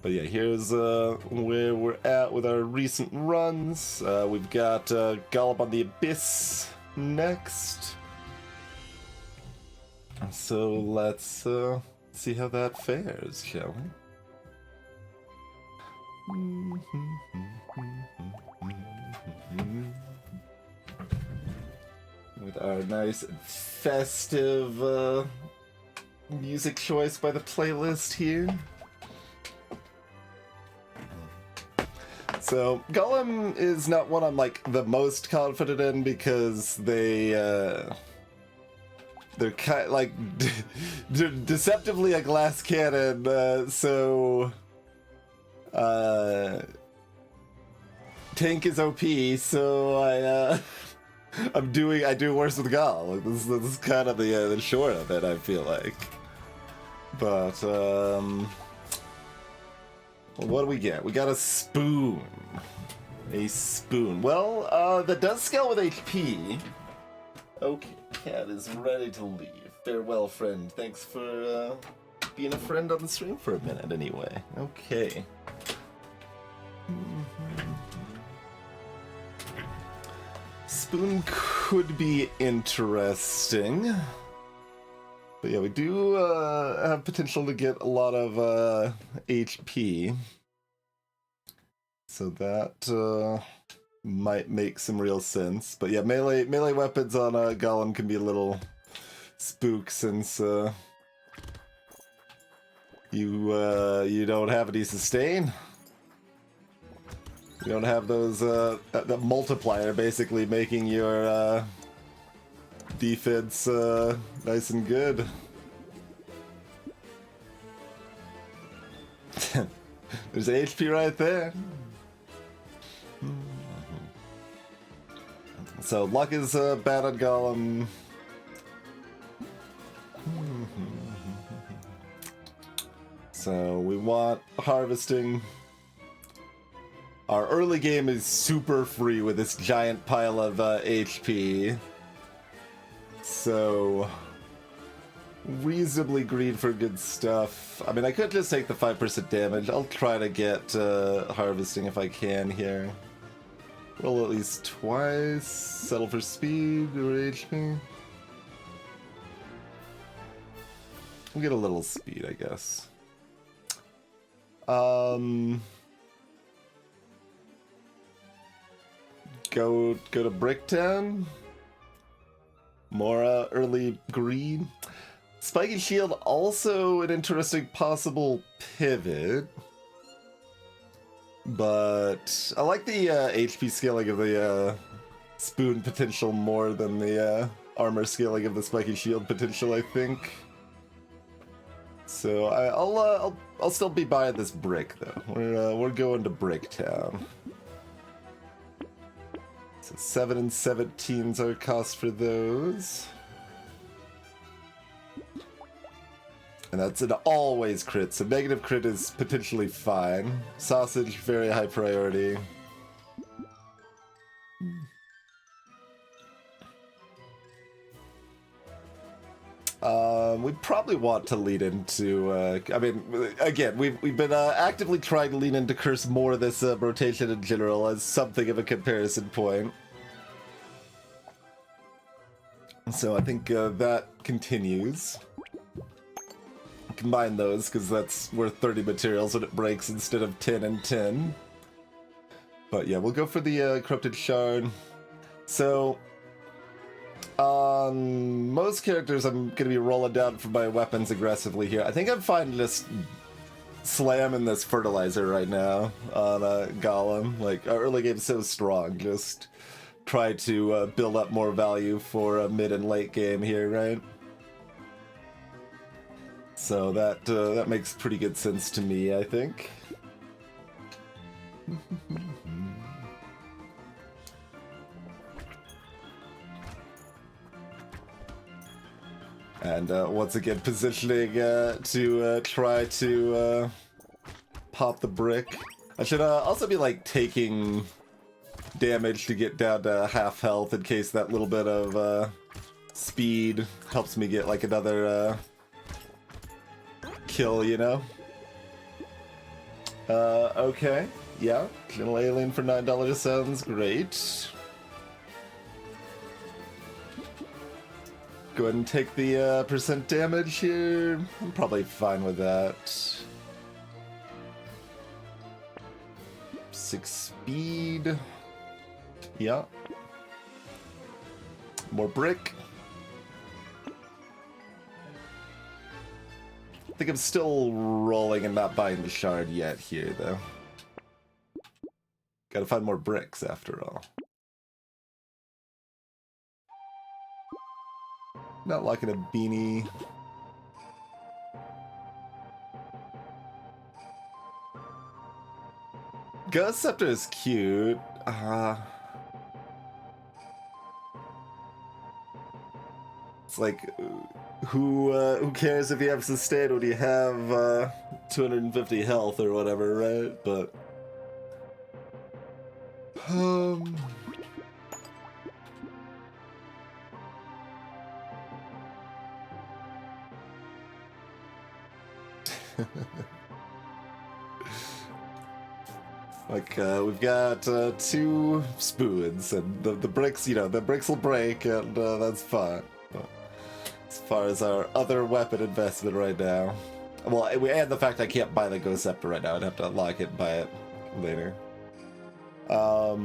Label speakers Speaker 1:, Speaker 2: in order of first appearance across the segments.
Speaker 1: But yeah, here's where we're at with our recent runs. We've got Golem on the Abyss next. So let's see how that fares, shall we? With our nice festive music choice by the playlist here. So Golem is not one I'm like the most confident in because they're kind like deceptively a glass cannon. So tank is OP. So I do worse with Gal. Like, this is kind of the short of it, I feel like. But what do we get? We got a spoon. A spoon. Well, that does scale with HP. Okay, cat is ready to leave. Farewell, friend. Thanks for being a friend on the stream for a minute, anyway. Okay. Spoon could be interesting. But yeah, we do have potential to get a lot of HP. So that might make some real sense. But yeah, melee weapons on a Golem can be a little spook since you don't have any sustain. You don't have those that multiplier basically making your defense nice and good. There's HP right there. So luck is bad on Golem. So we want harvesting. Our early game is super free with this giant pile of HP. So reasonably green for good stuff. I mean, I could just take the 5% damage. I'll try to get harvesting if I can here. Roll at least twice. Settle for speed or HP. We'll get a little speed, I guess. Go to Bricktown. More early green. Spiky Shield, also an interesting possible pivot. But I like the HP scaling of the spoon potential more than the armor scaling of the Spiky Shield potential, I think. So I'll still be buying this brick though. We're going to Bricktown. So 7 and 17's our cost for those. And that's an always crit, so negative crit is potentially fine. Sausage, very high priority. We probably want to lead into, I mean, again, we've been actively trying to lean into Curse more this rotation in general as something of a comparison point. So I think that continues. Combine those, because that's worth 30 materials when it breaks instead of 10 and 10. But yeah, we'll go for the Corrupted Shard. So, on most characters, I'm going to be rolling down for my weapons aggressively here. I think I'm fine just slamming this Fertilizer right now on Golem. Like, our early game's so strong, just try to build up more value for mid and late game here, right? So that makes pretty good sense to me, I think. And once again, positioning to try to pop the brick. I should also be like taking damage to get down to half health in case that little bit of speed helps me get like another kill, you know? Okay. Yeah, Gentle Alien for $9 sounds great. Go ahead and take the percent damage here. I'm probably fine with that. 6 speed. Yeah. More brick. I think I'm still rolling and not buying the shard yet here, though. Gotta find more bricks, after all. Not liking a beanie. Ghost Scepter is cute. It's like, who cares if you have sustain when you have 250 health or whatever, right? But like, we've got 2 spoons, and the bricks, you know, the bricks will break, and that's fine. But as far as our other weapon investment right now, well, and the fact I can't buy the Ghost Scepter right now, I'd have to unlock it and buy it later. I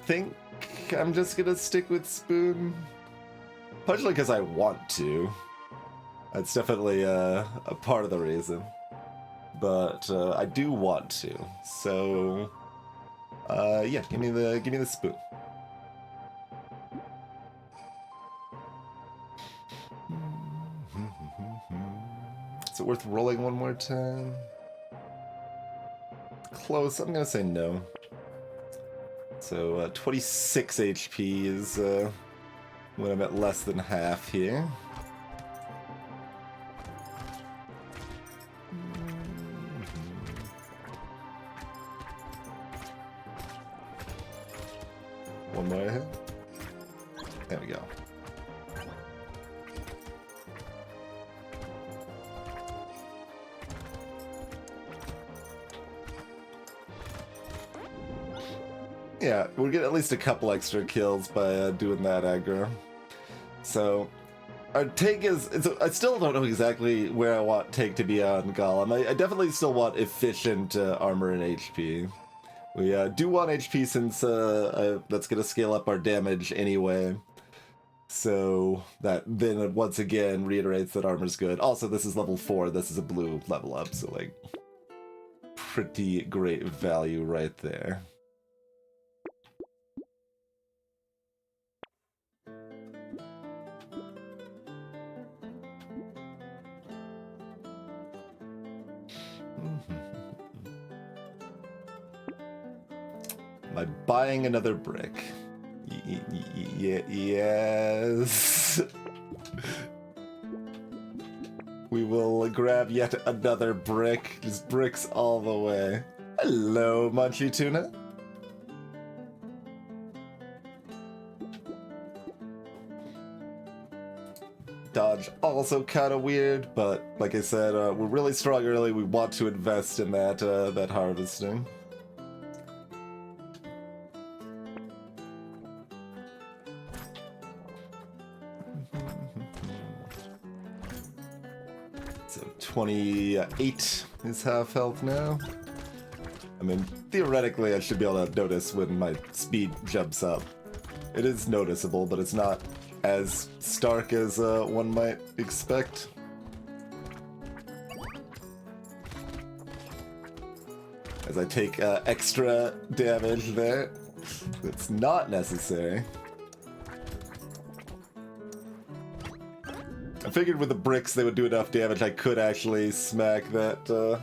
Speaker 1: think I'm just gonna stick with spoon, partially because I want to. That's definitely a part of the reason. But I do want to, so yeah, give me the spoon. Is it worth rolling one more time? Close. I'm gonna say no. So 26 HP is when I'm at less than half here. One more hit. There we go. Yeah, we'll get at least a couple extra kills by doing that aggro. So our take is, I still don't know exactly where I want take to be on Golem. I definitely still want efficient armor and HP. We do want HP since that's going to scale up our damage anyway. So that then once again reiterates that armor's good. Also, this is level 4. This is a blue level up, so like pretty great value right there. Am I buying another brick? Yes. We will grab yet another brick. Just bricks all the way. Hello, Munchy Tuna. Dodge also kind of weird, but like I said, we're really strong early. We want to invest in that that harvesting. So 28 is half health now. I mean, theoretically, I should be able to notice when my speed jumps up. It is noticeable, but it's not as stark as one might expect. As I take extra damage there. It's not necessary. I figured with the bricks they would do enough damage I could actually smack that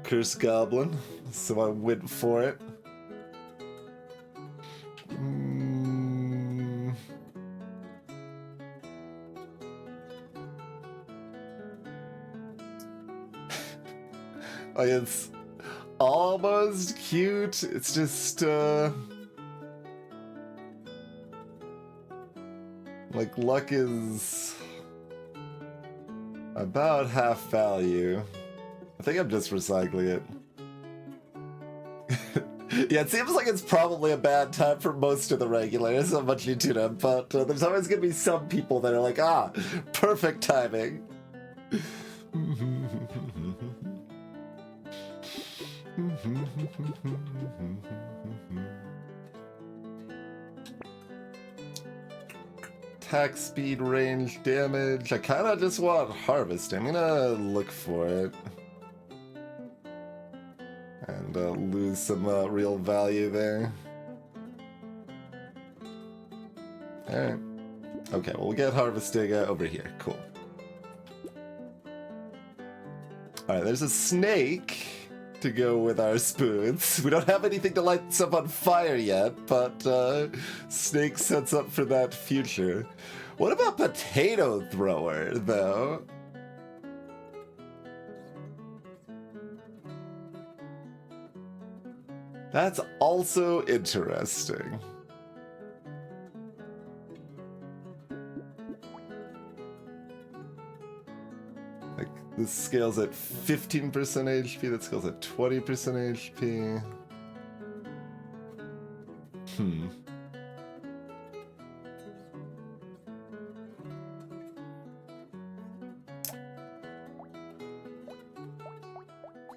Speaker 1: cursed goblin, so I went for it. Like, it's almost cute. It's just, like, luck is About half value. I think I'm just recycling it. Yeah, it seems like it's probably a bad time for most of the regulars on Much New Tuna, but there's always going to be some people that are like, ah, perfect timing. Attack speed, range, damage. I kind of just want harvest. I'm gonna look for it. And lose some real value there. Alright. Okay, well, we'll get harvesting over here. Cool. Alright, there's a snake to go with our spoons. We don't have anything to light this up on fire yet, but snake sets up for that future. What about potato thrower, though? That's also interesting. Like, this scales at 15% HP, that scales at 20% HP.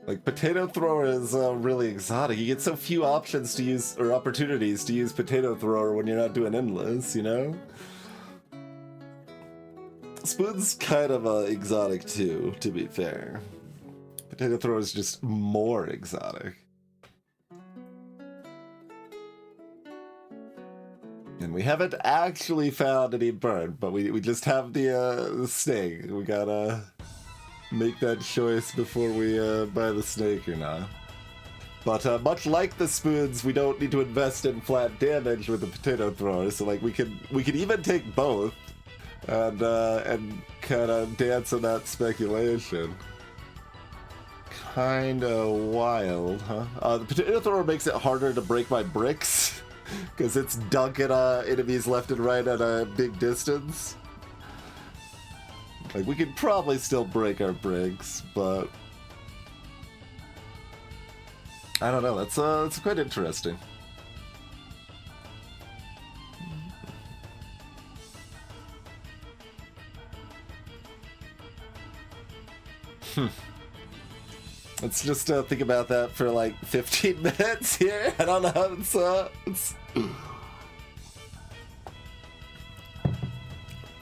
Speaker 1: Like, potato thrower is really exotic. You get so few options to use, or opportunities to use potato thrower when you're not doing endless, you know? Spoon's kind of exotic too, to be fair. Potato thrower is just more exotic. And we haven't actually found any bird, but we just have the snake. We gotta make that choice before we buy the snake or not. But much like the spoons, we don't need to invest in flat damage with the potato thrower. So like we could even take both and kind of dance on that speculation. Kind of wild, huh? The potato thrower makes it harder to break my bricks because it's dunking enemies left and right at a big distance. Like, we could probably still break our bricks, but I don't know. That's quite interesting. Let's just think about that for like 15 minutes here. I don't know. It's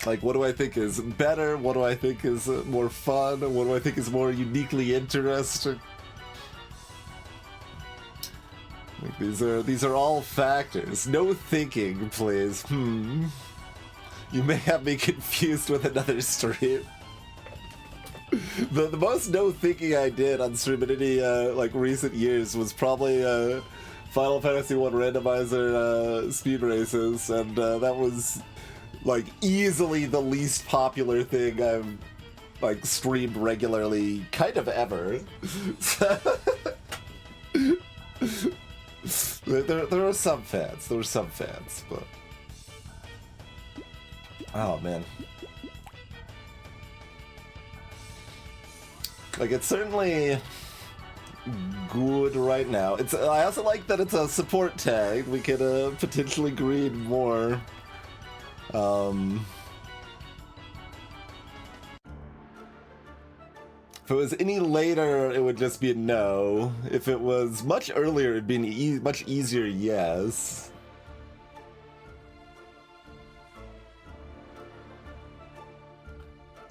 Speaker 1: like, what do I think is better? What do I think is more fun? What do I think is more uniquely interesting? Like, these are all factors. No thinking, please. You may have me confused with another stream. The most no thinking I did on stream in any like recent years was probably Final Fantasy 1 randomizer speed races, and that was like easily the least popular thing I've like streamed regularly kind of ever. There were some fans. There were some fans, but oh man. Like, it's certainly good right now. I also like that it's a support tag. We could potentially greed more. If it was any later, it would just be a no. If it was much earlier, it'd be an much easier yes.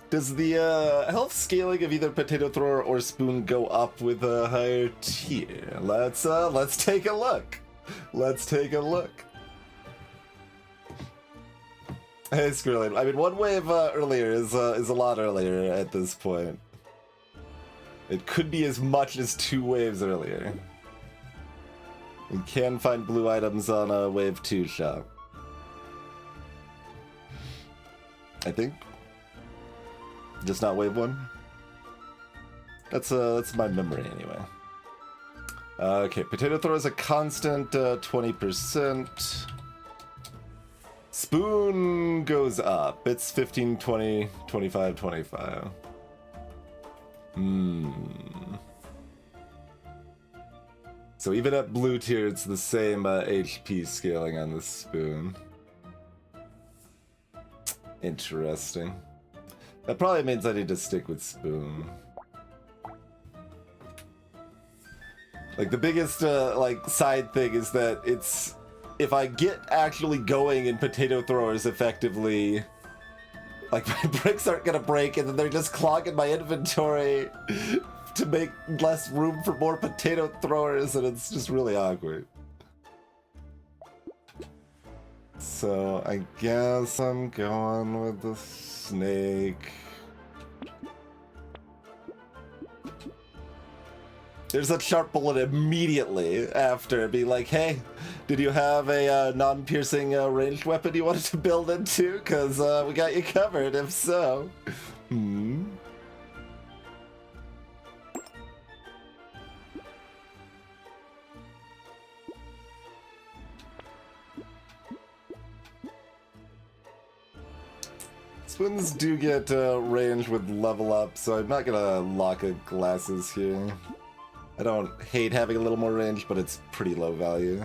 Speaker 1: Does the health scaling of either potato thrower or spoon go up with a higher tier? Let's take a look. Let's take a look. Hey, Skrillin. I mean, one wave earlier is a lot earlier at this point. It could be as much as 2 waves earlier. You can find blue items on a wave 2 shop, I think. Just not wave 1. That's my memory anyway. Okay, potato throw is a constant 20%. Spoon goes up. It's 15, 20, 25, 25. So even at blue tier, it's the same HP scaling on the spoon. Interesting. That probably means I need to stick with spoon. Like, the biggest, like, side thing is that it's... If I get actually going in potato throwers effectively, like, my bricks aren't gonna break, and then they're just clogging my inventory to make less room for more potato throwers, and it's just really awkward. So, I guess I'm going with the snake. There's a sharp bullet immediately after, be like, hey, did you have a non-piercing ranged weapon you wanted to build into? Because we got you covered, if so. Spoons do get range with level up, so I'm not gonna lock a glasses here. I don't hate having a little more range, but it's pretty low value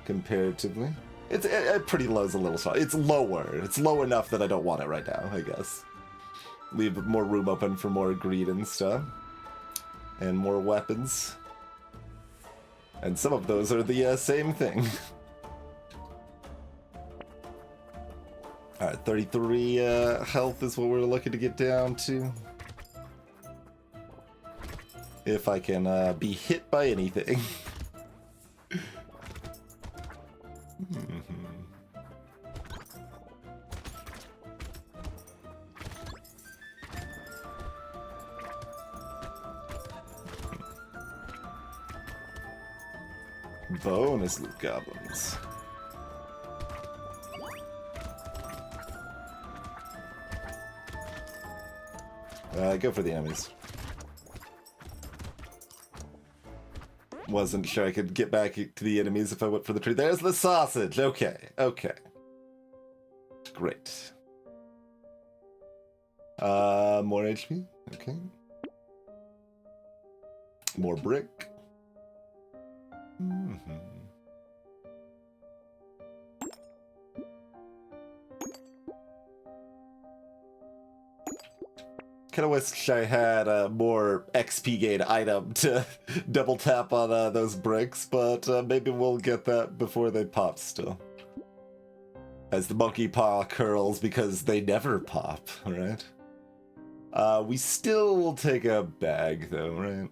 Speaker 1: comparatively. It's pretty low is a little small. It's lower. It's low enough that I don't want it right now, I guess. Leave more room open for more greed and stuff. And more weapons. And some of those are the same thing. Alright, 33 health is what we're looking to get down to. If I can be hit by anything. Bonus loot goblins. Go for the enemies. Wasn't sure I could get back to the enemies if I went for the tree. There's the sausage. Okay, okay. Great. More HP. Okay. More brick. Kind of wish I had a more XP gain item to double tap on those bricks, but maybe we'll get that before they pop still. As the monkey paw curls, because they never pop, right? We still will take a bag though, right?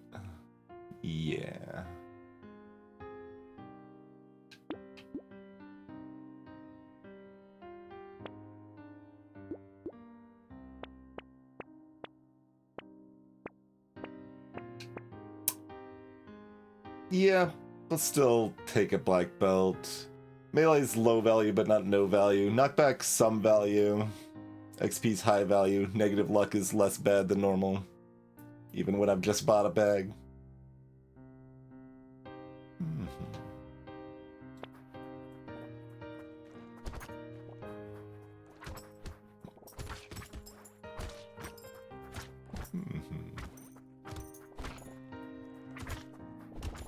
Speaker 1: Yeah. Yeah, but still take a black belt. Melee's low value, but not no value. Knockback some value. XP's high value. Negative luck is less bad than normal. Even when I've just bought a bag.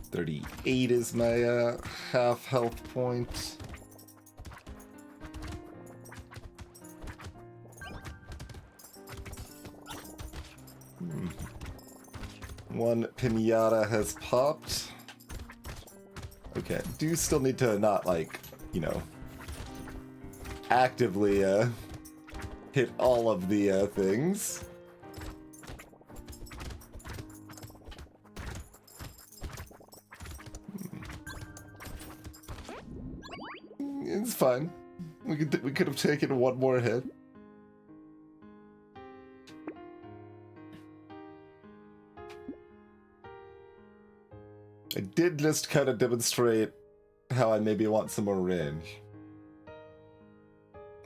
Speaker 1: 38 is my half health point. One pinata has popped. Okay, do still need to not, like, you know, actively hit all of the things. It's fine. We could have taken one more hit. I did just kind of demonstrate how I maybe want some more range.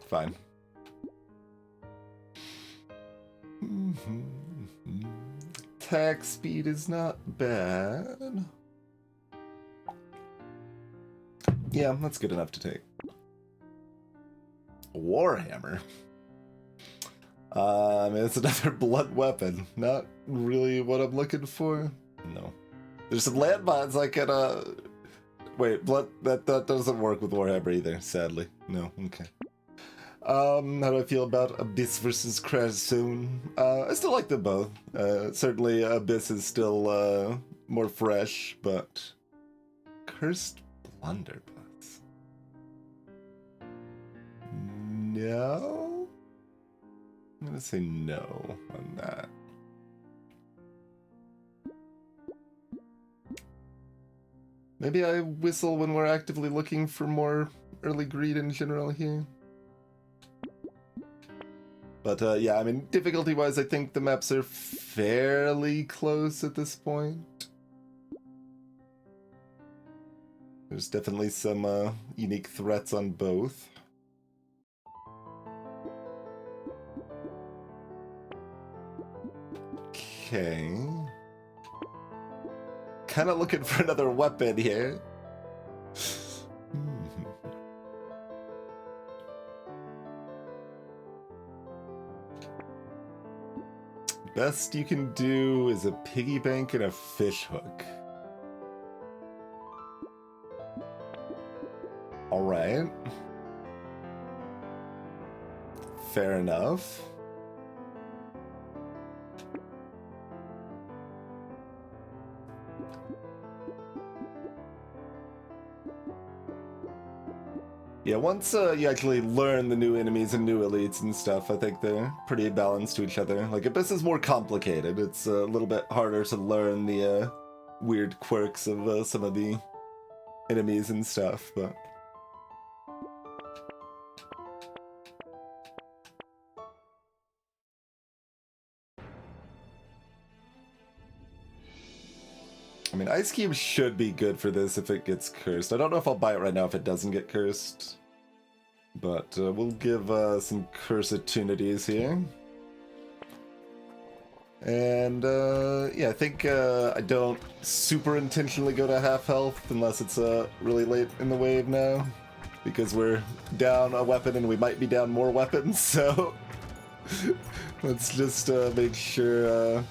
Speaker 1: Fine. Attack speed is not bad. Yeah, that's good enough to take. Warhammer. It's another blunt weapon. Not really what I'm looking for. No. There's some landmines I can, wait, blunt, that doesn't work with Warhammer either, sadly. No, okay. How do I feel about Abyss versus Crash Zone? I still like them both. Certainly Abyss is still, more fresh, but... Cursed Blunderbuss. No? I'm gonna say no on that. Maybe I whistle when we're actively looking for more early greed in general here. But yeah, I mean, difficulty-wise, I think the maps are fairly close at this point. There's definitely some unique threats on both. Okay. Kind of looking for another weapon here. Best you can do is a piggy bank and a fish hook. Alright. Fair enough. Yeah, once you actually learn the new enemies and new elites and stuff, I think they're pretty balanced to each other. Like, Abyss is more complicated. It's a little bit harder to learn the weird quirks of some of the enemies and stuff, but... I mean, Ice Cube should be good for this if it gets cursed. I don't know if I'll buy it right now if it doesn't get cursed. But we'll give some curse opportunities here. And yeah, I think I don't super intentionally go to half health unless it's really late in the wave now. Because we're down a weapon and we might be down more weapons, so let's just make sure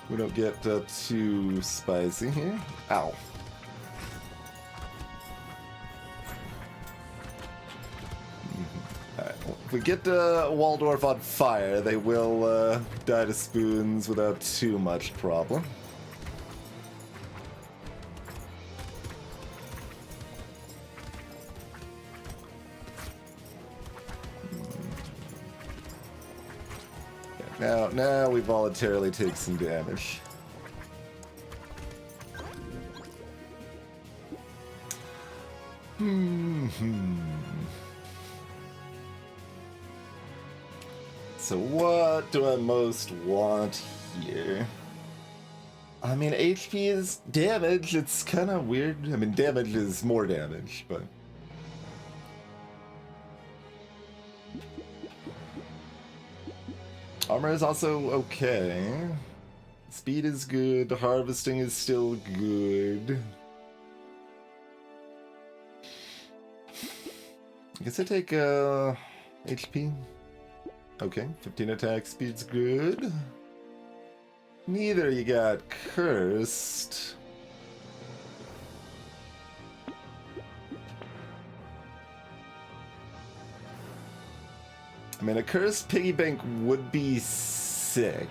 Speaker 1: we don't get too spicy here. Ow. Alright, well, if we get Waldorf on fire, they will die to spoons without too much problem. Now we voluntarily take some damage. So what do I most want here? I mean, HP is damage. It's kind of weird. I mean, damage is more damage, but... Armor is also okay. Speed is good. Harvesting is still good. I guess I take HP. Okay, 15 attack speed's good. Neither you got cursed. I mean, a cursed piggy bank would be sick.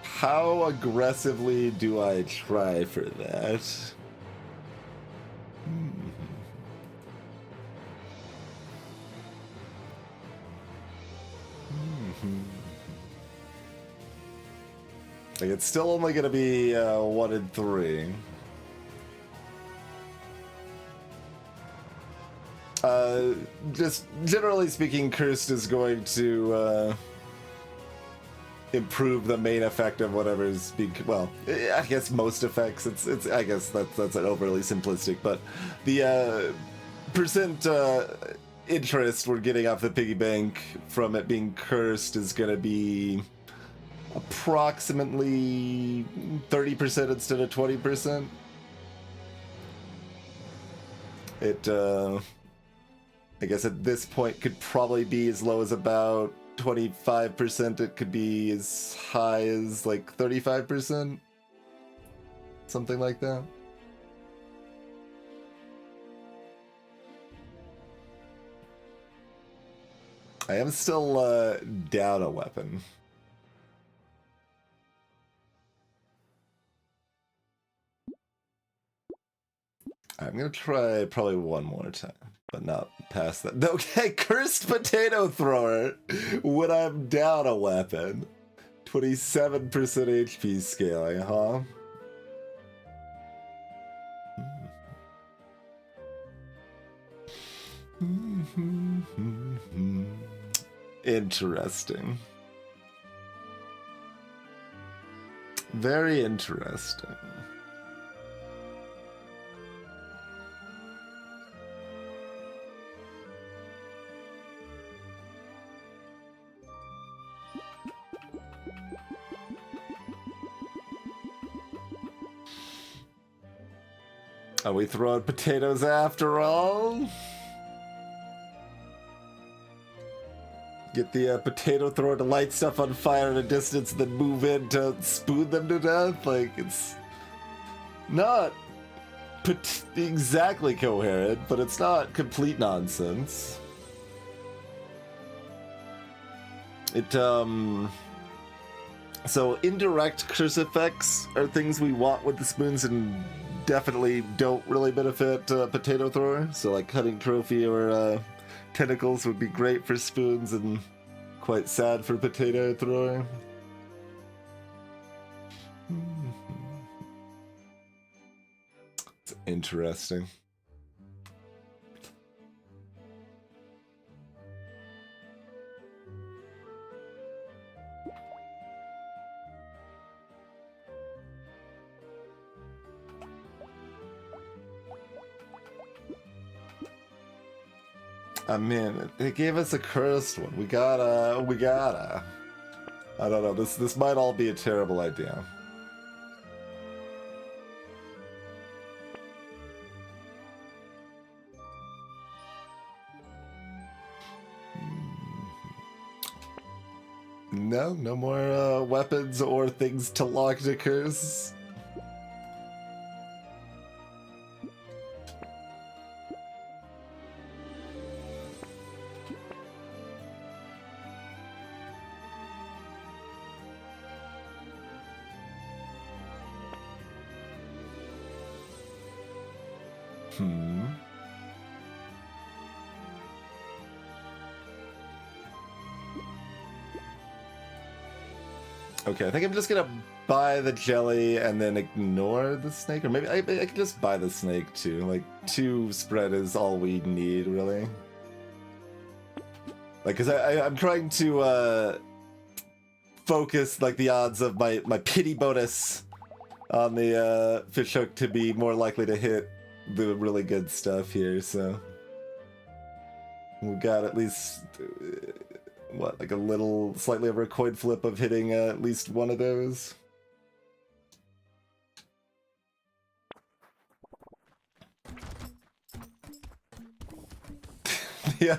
Speaker 1: How aggressively do I try for that? Like, it's still only gonna be 1 in 3. Just generally speaking, Cursed is going to improve the main effect of whatever's being, well, I guess most effects. It's I guess that's an overly simplistic, but the percent interest we're getting off the piggy bank from it being cursed is gonna be approximately 30% instead of 20%. It, I guess at this point could probably be as low as about 25%. It could be as high as like 35%. Something like that. I am still down a weapon. I'm gonna try probably one more time, but not past that. Okay, cursed potato thrower when I'm down a weapon. 27% HP scaling, huh? Interesting. Very interesting. Are we throwing potatoes after all? Get the potato thrower to light stuff on fire at a distance, then move in to spoon them to death? Like, it's not exactly coherent, but it's not complete nonsense. It, so indirect curse effects are things we want with the spoons and definitely don't really benefit potato thrower. So like cutting trophy or tentacles would be great for spoons and quite sad for potato thrower. It's interesting. I mean, they gave us a cursed one. We gotta. I don't know. This might all be a terrible idea. No more weapons or things to lock the curse. Okay, I think I'm just gonna buy the jelly and then ignore the snake, or maybe I can just buy the snake too. Like 2 spread is all we need, really. Like, cause I'm trying to focus like the odds of my pity bonus on the fish hook to be more likely to hit the really good stuff here. So we got at least. What, like a little, slightly over a coin flip of hitting at least one of those? Yeah,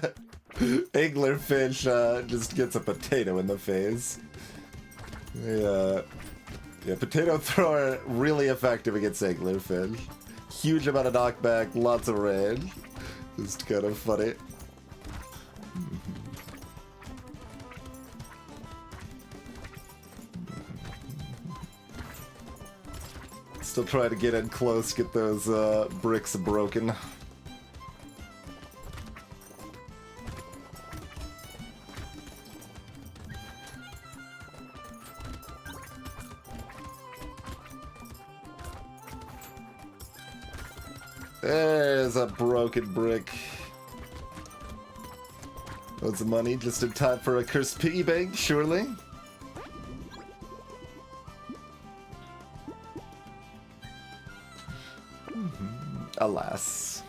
Speaker 1: anglerfish just gets a potato in the face. Yeah, potato thrower, really effective against anglerfish. Huge amount of knockback, lots of range. Just kind of funny. Still trying to get in close, get those bricks broken. There's a broken brick. Loads of money just in time for a cursed piggy bank, surely. Alas.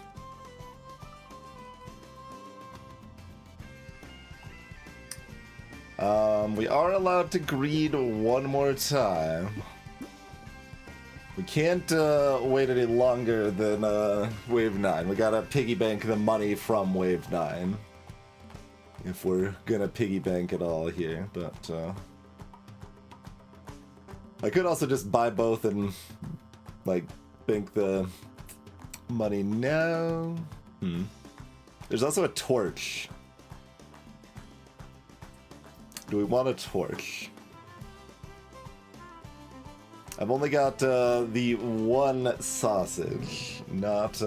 Speaker 1: We are allowed to greed one more time. We can't wait any longer than Wave 9. We gotta piggy bank the money from Wave 9. If we're gonna piggy bank it all here, but I could also just buy both and like bank the money now. There's also a torch. Do we want a torch? I've only got the one sausage, not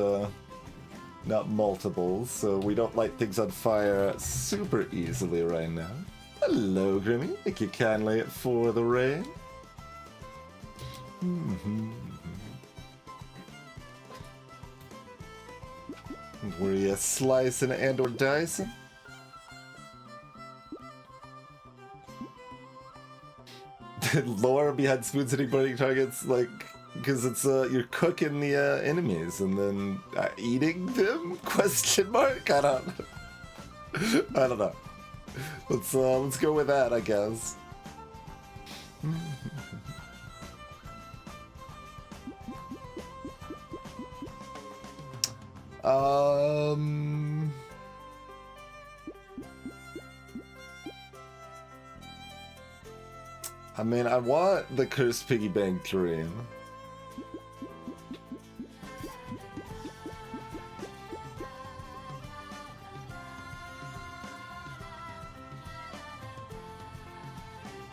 Speaker 1: multiples, so we don't light things on fire super easily right now. Hello, Grimmy. Thank you kindly for the rain. Were you slicing and or dicing? Lore behind spoon sitting burning targets, like, because it's you're cooking the enemies and then eating them? Question mark? I don't know. Let's go with that, I guess. I mean, I want the Cursed Piggy Bank Dream.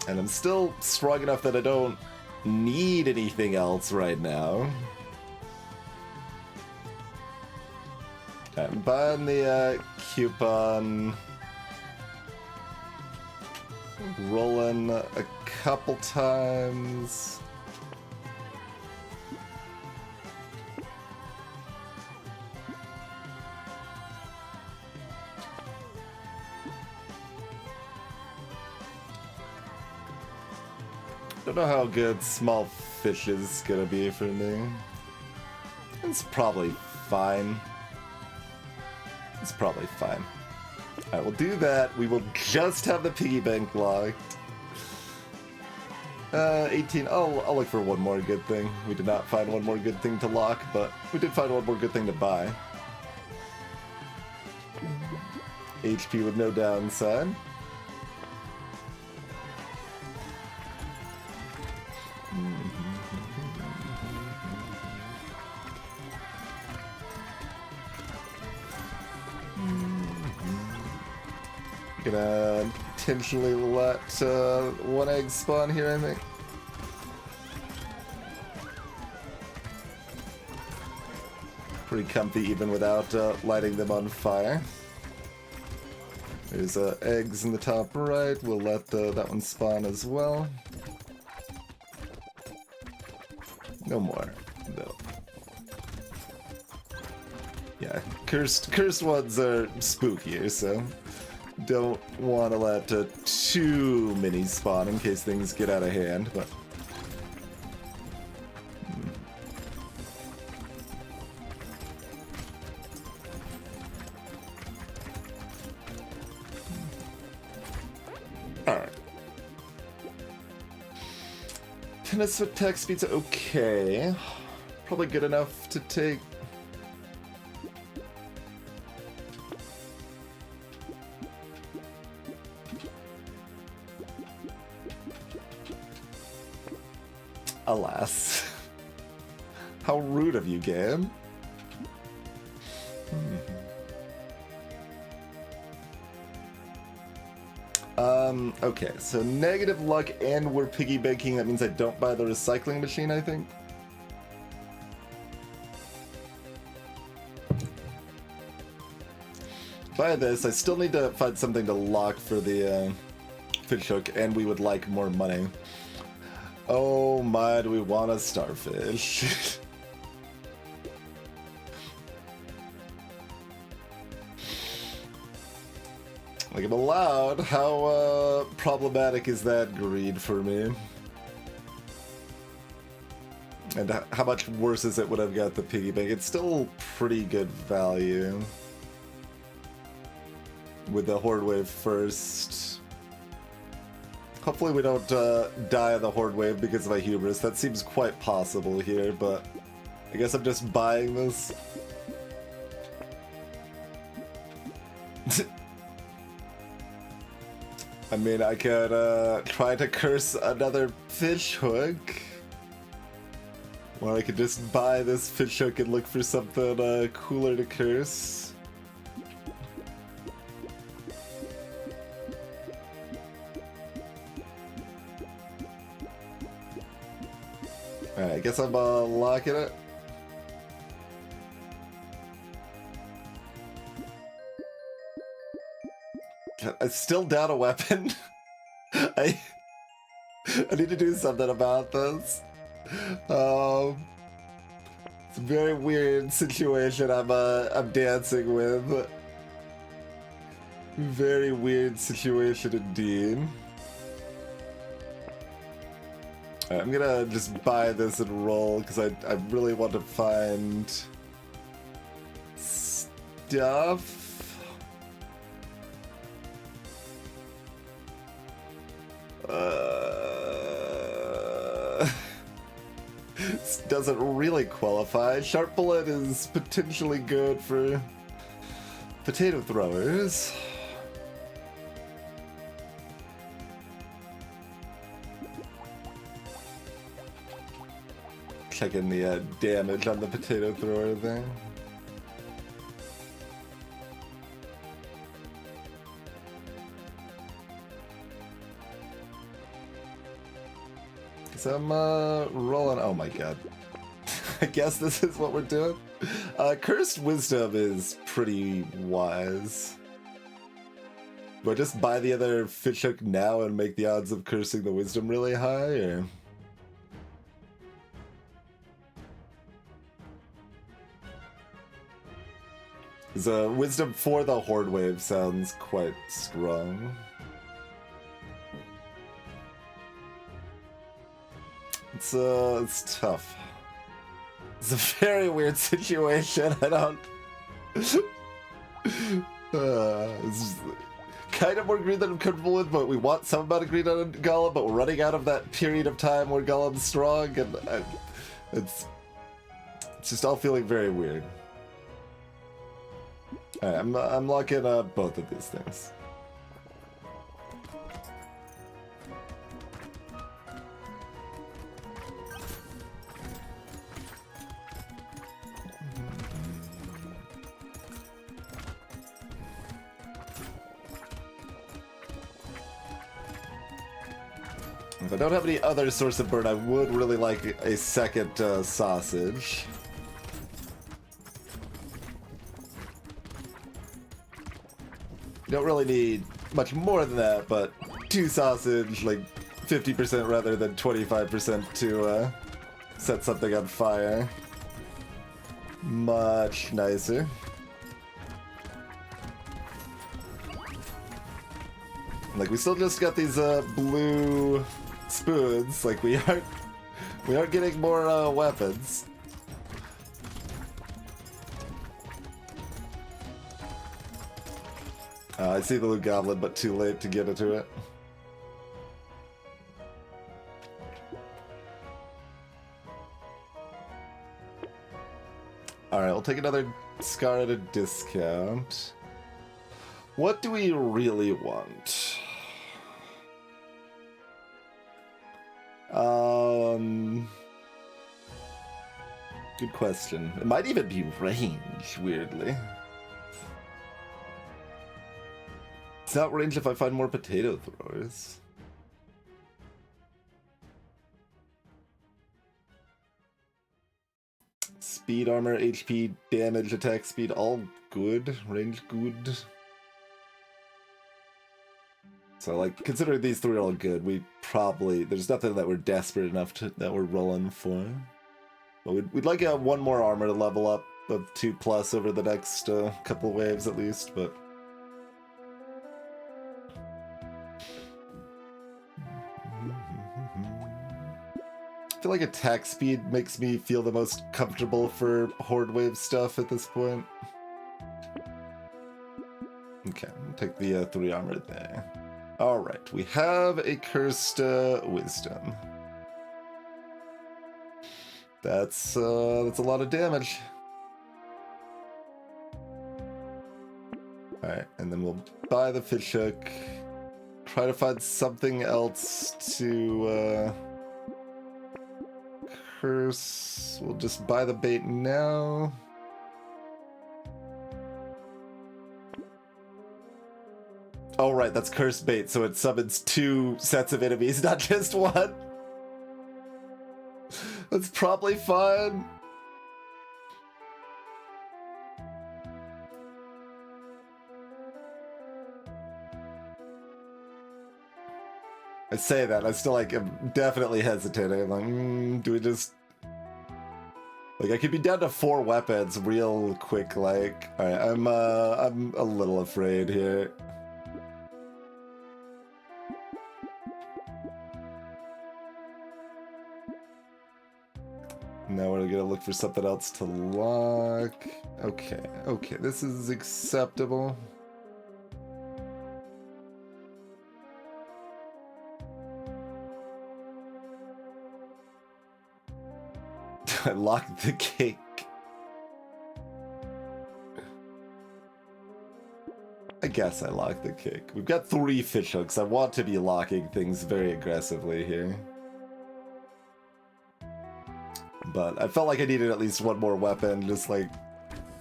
Speaker 1: And I'm still strong enough that I don't need anything else right now. I'm buying the coupon. Rolling a couple times. Don't know how good small fish is gonna be for me. It's probably fine. It's probably fine. Alright, we'll do that. We will just have the piggy bank locked. 18. I'll look for one more good thing. We did not find one more good thing to lock, but we did find one more good thing to buy. HP with no downside. Gonna intentionally let one egg spawn here, I think. Pretty comfy even without lighting them on fire. There's eggs in the top right. We'll let that one spawn as well. No more. No. Yeah, cursed ones are spookier, so don't want to let too many spawn in case things get out of hand, but alright. Tennis attack speed's okay. Probably good enough to take. Alas. How rude of you, game. Okay, so negative luck and we're piggy banking. That means I don't buy the recycling machine, I think. Buy this. I still need to find something to lock for the fish hook, and we would like more money. Oh my, do we want a starfish? Like, I'm allowed. How problematic is that greed for me? And how much worse is it when I've got the piggy bank? It's still pretty good value. With the Horde Wave first. Hopefully we don't die on the Horde Wave because of my hubris. That seems quite possible here, but I guess I'm just buying this. I mean, I could try to curse another fish hook. Or I could just buy this fish hook and look for something cooler to curse. Alright, I guess I'm locking it. I'm still down a weapon. I need to do something about this. It's a very weird situation I'm dancing with. Very weird situation indeed. Alright, I'm gonna just buy this and roll because I really want to find stuff. This doesn't really qualify. Sharp Bullet is potentially good for potato throwers. Checking the damage on the potato thrower there. So I'm rolling. Oh my god. I guess this is what we're doing. Cursed Wisdom is pretty wise. Do I just buy the other fish hook now and make the odds of cursing the Wisdom really high, or? The Wisdom for the Horde Wave sounds quite strong. It's tough. It's a very weird situation. I don't. It's kind of more green than I'm comfortable with, but we want some amount of green on Golem, but we're running out of that period of time where Golem's strong, and it's just all feeling very weird. Alright, I'm locking both of these things. If I don't have any other source of burn, I would really like a second sausage. You don't really need much more than that, but 2 sausage, like 50% rather than 25% to set something on fire. Much nicer. Like, we still just got these blue spoons. Like, we aren't getting more weapons. I see the Blue Goblin, but too late to get into it. Alright, we'll take another Scar at a discount. What do we really want? Good question. It might even be range, weirdly. It's not range if I find more potato throwers. Speed, armor, HP, damage, attack speed, all good. Range good. So, like, considering these three are all good, we probably... There's nothing that we're desperate enough to, that we're rolling for. But we'd like one more armor to level up of 2+ over the next couple waves at least, but... I feel like attack speed makes me feel the most comfortable for Horde Wave stuff at this point. Okay, I'll take the 3 armor there. Alright, we have a Cursed Wisdom. That's a lot of damage. Alright, and then we'll buy the fish hook. Try to find something else to curse. We'll just buy the bait now. Oh right, that's cursed bait, so it summons 2 sets of enemies, not just one. That's probably fun. I say that, I still like am definitely hesitating. I'm like, do we just like I could be down to 4 weapons real quick, like. Alright, I'm a little afraid here. Now we're gonna look for something else to lock. Okay, okay, this is acceptable. I locked the cake. I guess I locked the cake. We've got 3 fish hooks. I want to be locking things very aggressively here. But I felt like I needed at least 1 more weapon, just like,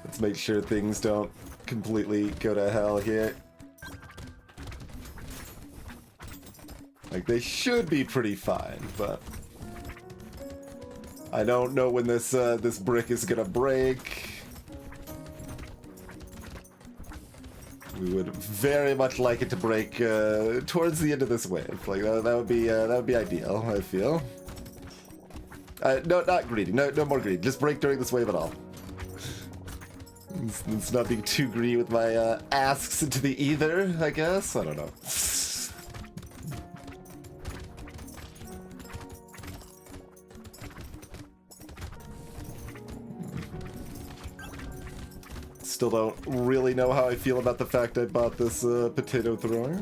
Speaker 1: let's make sure things don't completely go to hell here. Like, they should be pretty fine, but I don't know when this this brick is gonna break. We would very much like it to break towards the end of this wave. Like that would be ideal, I feel. No, not greedy. No more greedy. Just break during this wave at all. Let's not be too greedy with my asks into the ether, I guess. I don't know. Still don't really know how I feel about the fact I bought this potato thrower.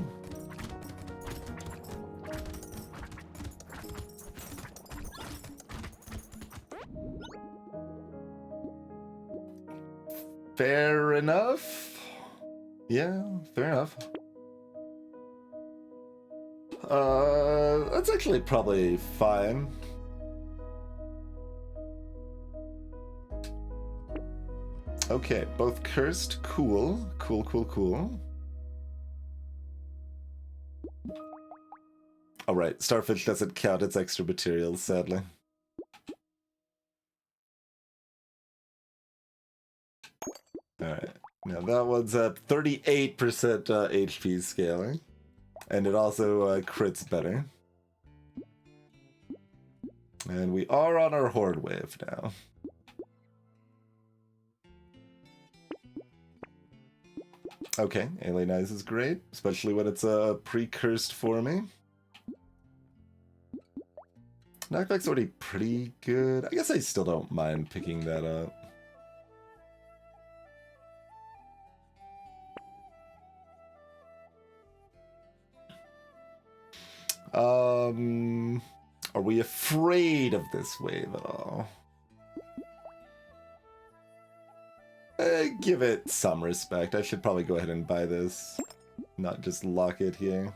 Speaker 1: Fair enough. Yeah, fair enough. That's actually probably fine. Okay, both cursed. Cool. Cool, cool, cool. Alright, starfish doesn't count its extra materials, sadly. Alright, now that one's at 38% HP scaling. And it also crits better. And we are on our horde wave now. Okay, Alienize is great, especially when it's pre-cursed for me. Knockback's already pretty good. I guess I still don't mind picking that up. Are we afraid of this wave at all? Give it some respect. I should probably go ahead and buy this, not just lock it here.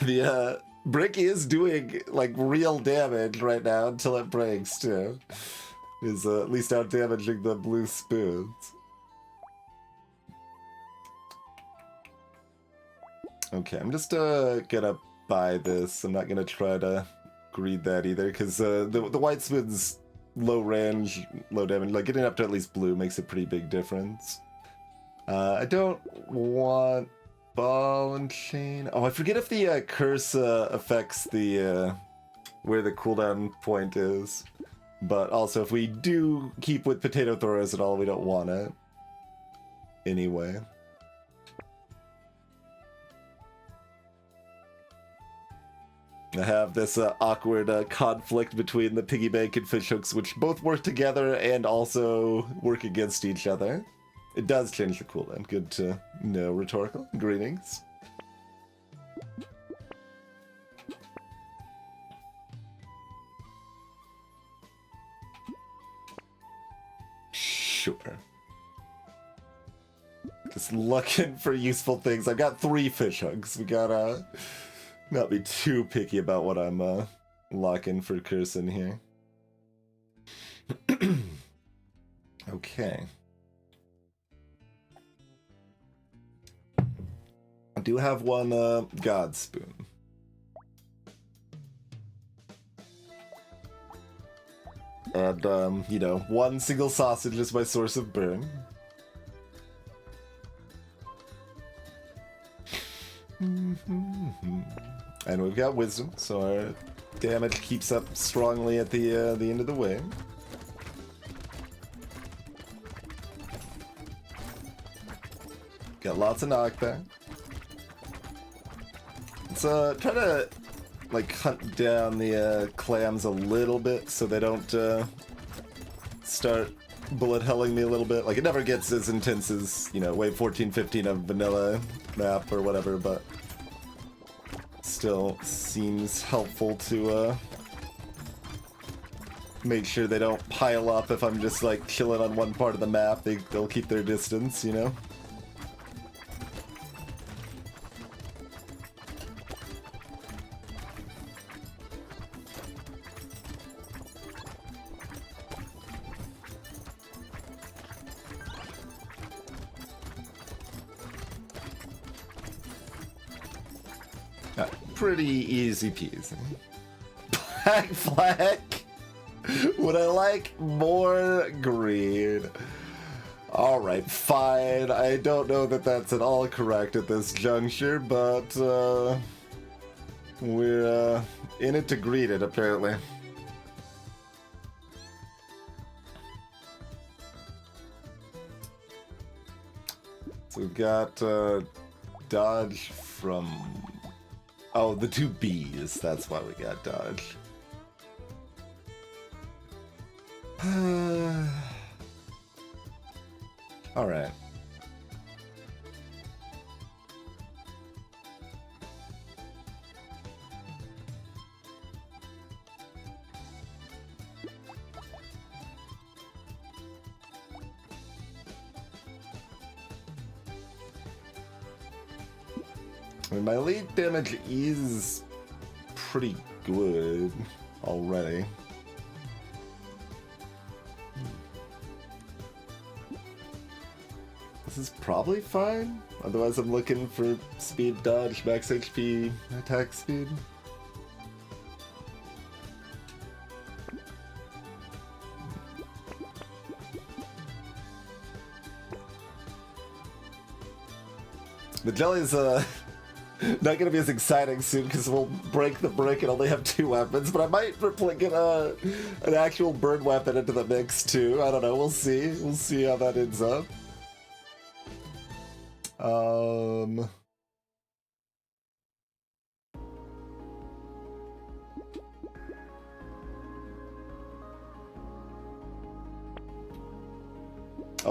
Speaker 1: The brick is doing like real damage right now until it breaks too. Is at least out damaging the blue spoons. Okay, I'm just gonna buy this. I'm not gonna try to greed that either, because the white spoon's low range, low damage. Like getting up to at least blue makes a pretty big difference. I don't want ball and chain. Oh, I forget if the curse affects the where the cooldown point is. But also, if we do keep with potato throwers at all, we don't want it. Anyway. I have this awkward conflict between the piggy bank and fishhooks, which both work together and also work against each other. It does change the cooldown. Good to know, Rhetorical. Greetings. Sure. Just looking for useful things. I've got 3 fishhooks. We gotta not be too picky about what I'm locking for cursing here. Okay. I do have one God Spoon. And, you know, one single sausage is my source of burn. And we've got wisdom, so our damage keeps up strongly at the end of the way. Got lots of knockback. Let's try to like hunt down the clams a little bit so they don't start bullet helling me a little bit. Like, it never gets as intense as, you know, wave 14, 15 of vanilla map or whatever, but still seems helpful to make sure they don't pile up if I'm just like chilling on one part of the map. They'll keep their distance, you know? Pretty easy peasy. Black flag. Would I like more green? Alright, fine. I don't know that that's at all correct at this juncture, but we're in it to greet it, apparently. So we've got dodge from... Oh, the 2 Bs. That's why we got dodge. Alright. I mean, my lead damage is pretty good already. This is probably fine. Otherwise, I'm looking for speed, dodge, max HP, attack speed. The jelly's not gonna be as exciting soon because we'll break the brick and only have 2 weapons, but I might get an actual burn weapon into the mix too. I don't know, we'll see. We'll see how that ends up. Oh,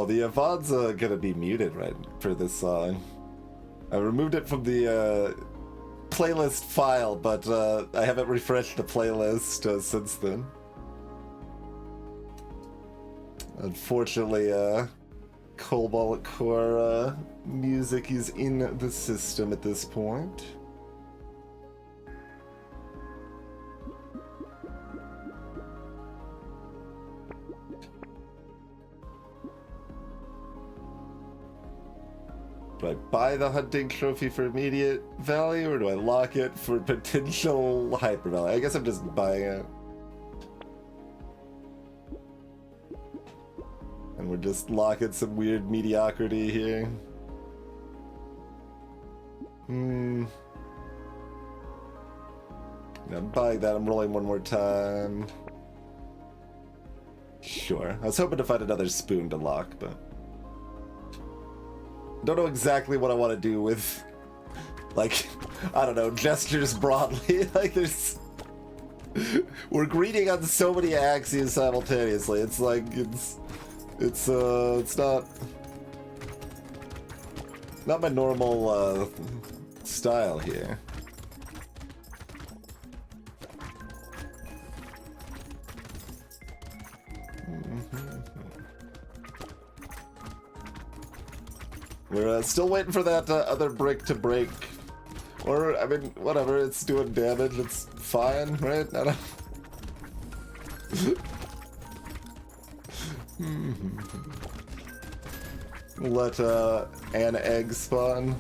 Speaker 1: the Avon's gonna be muted right for this song. I removed it from the playlist file, but I haven't refreshed the playlist since then. Unfortunately, Cobalt Core music is in the system at this point. Do I buy the hunting trophy for immediate value, or do I lock it for potential hyper value? I guess I'm just buying it. And we're just locking some weird mediocrity here. I'm buying that. I'm rolling one more time. Sure. I was hoping to find another spoon to lock, but... don't know exactly what I want to do with like, I don't know, gestures broadly. Like, there's... We're greeting on so many axes simultaneously. It's like, it's not my normal, style here. We're still waiting for that other brick to break. Or, I mean, whatever, it's doing damage, it's fine, right? I don't... Let an egg spawn.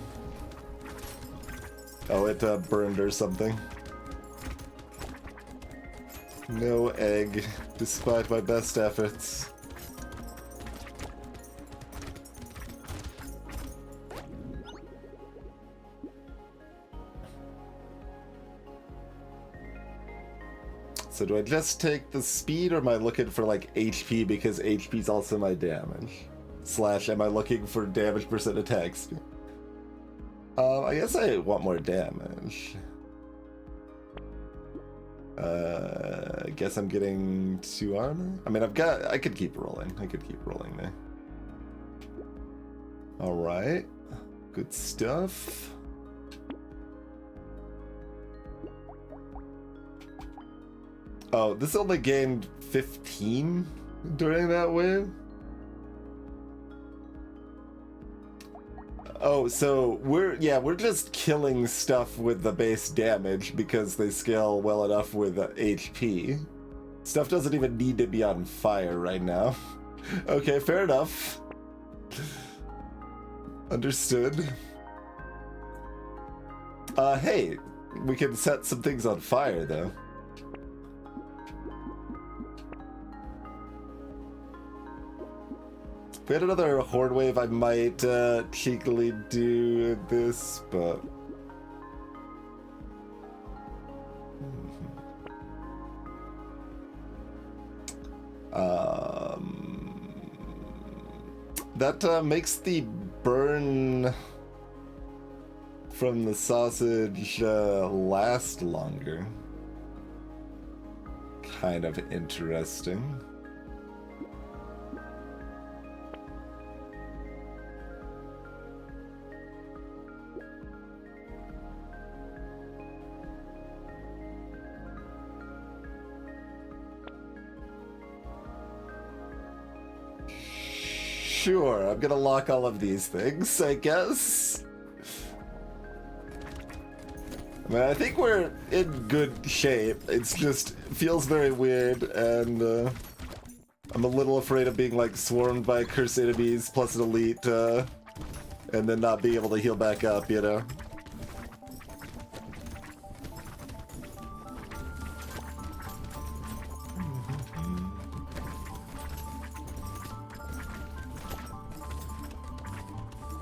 Speaker 1: Oh, it burned or something. No egg, despite my best efforts. So do I just take the speed, or am I looking for like HP because HP is also my damage? Slash, am I looking for damage percent attack speed? I guess I want more damage. I guess I'm getting 2 armor? I mean, I could keep rolling. I could keep rolling there. Alright. Good stuff. Oh, this only gained 15 during that wave? Oh, so we're just killing stuff with the base damage because they scale well enough with HP. Stuff doesn't even need to be on fire right now. Okay, fair enough. Understood. Hey, we can set some things on fire though. If we had another horde wave, I might cheekily do this, but... That makes the burn from the sausage last longer. Kind of interesting. Sure, I'm gonna lock all of these things, I guess. I mean, I think we're in good shape. It's just feels very weird, and I'm a little afraid of being like swarmed by cursed enemies plus an elite, and then not being able to heal back up, you know?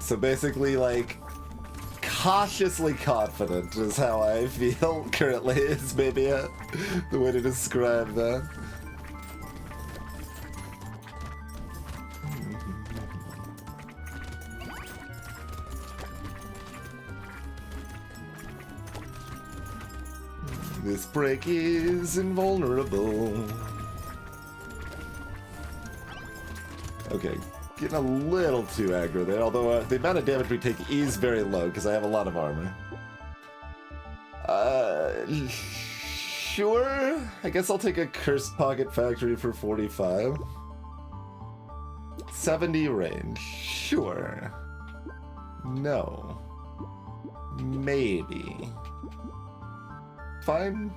Speaker 1: So basically, like, cautiously confident is how I feel currently, is maybe the way to describe that. This break is invulnerable. Okay. Getting a little too aggro there, although the amount of damage we take is very low because I have a lot of armor. Sure. I guess I'll take a Cursed Pocket Factory for 45. 70 range. Sure. No. Maybe. Fine.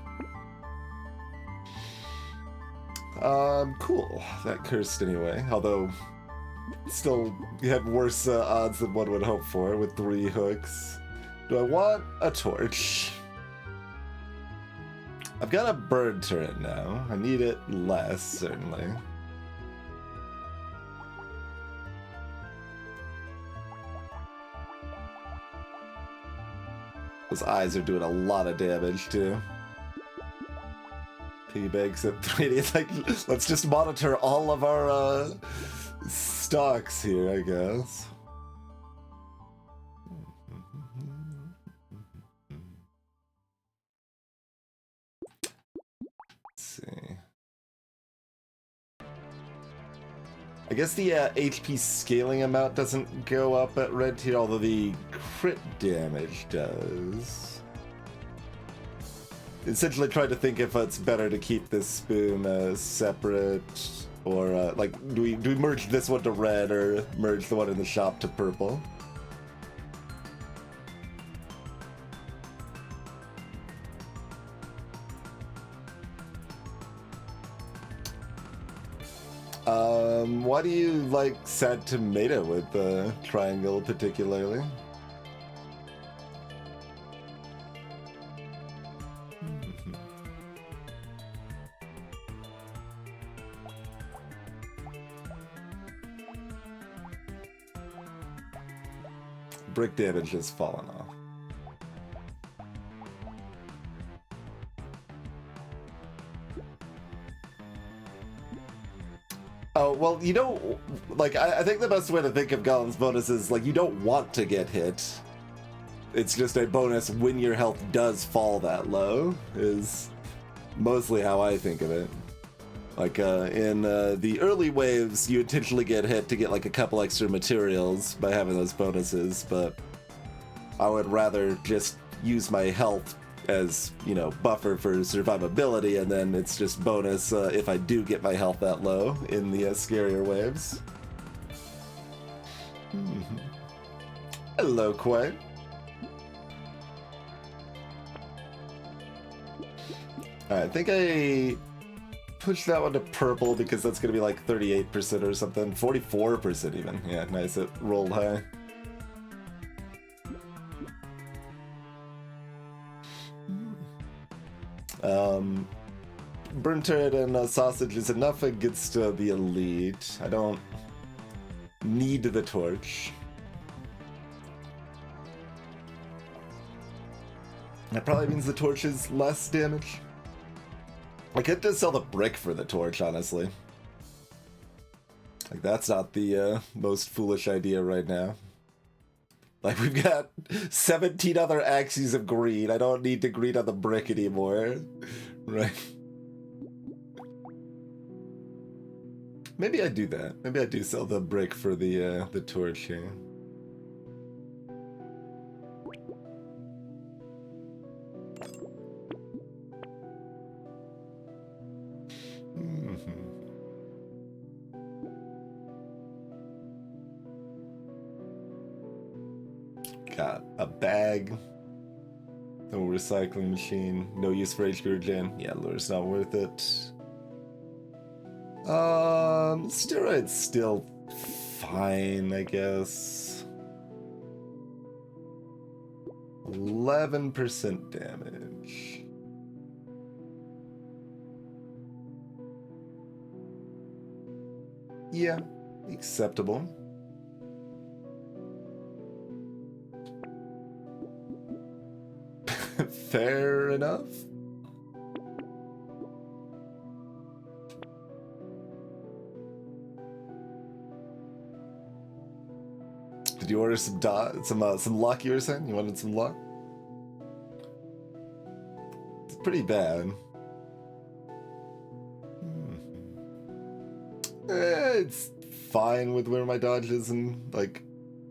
Speaker 1: Cool. That cursed anyway, although... Still, you had worse odds than one would hope for with 3 hooks. Do I want a torch? I've got a bird turret now. I need it less, certainly. Those eyes are doing a lot of damage, too. Piggybanks at 3. It's like, let's just monitor all of our, stocks here, I guess. I guess the HP scaling amount doesn't go up at red tier, although the crit damage does. Essentially tried to think if it's better to keep this spoon separate, or like do we merge this one to red or merge the one in the shop to purple? Why do you like sad tomato with the triangle particularly? Brick damage has fallen off. Oh, well, you don't, like, I think the best way to think of Golem's bonus is, like, you don't want to get hit. It's just a bonus when your health does fall that low, is mostly how I think of it. Like, in the early waves, you intentionally get hit to get, like, a couple extra materials by having those bonuses, but I would rather just use my health as, you know, buffer for survivability, and then it's just bonus if I do get my health that low in the scarier waves. Hello, Quay. Alright, I think I pushed that one to purple because that's going to be like 38% or something. 44% even. Yeah, nice. It rolled high. Burnt turret and sausage is enough against the elite. I don't need the torch. That probably means the torch is less damage. I could just sell the brick for the torch, honestly. Like, that's not the most foolish idea right now. Like, we've got 17 other axes of greed. I don't need to greed on the brick anymore. Right. Maybe I do that. Maybe I do sell the brick for the torch here. Got a bag. No recycling machine. No use for HP regen. Yeah, lure's not worth it. Steroid's still fine, I guess. 11% damage. Yeah, acceptable. Fair enough. Did you order some luck? You were saying you wanted some luck. It's pretty bad. It's fine with where my dodge is, and like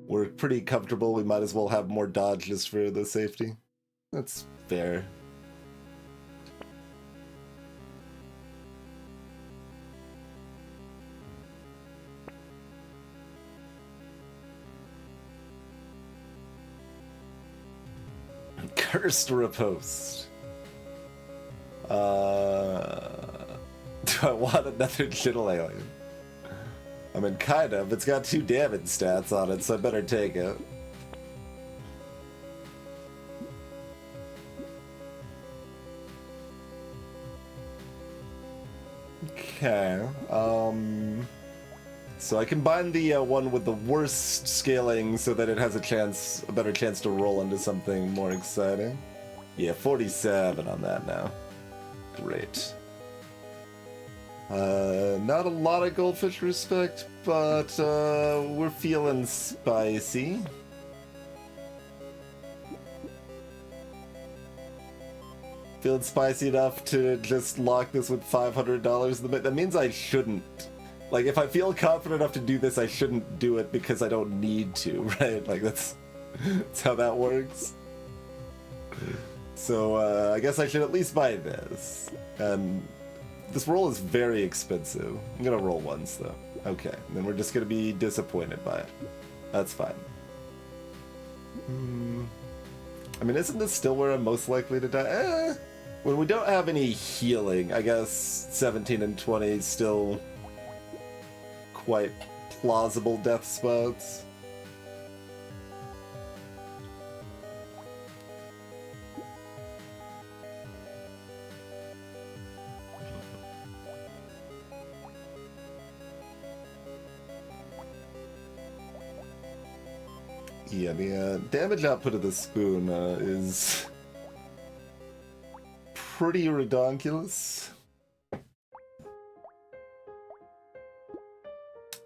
Speaker 1: we're pretty comfortable. We might as well have more dodge just for the safety. That's fair. Cursed riposte. Do I want another Chittle Alien? I mean, kind of. It's got 2 damage stats on it, so I better take it. Okay, so I combine the one with the worst scaling so that it has a better chance to roll into something more exciting. Yeah, 47 on that now. Great. Not a lot of goldfish respect, but we're feeling spicy. Feeling spicy enough to just lock this with $500 in the bit. That means I shouldn't Like, if I feel confident enough to do this, I shouldn't do it because I don't need to, right? Like, that's how that works. So, I guess I should at least buy this. And this roll is very expensive. I'm gonna roll once, though. Okay, then we're just gonna be disappointed by it. That's fine. I mean, isn't this still where I'm most likely to die? When we don't have any healing, I guess 17 and 20 is still quite plausible death spots. Yeah, the damage output of the spoon is pretty redonkulous.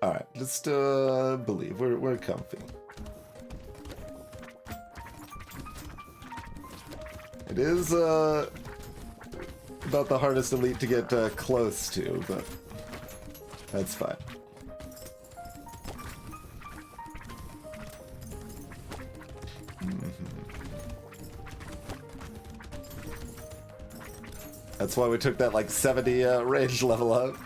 Speaker 1: Alright, just believe. We're comfy. It is about the hardest elite to get close to, but that's fine. That's why we took that like 70 range level up.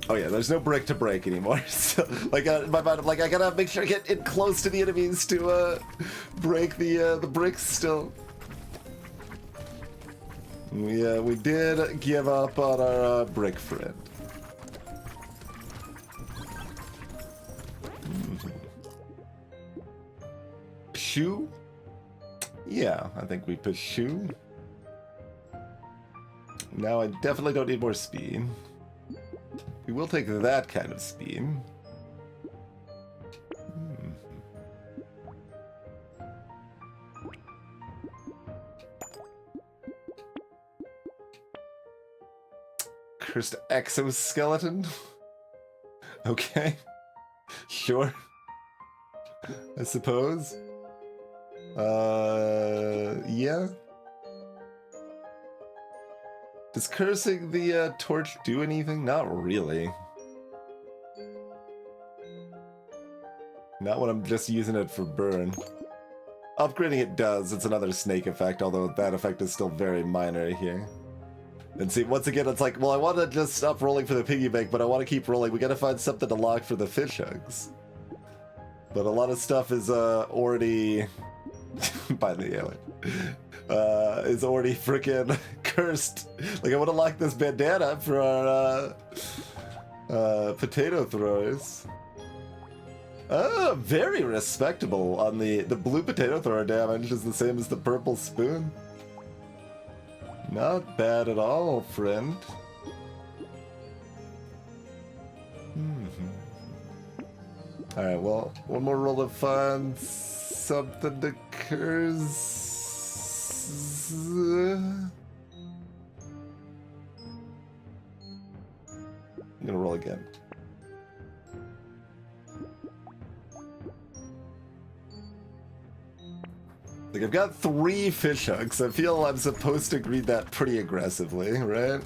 Speaker 1: Oh yeah, there's no brick to break anymore. So, like, in my mind, I'm like, I gotta make sure I get it close to the enemies to break the bricks still. Yeah, we did give up on our brick friend. Shoe? Yeah, I think we put shoe. Now I definitely don't need more speed. We will take that kind of speed. Cursed exoskeleton? Okay. Sure. I suppose. Yeah. Does cursing the torch do anything? Not really. Not when I'm just using it for burn. Upgrading it does. It's another snake effect, although that effect is still very minor here. And see, once again, it's like, well, I want to just stop rolling for the piggy bank, but I want to keep rolling. We gotta find something to lock for the fish hooks. But a lot of stuff is already... by the alien. Is already freaking cursed. Like, I want to lock this bandana for our potato throwers. Oh, very respectable on the blue potato thrower damage is the same as the purple spoon. Not bad at all, friend. Alright, well, one more roll to find something that occurs. I'm gonna roll again. Like, I've got 3 fish hooks. I feel I'm supposed to greet that pretty aggressively, right?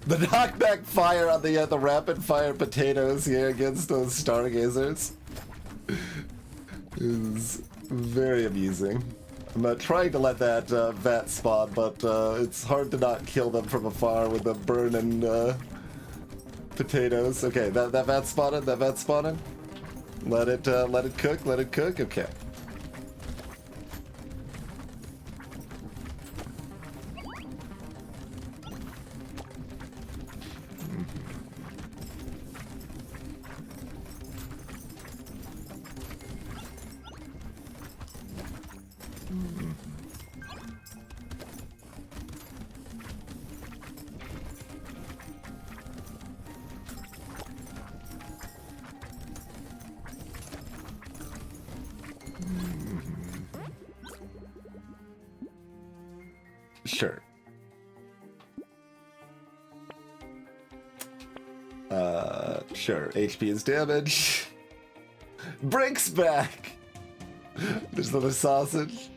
Speaker 1: The knockback fire on the rapid fire potatoes here against those stargazers is very amusing. I'm not trying to let that vat spawn, but it's hard to not kill them from afar with the burning potatoes. Okay, that vat spotted. That vat spotted. Let it cook. Let it cook. Okay. Sure. Sure, HP is damage. Bricks back! There's another sausage.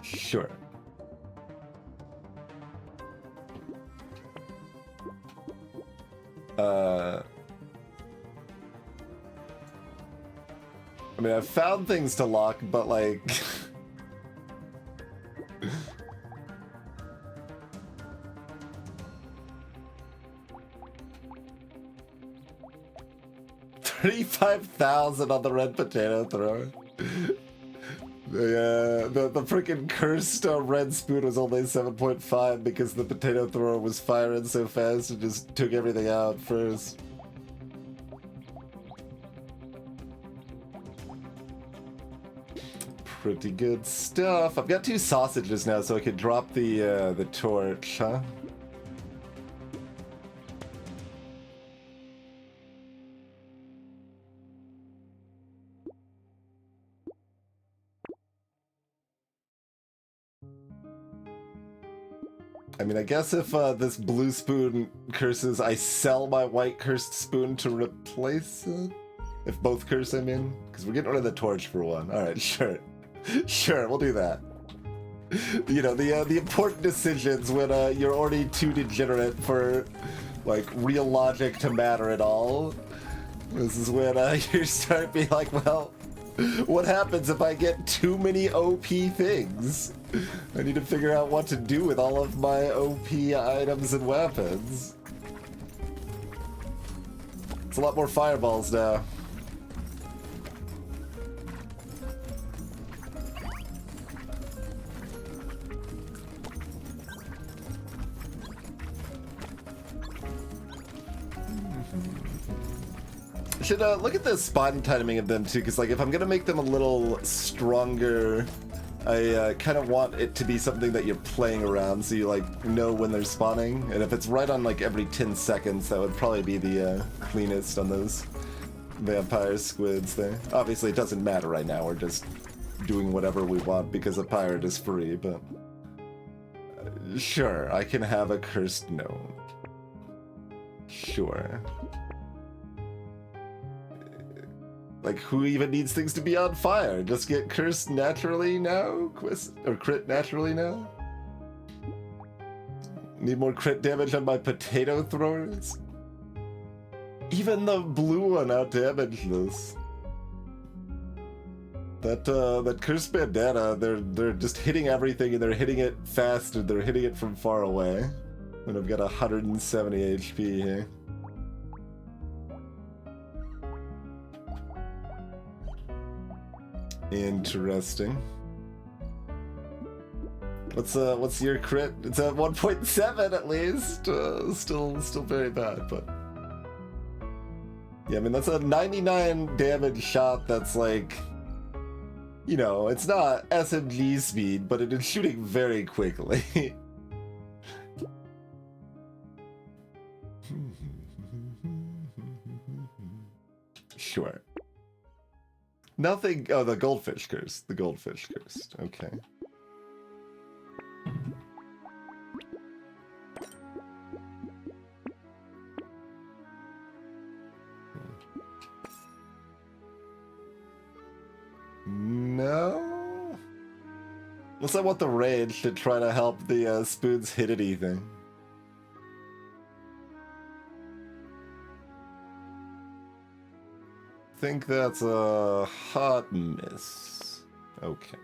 Speaker 1: Sure. I mean, I've found things to lock, but like... $35,000 on the red potato thrower. The freaking cursed red spoon was only 7.5 because the potato thrower was firing so fast it just took everything out first. Pretty good stuff. I've got 2 sausages now, so I could drop the torch, huh? I mean, I guess if this blue spoon curses, I sell my white cursed spoon to replace it? If both curse, I mean? Because we're getting rid of the torch for one. Alright, sure. Sure, we'll do that. You know, the important decisions when you're already too degenerate for, like, real logic to matter at all. This is when you start being like, well, what happens if I get too many OP things? I need to figure out what to do with all of my OP items and weapons. It's a lot more fireballs now. Should look at the spawn timing of them too, because like if I'm gonna make them a little stronger, I kind of want it to be something that you're playing around, so you like know when they're spawning. And if it's right on like every 10 seconds, that would probably be the cleanest on those vampire squids there. Obviously, it doesn't matter right now. We're just doing whatever we want because a pirate is free. But sure, I can have a cursed gnome. Sure. Like, who even needs things to be on fire? Just get cursed naturally now? Or crit naturally now? Need more crit damage on my potato throwers? Even the blue one out-damaged this. That cursed bandana, they're just hitting everything and they're hitting it fast and they're hitting it from far away. And I've got 170 HP here. Interesting. What's your crit? It's at 1.7 at least. Still very bad, but yeah, I mean that's a 99 damage shot. That's like, you know, it's not SMG speed, but it is shooting very quickly. Sure. Nothing. Oh, the goldfish curse. The goldfish curse. Okay. No. Unless I want the rage to try to help the spoons hit anything. I think that's a hot miss. Okay.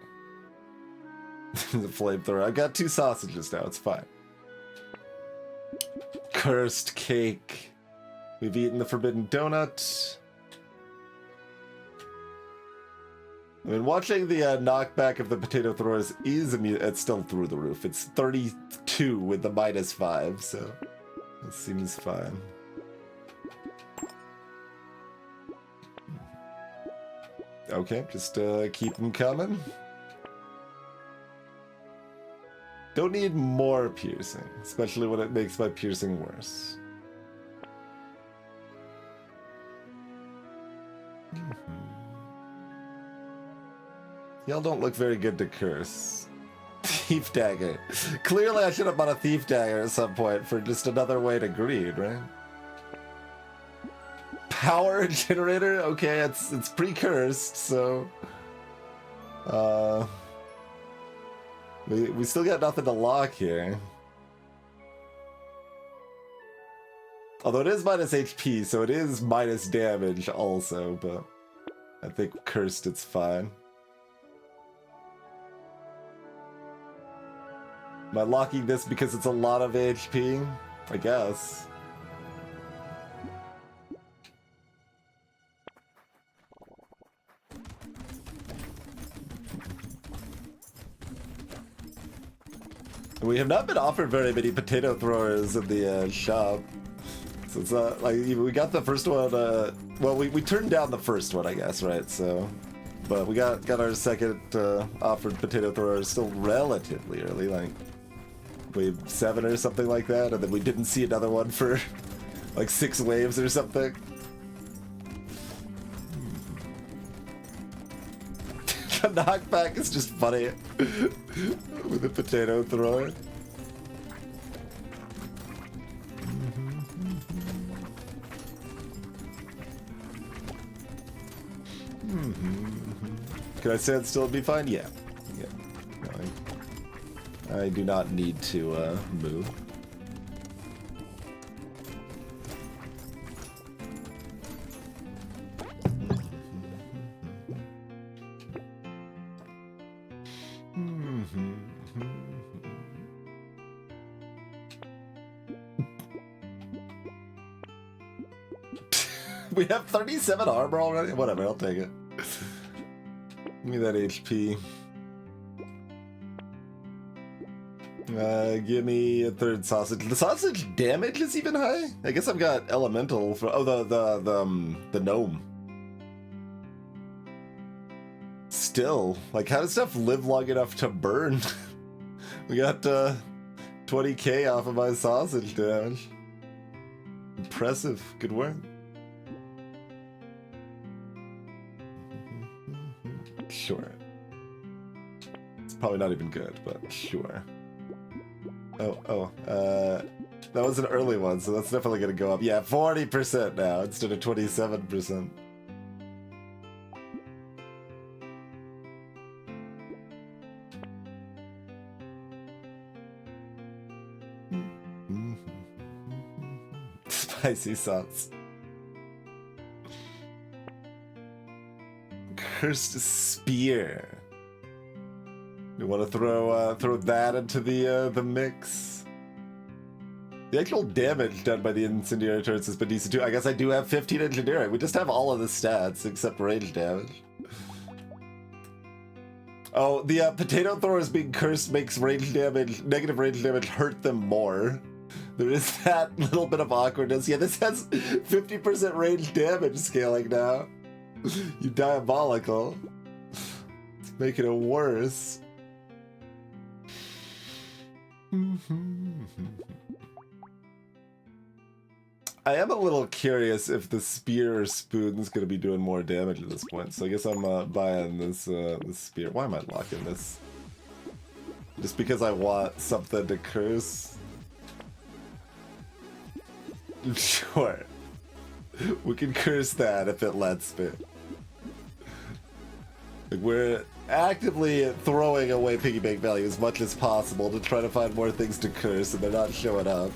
Speaker 1: The flamethrower. I got 2 sausages now, it's fine. Cursed cake. We've eaten the forbidden donut. I mean, watching the knockback of the potato throwers is it's still through the roof. It's 32 with the -5, so it seems fine. Okay, just keep them coming. Don't need more piercing, especially when it makes my piercing worse. Y'all don't look very good to curse. Thief dagger. Clearly I should have bought a thief dagger at some point for just another way to greed, right? Power generator? Okay, it's pre-cursed, so... We still got nothing to lock here. Although it is minus HP, so it is minus damage also, but I think cursed it's fine. Am I locking this because it's a lot of HP? I guess. We have not been offered very many potato throwers in the shop. So it's not like we got the first one, well, we turned down the first one, I guess, right? So, but we got our second offered potato thrower still relatively early, like wave 7 or something like that, and then we didn't see another one for like 6 waves or something. The knockback is just funny with the potato thrower. Can I stand still and be fine? Yeah. Yeah. No, I do not need to move. We have 37 armor already? Whatever, I'll take it. Give me that HP. Give me a third sausage. The sausage damage is even high? I guess I've got elemental for... Oh, the gnome. Still, like, how does stuff live long enough to burn? We got 20k off of my sausage damage. Impressive. Good work. Sure. It's probably not even good, but sure. That was an early one, so that's definitely gonna go up. Yeah, 40% now instead of 27%. Spicy sauce. Cursed spear. You want to throw that into the mix? The actual damage done by the incendiary turrets has been decent too. I guess I do have 15 engineering. We just have all of the stats except range damage. Oh, the potato throwers being cursed makes range damage, negative range damage, hurt them more. There is that little bit of awkwardness. Yeah, this has 50% range damage scaling now. You diabolical. It's making it worse. I am a little curious if the spear or spoon is going to be doing more damage at this point, so I guess I'm buying this this spear. Why am I locking this? Just because I want something to curse? Sure. We can curse that if it lets me. Like, we're actively throwing away piggy bank value as much as possible to try to find more things to curse, and they're not showing up.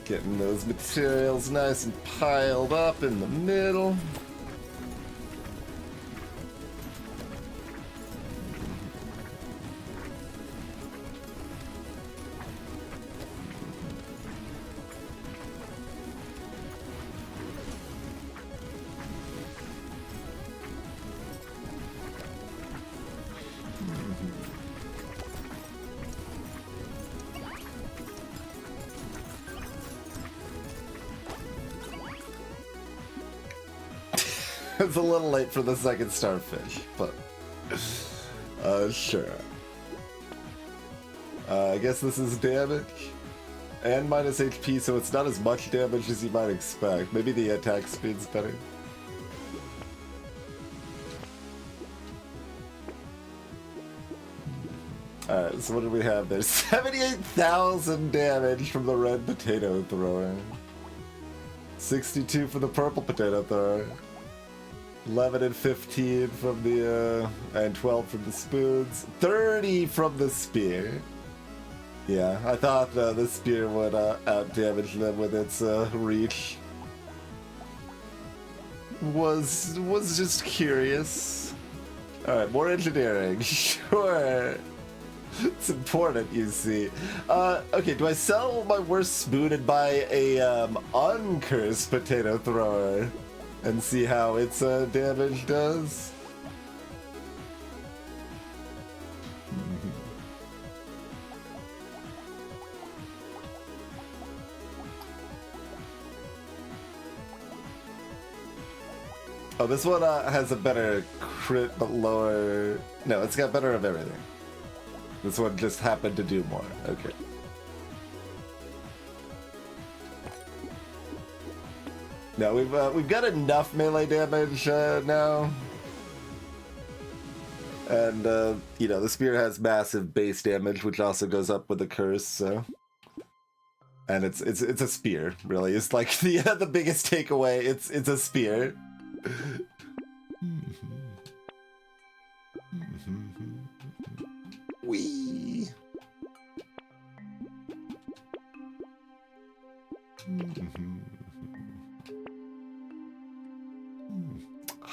Speaker 1: Getting those materials nice and piled up in the middle. It's a little late for the second starfish, but sure. I guess this is damage and minus HP, so it's not as much damage as you might expect. Maybe the attack speed's better. Alright, so what do we have there? 78,000 damage from the red potato thrower. 62 for the purple potato thrower. 11 and 15 from the, and 12 from the spoons. 30 from the spear. Yeah, I thought the spear would out-damage them with its reach. Was just curious. Alright, more engineering. Sure. It's important, you see. Okay, do I sell my worst spoon and buy a uncursed potato thrower and see how its damage does? Oh, this one has a better crit but lower... No, it's got better of everything. This one just happened to do more. Okay. No, we've got enough melee damage now. And, you know, the spear has massive base damage, which also goes up with the curse, so... And it's a spear, really. It's like the biggest takeaway. It's a spear. Wee.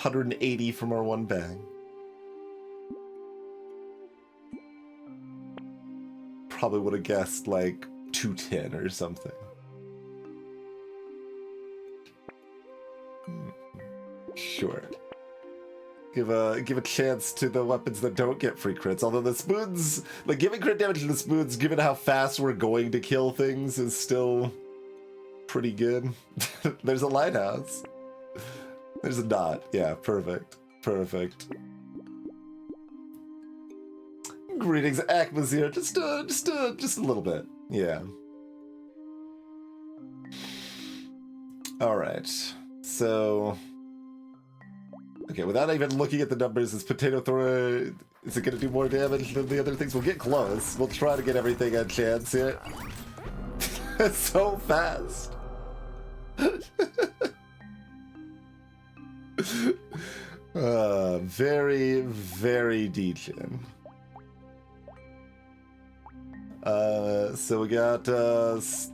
Speaker 1: 180 from our one bag. Probably would have guessed like 210 or something. Sure. Give a chance to the weapons that don't get free crits. Although the spoons, like giving crit damage to the spoons, given how fast we're going to kill things, is still pretty good. There's a lighthouse. There's a dot. Yeah, perfect. Perfect. Greetings, Akmazir. Just a little bit. Yeah. All right. So. Okay, without even looking at the numbers, is potato thrower, is it going to do more damage than the other things? We'll get close. We'll try to get everything on chance here. So fast. Very, very degen. So we got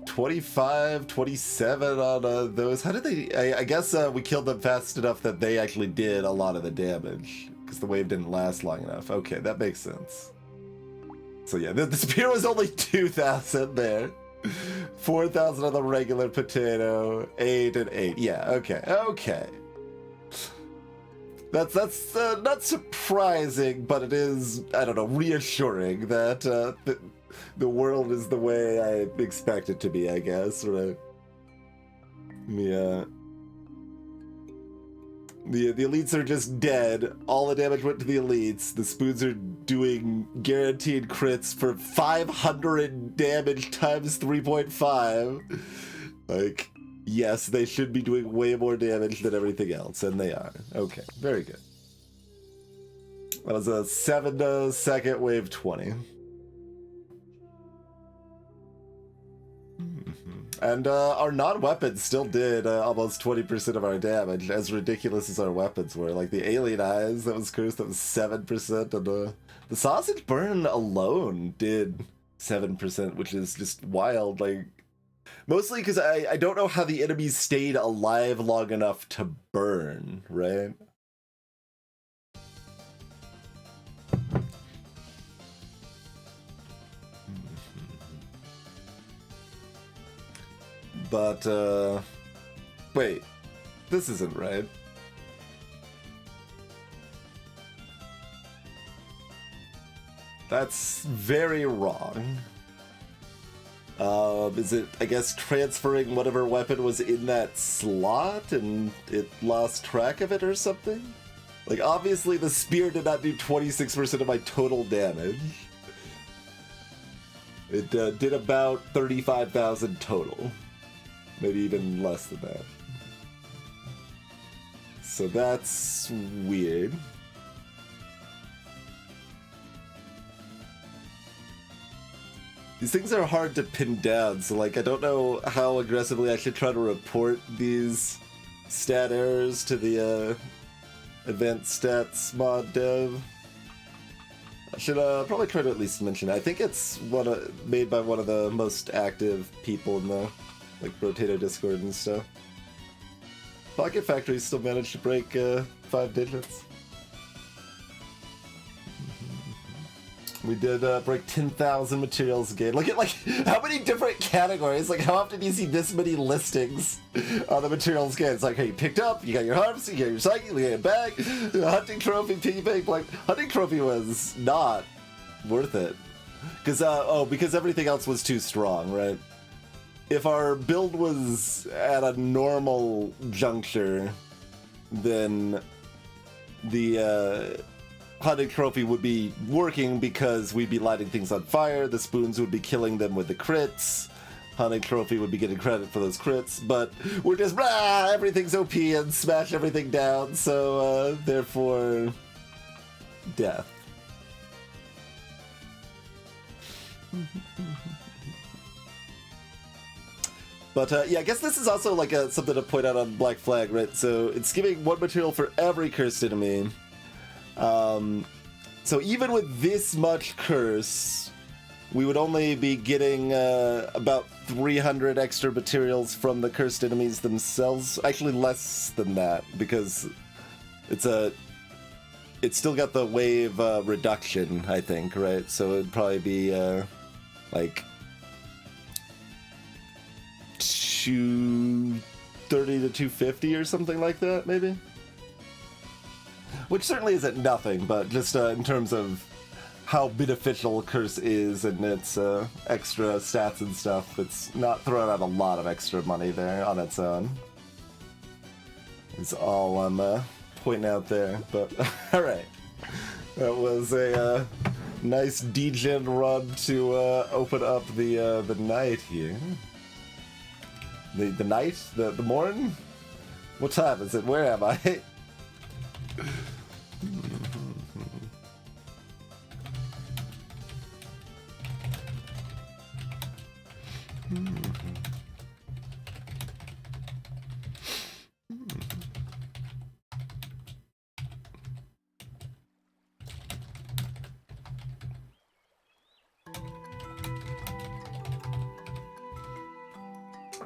Speaker 1: 25, 27 on those. How did they... I guess we killed them fast enough that they actually did a lot of the damage. Because the wave didn't last long enough. Okay, that makes sense. So yeah, the spear was only 2,000 there. 4,000 on the regular potato. 8 and 8. Yeah, okay, okay. That's not surprising, but it is, I don't know, reassuring that the world is the way I expect it to be, I guess, right? Yeah. The elites are just dead. All the damage went to the elites. The spoons are doing guaranteed crits for 500 damage times 3.5. Like, yes, they should be doing way more damage than everything else, and they are. Okay, very good. That was a 7-second wave 20. And our non-weapons still did almost 20% of our damage, as ridiculous as our weapons were. Like the alien eyes that was cursed, that was 7%, and the sausage burn alone did 7%, which is just wild. Like, mostly because I don't know how the enemies stayed alive long enough to burn, right? But, wait, this isn't right. That's very wrong. Is it, I guess, transferring whatever weapon was in that slot and it lost track of it or something? Like, obviously the spear did not do 26% of my total damage. It did about 35,000 total. Maybe even less than that. So that's weird. These things are hard to pin down, so like I don't know how aggressively I should try to report these stat errors to the advanced stats mod dev. I should probably try to at least mention it. I think it's made by one of the most active people in the like Brotato Discord and stuff. Pocket Factory still managed to break 5 digits. We did break 10,000 materials again. Look at like how many different categories. Like how often do you see this many listings on the materials game? It's like, hey, you picked up, you got your harvest, you got your cycle, you got your bag, hunting trophy, piggy bank. Like hunting trophy was not worth it because everything else was too strong, right? If our build was at a normal juncture, then the hunting trophy would be working because we'd be lighting things on fire, the spoons would be killing them with the crits, hunting trophy would be getting credit for those crits, but we're just, everything's OP and smash everything down, so therefore, death. But yeah, I guess this is also like something to point out on Black Flag, right? So it's giving 1 material for every cursed enemy. So even with this much curse, we would only be getting about 300 extra materials from the cursed enemies themselves. Actually, less than that because it's still got the wave reduction, I think, right? So it'd probably be like 230 to 250 or something like that, maybe. Which certainly isn't nothing, but just in terms of how beneficial Curse is and its extra stats and stuff, it's not throwing out a lot of extra money there on its own. Is all I'm pointing out there, but alright. That was a nice degen run to open up the night here. The night? The morn? What time is it? Where am I?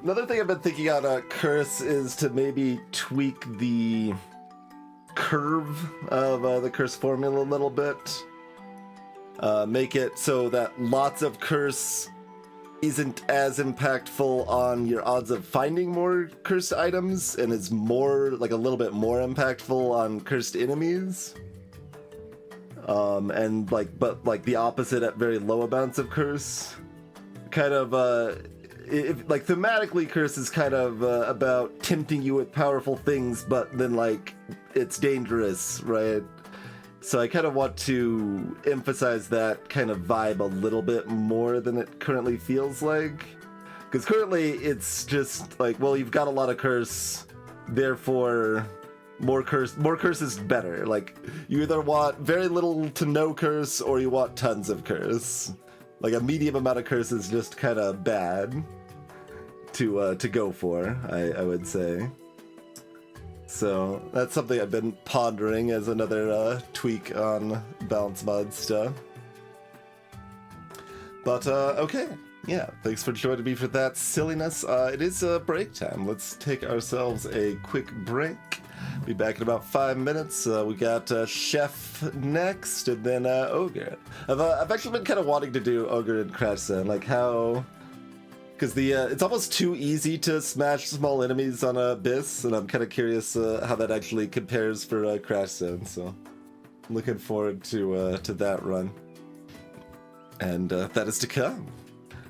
Speaker 1: Another thing I've been thinking on Curse is to maybe tweak the curve of the Curse formula a little bit. Make it so that lots of Curse isn't as impactful on your odds of finding more cursed items and is more, like a little bit more impactful on cursed enemies. And like, but like the opposite at very low amounts of Curse. Kind of, like thematically Curse is kind of about tempting you with powerful things, but then like it's dangerous, right? So I kind of want to emphasize that kind of vibe a little bit more than it currently feels like. Because currently it's just like, well, you've got a lot of Curse, therefore more curse is better. Like you either want very little to no Curse or you want tons of Curse. Like a medium amount of Curse is just kind of bad to go for, I would say. So that's something I've been pondering as another tweak on balance mod stuff. But okay, yeah, thanks for joining me for that silliness. It is break time. Let's take ourselves a quick break. Be back in about 5 minutes. We got Chef next, and then Ogre. I've actually been kind of wanting to do Ogre and Crash Zone, like how. Because it's almost too easy to smash small enemies on Abyss, and I'm kind of curious how that actually compares for Crash Zone. So, I'm looking forward to that run, and that is to come.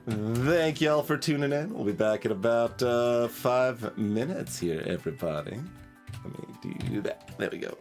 Speaker 1: Thank y'all for tuning in. We'll be back in about 5 minutes here, everybody. Let me do that. There we go.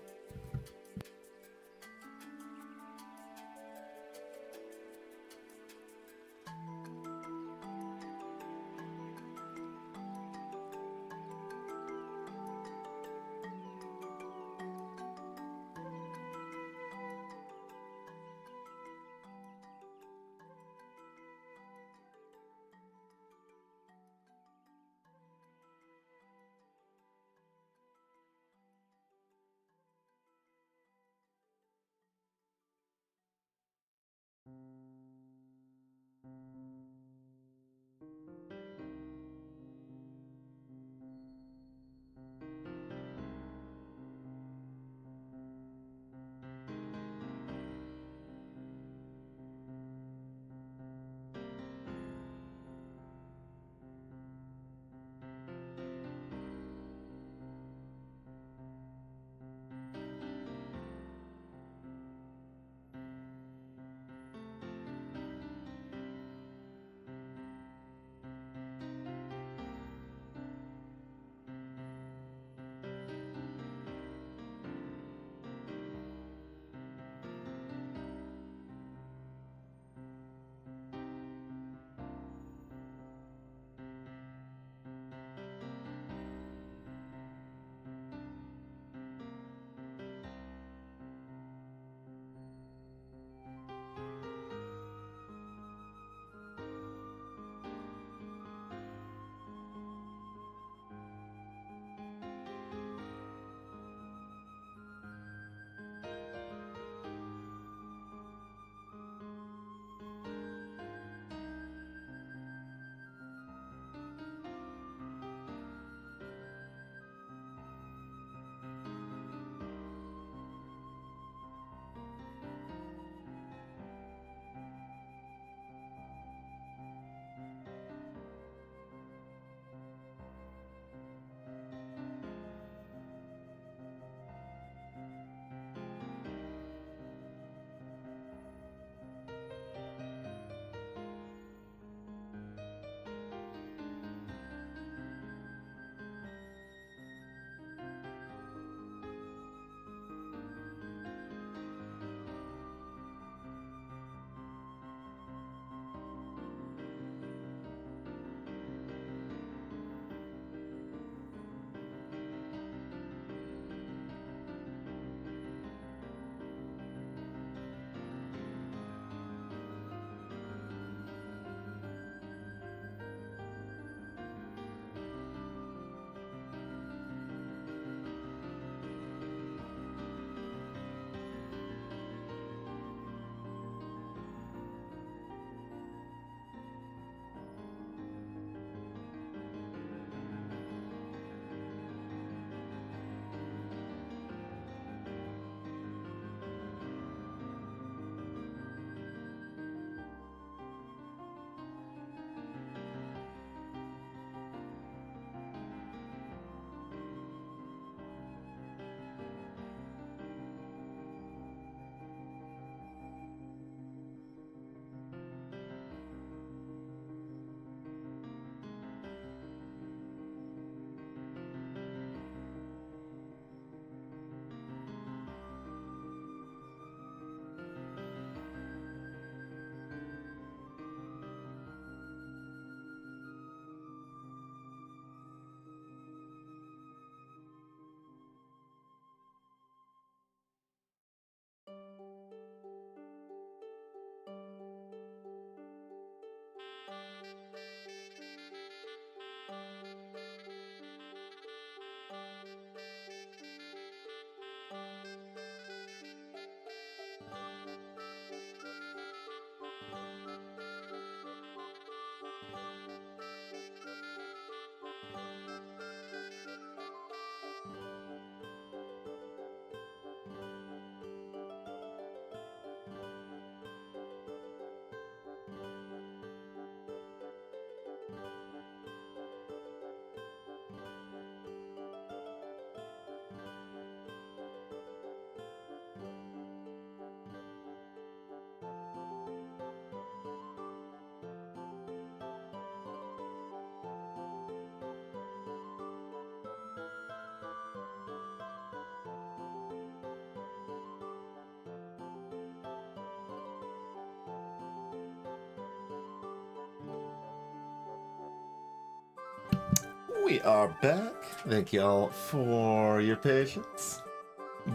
Speaker 1: We are back. Thank y'all for your patience.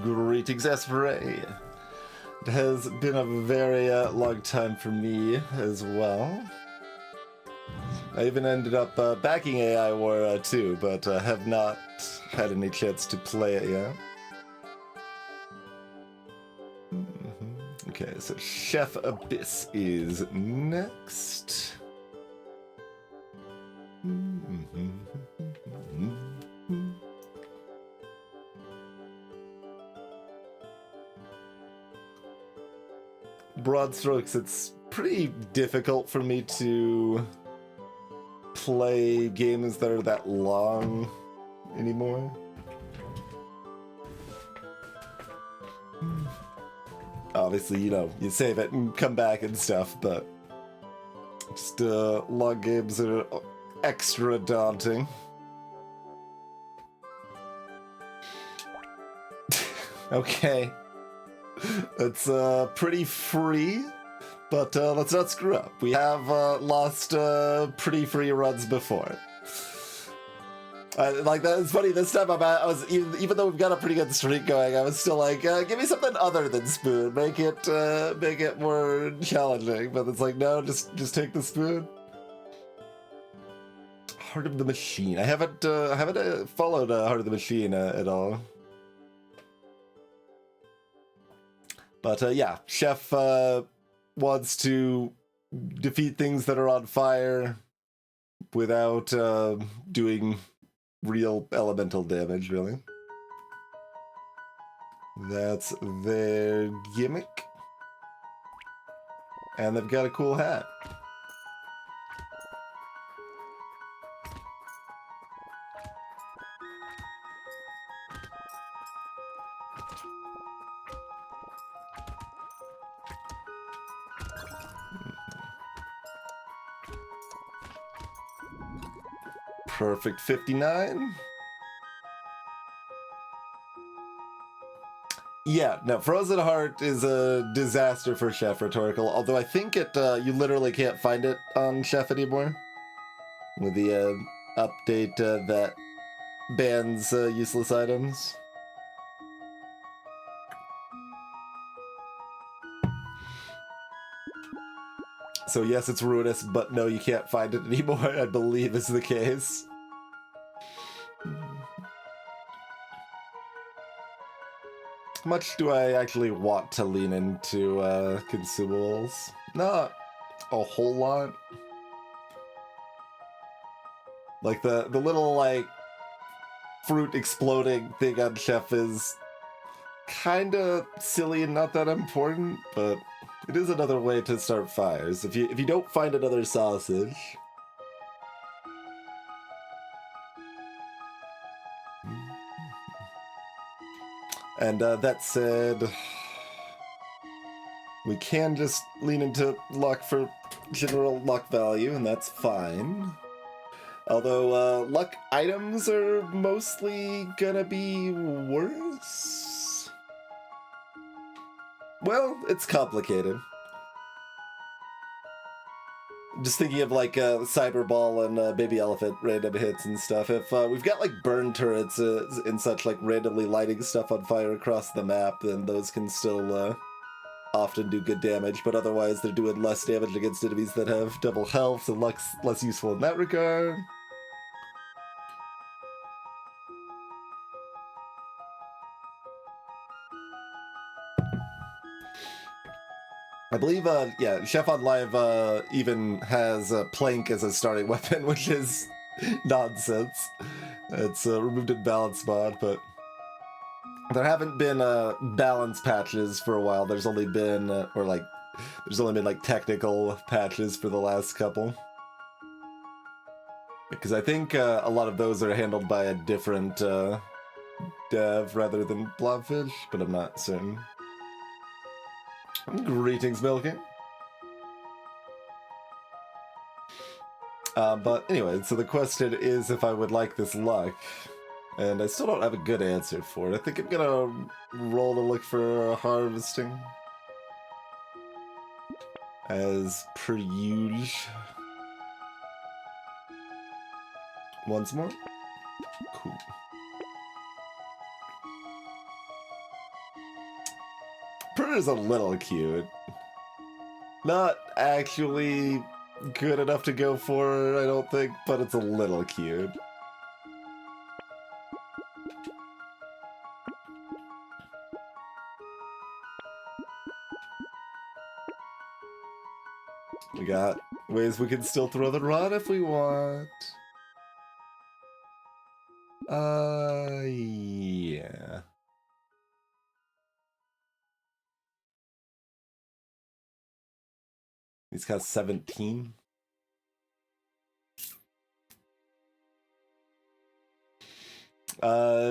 Speaker 1: Greetings, Esperay. It has been a very long time for me as well. I even ended up backing AI War 2, but have not had any chance to play it yet. Okay, so Chef Abyss is next. Broad strokes, it's pretty difficult for me to play games that are that long anymore. Obviously, you know, you save it and come back and stuff, but just long games are extra daunting. Okay. It's pretty free, but let's not screw up. We have lost pretty free runs before. Like that. It's funny. This time I was even though we've got a pretty good streak going, I was still like, give me something other than spoon. Make it more challenging. But it's like, no, just take the spoon. Heart of the Machine. I haven't followed Heart of the Machine at all. But yeah, Chef wants to defeat things that are on fire without doing real elemental damage, really. That's their gimmick. And they've got a cool hat. Perfect 59. Yeah, no, Frozen Heart is a disaster for Chef Rhetorical, although I think you literally can't find it on Chef anymore with the update that bans useless items. So yes, it's ruinous, but no, you can't find it anymore, I believe is the case. How much do I actually want to lean into consumables? Not a whole lot. Like the little like fruit exploding thing on Chef is kind of silly and not that important, but it is another way to start fires. If you don't find another sausage. And that said, we can just lean into luck for general luck value, and that's fine. Although luck items are mostly gonna be worse. Well, it's complicated. Just thinking of like Cyber Ball and Baby Elephant random hits and stuff. If we've got like burn turrets and such, like randomly lighting stuff on fire across the map, then those can still often do good damage, but otherwise they're doing less damage against enemies that have double health, so luck's less useful in that regard. I believe, yeah, Chef on Live even has Plank as a starting weapon, which is nonsense. It's removed in balance mod, but there haven't been balance patches for a while. There's only been, there's only been like technical patches for the last couple. Because I think a lot of those are handled by a different dev rather than Blobfish, but I'm not certain. Greetings, Milky. But anyway, so the question is if I would like this luck, and I still don't have a good answer for it. I think I'm gonna roll to look for harvesting, as per usual. Once more. Cool. Predator's a little cute. Not actually good enough to go for, I don't think, but it's a little cute. We got ways we can still throw the rod if we want. Yeah. He's got 17.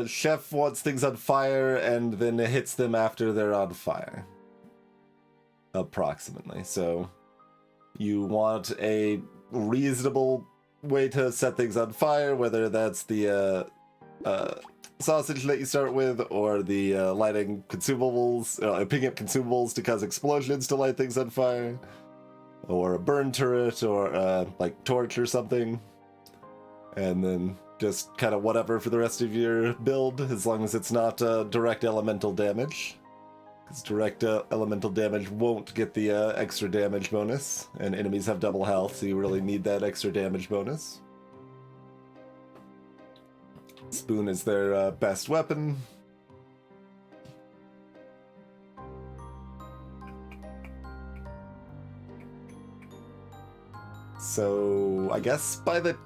Speaker 1: Chef wants things on fire and then hits them after they're on fire. Approximately. So you want a reasonable way to set things on fire, whether that's the sausage that you start with, or the lighting consumables, picking up consumables to cause explosions to light things on fire, or a burn turret, or like torch or something, and then just kind of whatever for the rest of your build, as long as it's not direct elemental damage. Because direct elemental damage won't get the extra damage bonus, and enemies have double health, so you really need that extra damage bonus. Spoon is their best weapon. So, I guess by the...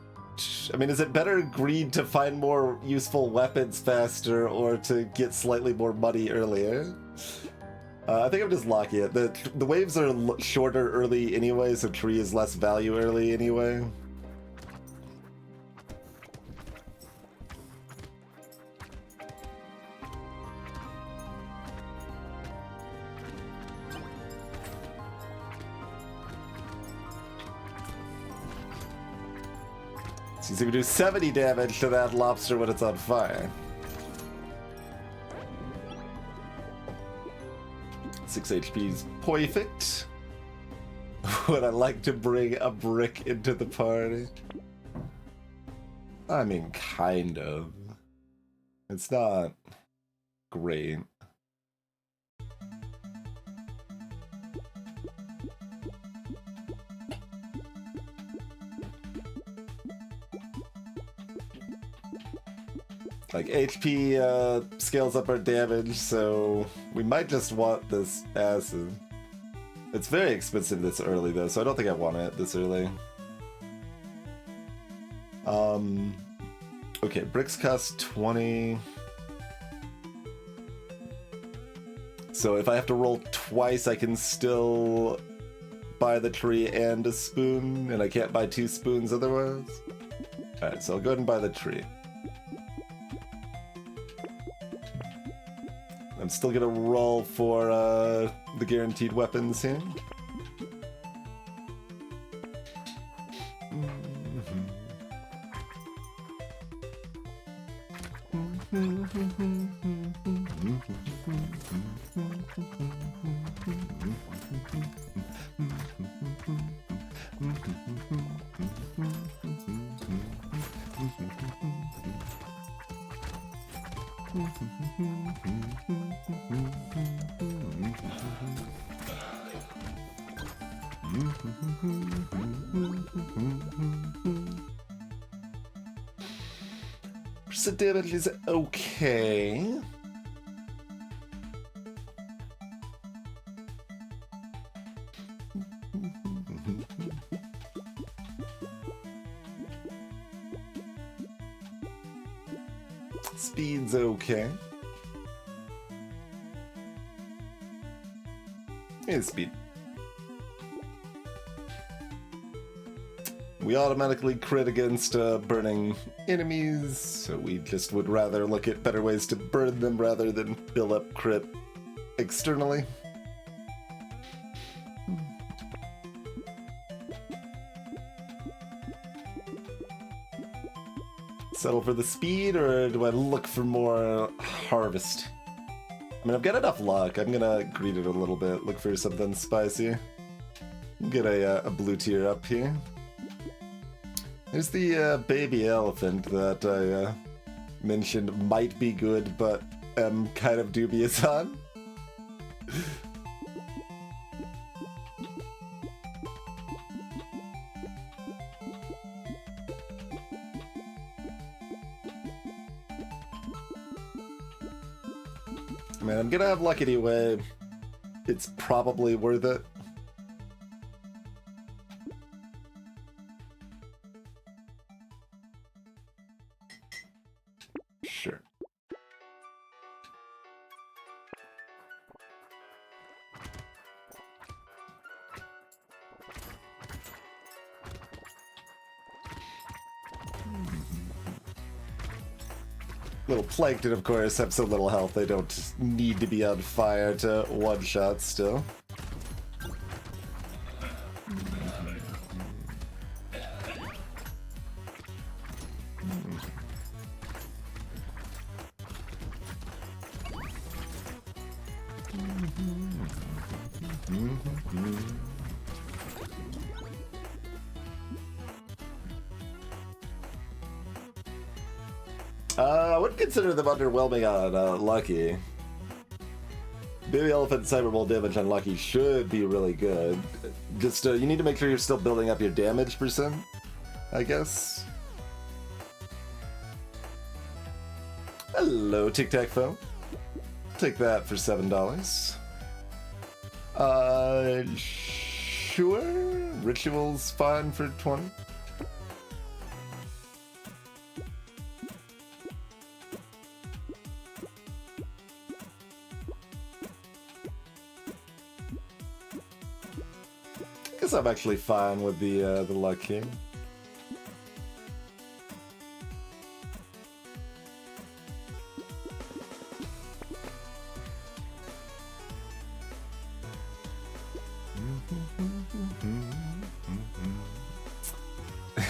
Speaker 1: I mean, is it better greed to find more useful weapons faster, or to get slightly more money earlier? I think I'm just locking it. The waves are shorter early anyway, so tree is less value early anyway. So we do 70 damage to that lobster when it's on fire. 6 HP is perfect. Would I like to bring a brick into the party? I mean, kind of. It's not great. Like, HP scales up our damage, so we might just want this acid. It's very expensive this early, though, so I don't think I want it this early. Okay, bricks cost 20. So if I have to roll twice, I can still buy the tree and a spoon, and I can't buy 2 spoons otherwise. Alright, so I'll go ahead and buy the tree. I'm still gonna roll for the guaranteed weapons here. Percent damage is okay. Speed's okay. It's speed. We automatically crit against burning enemies, so we just would rather look at better ways to burn them rather than build up crit externally. Settle for the speed, or do I look for more harvest? I mean, I've got enough luck. I'm gonna greed it a little bit, look for something spicy. Get a blue tier up here. There's the baby elephant that I mentioned might be good, but am kind of dubious on. Man, I'm gonna have luck anyway. It's probably worth it. Sure. Little plankton, of course, have so little health they don't need to be on fire to one-shot still. I wouldn't consider them underwhelming on Lucky. Baby Elephant Cyberball damage on Lucky should be really good. Just, you need to make sure you're still building up your damage percent, I guess. Hello, Tic Tac Phone. Take that for $7. Sure. Ritual's fine for 20. I guess I'm actually fine with the Luck King.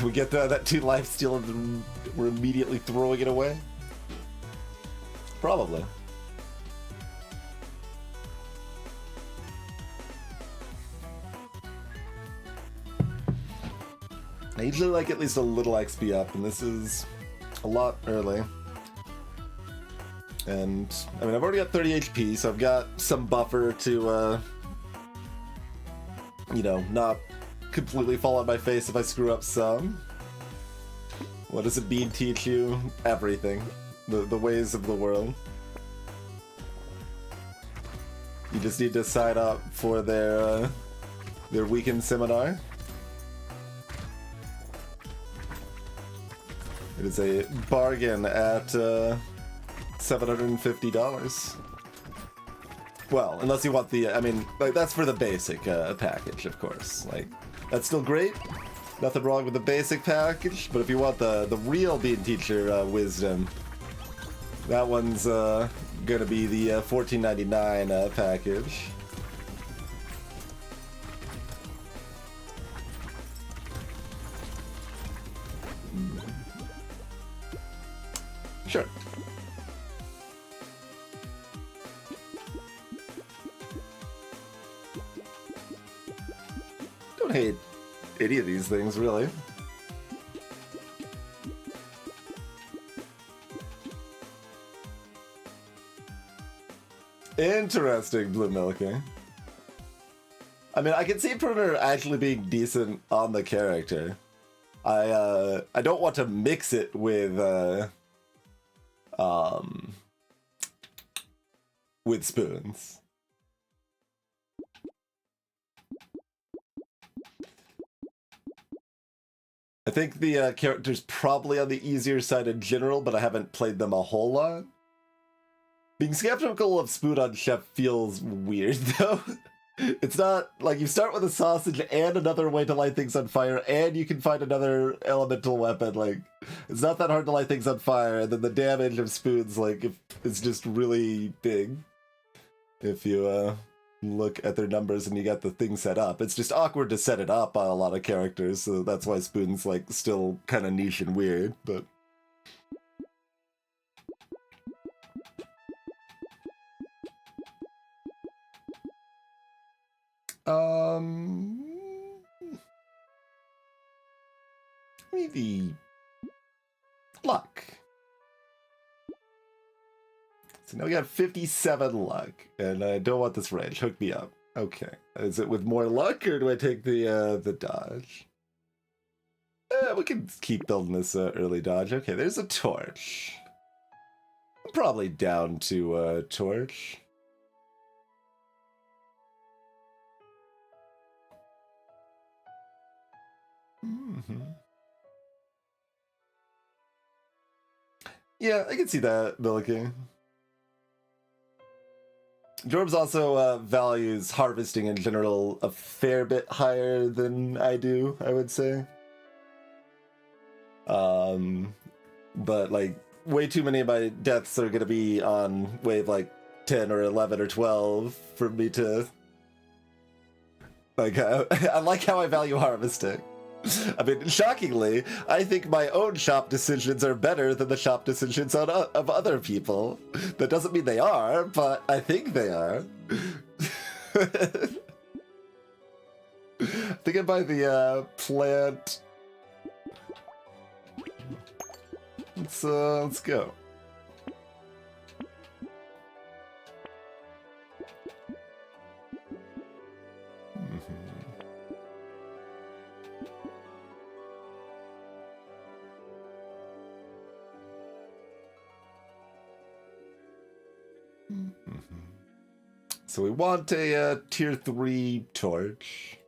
Speaker 1: We get that 2 life steal and we're immediately throwing it away? Probably. I usually like at least a little XP up, and this is a lot early. And, I mean, I've already got 30 HP, so I've got some buffer to, you know, not completely fall on my face if I screw up some. What does a bean teach you? Everything. The ways of the world. You just need to sign up for their weekend seminar. It is a bargain at $750. Well, unless you want the, I mean, like, that's for the basic package, of course. Like, that's still great. Nothing wrong with the basic package, but if you want the real Bean Teacher wisdom, that one's gonna be the $14.99 package. Sure. Don't hate any of these things, really. Interesting, Blue Milky. I mean, I can see Pruner actually being decent on the character. I don't want to mix it with spoons. I think the character's probably on the easier side in general, but I haven't played them a whole lot. Being skeptical of Spoon on Chef feels weird, though. It's not like you start with a sausage and another way to light things on fire, and you can find another elemental weapon. Like, it's not that hard to light things on fire, and then the damage of Spoons, like, it's just really big. If you look at their numbers and you got the thing set up. It's just awkward to set it up on a lot of characters, so that's why Spoon's, like, still kind of niche and weird, but... Maybe... Luck. So now we got 57 luck, and I don't want this range. Hook me up. Okay. Is it with more luck, or do I take the dodge? We can keep building this early dodge. Okay, there's a torch. I'm probably down to torch. Yeah, I can see that, Billicky. Jorbs also values harvesting in general a fair bit higher than I do, I would say. But like way too many of my deaths are gonna be on wave like 10 or 11 or 12 for me to like. I like how I value harvesting. I mean, shockingly, I think my own shop decisions are better than the shop decisions of other people. That doesn't mean they are, but I think they are. I think I buy the plant. Let's go. So we want a tier 3 torch.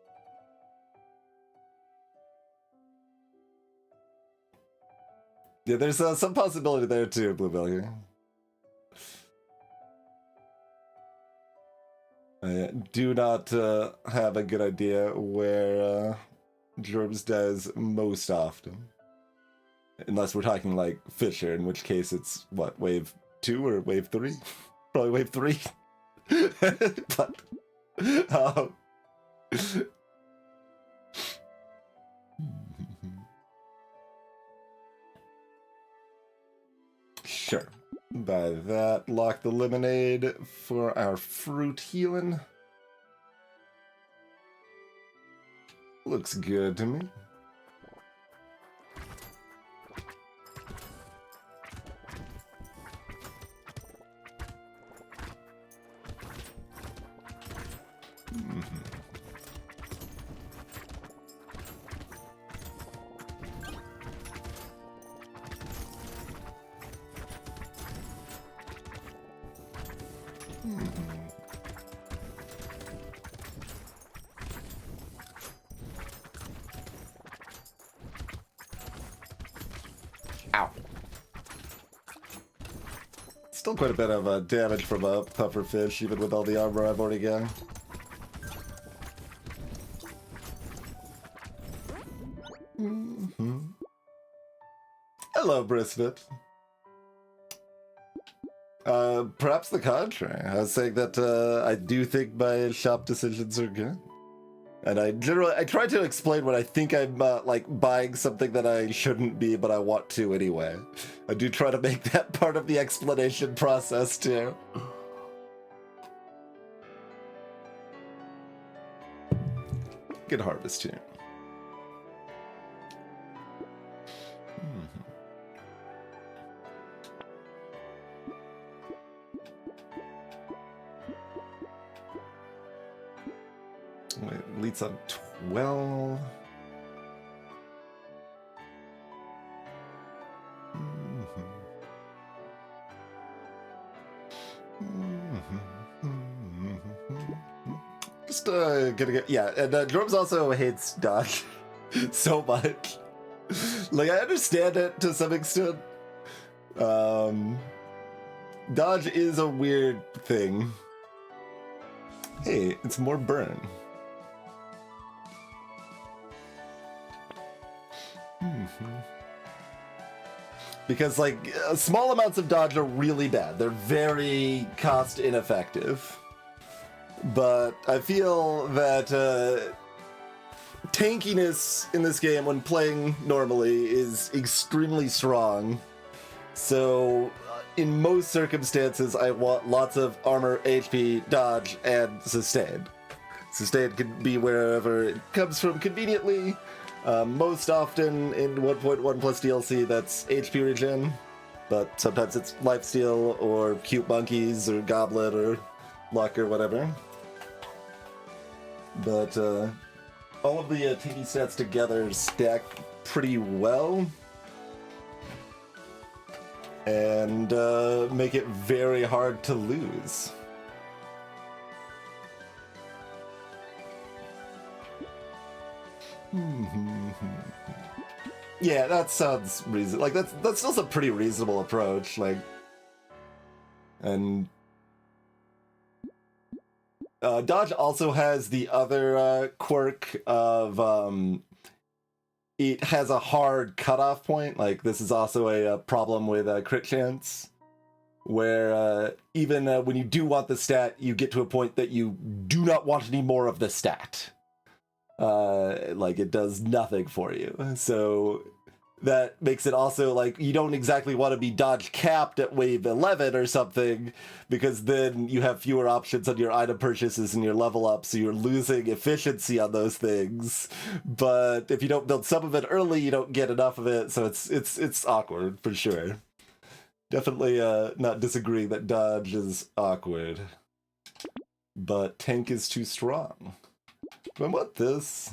Speaker 1: Yeah, there's some possibility there too, Bluebell. I do not have a good idea where Jorbs does most often. Unless we're talking like Fisher, in which case it's, what, wave 2 or wave 3? Probably wave 3. But, sure. By that, lock the lemonade for our fruit healing. Looks good to me. Ow. Still quite a bit of damage from a pufferfish, even with all the armor I've already got. Hello, Brisbane. Perhaps the contrary. I was saying that I do think my shop decisions are good. And I try to explain when I think I'm like buying something that I shouldn't be, but I want to anyway. I do try to make that part of the explanation process too. Good harvest here. Wait, leads on 12. Just gonna get, yeah, and Jorms also hates dodge so much. Like, I understand it to some extent. Dodge is a weird thing. Hey, it's more burn. Because, like, small amounts of dodge are really bad. They're very cost ineffective. But I feel that tankiness in this game when playing normally is extremely strong. So in most circumstances, I want lots of armor, HP, dodge, and sustain. Sustain can be wherever it comes from conveniently. Most often in 1.1 plus DLC, that's HP regen. but sometimes it's lifesteal or cute monkeys or goblet or luck or whatever. But all of the TV stats together stack pretty well and make it very hard to lose. Yeah, that sounds reasonable. Like that's still a pretty reasonable approach. Like, and Dodge also has the other quirk of it has a hard cutoff point. Like, this is also a problem with crit chance, where even when you do want the stat, you get to a point that you do not want any more of the stat. Like, it does nothing for you. So that makes it also like you don't exactly want to be dodge capped at wave 11 or something, because then you have fewer options on your item purchases and your level up, so you're losing efficiency on those things. But if you don't build some of it early, you don't get enough of it, so it's awkward for sure. Definitely not disagreeing that dodge is awkward, but tank is too strong. I want this.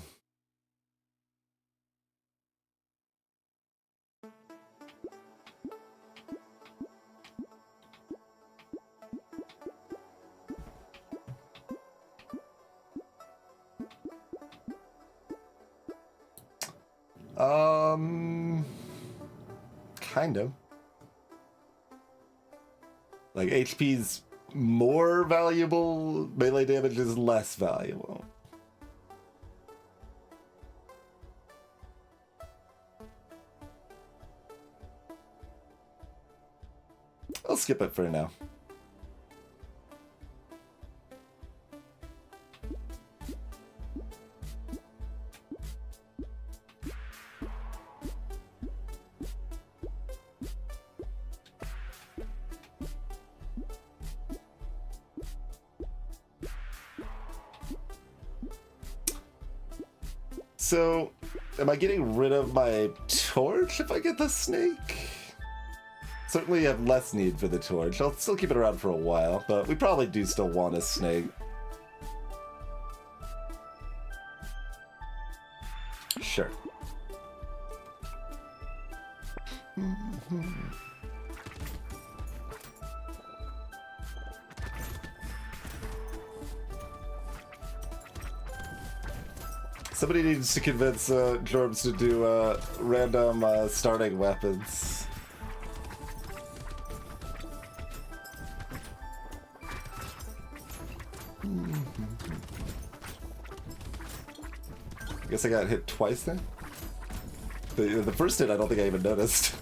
Speaker 1: Kind of. Like, HP's more valuable, melee damage is less valuable. I'll skip it for now. So, am I getting rid of my torch if I get the snake? Certainly have less need for the torch. I'll still keep it around for a while, but we probably do still want a snake. Sure. Somebody needs to convince Jorbs to do random starting weapons. I guess I got hit twice then? The first hit I don't think I even noticed.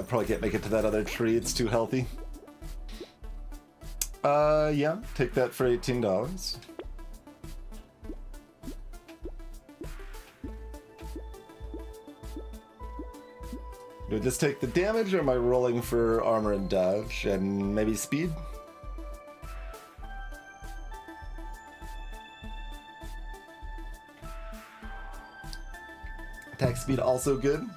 Speaker 1: Probably can't make it to that other tree, it's too healthy. Yeah, take that for $18. Do I just take the damage, or am I rolling for armor and dodge, and maybe speed? Attack speed also good.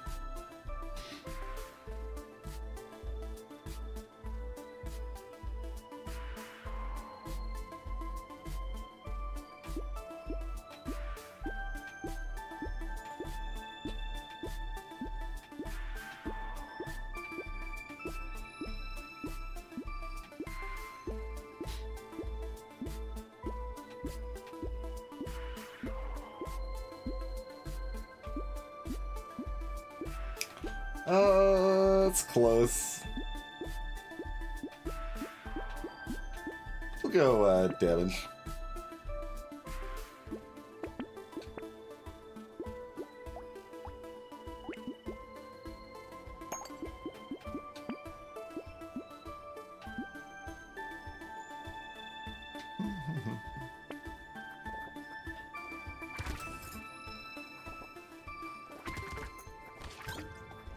Speaker 1: It's close. We'll go damage.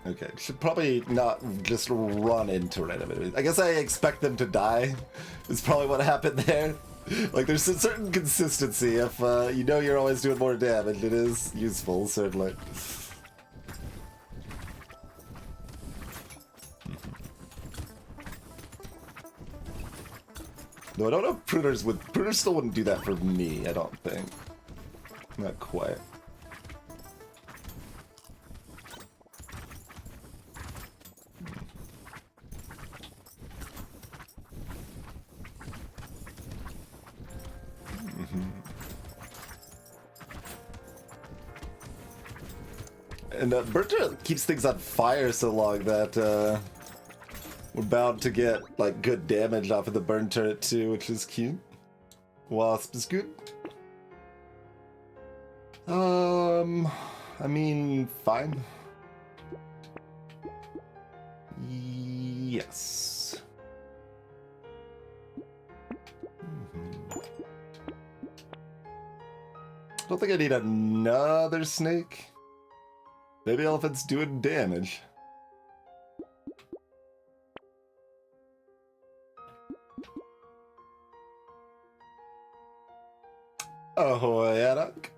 Speaker 1: Okay, should probably not just run into it. I guess I expect them to die. Is probably what happened there. Like, there's a certain consistency. If you know you're always doing more damage, it is useful, certainly. No, I don't know if pruners would... Pruners still wouldn't do that for me, I don't think. Not quite. And Brotato keeps things on fire so long that we're bound to get like good damage off of the burn turret too, which is cute. Wasp is good. I mean, fine. Yes. I don't think I need another snake. Baby elephant's doing damage. Ahoy, Adak.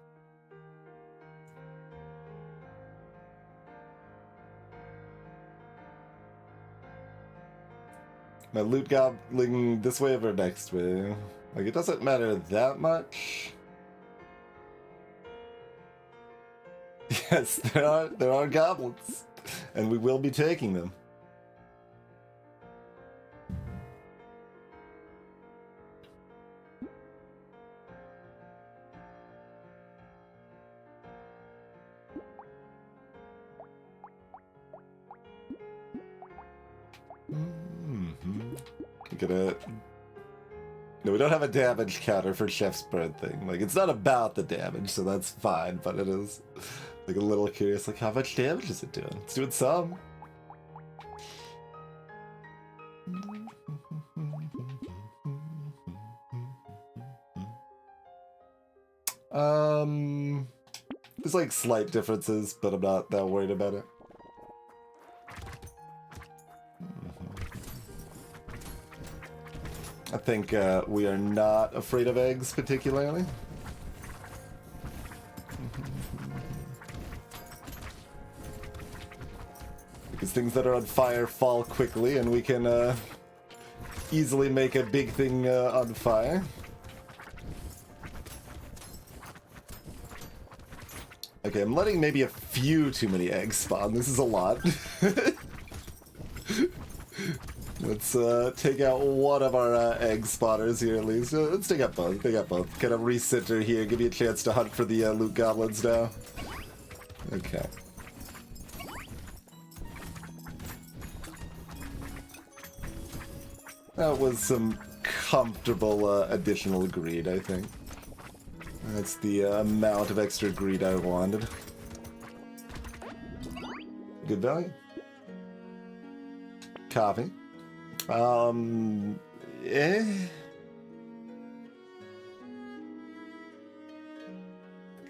Speaker 1: My loot gobbling this way or next way. Like, it doesn't matter that much. Yes, there are goblins, and we will be taking them. No, we don't have a damage counter for Chef's Bird thing. Like, it's not about the damage, so that's fine, but it is like a little curious, like, how much damage is it doing? It's doing some. There's like slight differences, but I'm not that worried about it. I think we are not afraid of eggs particularly. Because things that are on fire fall quickly, and we can easily make a big thing on fire. Okay, I'm letting maybe a few too many eggs spawn. This is a lot. Let's take out one of our egg spotters here at least. Let's take out both. Take out both. Kind of recenter here. Give me a chance to hunt for the loot goblins now. Okay. That was some comfortable additional greed, I think. That's the amount of extra greed I wanted. Good value. Coffee. Eh.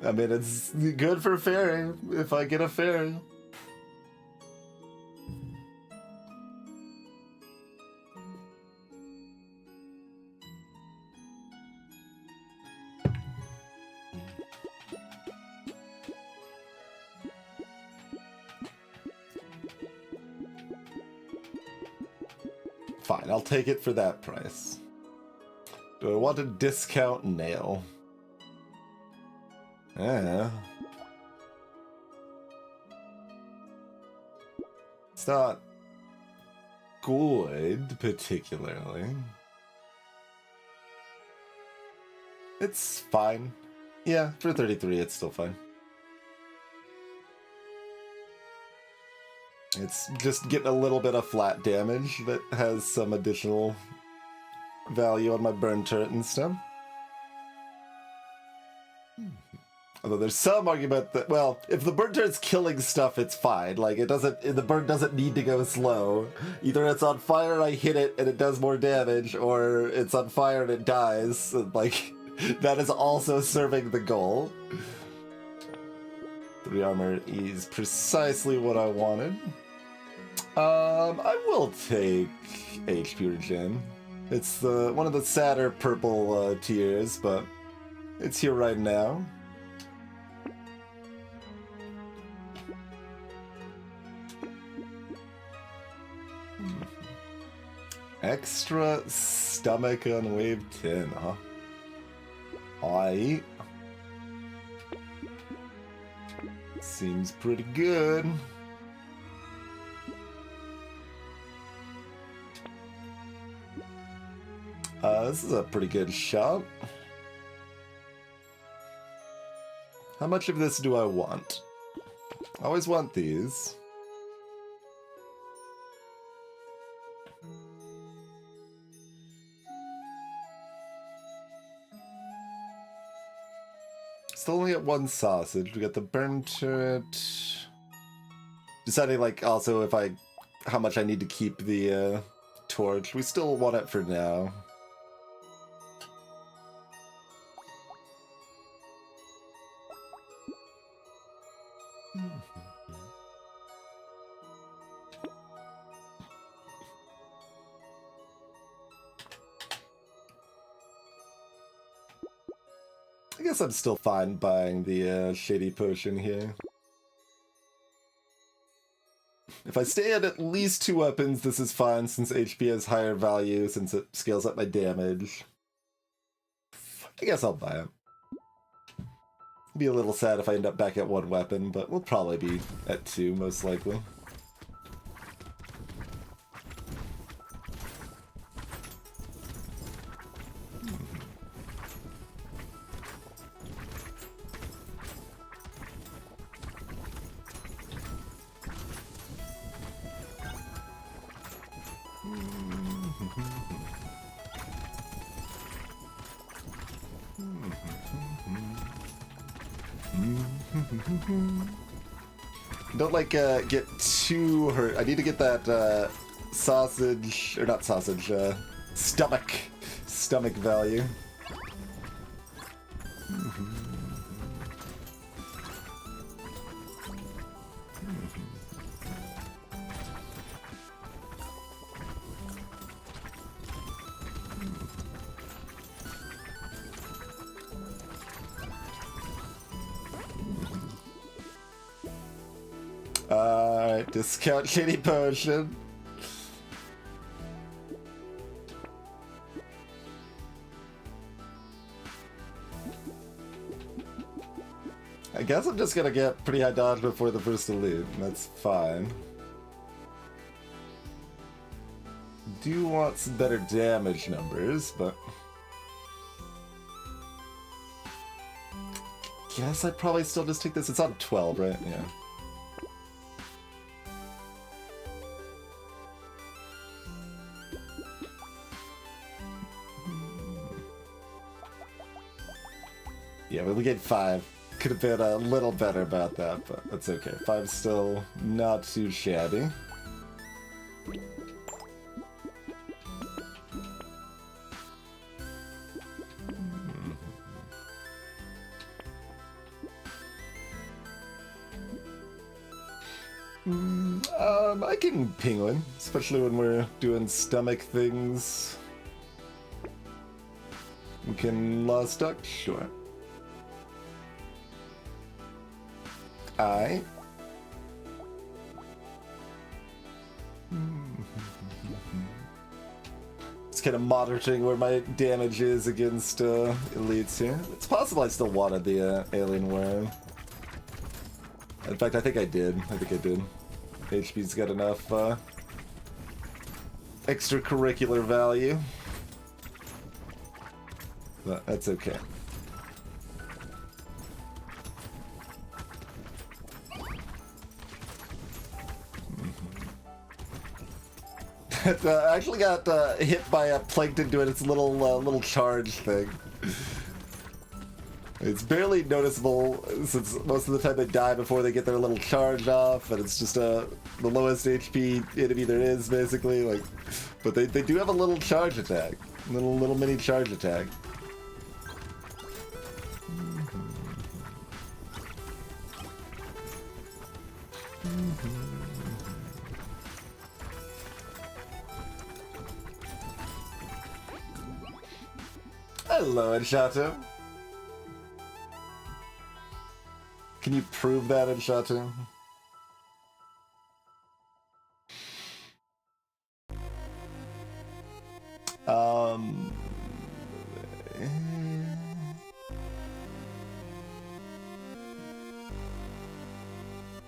Speaker 1: I mean, it's good for fairy, if I get a fairy. Fine, I'll take it for that price. Do I want a discount nail? Yeah. It's not good, particularly. It's fine. Yeah, for 33, it's still fine. It's just getting a little bit of flat damage that has some additional value on my burn turret and stuff. Although there's some argument that, well, if the burn turret's killing stuff, it's fine. Like, the burn doesn't need to go slow. Either it's on fire and I hit it and it does more damage, or it's on fire and it dies. And, like, that is also serving the goal. 3 armor is precisely what I wanted. I will take HP regen. It's one of the sadder purple tiers, but it's here right now. Extra stomach on wave 10, huh? Aight. Seems pretty good. This is a pretty good shot. How much of this do I want? I always want these. Still only get one sausage. We got the burn turret. Deciding, like, also if how much I need to keep the torch. We still want it for now. I guess I'm still fine buying the shady potion here. If I stay at least 2 weapons, this is fine since HP has higher value since it scales up my damage. I guess I'll buy it. Be a little sad if I end up back at 1 weapon, but we'll probably be at 2 most likely. Don't get too hurt. I need to get that sausage, or not sausage, stomach value. Alright, discount shitty potion. I guess I'm just gonna get pretty high dodge before the first elite, and that's fine. Do want some better damage numbers, but guess I'd probably still just take this. It's on 12, right? Yeah. Yeah, we get 5. Could have been a little better about that, but that's okay. 5's still not too shabby. I can penguin, especially when we're doing stomach things. We can lost duck, sure. Aye. Just kind of monitoring where my damage is against elites here. It's possible I still wanted the alien worm. In fact, I think I did. HP's got enough extracurricular value. But that's okay. I actually got hit by a plankton doing its little charge thing. It's barely noticeable since most of the time they die before they get their little charge off, and it's just the lowest HP enemy there is, basically. Like, but they do have a little charge attack, little mini charge attack. Hello, Enchato. Can you prove that, Enchato?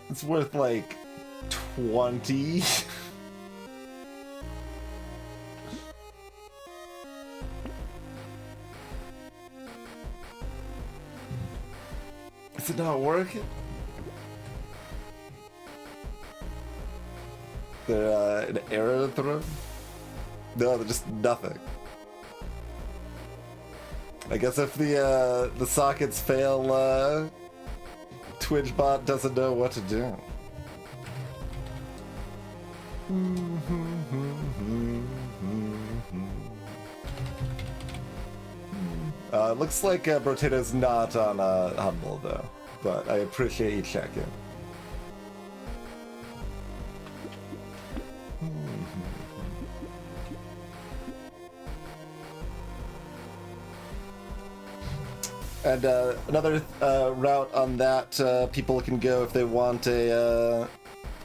Speaker 1: It's worth like 20. Is it not working? They're an arrow throw? No, they're just nothing. I guess if the sockets fail, TwitchBot doesn't know what to do. Looks like Brotato's not on Humble though, but I appreciate you checking. And another route on that, people can go if they want a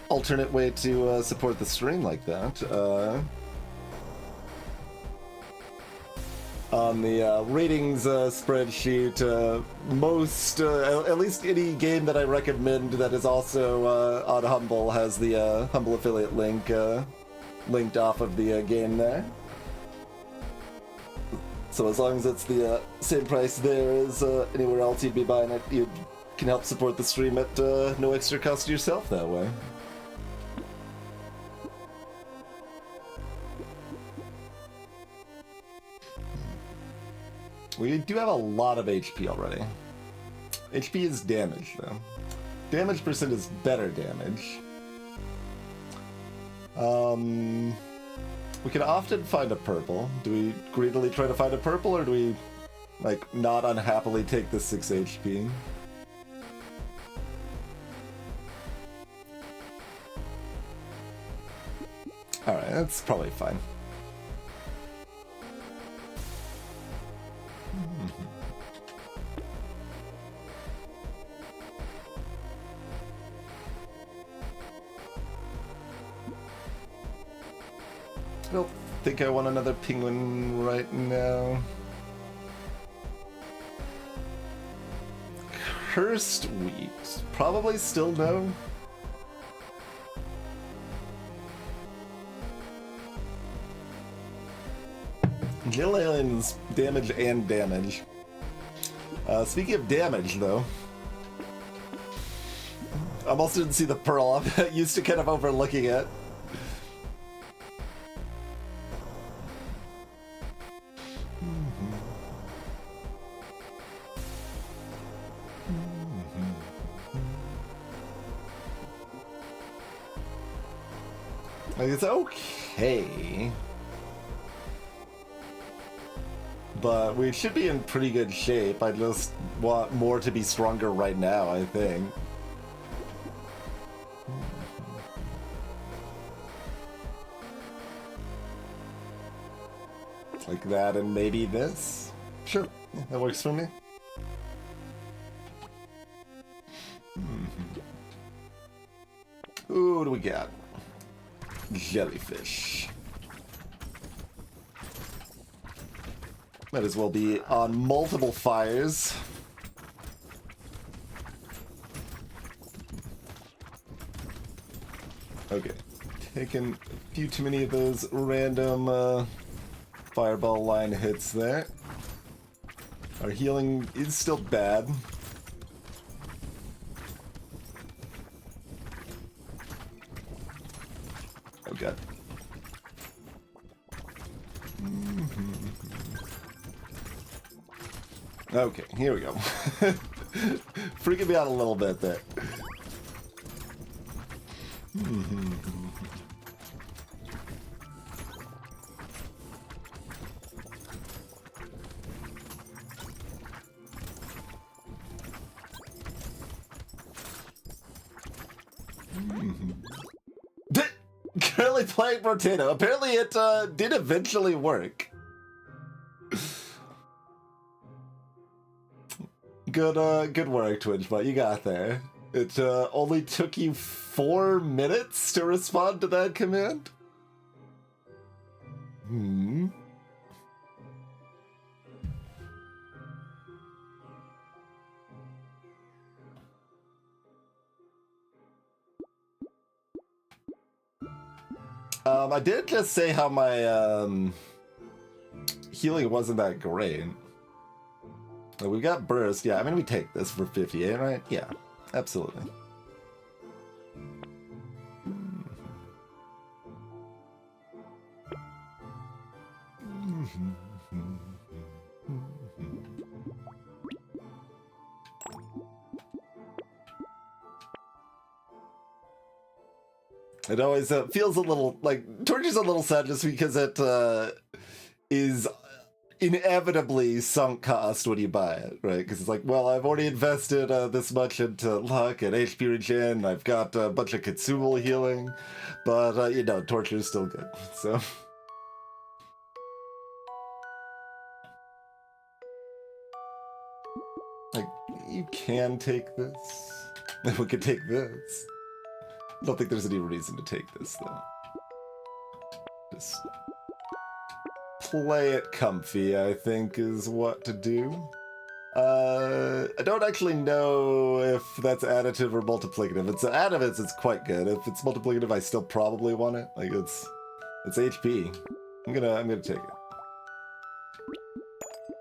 Speaker 1: alternate way to support the stream like that. On the ratings spreadsheet, most, at least any game that I recommend that is also on Humble has the Humble affiliate link linked off of the game there. So as long as it's the same price there as anywhere else you'd be buying it, you can help support the stream at no extra cost to yourself that way. We do have a lot of HP already. HP is damage, though. Damage percent is better damage. We can often find a purple. Do we greedily try to find a purple, or do we, like, not unhappily take the 6 HP? Alright, that's probably fine. I don't think I want another penguin right now. Cursed wheat. Probably still no. Kill aliens, damage and damage. Speaking of damage, though, I almost didn't see the pearl. I'm used to kind of overlooking it. Like, it's okay, but we should be in pretty good shape. I just want more to be stronger right now, I think. Like that and maybe this? Sure, yeah, that works for me. Ooh, what do we got? Jellyfish. Might as well be on multiple fires. Okay, taking a few too many of those random fireball line hits there. Our healing is still bad. Oh god. Okay, here we go. Freaking me out a little bit there. Currently playing Brotato. Apparently it did eventually work. Good work, TwitchBot. You got there. It only took you 4 minutes to respond to that command? Hmm. I did just say how my healing wasn't that great. We've got burst. Yeah, I mean, we take this for 58, right? Yeah, absolutely. It always feels a little like Torture's a little sad just because it is inevitably sunk cost when you buy it, right? Because it's like, well, I've already invested this much into luck and HP regen. I've got a bunch of consumable healing, but you know, Torture is still good. So. Like, you can take this. We could take this. I don't think there's any reason to take this, though. Just play it comfy, I think, is what to do. I don't actually know if that's additive or multiplicative. If it's additive, it's quite good. If it's multiplicative, I still probably want it. Like, it's HP. I'm gonna take it.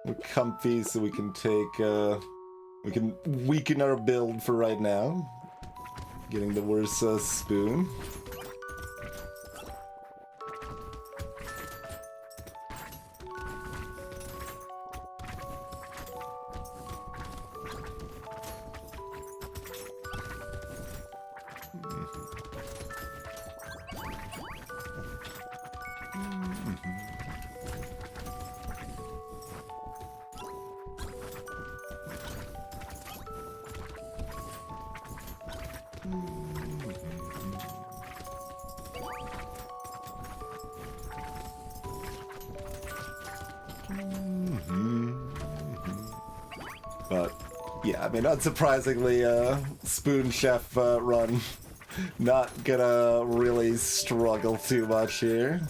Speaker 1: We're comfy, so we can take, we can weaken our build for right now. Getting the worst spoon. But yeah, I mean, unsurprisingly, Spoon Chef run not gonna really struggle too much here.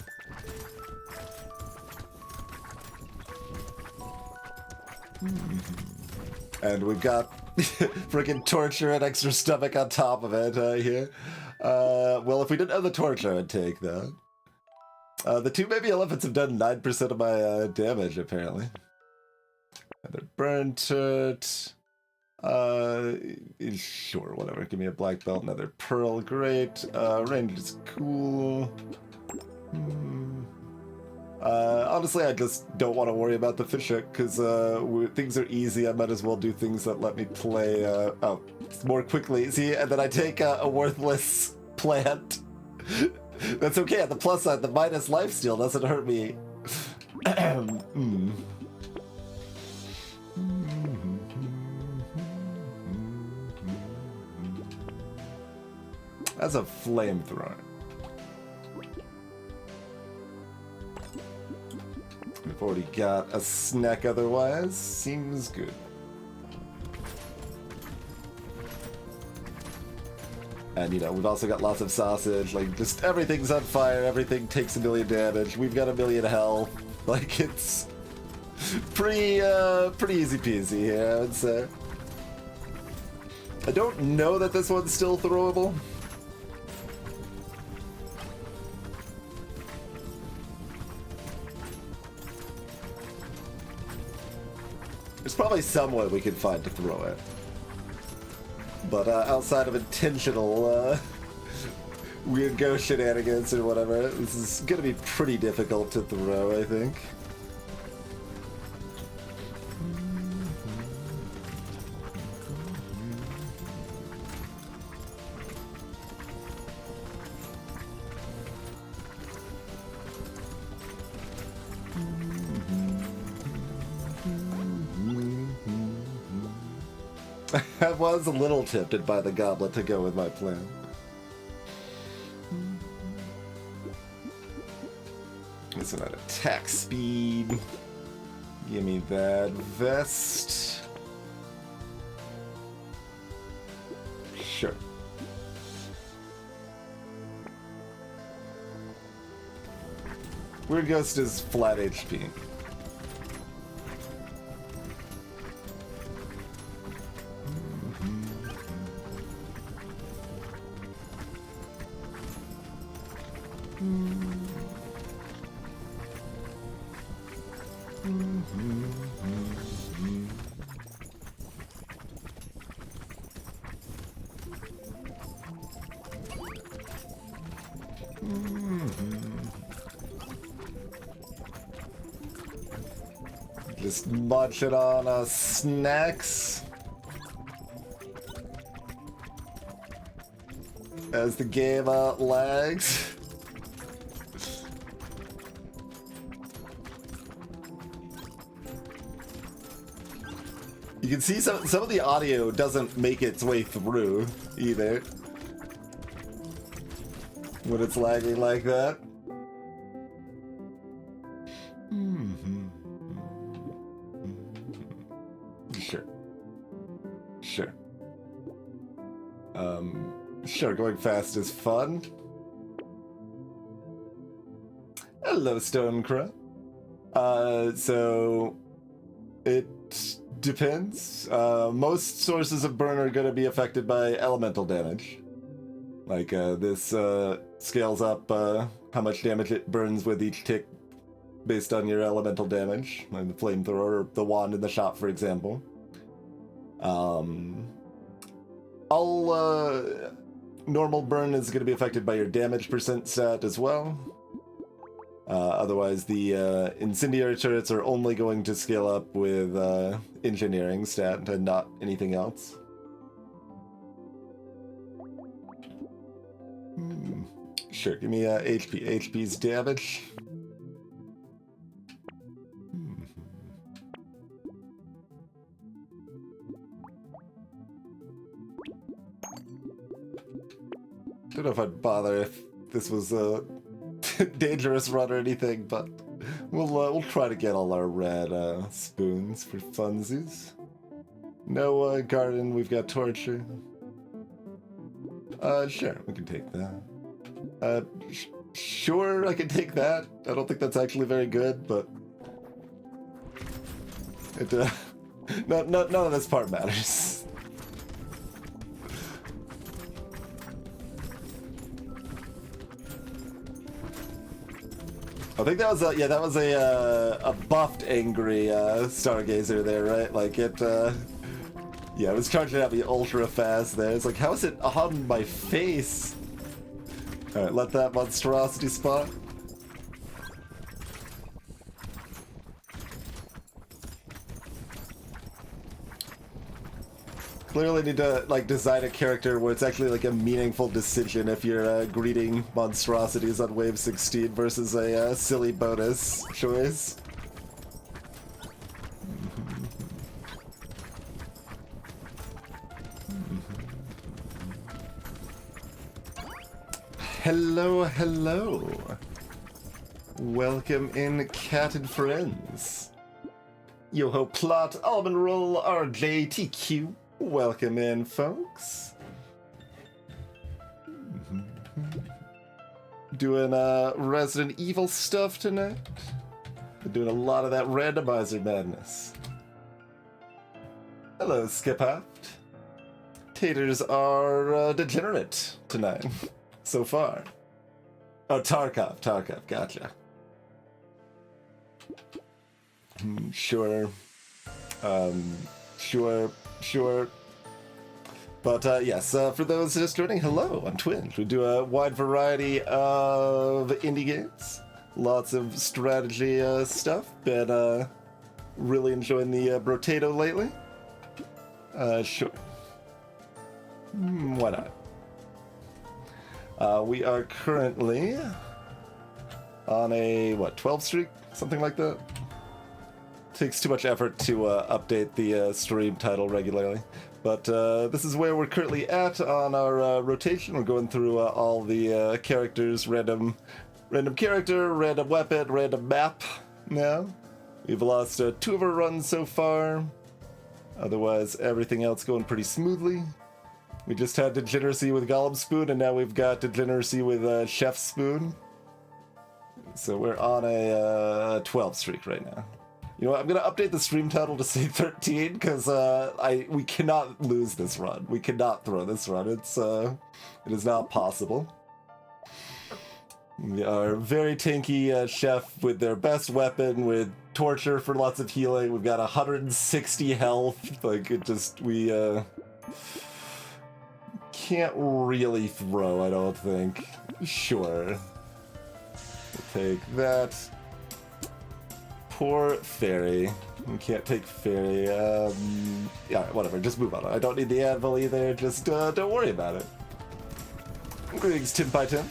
Speaker 1: And we've got freaking Torture and extra stomach on top of it here. Well, if we didn't have the Torture, I'd take that. The two baby elephants have done 9% of my damage, apparently. Another burnt it. Sure, whatever. Give me a black belt, another pearl, great. Range is cool. Honestly, I just don't want to worry about the fish hook, because things are easy. I might as well do things that let me play more quickly. See, and then I take a worthless plant. That's okay. On the plus side, the minus lifesteal doesn't hurt me. That's a flamethrower. We've already got a snack otherwise. Seems good. And, you know, we've also got lots of sausage. Like, just everything's on fire. Everything takes 1 million damage. We've got 1 million health. Like, it's pretty easy peasy here, I would say. I don't know that this one's still throwable. There's probably some way we could find to throw it. But outside of intentional weird ghost shenanigans or whatever, this is gonna be pretty difficult to throw, I think. I was a little tempted by the goblet to go with my plan. It's not attack speed. Give me that vest. Sure. Weird Ghost is flat HP. Just munch it on snacks as the game lags. You can see some of the audio doesn't make its way through either when it's lagging like that. Sure. Sure. Sure, going fast is fun. Hello, Stonecrow. So it depends. Most sources of burn are going to be affected by elemental damage. Like, this scales up how much damage it burns with each tick based on your elemental damage, like the flamethrower or the wand in the shop, for example. Normal burn is going to be affected by your damage percent stat as well. Otherwise, the incendiary turrets are only going to scale up with engineering stat and not anything else. Sure, give me HP. HP's damage. Don't know if I'd bother if this was a dangerous run or anything, but we'll try to get all our red spoons for funsies. No garden, we've got torture. Sure, we can take that. Sure, I can take that. I don't think that's actually very good, but it none of this part matters. I think that was a buffed angry Stargazer there, right? Like it, yeah, it was charging at me ultra fast there. It's like, how is it on my face? All right, let that monstrosity spawn. Clearly need to like design a character where it's actually like a meaningful decision if you're greeting monstrosities on wave 16 versus a silly bonus choice. Hello, hello. Welcome in, cat and friends. Yo-ho plot, almond roll, RJTQ. Welcome in, folks. Doing Resident Evil stuff tonight. Been doing a lot of that randomizer madness. Hello, Skiphaft. Taters are degenerate tonight, so far. Oh, Tarkov, gotcha. Sure. Sure. But yes, for those just joining, hello, I'm Twinge. We do a wide variety of indie games. Lots of strategy stuff. Been really enjoying the Brotato lately. Sure. Why not? We are currently on a, 12 streak? Something like that? Takes too much effort to update the stream title regularly. But this is where we're currently at on our rotation. We're going through all the characters, random character, random weapon, random map now. We've lost 2 of our runs so far. Otherwise, everything else going pretty smoothly. We just had degeneracy with Golem Spoon, and now we've got degeneracy with Chef Spoon. So we're on a 12 streak right now. You know what, I'm gonna update the stream title to say 13, because we cannot lose this run. We cannot throw this run. It is not possible. Our very tanky chef with their best weapon, with torture for lots of healing. We've got 160 health. Like, it just, we can't really throw, I don't think. Sure. We'll take that. Poor Fairy. We can't take Fairy. Yeah, whatever, just move on. I don't need the anvil either, just don't worry about it. Greetings, Tim Pie Tim.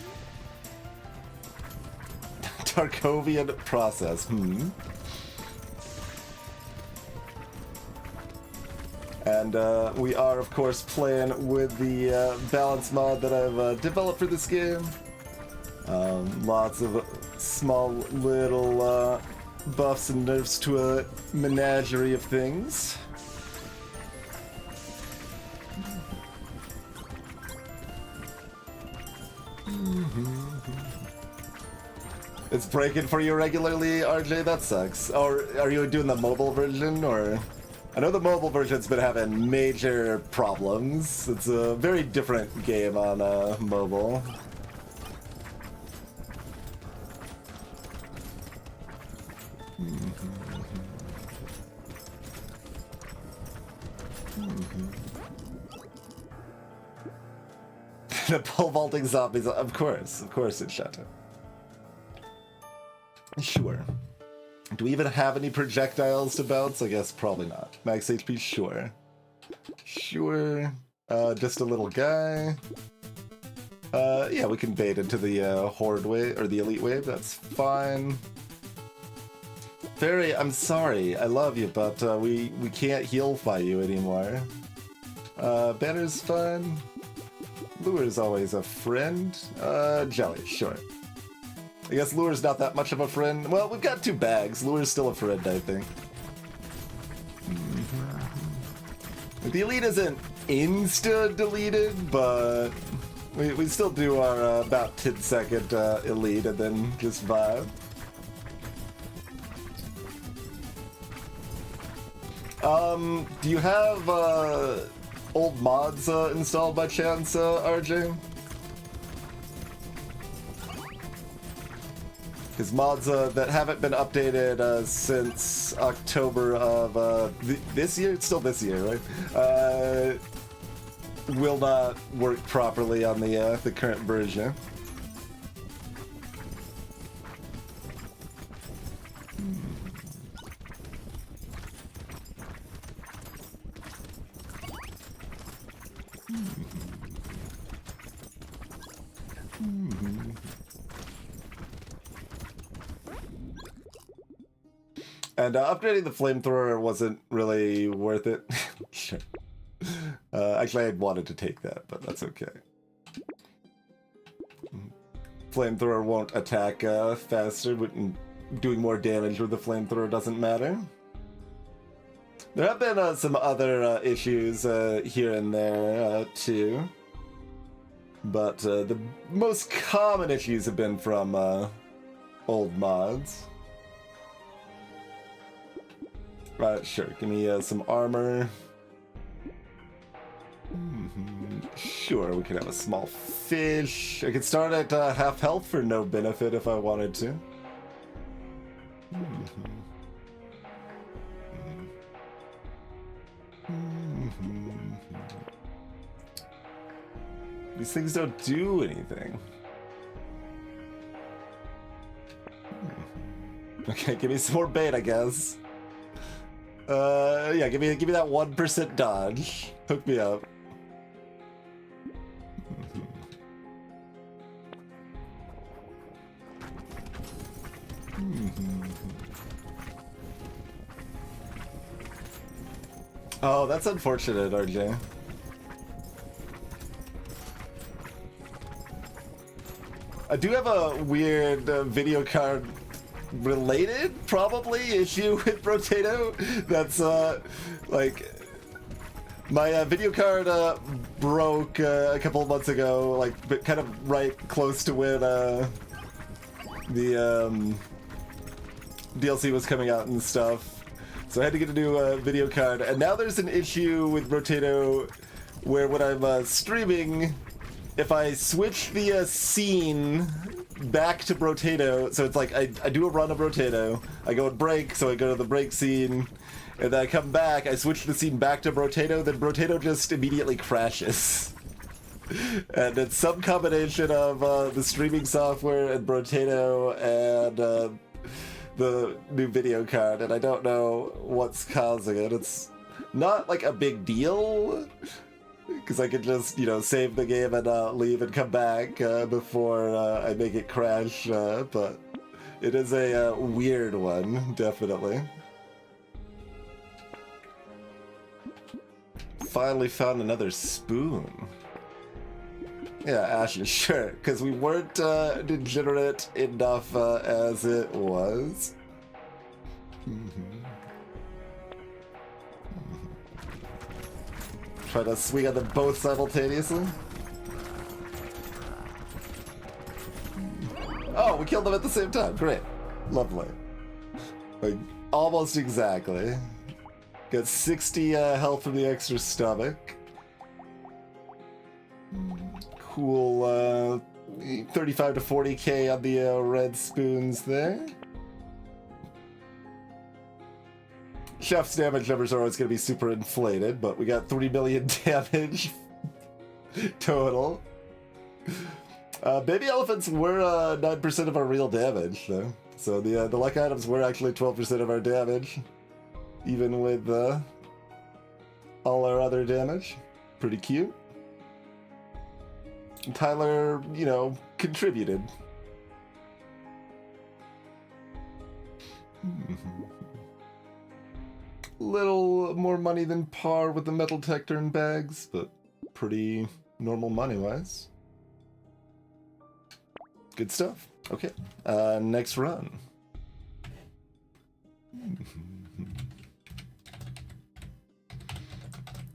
Speaker 1: Tarkovian process, And we are, of course, playing with the balance mod that I've developed for this game. Lots of small little buffs and nerfs to a menagerie of things. It's breaking for you regularly, RJ? That sucks. Or are you doing the mobile version, or? I know the mobile version's been having major problems. It's a very different game on mobile. The pole vaulting zombies, of course it's Shadow. Sure. Do we even have any projectiles to bounce? I guess probably not. Max HP, sure. Sure. Just a little guy. Yeah, we can bait into the Horde wave, or the Elite wave, that's fine. Fairy, I'm sorry, I love you, but we can't heal by you anymore. Banner's fun. Lure's always a friend. Jelly, sure. I guess Lure's not that much of a friend. Well, we've got 2 bags. Lure's still a friend, I think. The Elite isn't insta-deleted, but we still do our about 10-second Elite and then just vibe. Do you have old mods installed by chance, RJ? Because mods that haven't been updated since October of this year, it's still this year, right? Will not work properly on the current version. And upgrading the flamethrower wasn't really worth it. Sure. Actually, I had wanted to take that, but that's okay. Flamethrower won't attack faster, but doing more damage with the flamethrower doesn't matter. There have been some other issues here and there, too. But the most common issues have been from old mods. Sure, give me some armor. Sure, we could have a small fish. I could start at half health for no benefit if I wanted to. These things don't do anything. Okay, give me some more bait, I guess. Yeah, give me that 1% dodge. Hook me up. Oh, that's unfortunate, RJ. I do have a weird video card related, probably, issue with Brotato. That's like my video card broke a couple of months ago, like, but kind of right close to when the DLC was coming out and stuff. So I had to get a new video card, and now there's an issue with Brotato where when I'm streaming, if I switch the scene back to Brotato, so it's like I do a run of Brotato, I go and break, so I go to the break scene, and then I come back, I switch the scene back to Brotato, then Brotato just immediately crashes. And it's some combination of the streaming software and Brotato and the new video card, and I don't know what's causing it. It's not like a big deal, because I could just, you know, save the game and leave and come back before I make it crash, but it is a weird one, definitely. Finally found another spoon. Yeah, Ashen, sure, because we weren't degenerate enough as it was. Try to swing at them both simultaneously. Oh, we killed them at the same time. Great. Lovely. Like, almost exactly. Got 60 health from the extra stomach. Cool, 35 to 40k on the red spoons there. Chef's damage numbers are always going to be super inflated, but we got 3 million damage total. Baby elephants were 9% of our real damage, though. So the luck items were actually 12% of our damage, even with all our other damage. Pretty cute. Tyler, you know, contributed. Little more money than par with the metal tecturn bags, but pretty normal money-wise. Good stuff. Okay, next run.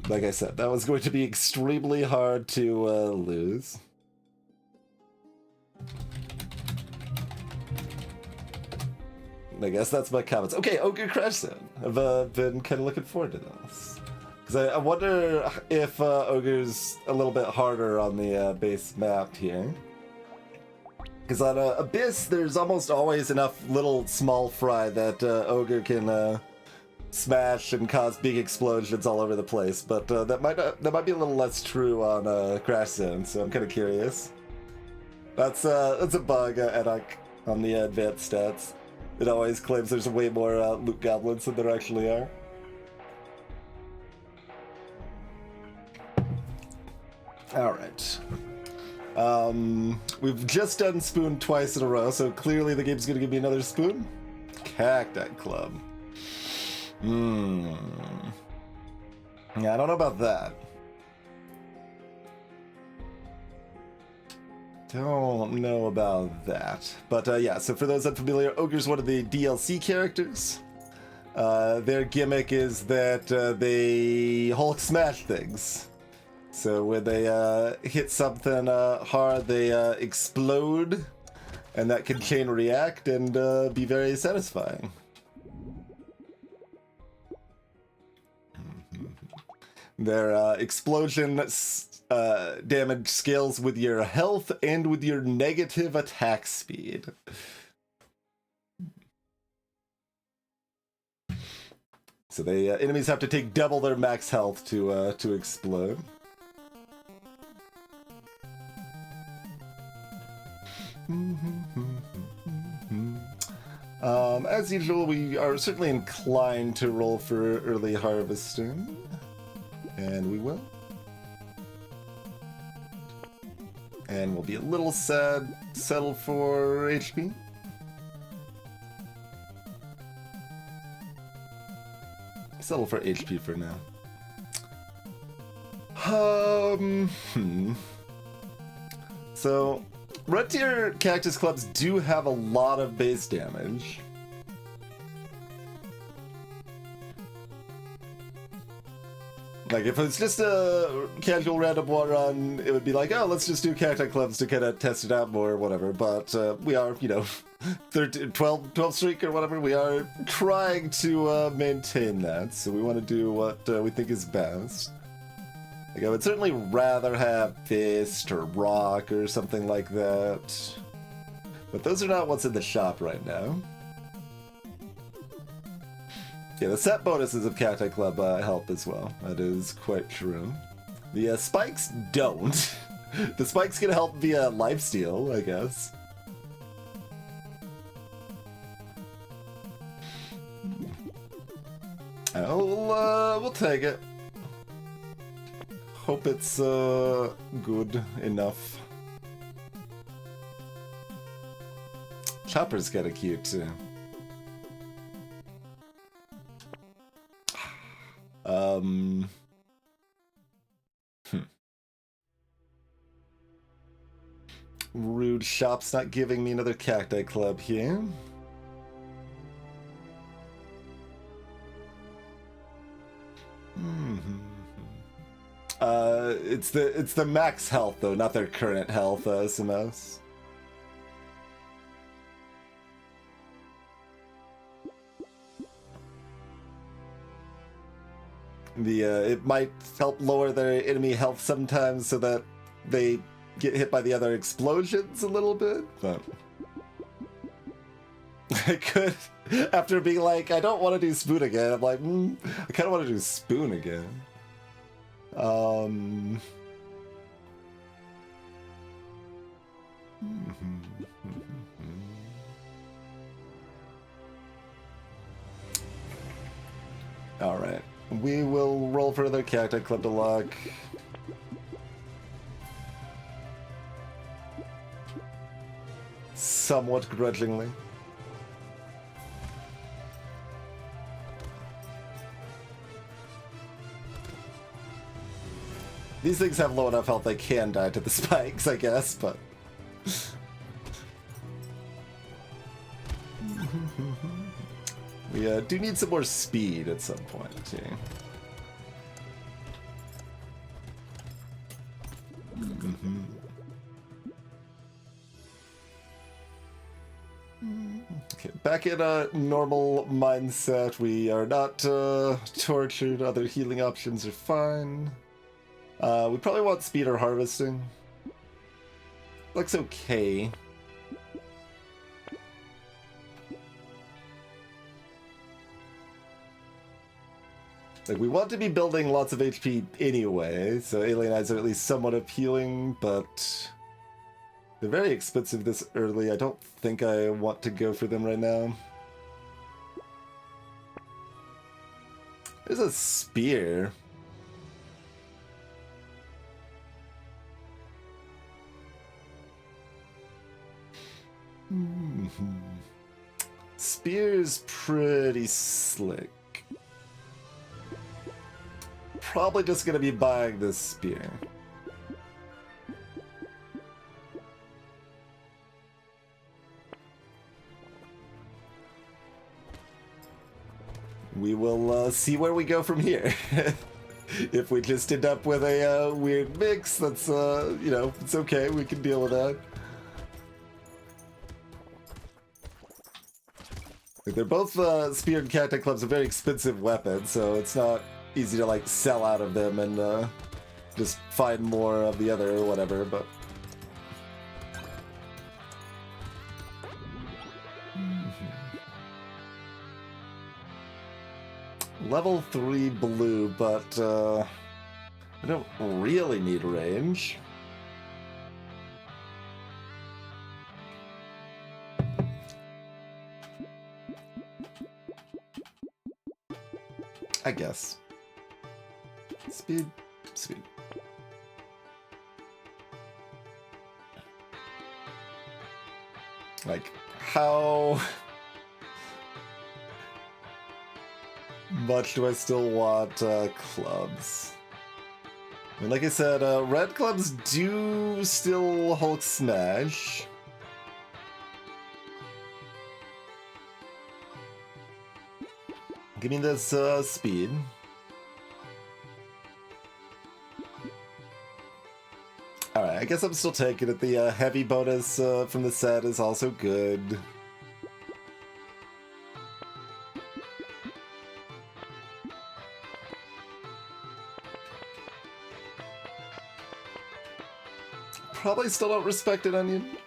Speaker 1: Like I said, that was going to be extremely hard to lose. I guess that's my comments. Okay, Ogre Crash Zone. I've been kind of looking forward to this. Because I wonder if Ogre's a little bit harder on the base map here. Because on Abyss, there's almost always enough little small fry that Ogre can smash and cause big explosions all over the place. But that might be a little less true on Crash Zone, so I'm kind of curious. That's a bug on the advanced stats. It always claims there's way more loot goblins than there actually are. Alright. We've just done spoon twice in a row, so clearly the game's gonna give me another spoon. Cacti Club. Yeah, I don't know about that. Don't know about that. But yeah, so for those unfamiliar, Ogre's one of the DLC characters. Their gimmick is that they Hulk smash things. So when they hit something hard, they explode, and that can chain react and be very satisfying. Their explosion damage scales with your health and with your negative attack speed. So they enemies have to take double their max health to explode. As usual, we are certainly inclined to roll for early harvesting, and we will. And we'll be a little sad, settle for HP. Settle for HP for now. So, red tier cactus clubs do have a lot of base damage. Like, if it's just a casual random one run, it would be like, oh, let's just do cacti clubs to kind of test it out more or whatever. But we are, you know, 12 streak or whatever. We are trying to maintain that. So we want to do what we think is best. Like, I would certainly rather have Fist or Rock or something like that. But those are not what's in the shop right now. Yeah, the set bonuses of Cacti Club help as well. That is quite true. The spikes don't. The spikes can help via lifesteal, I guess. We'll take it. Hope it's good enough. Chopper's kinda cute too. Rude shop's not giving me another cacti club here. It's the max health though, not their current health, SMS. It might help lower their enemy health sometimes so that they get hit by the other explosions a little bit, but I could, after being like, I don't want to do Spoon again, I'm like, I kind of want to do Spoon again. All right. We will roll for another Cacti Club to luck. Somewhat grudgingly. These things have low enough health they can die to the spikes, I guess, but... We do need some more speed at some point, too. Okay, back in a normal mindset. We are not tortured. Other healing options are fine. We probably want speed or harvesting. Looks okay. Like, we want to be building lots of HP anyway, so Alien Eyes are at least somewhat appealing, but they're very expensive this early. I don't think I want to go for them right now. There's a spear. Spear's pretty slick. Probably just gonna be buying this spear. We will see where we go from here. If we just end up with a weird mix, that's, you know, it's okay. We can deal with that. Like, they're both, Spear and Cacti Clubs are very expensive weapons, so it's not easy to, like, sell out of them and just find more of the other or whatever, but... Level 3 blue, but I don't really need range. I guess. Speed. Like, how much do I still want clubs? I mean, like I said, red clubs do still Hulk smash. Give me this speed. Alright, I guess I'm still taking it. The heavy bonus from the set is also good. Probably still don't respect an onion.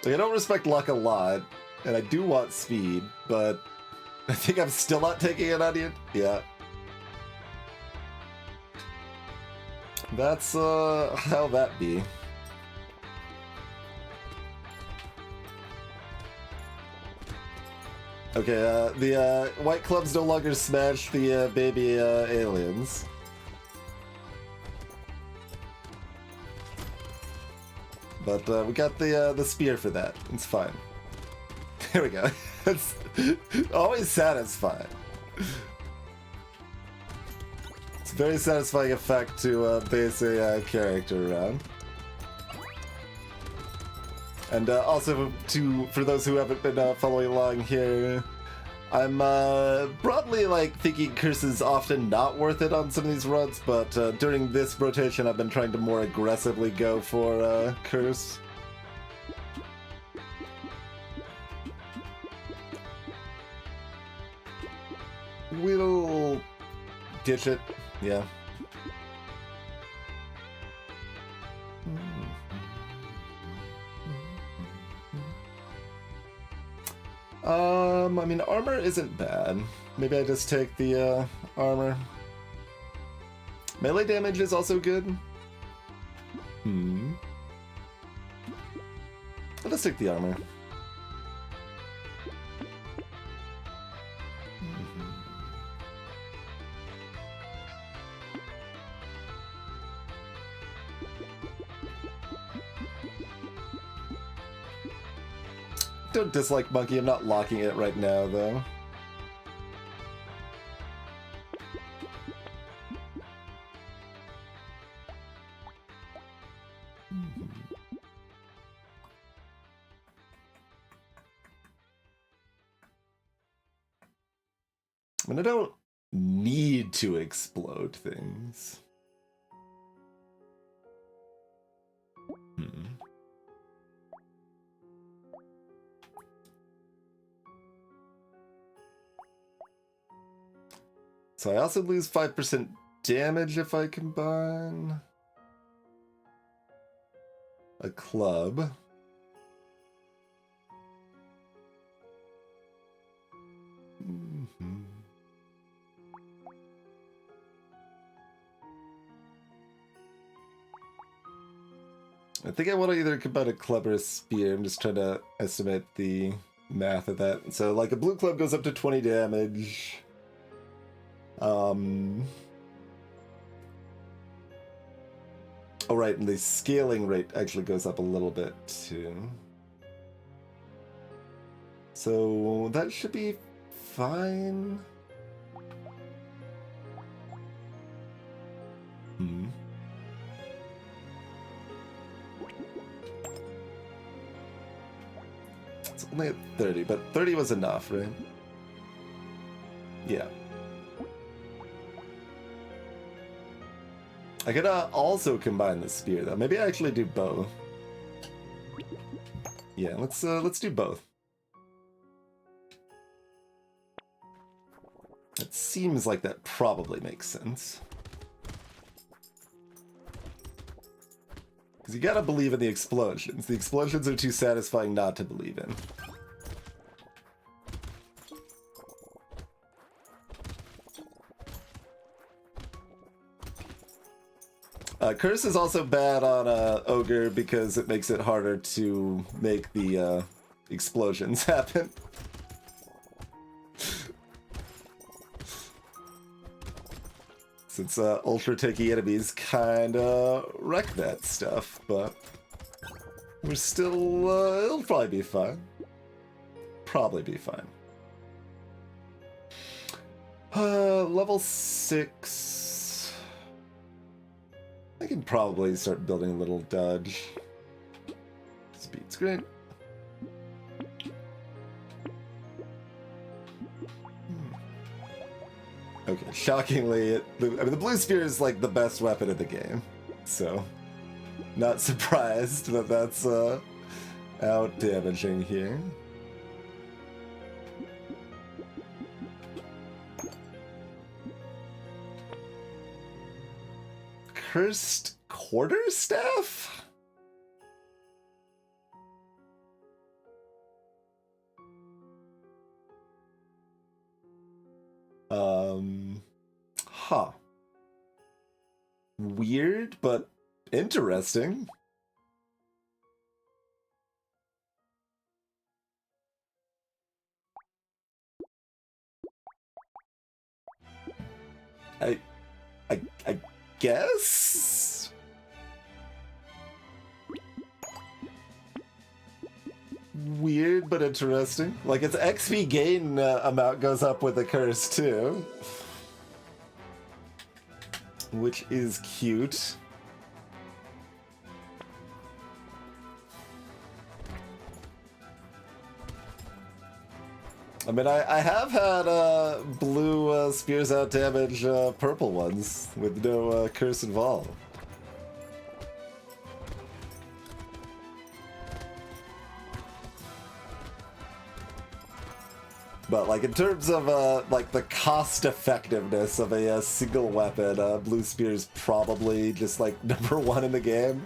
Speaker 1: Like, I don't respect luck a lot, and I do want speed, but I think I'm still not taking an onion. Yeah. That's, how that be. Okay, the, white clubs no longer smash the, baby, aliens. But, we got the spear for that. It's fine. There we go. It's always satisfying. It's a very satisfying effect to base a character around. And also, for those who haven't been following along here, I'm broadly like thinking Curse is often not worth it on some of these runs, but during this rotation I've been trying to more aggressively go for Curse. We'll ditch it, yeah. I mean, armor isn't bad. Maybe I just take the armor. Melee damage is also good. Let's take the armor. Don't dislike Monkey, I'm not locking it right now, though. I mean, I don't need to explode things. So I also lose 5% damage if I combine a club. I think I want to either combine a club or a spear. I'm just trying to estimate the math of that. So like a blue club goes up to 20 damage. Oh right, and the scaling rate actually goes up a little bit too. So that should be fine. It's only at 30, but 30 was enough, right? Yeah. I could also combine the spear though. Maybe I actually do both. Yeah, let's do both. It seems like that probably makes sense. Because you gotta believe in the explosions. The explosions are too satisfying not to believe in. Curse is also bad on Ogre because it makes it harder to make the explosions happen. Since ultra tanky enemies kinda wreck that stuff, but we're still, it'll probably be fine. Probably be fine. Level 6. I can probably start building a little dodge. Speed's great. Okay, shockingly, I mean, the blue spear is like the best weapon in the game, so Not surprised that that's out damaging here. Cursed quarterstaff? Huh. Weird, but interesting. I guess? Weird, but interesting. Like, its XP gain amount goes up with the curse, too. Which is cute. I mean, I have had blue spears out damage purple ones with no curse involved. But like in terms of like the cost effectiveness of a single weapon, blue spear is probably just like #1 in the game.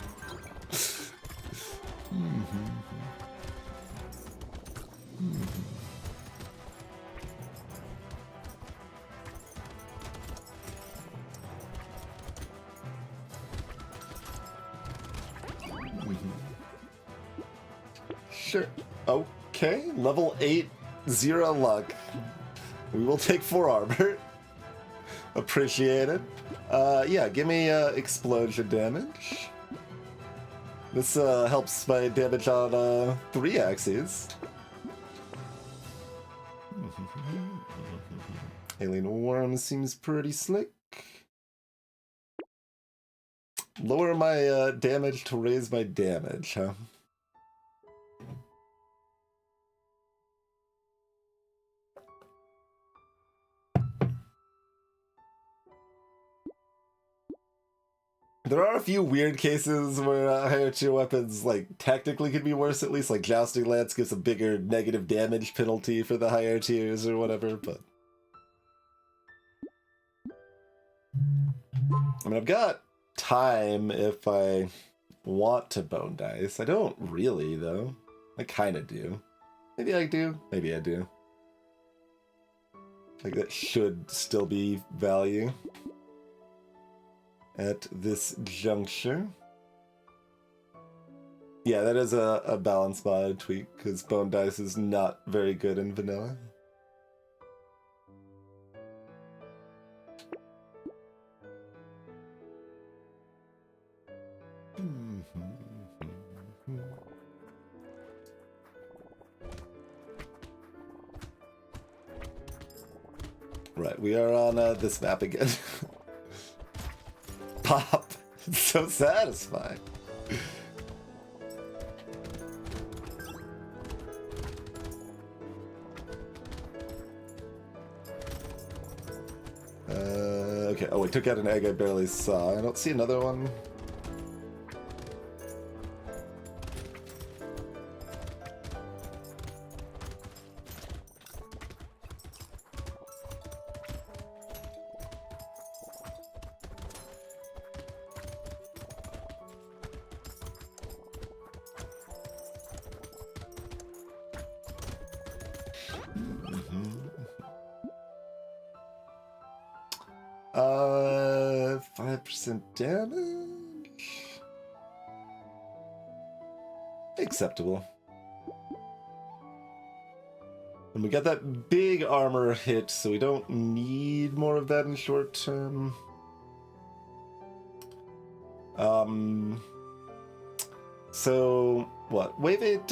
Speaker 1: Sure. Okay, level 8, 0 luck. We will take 4 armor. Appreciate it. Yeah, give me explosion damage. This helps my damage on 3 axes. Alien Worm seems pretty slick. Lower my damage to raise my damage, huh? There are a few weird cases where higher tier weapons, like, technically could be worse at least, like Jousting Lance gives a bigger negative damage penalty for the higher tiers or whatever, but... I mean, I've got time if I want to bone dice. I don't really, though. I kinda do. Maybe I do. Maybe I do. Like, that should still be value at this juncture. Yeah, that is a balance mod tweak, because bone dice is not very good in vanilla. Right, we are on this map again. Pop! It's so satisfying. Okay, oh, we took out an egg I barely saw. I don't see another one. Uh, 5% damage? Acceptable. And we got that big armor hit, so we don't need more of that in short term. So, what? Wave 8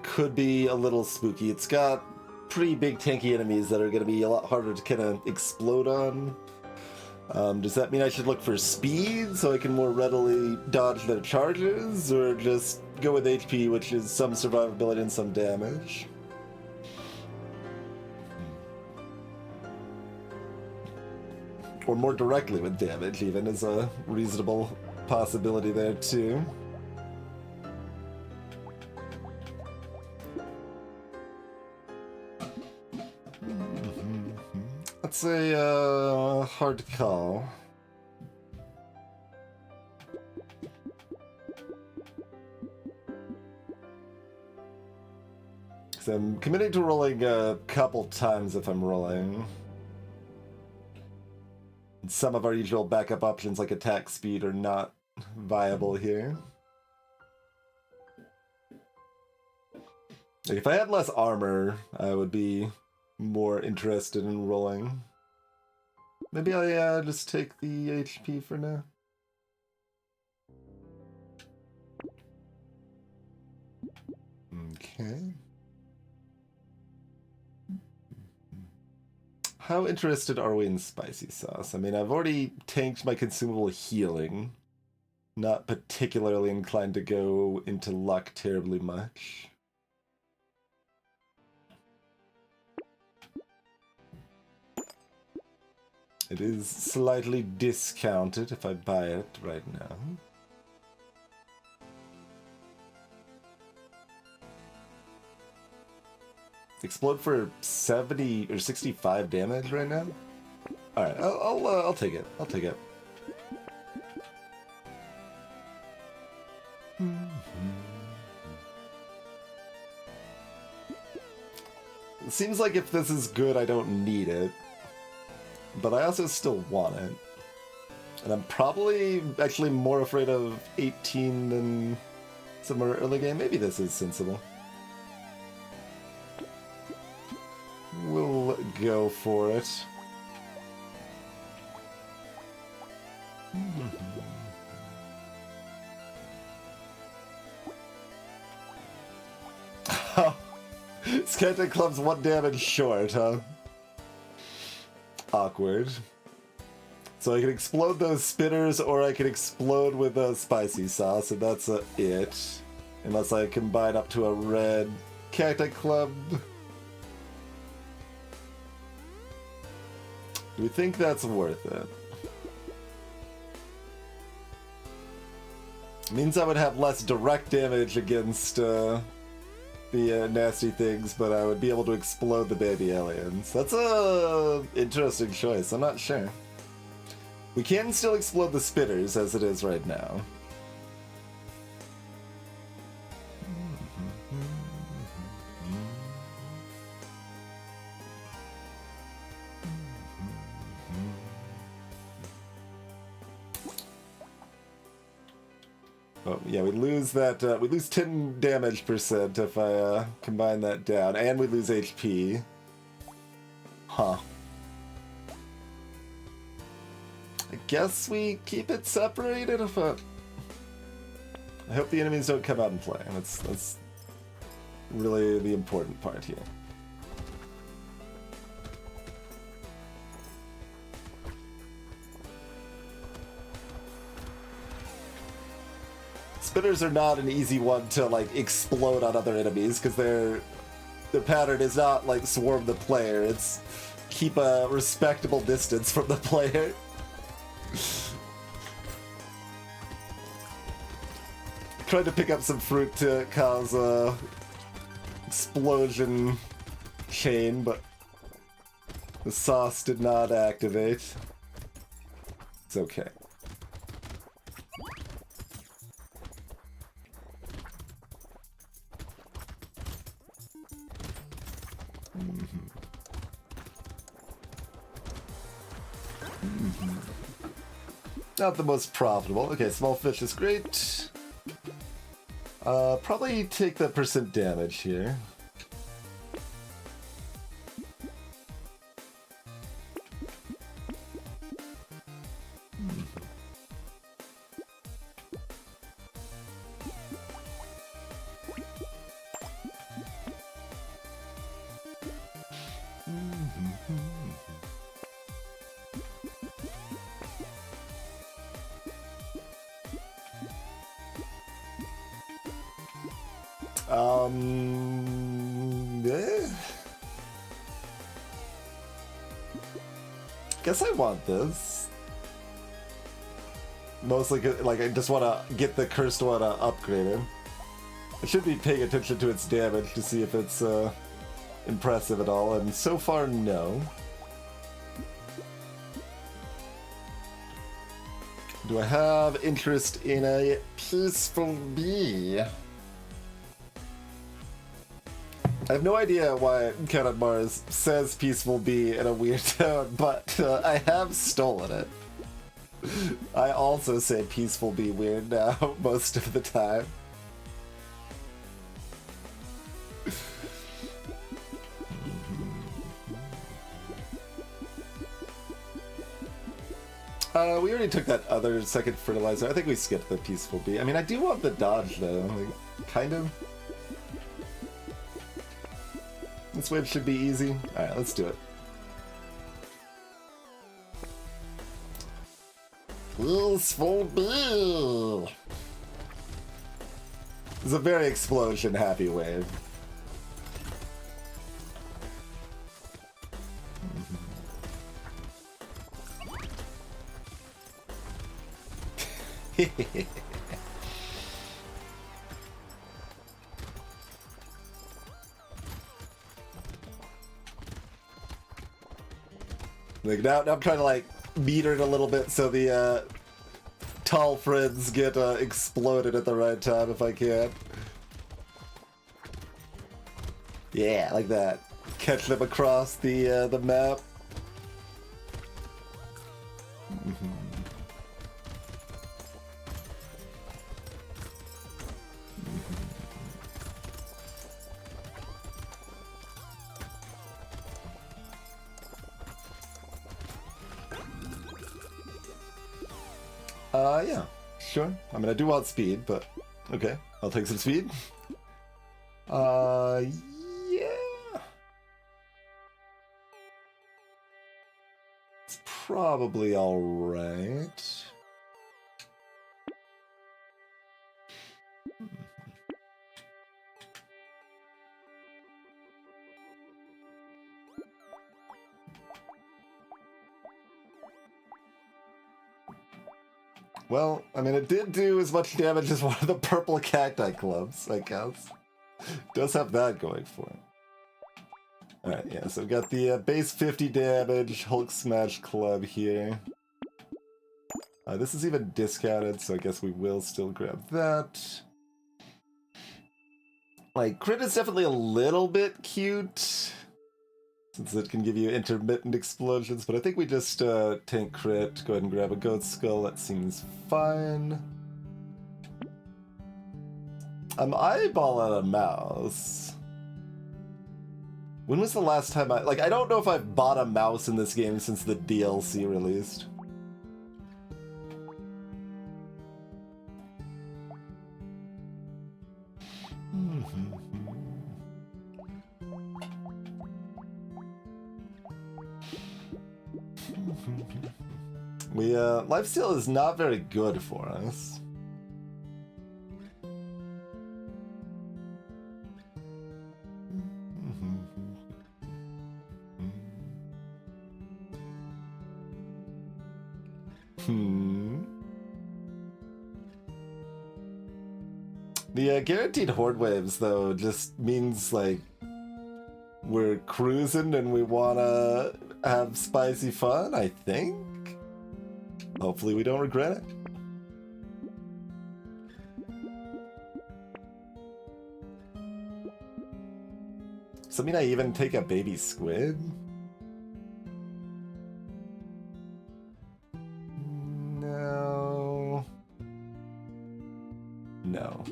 Speaker 1: could be a little spooky. It's got pretty big tanky enemies that are going to be a lot harder to kind of explode on. Does that mean I should look for speed so I can more readily dodge their charges, or just go with HP, which is some survivability and some damage? Or more directly with damage, even, is a reasonable possibility there too. That's a hard call. So I'm committing to rolling a couple times if I'm rolling. Some of our usual backup options like attack speed are not viable here. Like if I had less armor, I would be more interested in rolling. Maybe I just take the HP for now. Okay. How interested are we in spicy sauce? I mean, I've already tanked my consumable healing. Not particularly inclined to go into luck terribly much. It is slightly discounted if I buy it right now. Explode for 70 or 65 damage right now? Alright, I'll take it. I'll take it. It seems like if this is good, I don't need it. But I also still want it. And I'm probably actually more afraid of 18 than somewhere early game. Maybe this is sensible. We'll go for it. Skeleton Club's 1 damage short, huh? Awkward. So I can explode those spinners, or I can explode with a spicy sauce, and that's it. Unless I combine up to a red Cacti Club. Do we think that's worth it? Means I would have less direct damage against the nasty things, but I would be able to explode the baby aliens. That's a interesting choice. I'm not sure. We can still explode the spitters as it is right now. Oh, yeah, we lose that, we lose 10 damage percent if I combine that down, and we lose HP. Huh. I guess we keep it separated if I hope the enemies don't come out and play. That's really the important part here. Spinners are not an easy one to like explode on other enemies because their pattern is not like swarm the player, it's keep a respectable distance from the player. Tried to pick up some fruit to cause a explosion chain, but the sauce did not activate. It's okay. Not the most profitable. Okay, small fish is great. Probably take the percent damage here. Guess I want this. Mostly, like, I just want to get the cursed one upgraded. I should be paying attention to its damage to see if it's impressive at all, and so far, no. Do I have interest in a peaceful bee? I have no idea why Cat on Mars says peaceful bee in a weird tone, but I have stolen it. I also say peaceful bee weird now most of the time. We already took that other second fertilizer. I think we skipped the peaceful bee. I mean, I do want the dodge though, like, kind of. This wave should be easy. Alright, let's do it. Peaceful bee! It's a very explosion happy wave. Like now I'm trying to like meter it a little bit so the tall friends get exploded at the right time if I can. Yeah, like that. Catch them across the map. Yeah, sure. I mean, I do want speed, but okay, I'll take some speed. Yeah. It's probably alright. Well, I mean, it did do as much damage as one of the purple cacti clubs, I guess. Does have that going for it. Alright, yeah, so we've got the base 50 damage Hulk Smash Club here. This is even discounted, so I guess we will still grab that. Like, crit is definitely a little bit cute, since it can give you intermittent explosions, but I think we just tank crit, go ahead and grab a goat skull, that seems fine. I'm eyeballing a mouse. When was the last time I don't know if I've bought a mouse in this game since the DLC released. Lifesteal is not very good for us. The guaranteed horde waves, though, just means, like, we're cruising and we wanna have spicy fun, I think? Hopefully we don't regret it. Does that mean I even take a baby squid? No. No.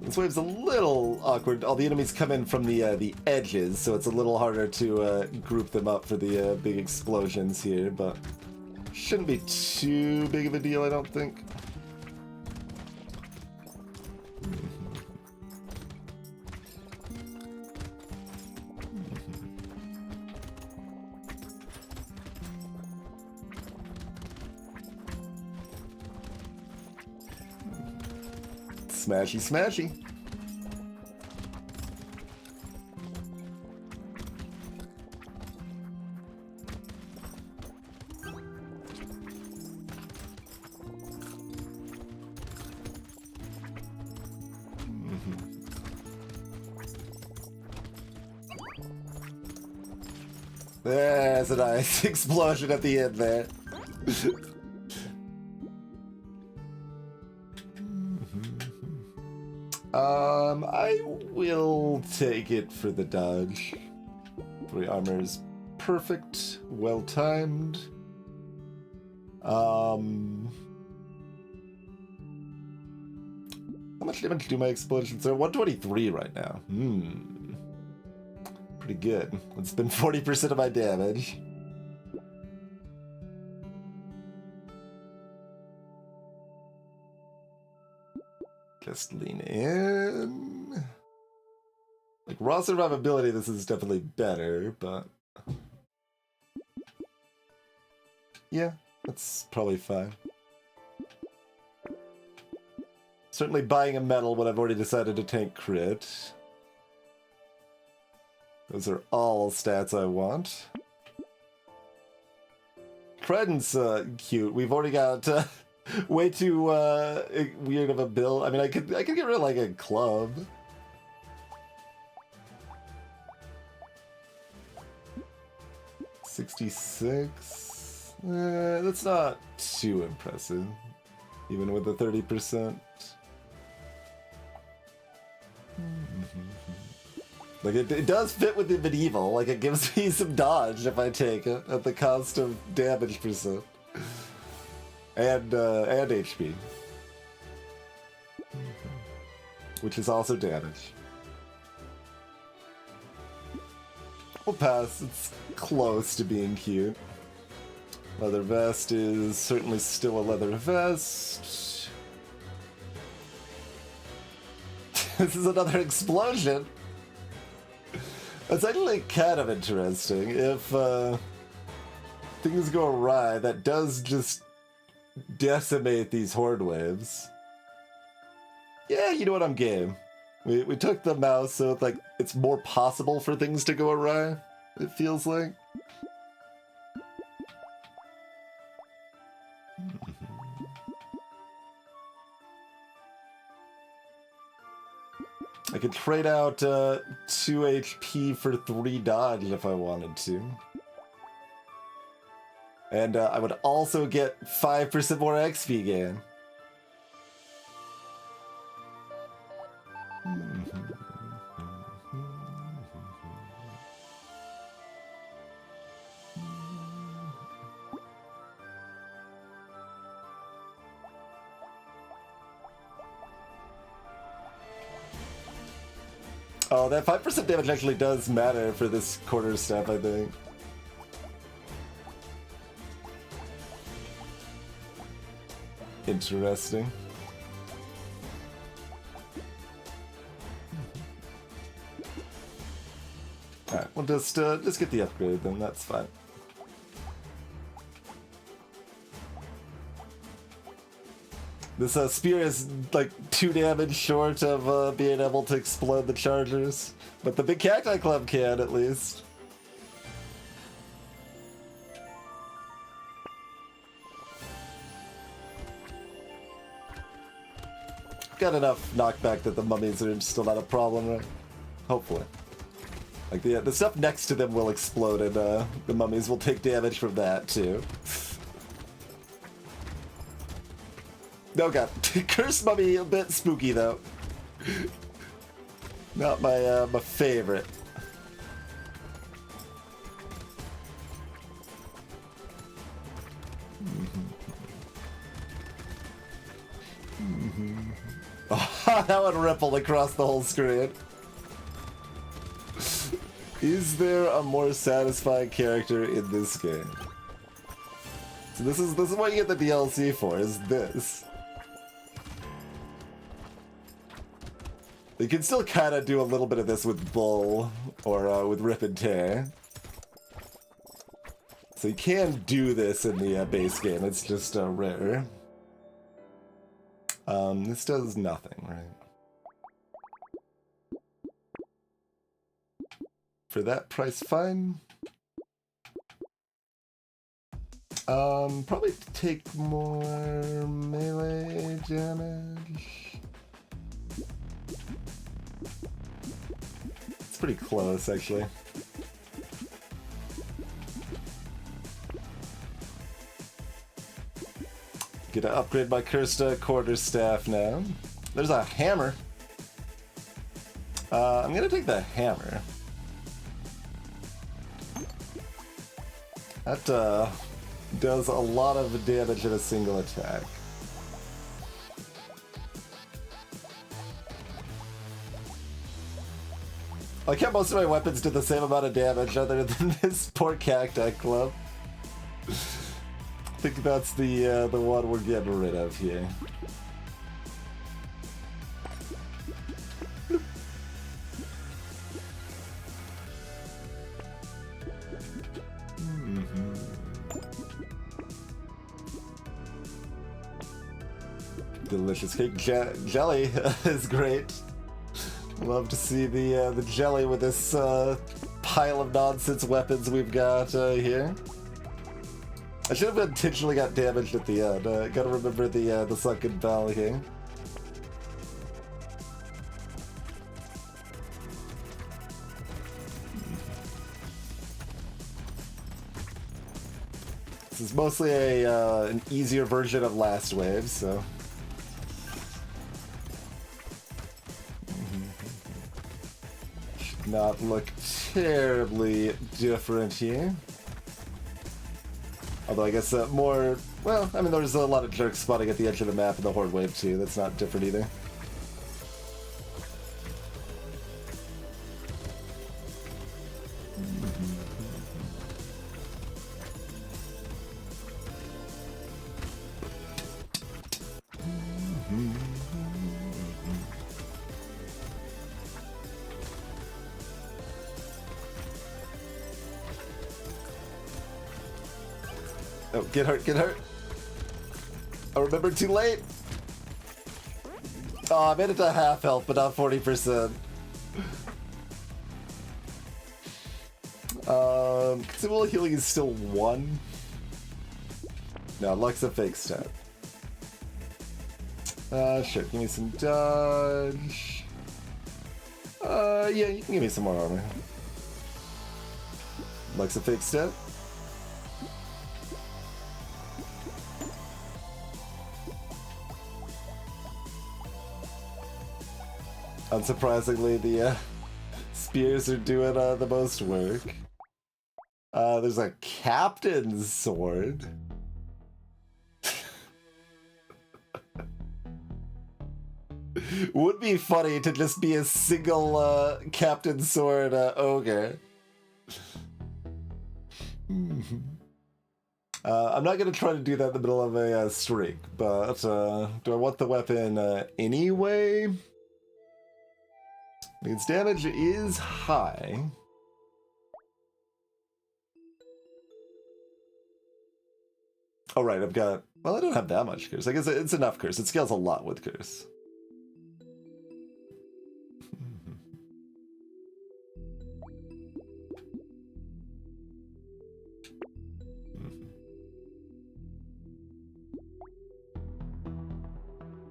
Speaker 1: This wave's a little awkward. All the enemies come in from the edges, so it's a little harder to group them up for the big explosions here, but shouldn't be too big of a deal, I don't think. Smashy, smashy. There's a nice explosion at the end there. I will take it for the dodge. 3 armor is perfect, well timed. How much damage do my explosions are? 123 right now. Pretty good. It's been 40% of my damage. Just lean in. Like, raw survivability, this is definitely better, but... yeah, that's probably fine. Certainly buying a medal when I've already decided to tank crit. Those are all stats I want. Credence, cute. We've already got way too weird of a build. I mean, I could get rid of like a club. $66. That's not too impressive, even with the 30%. Like, it does fit with the medieval. Like, it gives me some dodge if I take it at the cost of damage percent. And HP. Which is also damage. We'll pass. It's close to being cute. Leather vest is certainly still a leather vest. This is another explosion. That's actually kind of interesting. If things go awry, that does just decimate these horde waves. Yeah, you know what, I'm game. We took the mouse, so it's more possible for things to go awry, it feels like. I could trade out 2 HP for 3 dodge if I wanted to. And I would also get 5% more XP gain. Oh, that 5% damage actually does matter for this quarter step, I think. Interesting. Alright, we'll just get the upgrade then, that's fine. This spear is like 2 damage short of being able to explode the chargers, but the big cacti club can at least. Got enough knockback that the mummies are still not a problem, right? Hopefully. Like the stuff next to them will explode, and the mummies will take damage from that too. Oh god, Cursed Mummy, a bit spooky though. Not my my favorite. Oh, that one rippled across the whole screen. Is there a more satisfying character in this game? So this is what you get the DLC for, is this. You can still kind of do a little bit of this with Bull or with Rip and Tear. So you can do this in the base game, it's just rare. This does nothing, right? For that price, fine. Probably take more melee damage. It's pretty close, actually. Gonna upgrade my cursed quarterstaff now. There's a hammer. I'm gonna take the hammer. That does a lot of damage in a single attack. I like how most of my weapons did the same amount of damage other than this poor cacti club. I think that's the one we're getting rid of here. Delicious cake jelly is great. Love to see the jelly with this pile of nonsense weapons we've got here. I should have intentionally got damaged at the end. Gotta remember the sunken bell here. This is mostly an easier version of Last Wave, so. Should not look terribly different here. Although I guess more, well, I mean, there's a lot of jerks spawning at the edge of the map in the Horde Wave too. That's not different either. Oh, get hurt, get hurt. I remember too late. Oh, I made it to half health, but not 40%. Consumable healing is still 1. No, luck's a fake stat. Sure, give me some dodge. Yeah, you can give me some more armor. Luck's a fake stat. Unsurprisingly, the spears are doing the most work. There's a captain's sword. Would be funny to just be a single captain's sword ogre. I'm not going to try to do that in the middle of a streak, but do I want the weapon anyway? Its damage is high. Oh right, I've got, well, I don't have that much curse. I guess it's enough curse. It scales a lot with curse.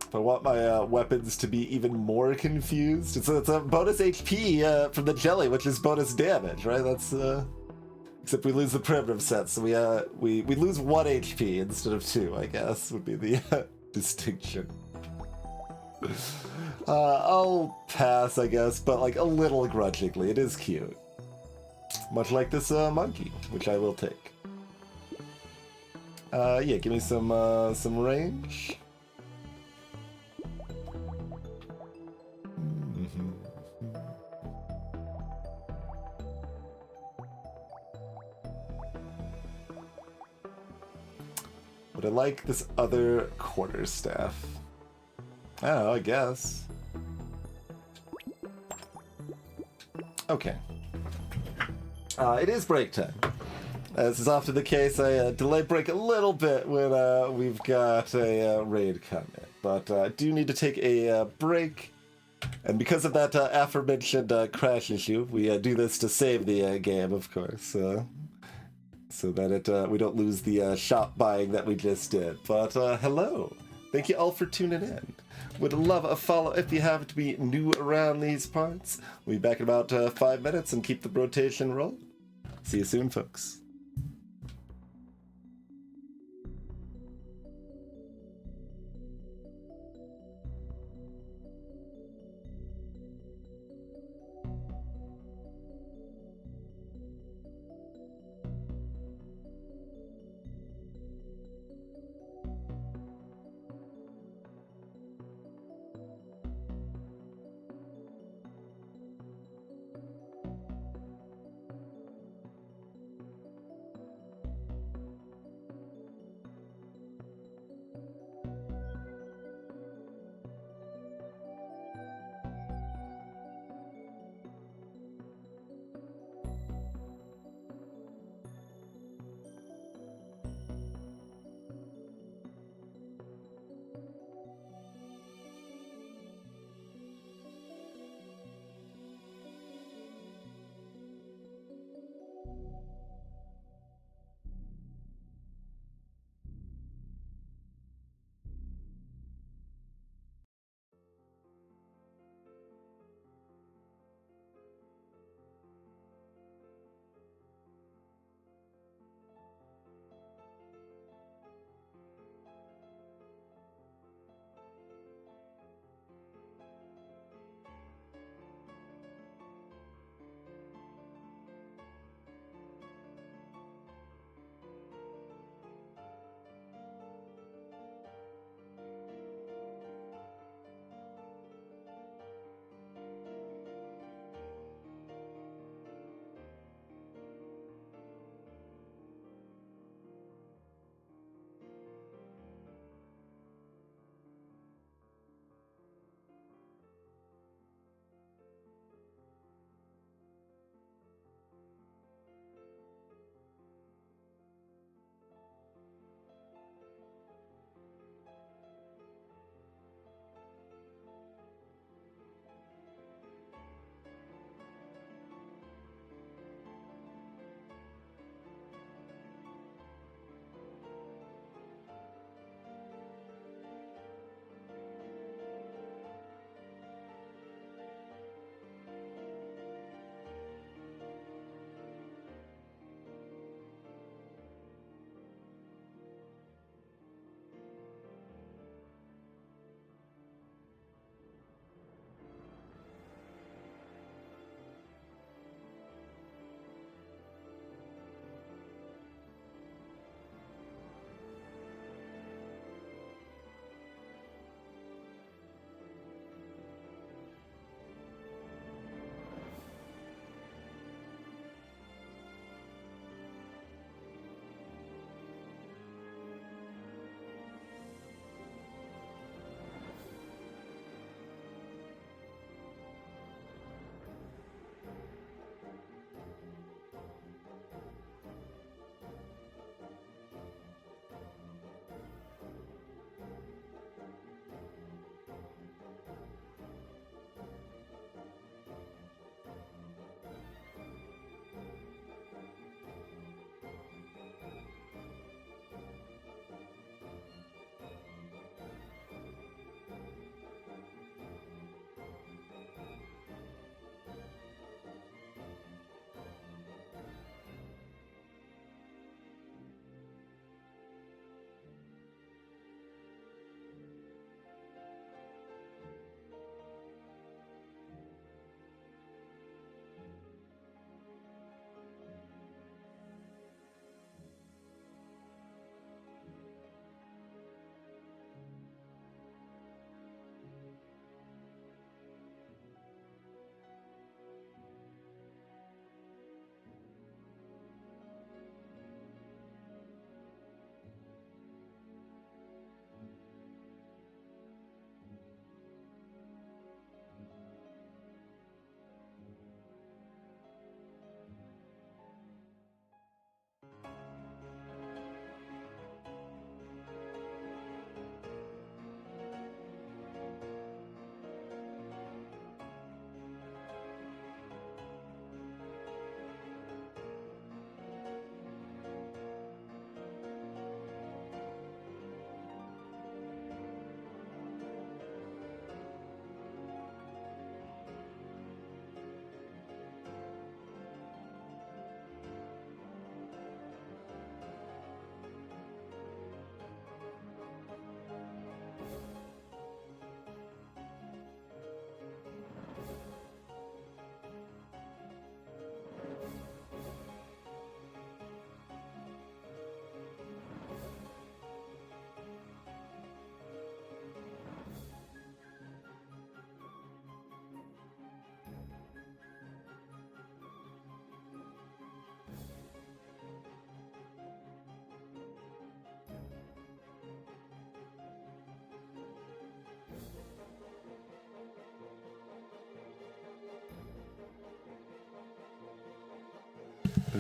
Speaker 1: If I want my weapons to be even more confused, it's a bonus HP from the jelly, which is bonus damage, right? That's except we lose the primitive set, so we lose 1 HP instead of 2, I guess, would be the distinction. I'll pass, I guess, but like a little grudgingly. It is cute, much like this monkey, which I will take. Yeah, give me some range. But I like this other quarterstaff. I don't know, I guess. Okay. It is break time. As is often the case, I delay break a little bit when we've got a raid coming. But I do need to take a break. And because of that aforementioned crash issue, we do this to save the game, of course. So that we don't lose the shop buying that we just did. But hello. Thank you all for tuning in. Would love a follow if you happen to be new around these parts. We'll be back in about 5 minutes and keep the rotation rolling. See you soon, folks.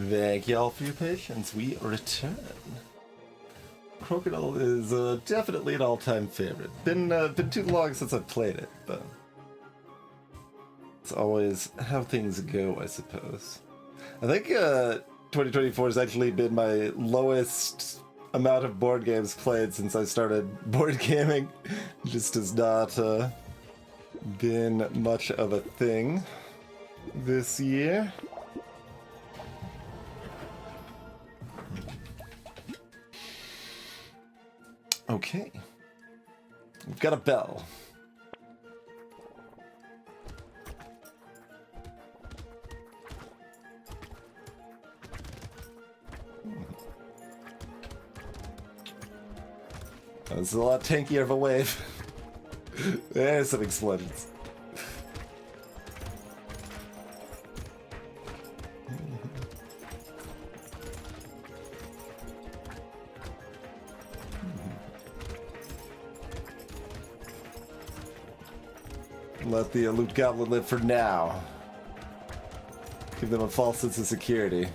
Speaker 1: Thank you all for your patience. We return. Crocodile is definitely an all-time favorite. Been too long since I've played it, but it's always how things go, I suppose. I think 2024 has actually been my lowest amount of board games played since I started board gaming. Just has not been much of a thing this year. Okay. We've got a bell. This is a lot tankier of a wave. There's some explosions. Let the loot goblin live for now. Give them a false sense of security.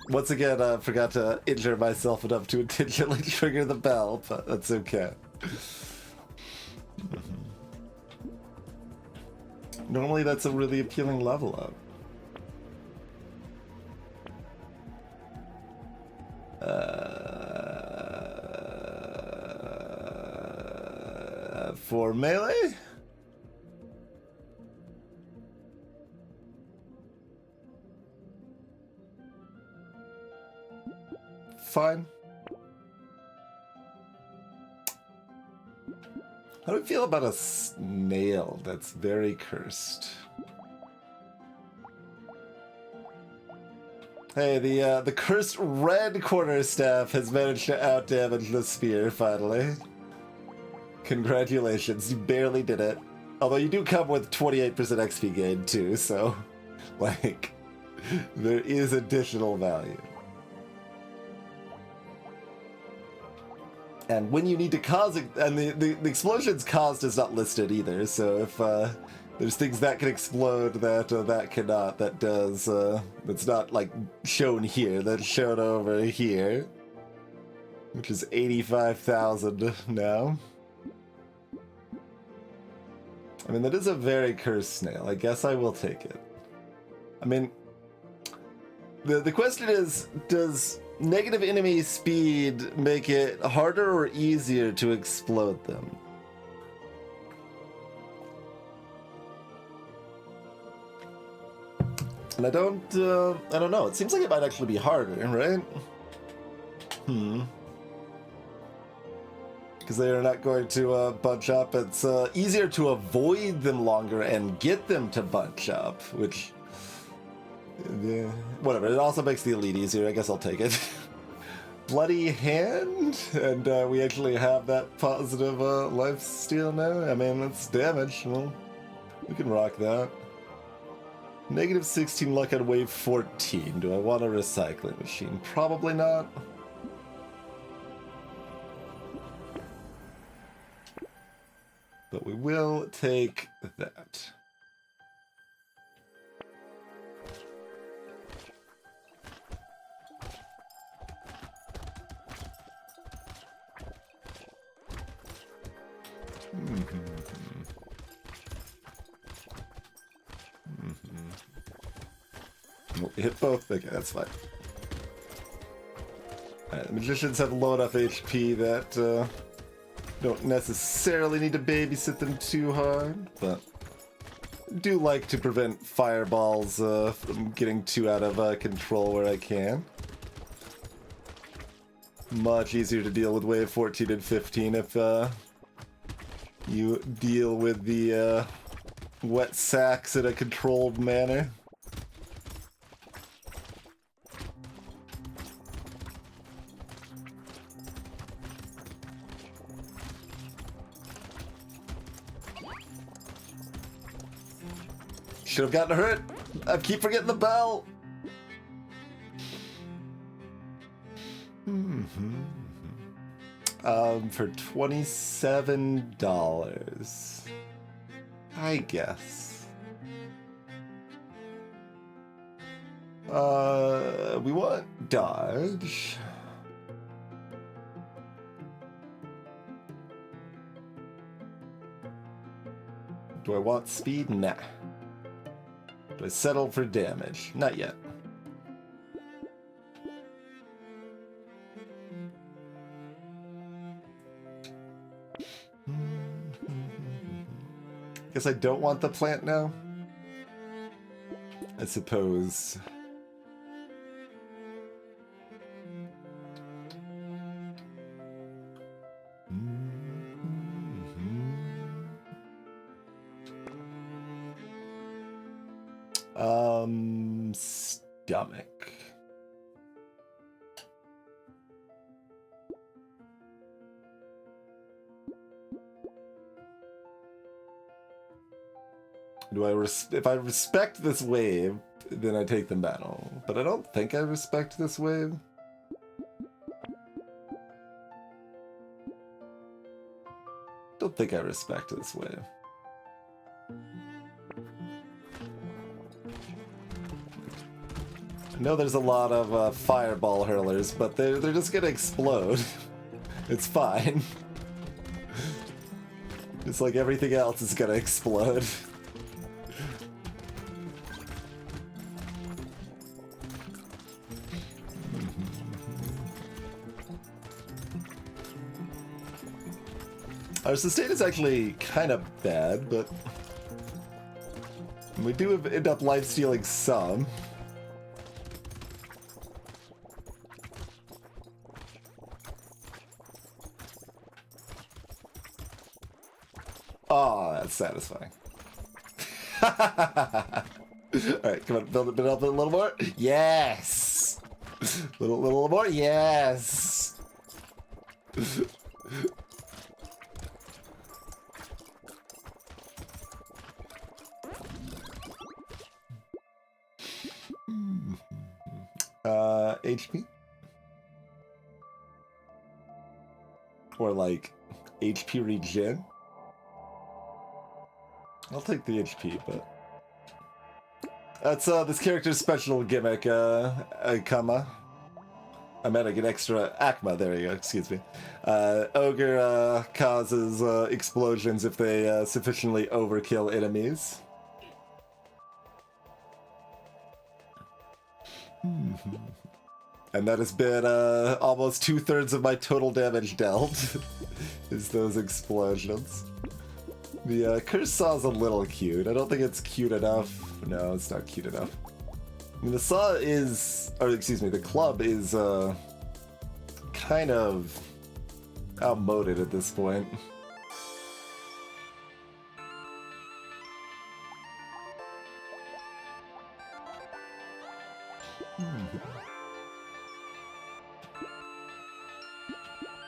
Speaker 1: Once again, I forgot to injure myself enough to intentionally trigger the bell, but that's okay. Normally that's a really appealing level up. For melee? Fine. How do we feel about a snail that's very cursed? Hey, the cursed red quarterstaff has managed to outdamage the spear finally. Congratulations, you barely did it. Although you do come with 28% XP gain too, so like there is additional value. And when you need to cause it, and the explosions caused is not listed either, so if there's things that can explode that cannot, that does, that's not like shown here, that's shown over here, which is 85,000 now. I mean, that is a very cursed snail. I guess I will take it. I mean, the question is, does negative enemy speed make it harder or easier to explode them? And I don't know. It seems like it might actually be harder, right? Because they are not going to bunch up. It's easier to avoid them longer and get them to bunch up, which... yeah, whatever. It also makes the elite easier. I guess I'll take it. Bloody hand, and we actually have that positive life steal now. I mean, that's damage. Well, we can rock that. Negative 16 luck on wave 14. Do I want a recycling machine? Probably not. But we will take that. Well, we hit both. Okay, that's fine. Alright, the magicians have low enough HP that don't necessarily need to babysit them too hard, but do like to prevent fireballs from getting too out of control where I can. Much easier to deal with wave 14 and 15 if you deal with the wet sacks in a controlled manner. Should have gotten hurt. I keep forgetting the bell. For $27, I guess. We want dodge. Do I want speed? Nah. Do I settle for damage? Not yet. Guess I don't want the plant now. I suppose. Stomach. If I respect this wave, then I take the battle. But I don't think I respect this wave. Don't think I respect this wave. I know there's a lot of fireball hurlers, but they're just gonna explode. It's fine. It's like everything else is gonna explode. Our sustain is actually kind of bad, but we do end up life-stealing some. Oh, that's satisfying. Alright, come on, build it up a little more. Yes! little more, yes! HP? Or like HP regen? I'll take the HP, but that's this character's special gimmick, Akama. I meant I get extra Akma, there you go, excuse me. Ogre causes explosions if they sufficiently overkill enemies. And that has been almost 2/3 of my total damage dealt, is those explosions. The curse saw is a little cute. I don't think it's cute enough. No, it's not cute enough. I mean, the saw is, or excuse me, the club is kind of outmoded at this point.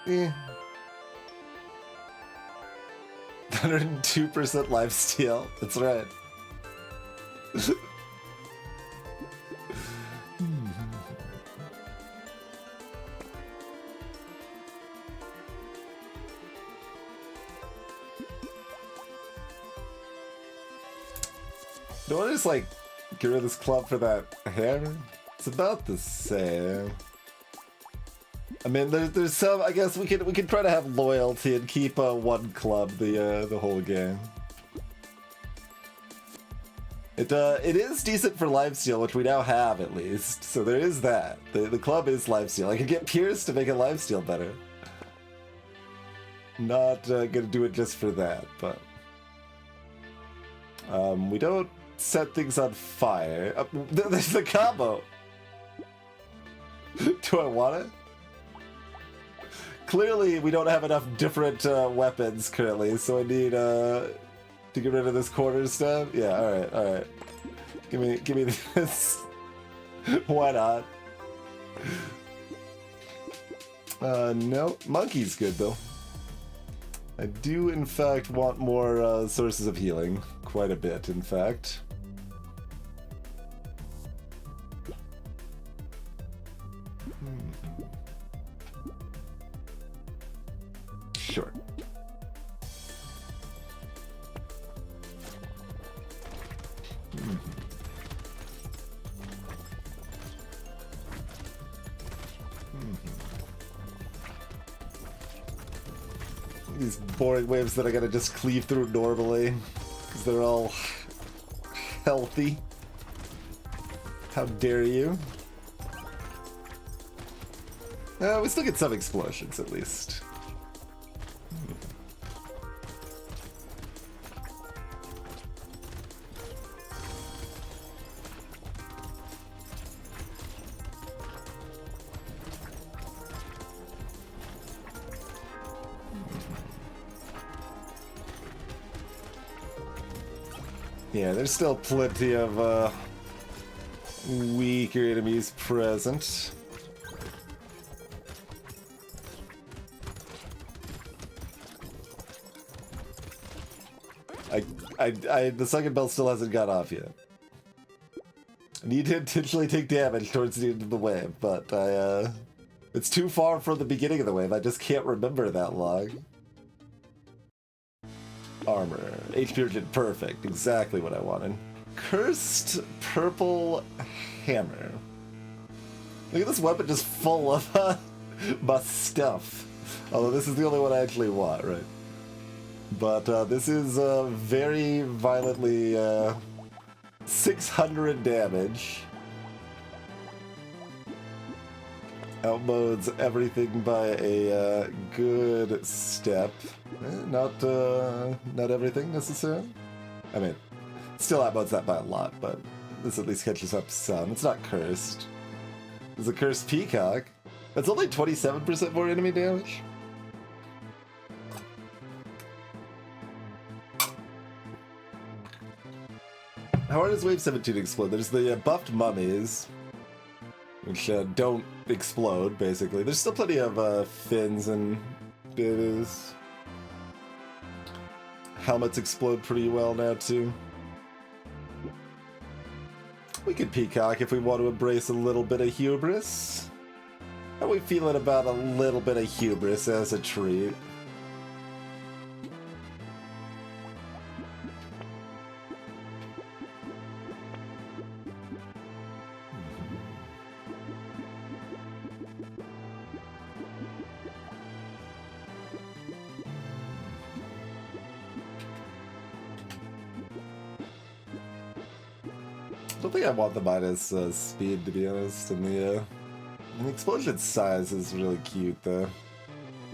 Speaker 1: Eh. 102% lifesteal. That's right. Do I just like get rid of this club for that hammer? It's about the same. I mean, there's some. I guess we could try to have loyalty and keep one club the whole game. It is decent for lifesteal, which we now have at least. So there is that. The club is lifesteal. I could get Pierce to make it lifesteal better. Not gonna do it just for that, but we don't set things on fire. There's the combo. Do I want it? Clearly, we don't have enough different weapons currently, so I need to get rid of this corner stuff. Yeah, all right. Give me this. Why not? No, monkey's good though. I do, in fact, want more sources of healing. Quite a bit, in fact. These boring waves that I gotta just cleave through normally, because they're all healthy. How dare you? We still get some explosions, at least. Yeah, there's still plenty of weaker enemies present. The second bell still hasn't got off yet. I need to intentionally take damage towards the end of the wave, but it's too far from the beginning of the wave. I just can't remember that long. Armor. HP urgent. Perfect. Exactly what I wanted. Cursed purple hammer. Look at this weapon just full of my stuff. Although this is the only one I actually want, right? But this is very violently 600 damage. Outmodes everything by a good step. Not everything necessarily. I mean, still outmodes that by a lot, but this at least catches up some. It's not cursed. It's a cursed peacock. That's only 27% more enemy damage. How hard does Wave 17 explode? There's the buffed mummies, which don't explode, basically. There's still plenty of fins and bits. Helmets explode pretty well now, too. We could peacock if we want to embrace a little bit of hubris. How are we feeling about a little bit of hubris as a treat? I don't think I want the minus speed, to be honest, and the explosion size is really cute, though.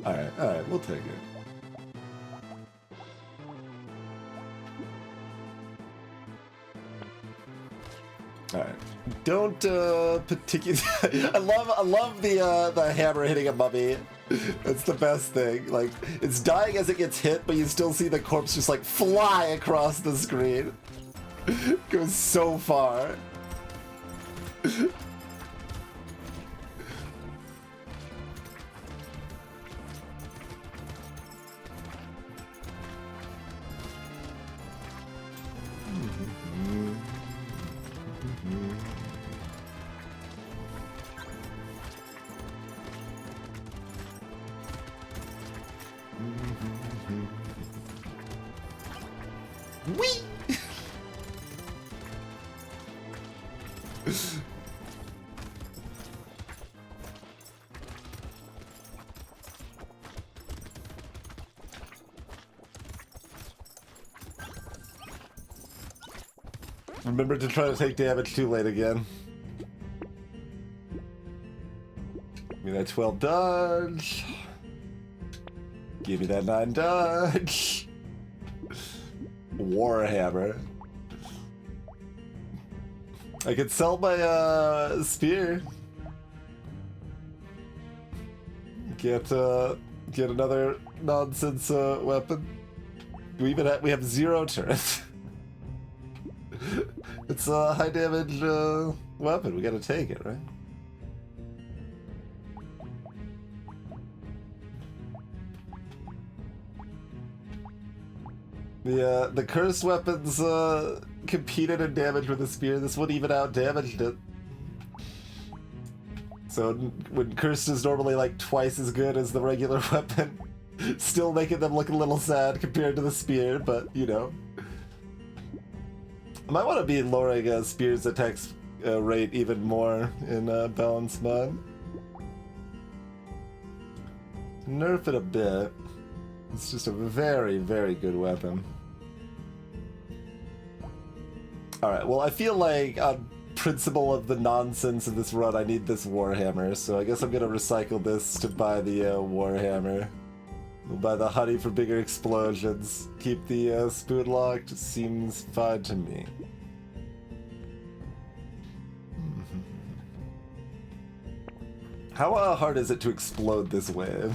Speaker 1: Alright, we'll take it. Alright. Don't particularly I love the hammer hitting a mummy. That's the best thing. Like, it's dying as it gets hit, but you still see the corpse just like fly across the screen. Goes so far. Whee! Remember to try to take damage too late again. Give me that 12 dodge. Give me that 9 dodge. Warhammer. I could sell my spear. Get another nonsense weapon. We have 0 turrets. It's a high damage weapon. We gotta take it, right? The cursed weapons competed in damage with the spear. This one even out damaged it. So when cursed is normally like twice as good as the regular weapon, still making them look a little sad compared to the spear, but you know. I might want to be lowering spear's attacks rate even more in balance mod. Nerf it a bit. It's just a very, very good weapon. Alright, well I feel like on principle of the nonsense of this run, I need this Warhammer, so I guess I'm gonna recycle this to buy the Warhammer. We'll buy the honey for bigger explosions. Keep the spoon locked. Seems fine to me. How hard is it to explode this wave?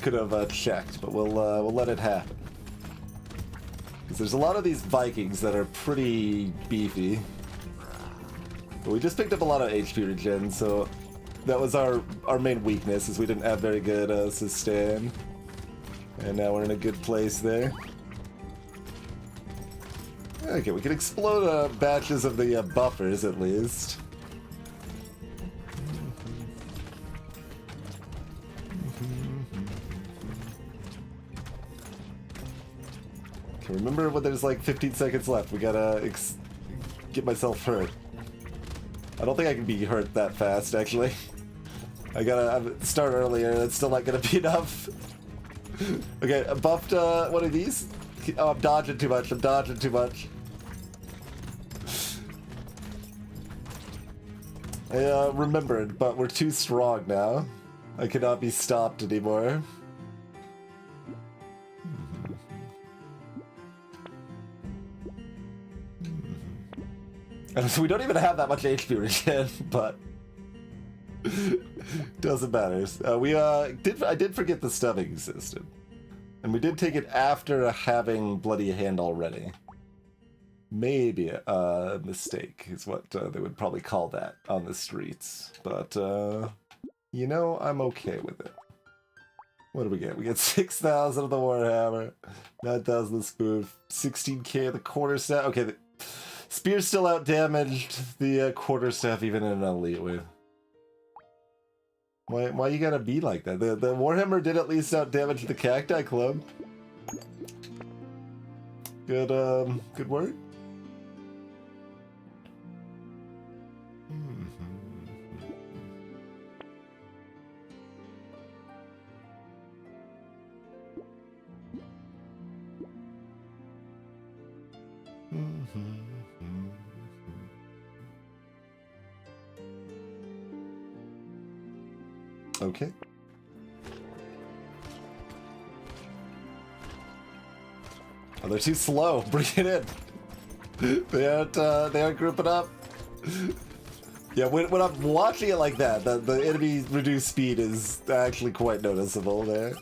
Speaker 1: Could have checked, but we'll let it happen. Because there's a lot of these Vikings that are pretty beefy. But we just picked up a lot of HP regen, so that was our main weakness, is we didn't have very good sustain. And now we're in a good place there. Okay, we can explode batches of the buffers at least. Okay, remember when there's like 15 seconds left, we gotta get myself hurt. I don't think I can be hurt that fast, actually. I gotta start earlier, that's still not gonna be enough. Okay, I buffed one of these. Oh, I'm dodging too much, I'm dodging too much. I remembered, but we're too strong now. I cannot be stopped anymore. So we don't even have that much HP regen, but doesn't matter. I did forget the stuffing existed, and we did take it after having Bloody Hand already. Maybe a mistake is what they would probably call that on the streets, but you know, I'm okay with it. What do we get? We get 6,000 of the Warhammer, 9,000 of the spoof, 16k of the quarterstaff. Okay. The Spear's still out damaged, the quarterstaff even in an elite wave. Why you gotta be like that? The Warhammer did at least out damage the Cacti Club. Good good work. Okay. Oh, they're too slow. Bring it in. They aren't grouping up. Yeah, when I'm watching it like that, the enemy's reduced speed is actually quite noticeable there.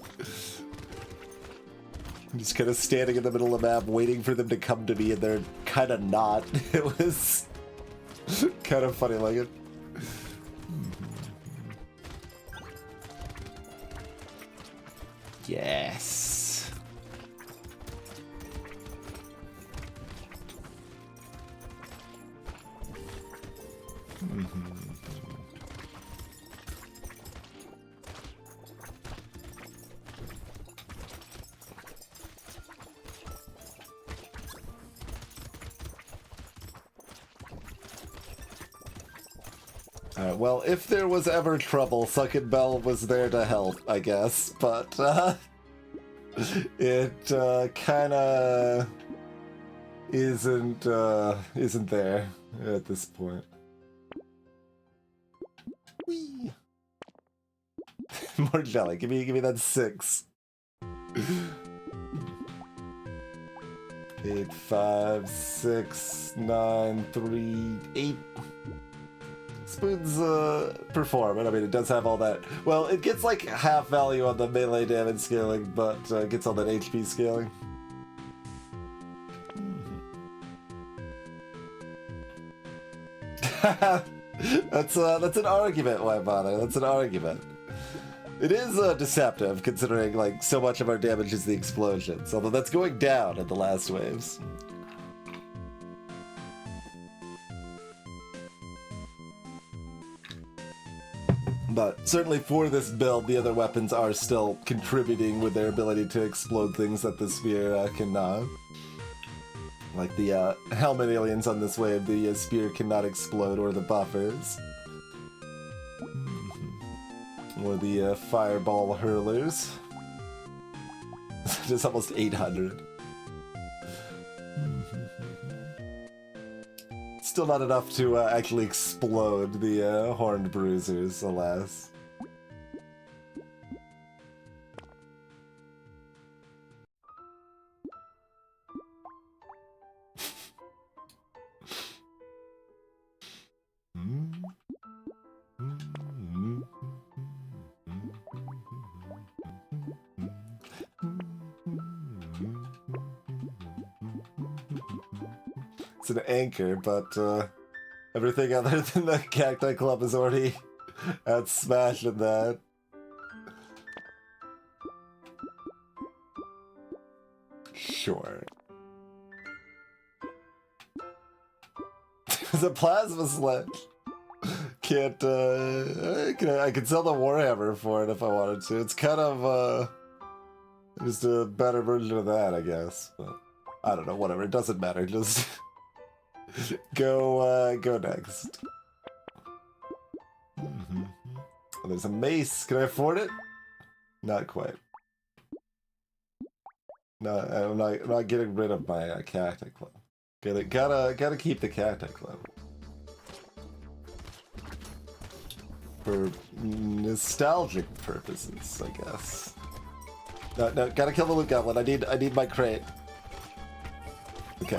Speaker 1: I'm just kind of standing in the middle of the map, waiting for them to come to me, and they're kind of not. It was kind of funny like it. Yes. Alright, well, if there was ever trouble, Suckin' Bell was there to help, I guess, but, it, kinda isn't there at this point. Whee! More jelly, give me that 6. 8, 5, 6, 9, 3, 8. Spoons perform, and I mean, it does have all that. Well, it gets like half value on the melee damage scaling, but it gets all that HP scaling. That's an argument, Waibana. That's an argument. It is deceptive, considering like so much of our damage is the explosions, although that's going down at the last waves. But certainly for this build, the other weapons are still contributing with their ability to explode things that the spear cannot. Like the helmet aliens on this wave, the spear cannot explode, or the buffers. Or the fireball hurlers. Just almost 800. Still not enough to actually explode the horned bruisers, alas. It's an anchor, but everything other than the Cacti Club is already outsmashing that. Sure. There's a plasma sledge. Can't, I could sell the Warhammer for it if I wanted to. It's kind of, just a better version of that, I guess. But I don't know, whatever, it doesn't matter, just go next. Oh, there's a mace, can I afford it? Not quite. No, I'm not getting rid of my Cacti Club. Gotta keep the Cacti Club. For nostalgic purposes, I guess. No, gotta kill the loot goblin. I need my crate. Okay.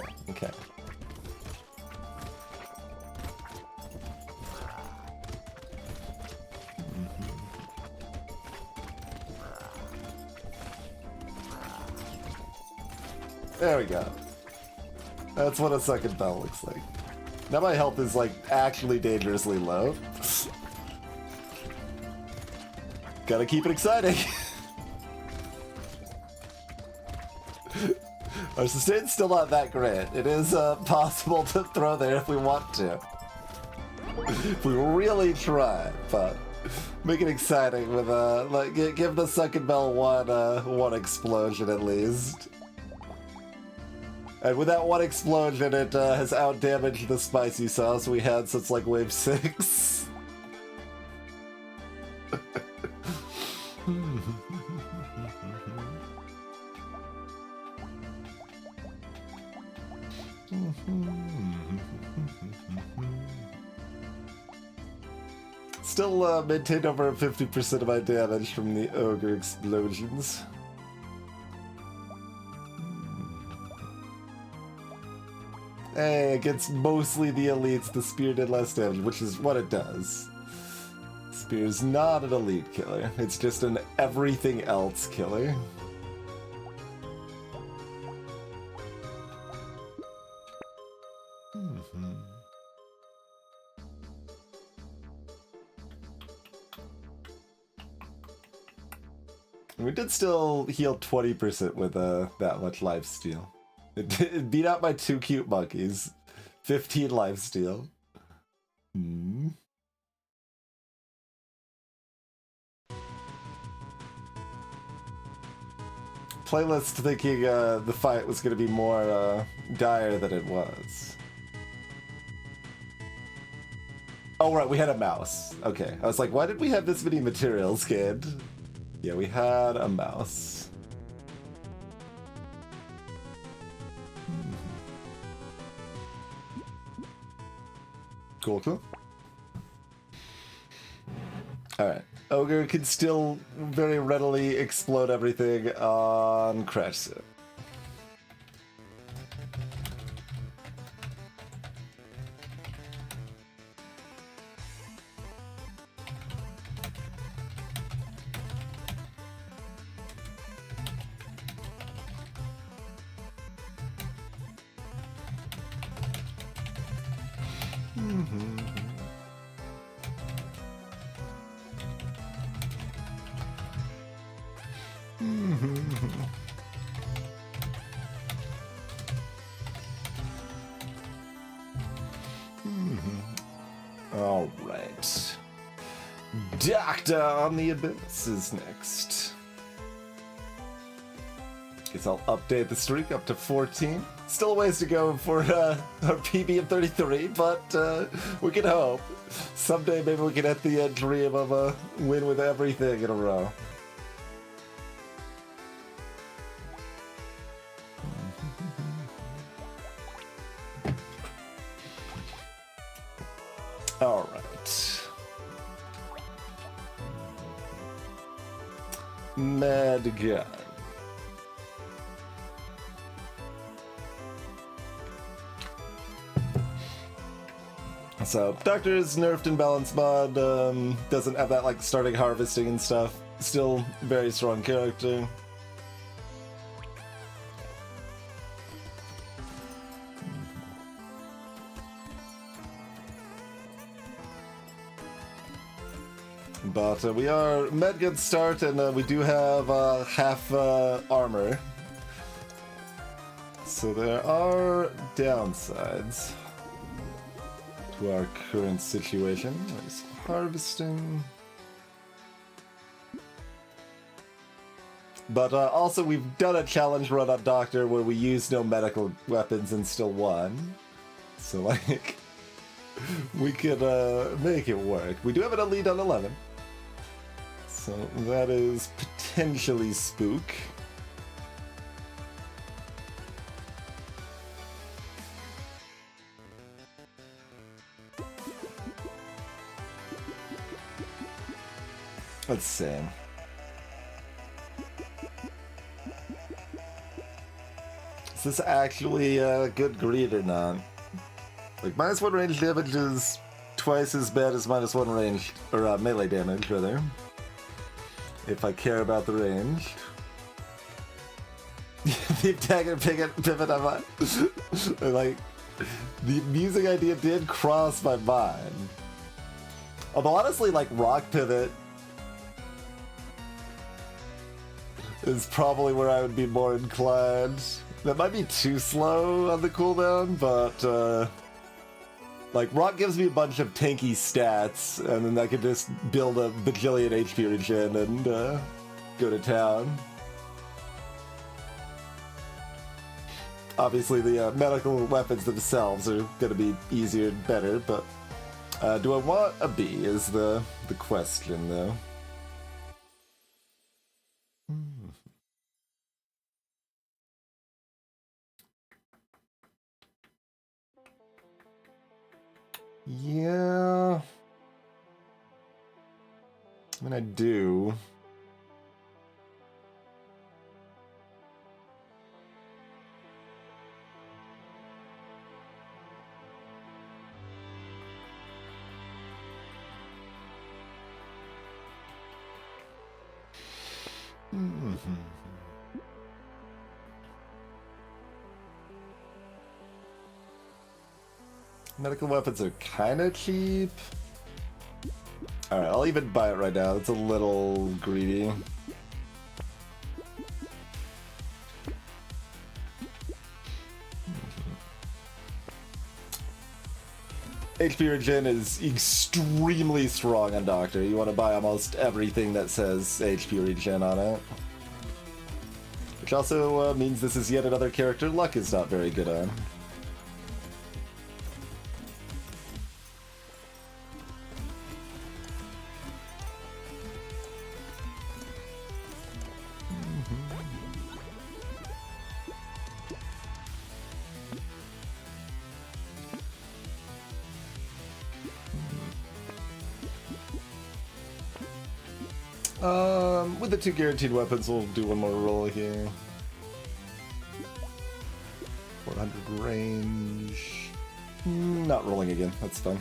Speaker 1: There we go. That's what a second bell looks like. Now my health is like actually dangerously low. Gotta keep it exciting. Our sustain's still not that great. It is possible to throw there if we want to. If we really try, but make it exciting with like give the second bell one explosion at least. And with that one explosion, it has outdamaged the spicy sauce we had since like wave 6. Still maintained over 50% of my damage from the ogre explosions. Hey, against mostly the elites, the spear did less damage, which is what it does. Spear's not an elite killer, it's just an everything else killer. We did still heal 20% with that much lifesteal. It beat out my 2 cute monkeys. 15 lifesteal. Playlist thinking the fight was going to be more dire than it was. Oh right, we had a mouse. Okay, I was like, why did we have this many materials, kid? Yeah, we had a mouse. Cool. Alright. Ogre can still very readily explode everything on Crash Suit. All right. Doctor on the Abyss is next. Guess I'll update the streak up to 14. Still a ways to go for our PB of 33, but we can hope. Someday maybe we can hit the dream of a win with everything in a row. Alright. Mad gun. So, Doctor is nerfed in balance mod, doesn't have that, like, starting harvesting and stuff. Still very strong character. But we are med good start, and we do have half armor. So there are downsides to our current situation. There's harvesting. But also we've done a challenge run on Doctor where we used no medical weapons and still won. So like, we could make it work. We do have an elite on 11. So that is potentially spook. Let's see. Is this actually good greed or not? Like, -1 range damage is twice as bad as -1 range, or melee damage, rather. If I care about the range. The attack and pivot, I'm like, the music idea did cross my mind. Although honestly, like, rock pivot is probably where I would be more inclined. That might be too slow on the cooldown, but like, rock gives me a bunch of tanky stats, and then I could just build a bajillion HP regen and go to town. Obviously, the medical weapons themselves are going to be easier and better, but do I want a B is the question, though. Yeah. I mean, I do. Medical weapons are kind of cheap. Alright, I'll even buy it right now. It's a little greedy. HP regen is extremely strong on Doctor. You want to buy almost everything that says HP regen on it. Which also means this is yet another character luck is not very good on. With the 2 guaranteed weapons, we'll do one more roll here. 400 range. Not rolling again, that's fine.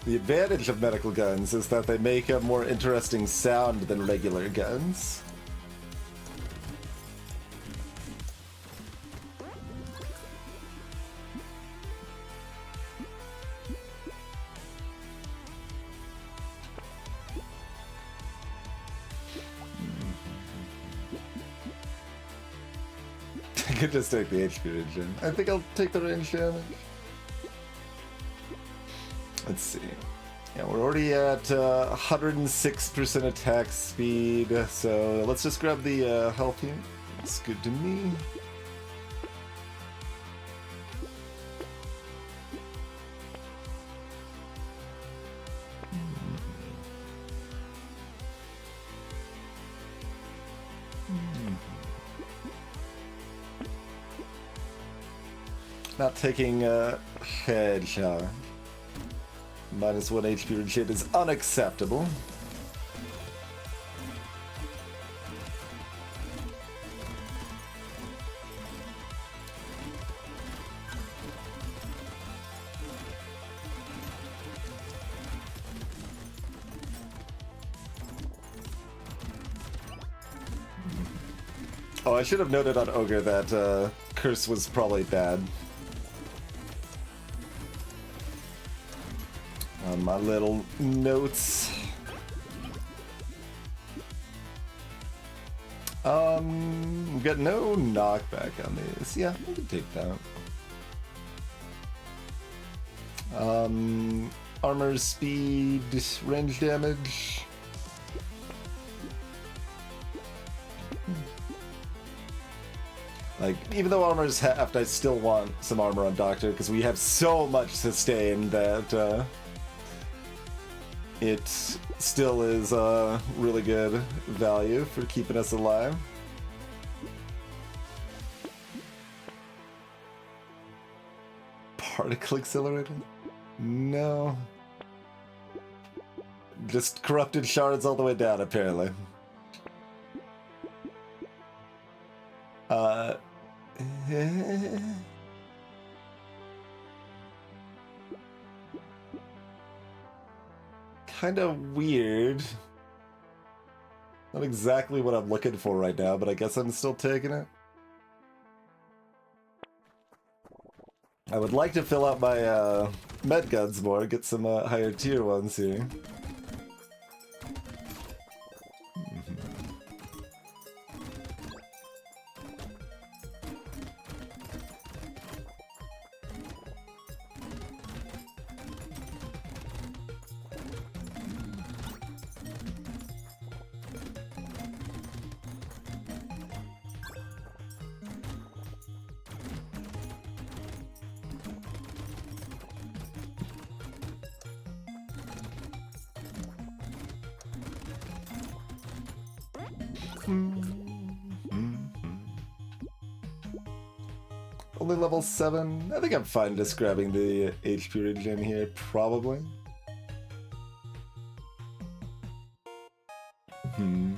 Speaker 1: The advantage of medical guns is that they make a more interesting sound than regular guns. I could just take the HP regen. I think I'll take the range damage. Let's see. Yeah, we're already at 106% attack speed, so let's just grab the health here. That's good to me. Not taking a headshot. -1 HP regen is unacceptable. Oh, I should have noted on Ogre that Curse was probably bad. On my little notes. We got no knockback on these. Yeah, we can take that. Armor, speed, range damage. Like, even though armor's halved, I still want some armor on Doctor, because we have so much sustain that it still is a really good value for keeping us alive. Particle accelerator? No. Just corrupted shards all the way down, apparently. Kind of weird. Not exactly what I'm looking for right now, but I guess I'm still taking it. I would like to fill out my med guns more, get some higher tier ones here. Only level 7. I think I'm fine just grabbing the HP regen here, probably. I'm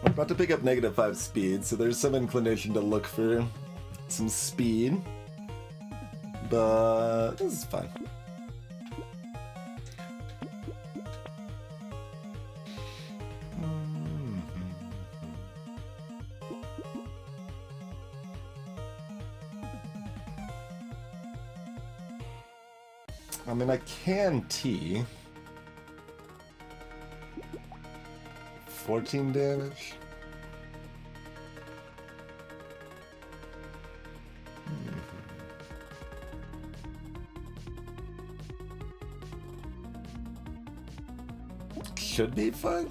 Speaker 1: about to pick up -5 speed, so there's some inclination to look for some speed. But this is fine. I mean, I can T. 14 damage. Should be fine.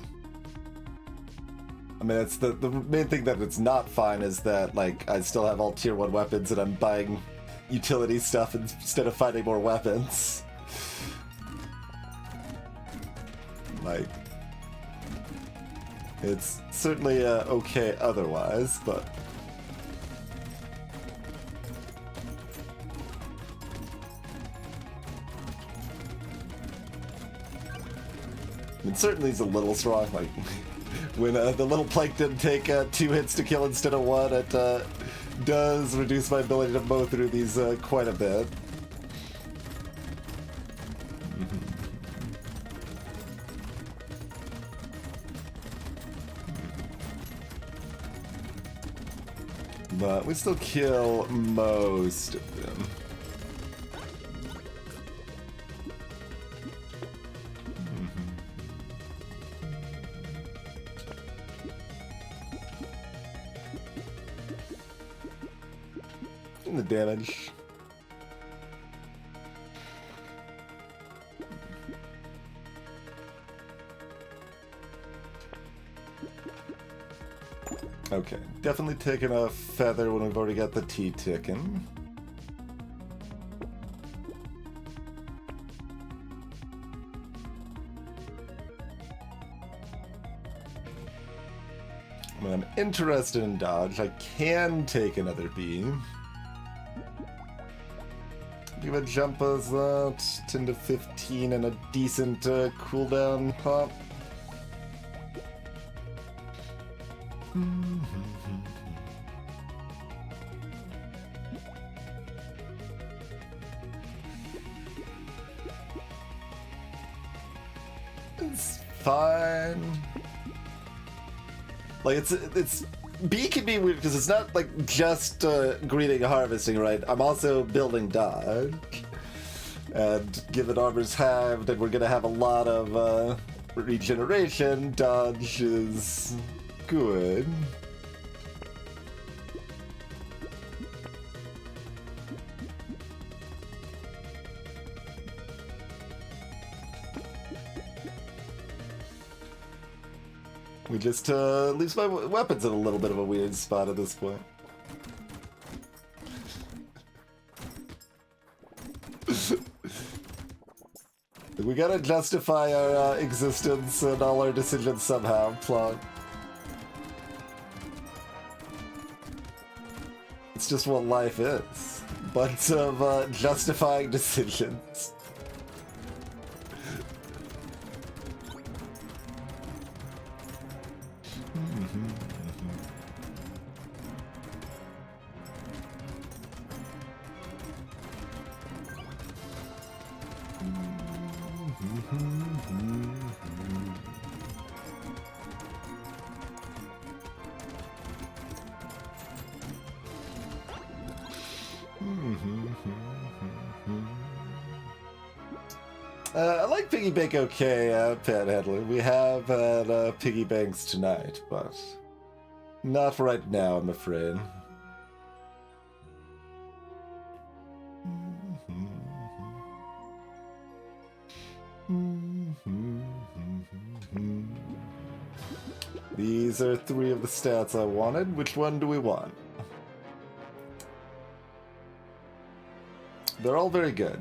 Speaker 1: I mean, that's the main thing that it's not fine is that, like, I still have all tier 1 weapons and I'm buying utility stuff instead of finding more weapons. Like, it's certainly okay otherwise, but it certainly is a little strong. Like, when the little plankton take 2 hits to kill instead of 1, it does reduce my ability to mow through these quite a bit. But we still kill most of them. And the damage. Okay, definitely taking a feather when we've already got the T ticking. When I'm interested in dodge, I can take another beam. Give a jump as that, 10 to 15 and a decent cooldown pop. It's fine. Like it's B can be weird because it's not like just greeting harvesting, right? I'm also building dodge. And given armor's halved and we're gonna have a lot of regeneration, dodge is good. We just leaves my weapons in a little bit of a weird spot at this point. We gotta justify our existence and all our decisions somehow, plot. It's just what life is. Bunch of justifying decisions. I like Piggy Bank okay, Panhandler. We have had Piggy Banks tonight, but not right now, I'm afraid. These are 3 of the stats I wanted. Which one do we want? They're all very good.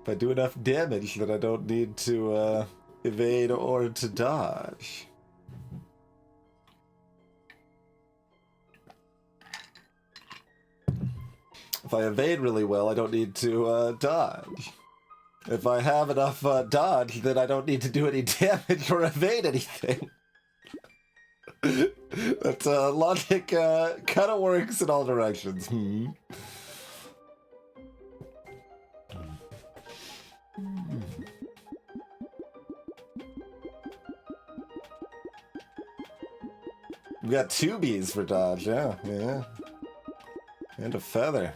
Speaker 1: If I do enough damage, then I don't need to evade or to dodge. If I evade really well, I don't need to dodge. If I have enough dodge, then I don't need to do any damage or evade anything. That logic kind of works in all directions. We got 2 bees for dodge, yeah. And a feather.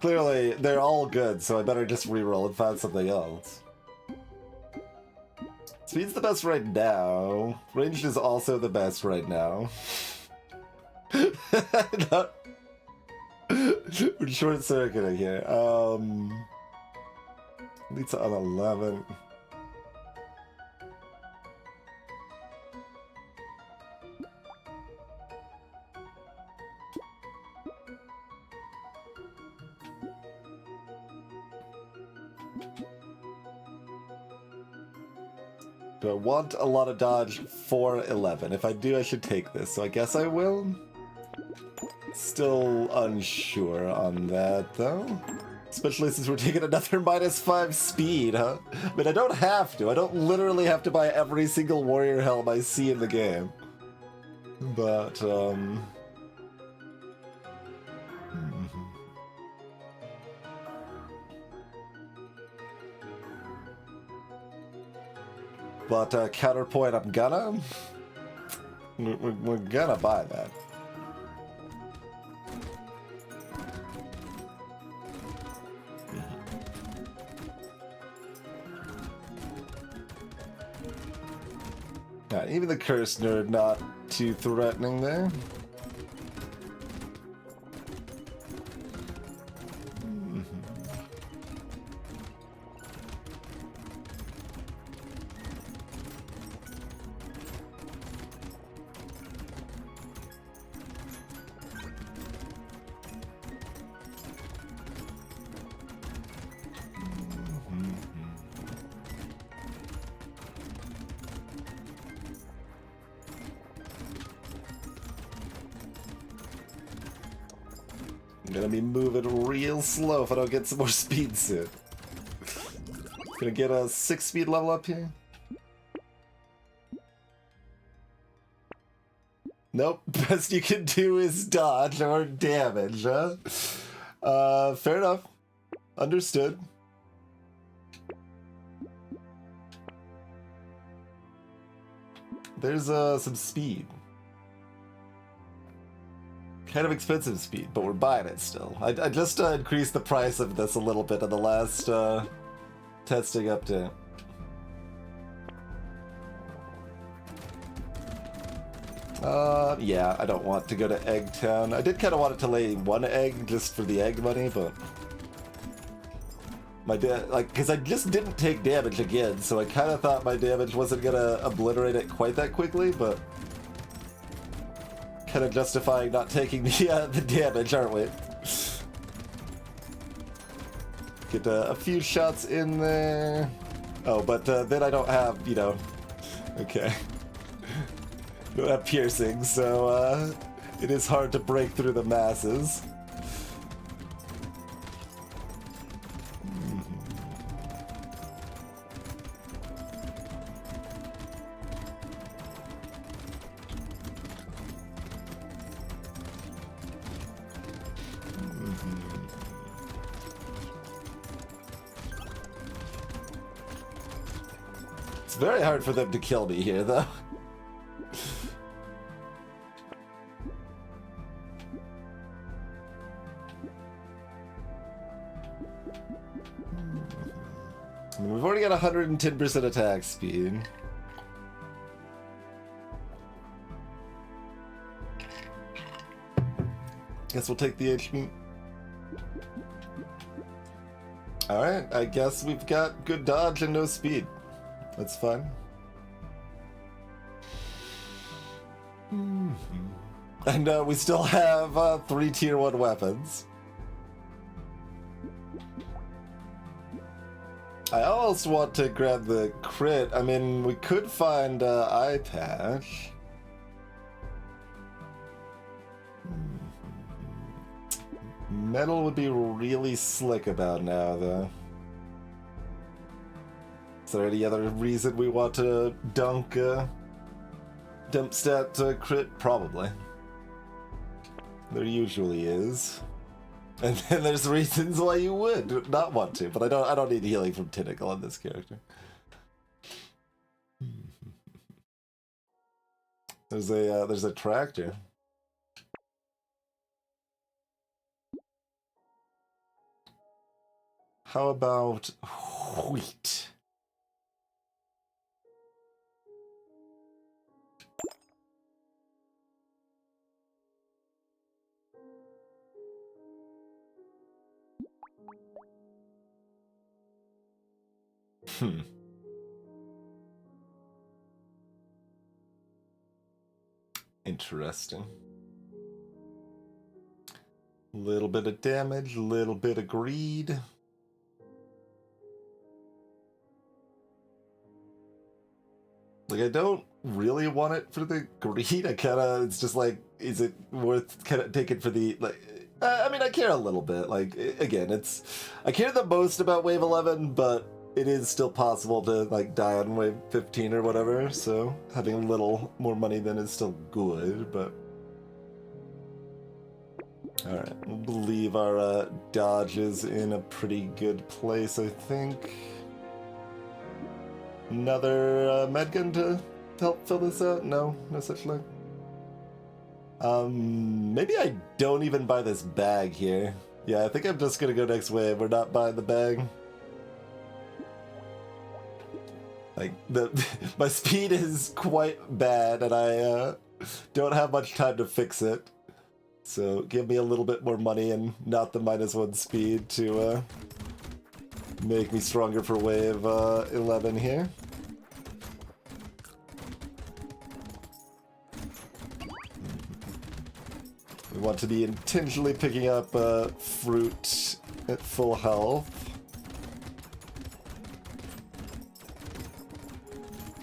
Speaker 1: Clearly, they're all good, so I better just reroll and find something else. Speed's the best right now. Ranged is also the best right now. We're short-circuiting here. Leads on 11. Do I want a lot of dodge for 11? If I do, I should take this, so I guess I will. Still unsure on that, though. Especially since we're taking another -5 speed, huh? I mean, I don't have to. I don't literally have to buy every single warrior helm I see in the game. But, But counterpoint, I'm gonna... We're gonna buy that. Yeah, even the cursed nerd not too threatening there. I'm gonna be moving real slow if I don't get some more speed soon. Gonna get a 6 speed level up here. Nope, best you can do is dodge or damage, huh? Fair enough. Understood. There's some speed. Kind of expensive speed, but we're buying it still. I just increased the price of this a little bit in the last testing update. Yeah, I don't want to go to Egg Town. I did kind of want it to lay 1 egg just for the egg money, but my because I just didn't take damage again, so I kind of thought my damage wasn't gonna obliterate it quite that quickly, but kind of justifying not taking the damage, aren't we? Get a few shots in there. Oh, but then I don't have, you know, okay. Don't have piercing, so it is hard to break through the masses. It's very hard for them to kill me here, though. I mean, we've already got 110% attack speed. Guess we'll take the HP. Alright, I guess we've got good dodge and no speed. That's fine. And we still have 3 tier 1 weapons. I almost want to grab the crit. I mean, we could find eye patch. Metal would be really slick about now, though. Is there any other reason we want to dump stat crit? Probably. There usually is. And then there's reasons why you would not want to, but I don't need healing from Tentacle on this character. There's a tractor. How about wheat? Interesting. Little bit of damage, little bit of greed. Like, I don't really want it for the greed. It's just like, is it worth kind of taking for the, like, I mean, I care a little bit. Like, again, I care the most about Wave 11, but it is still possible to, like, die on Wave 15 or whatever, so having a little more money then is still good, but... Alright, we'll leave our dodges in a pretty good place, I think. Another medgun to help fill this out? No such luck. Maybe I don't even buy this bag here. Yeah, I think I'm just gonna go next wave. We're not buying the bag. Like, my speed is quite bad, and I don't have much time to fix it. So give me a little bit more money and not the -1 speed to make me stronger for wave 11 here. We want to be intentionally picking up fruit at full health.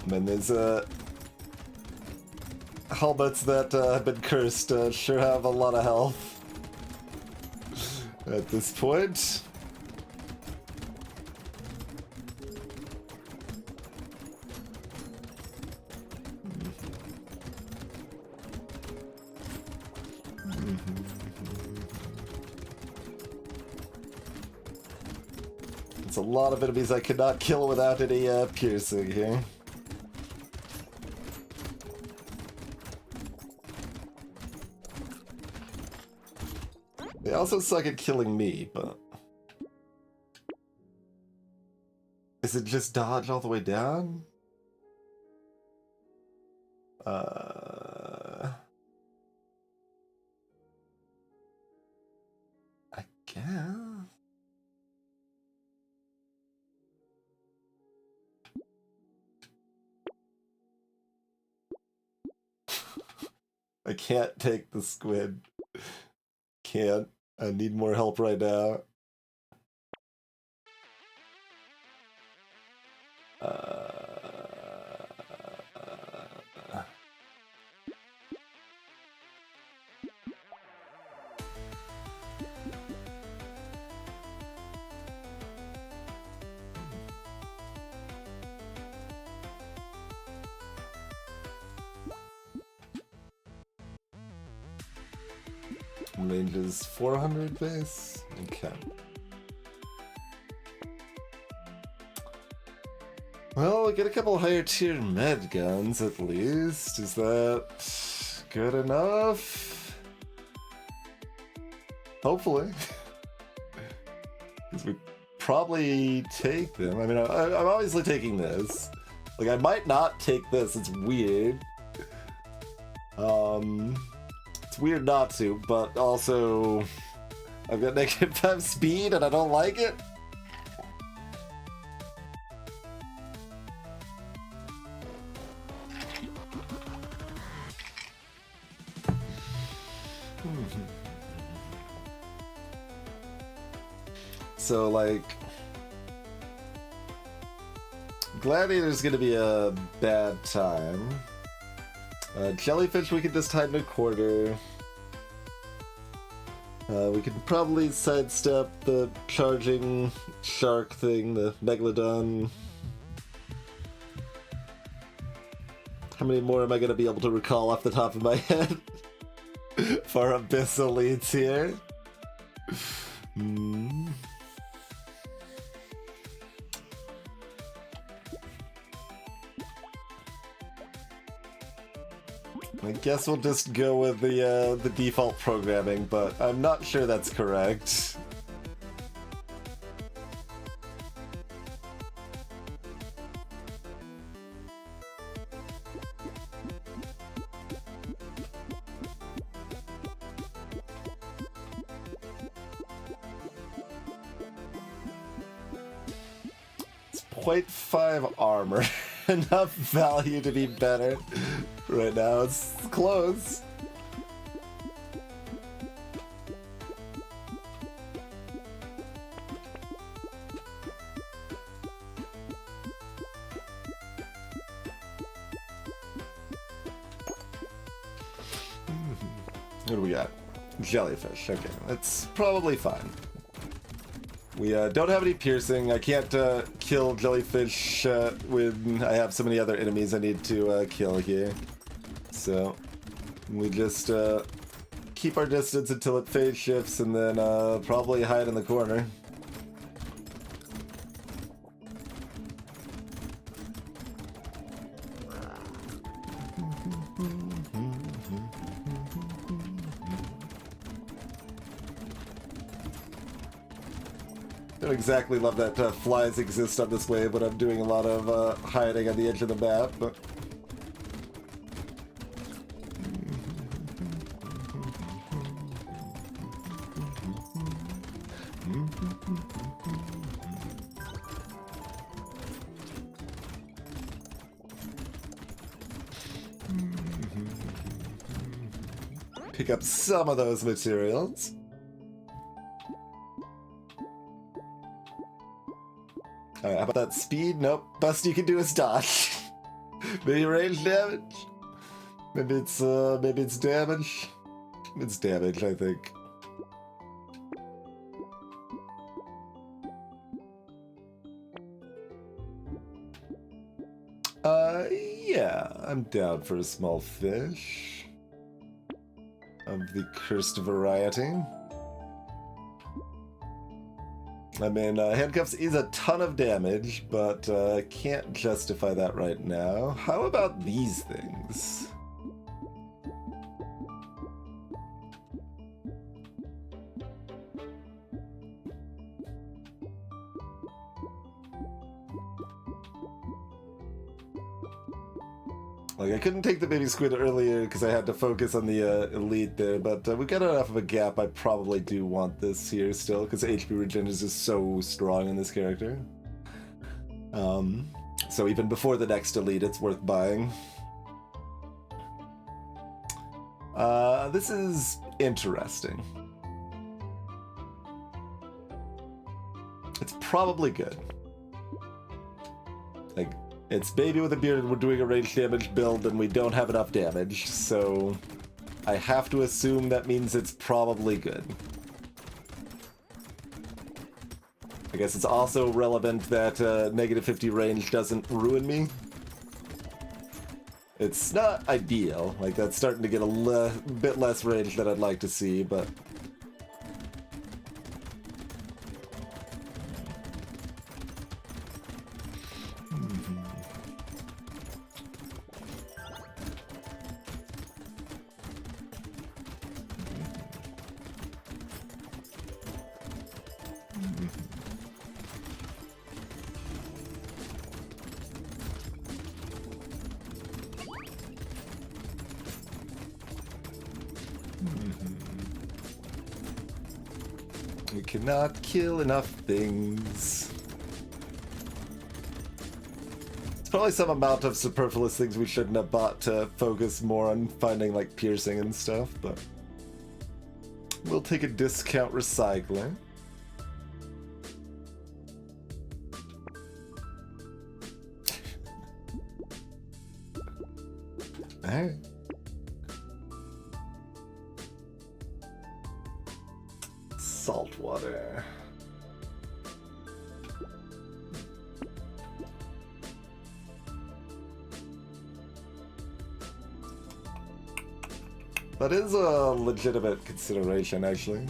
Speaker 1: And then there's helmets that have been cursed sure have a lot of health. at this point. It's a lot of enemies I could not kill without any piercing here. They also suck at killing me, but... Is it just dodge all the way down? I guess. I can't take the squid. Can't. I need more help right now. Range is 400 base? Okay. Well, we get a couple higher tier med guns at least. Is that good enough? Hopefully. Because we probably take them. I mean, I'm obviously taking this. Like, I might not take this. It's weird. It's weird not to, but also I've got -5 speed and I don't like it. So, like, Gladiator's gonna be a bad time. Jellyfish we can just hide in a quarter. We can probably sidestep the charging shark thing, the Megalodon. How many more am I gonna be able to recall off the top of my head for Abyss Elites here? I guess we'll just go with the default programming, but I'm not sure that's correct. It's 0.5 armor. Enough value to be better. Right now, it's close. What do we got? Jellyfish. Okay, that's probably fine. We don't have any piercing. I can't kill jellyfish when I have so many other enemies I need to kill here. So we just keep our distance until it phase shifts and then probably hide in the corner. Don't exactly love that flies exist on this wave, but I'm doing a lot of hiding on the edge of the map. But... pick up some of those materials. Alright, how about that speed? Nope. Best you can do is dodge. Maybe range damage? Maybe it's damage? It's damage, I think. Yeah, I'm down for a small fish. Of the cursed variety. I mean, handcuffs is a ton of damage, but can't justify that right now. How about these things? Like, I couldn't take the baby squid earlier because I had to focus on the elite there, but we've got enough of a gap. I probably do want this here still because HP regen is just so strong in this character. So even before the next elite, it's worth buying. This is interesting. It's probably good. Like, it's baby with a beard and we're doing a range damage build and we don't have enough damage, so I have to assume that means it's probably good. I guess it's also relevant that negative 50 range doesn't ruin me. It's not ideal, like that's starting to get a bit less range than I'd like to see, but... We cannot kill enough things. It's probably some amount of superfluous things we shouldn't have bought to focus more on finding like piercing and stuff, but we'll take a discount recycling. Alright. Salt water. That is a legitimate consideration, actually.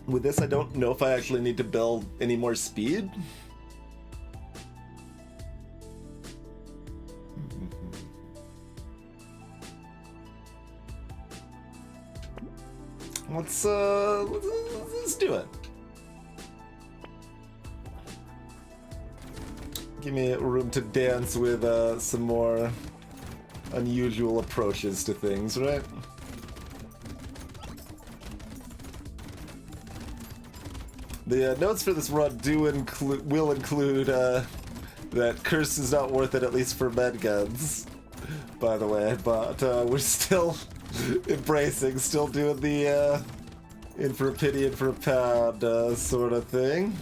Speaker 1: With this, I don't know if I actually need to build any more speed. Let's do it. Give me room to dance with some more unusual approaches to things, right? The notes for this run will include that curse is not worth it, at least for med guns, by the way, but we're still embracing, still doing the in for a penny, in for a pound sort of thing.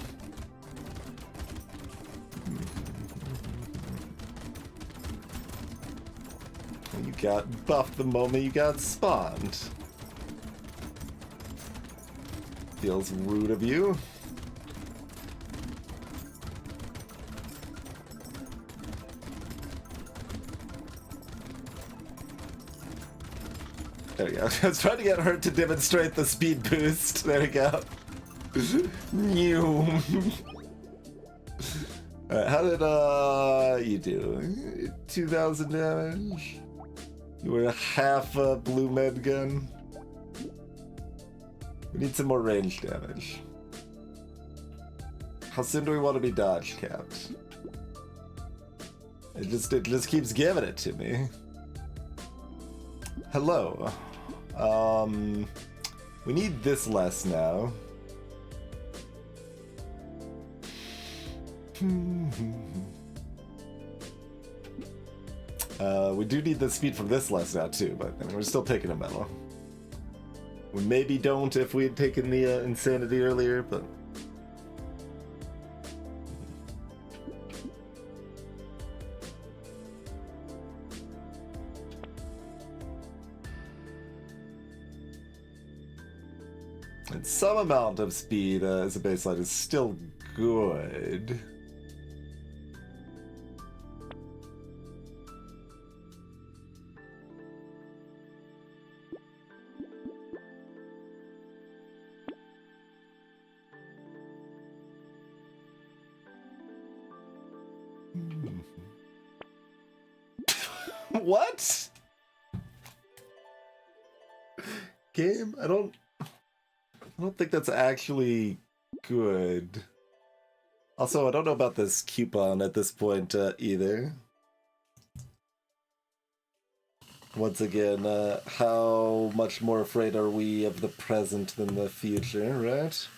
Speaker 1: You got buffed the moment you got spawned. Feels rude of you. There we go. I was trying to get her to demonstrate the speed boost. There we go. New. Alright, how did you do? 2,000 damage? You were half a blue med gun. We need some more range damage. How soon do we want to be dodge capped? It just keeps giving it to me. Hello. We need this less now. We do need the speed from this less now too, but I mean, we're still taking a medal. We maybe don't if we had taken the insanity earlier, but... And some amount of speed as a baseline is still good. What? Game? I don't think that's actually good. Also, I don't know about this coupon at this point either. Once again, how much more afraid are we of the present than the future, right?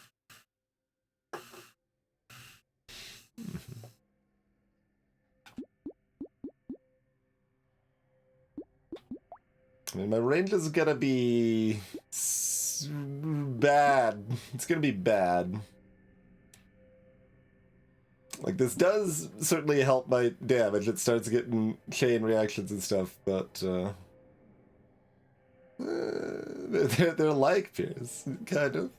Speaker 1: I mean, my range is gonna be bad. It's gonna be bad. Like, this does certainly help my damage. It starts getting chain reactions and stuff, but they're like Pierce, kind of.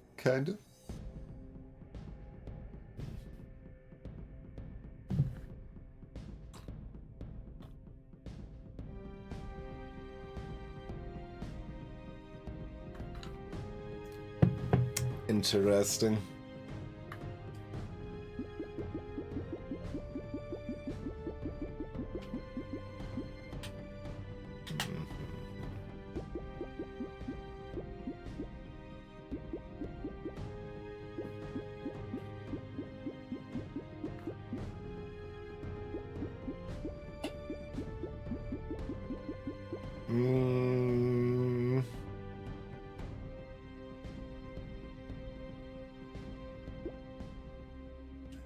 Speaker 1: Interesting.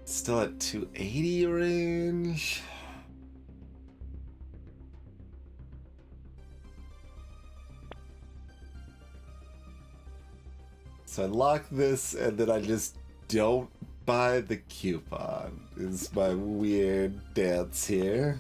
Speaker 1: Still at 280 range. So I lock this and then I just don't buy the coupon. Is my weird dance here.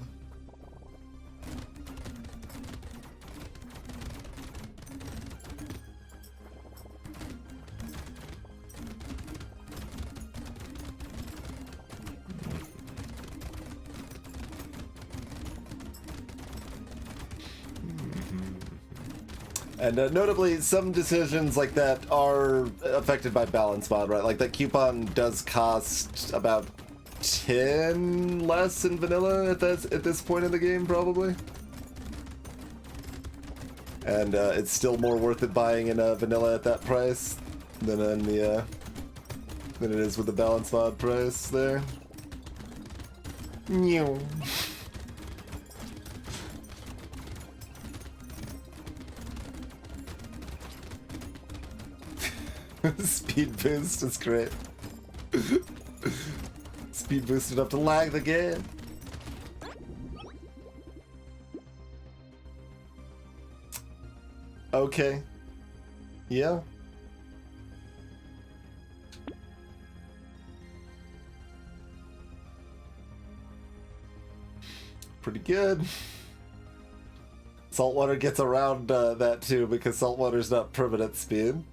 Speaker 1: And notably, some decisions like that are affected by balance mod, right? Like, that coupon does cost about 10 less in vanilla at this point in the game, probably. And it's still more worth it buying in vanilla at that price than in the than it is with the balance mod price there. Meow. Speed boost is great. Speed boost enough to lag the game. Okay. Yeah. Pretty good. Saltwater gets around that too because saltwater's not permanent speed.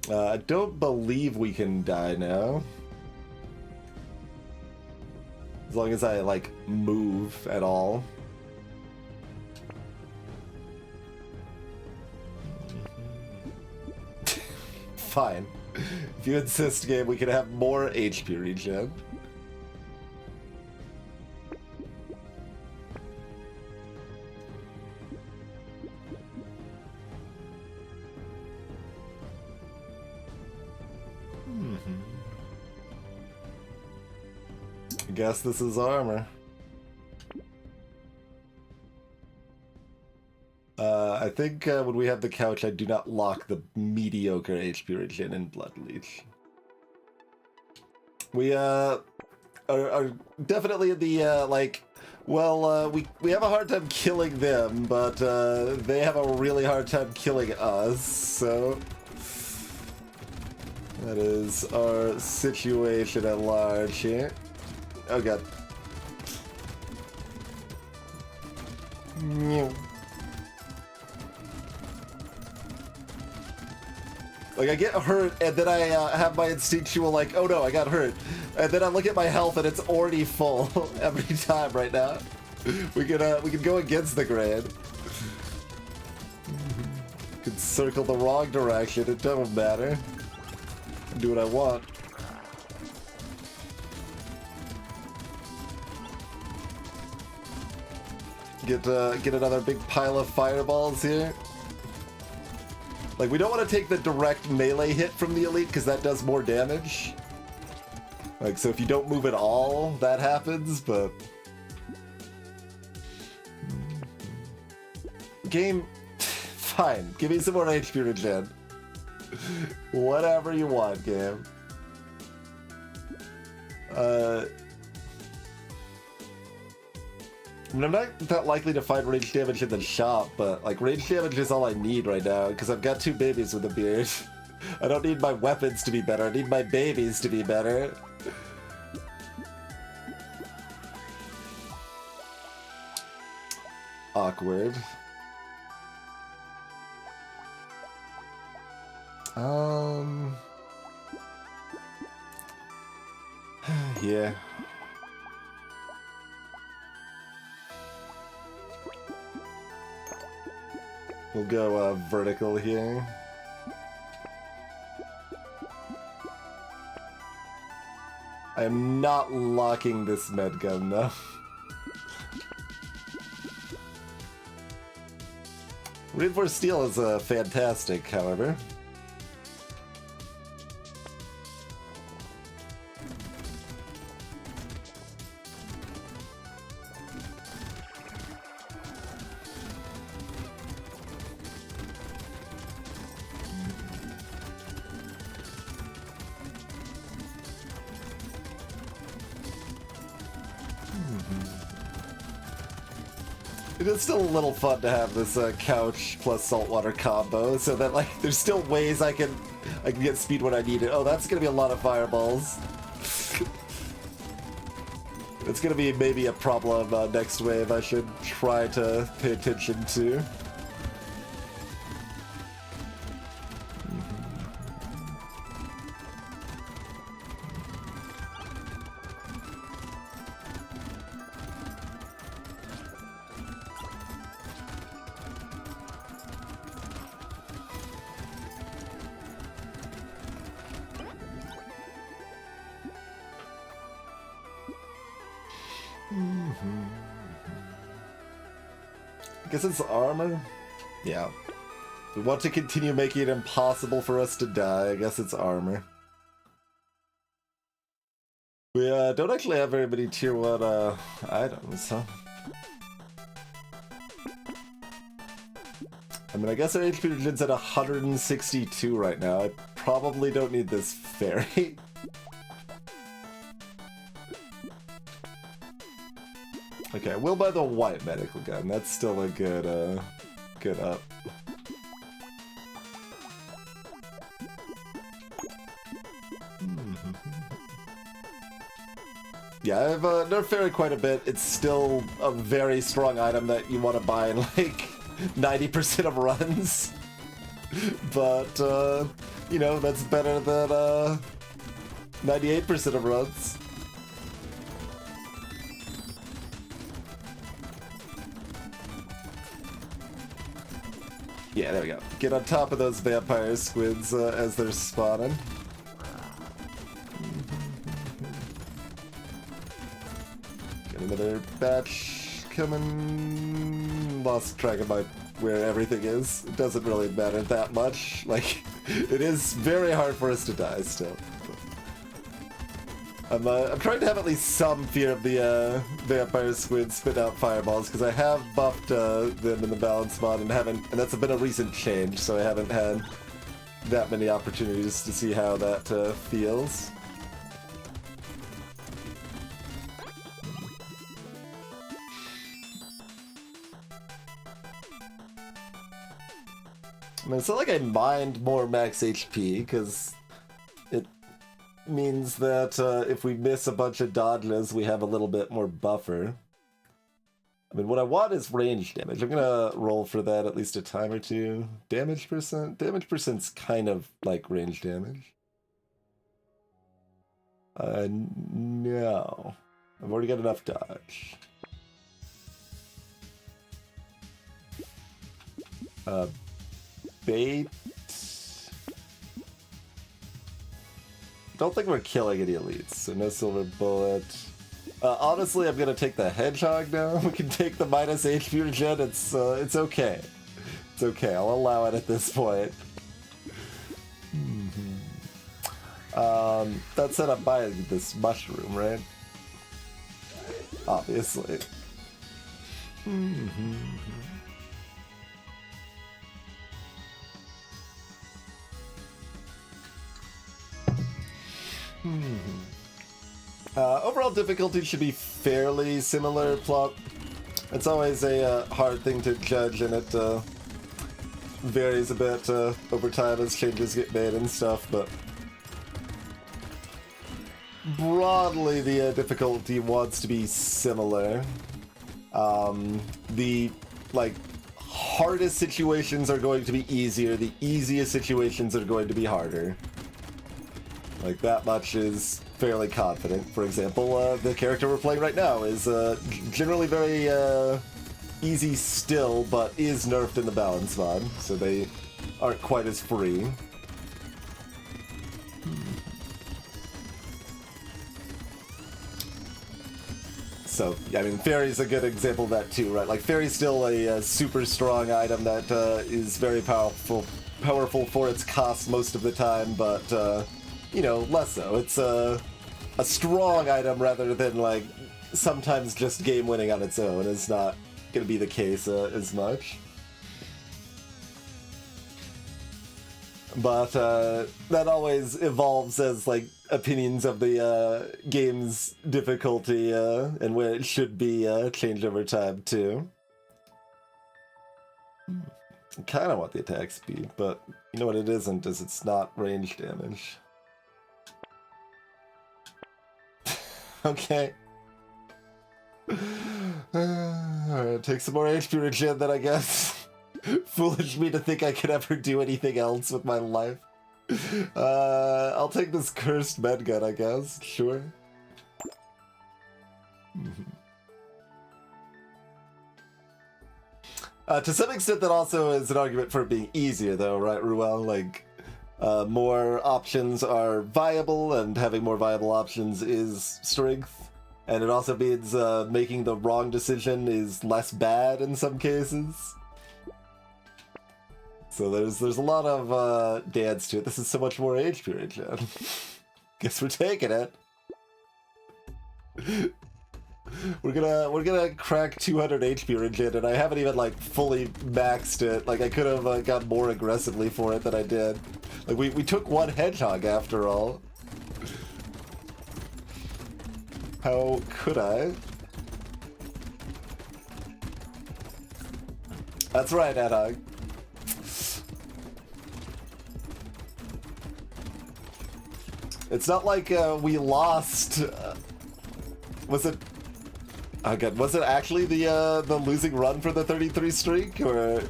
Speaker 1: I don't believe we can die now. As long as I, like, move at all. Fine. If you insist, game, we can have more HP regen. I guess this is armor. I think when we have the couch, I do not lock the mediocre HP regen in Blood Leech. We are definitely in the like, well, we have a hard time killing them, but they have a really hard time killing us, so that is our situation at large here. Oh god. Like, I get hurt, and then I have my instinctual, like, oh no, I got hurt. And then I look at my health, and it's already full every time right now. We can go against the grain. We can circle the wrong direction, it doesn't matter. Do what I want. Get another big pile of fireballs here. Like, we don't want to take the direct melee hit from the elite because that does more damage. Like, so if you don't move at all, that happens, but... Game... Fine. Give me some more HP regen. Whatever you want, game. I mean, I'm not that likely to find range damage in the shop, but, like, range damage is all I need right now, because I've got 2 babies with a beard. I don't need my weapons to be better, I need my babies to be better. Awkward. Yeah. We'll go vertical here. I am not locking this med gun though. Reinforced steel is fantastic, however. It is still a little fun to have this couch plus saltwater combo, so that like there's still ways I can get speed when I need it. Oh, that's gonna be a lot of fireballs. It's gonna be maybe a problem next wave I should try to pay attention to. I guess it's armor? Yeah. We want to continue making it impossible for us to die. I guess it's armor. We don't actually have very many tier 1 items, huh? I mean, I guess our HP regen's at 162 right now. I probably don't need this fairy. Okay, I will buy the white medical gun. That's still a good, good up. Yeah, I've nerfed fairy quite a bit. It's still a very strong item that you want to buy in like 90% of runs. But, you know, that's better than 98% of runs. Yeah, there we go. Get on top of those vampire squids as they're spawning. Get another batch coming. Lost track of where everything is. It doesn't really matter that much. Like, it is very hard for us to die still. I'm trying to have at least some fear of the vampire squid spit out fireballs because I have buffed them in the balance mod and that's been a recent change, so I haven't had that many opportunities to see how that feels. I mean, it's not like I mind more max HP because it means that if we miss a bunch of dodges, we have a little bit more buffer. I mean, what I want is range damage. I'm gonna roll for that at least a time or two. Damage percent? Damage percent's kind of like range damage. No. I've already got enough dodge. Bait. Don't think we're killing any elites, so no silver bullet. Honestly, I'm gonna take the hedgehog now. We can take the minus HP regen. It's okay. It's okay. I'll allow it at this point. That said, I'm buying this mushroom, right? Obviously. Overall difficulty should be fairly similar. Plot. It's always a hard thing to judge, and it varies a bit over time as changes get made and stuff, but broadly the difficulty wants to be similar. The hardest situations are going to be easier, the easiest situations are going to be harder. Like, that much is fairly confident. For example, the character we're playing right now is generally very easy still, but is nerfed in the balance mod, so they aren't quite as free. So, I mean, Fairy's a good example of that too, right? Like, Fairy's still a super strong item that is very powerful for its cost most of the time, but, you know, less so. It's a strong item rather than, like, sometimes just game winning on its own is not going to be the case as much. But that always evolves as, like, opinions of the game's difficulty and where it should be change over time, too. I kind of want the attack speed, but you know what it isn't, is it's not range damage. Okay. Alright, take some more HP regen then, I guess. Foolish me to think I could ever do anything else with my life. I'll take this cursed med gun, I guess. Sure. To some extent, that also is an argument for it being easier, though, right, Ruel? Like, more options are viable, and having more viable options is strength. And it also means making the wrong decision is less bad in some cases. So there's a lot of dance to it. This is so much more HP regen. Guess we're taking it. We're gonna crack 200 HP regen, and I haven't even like fully maxed it. Like I could have got more aggressively for it than I did. Like we took one hedgehog after all. How could I? That's right, hedgehog. It's not like we lost. Was it? Oh god, was it actually the losing run for the 33 streak, or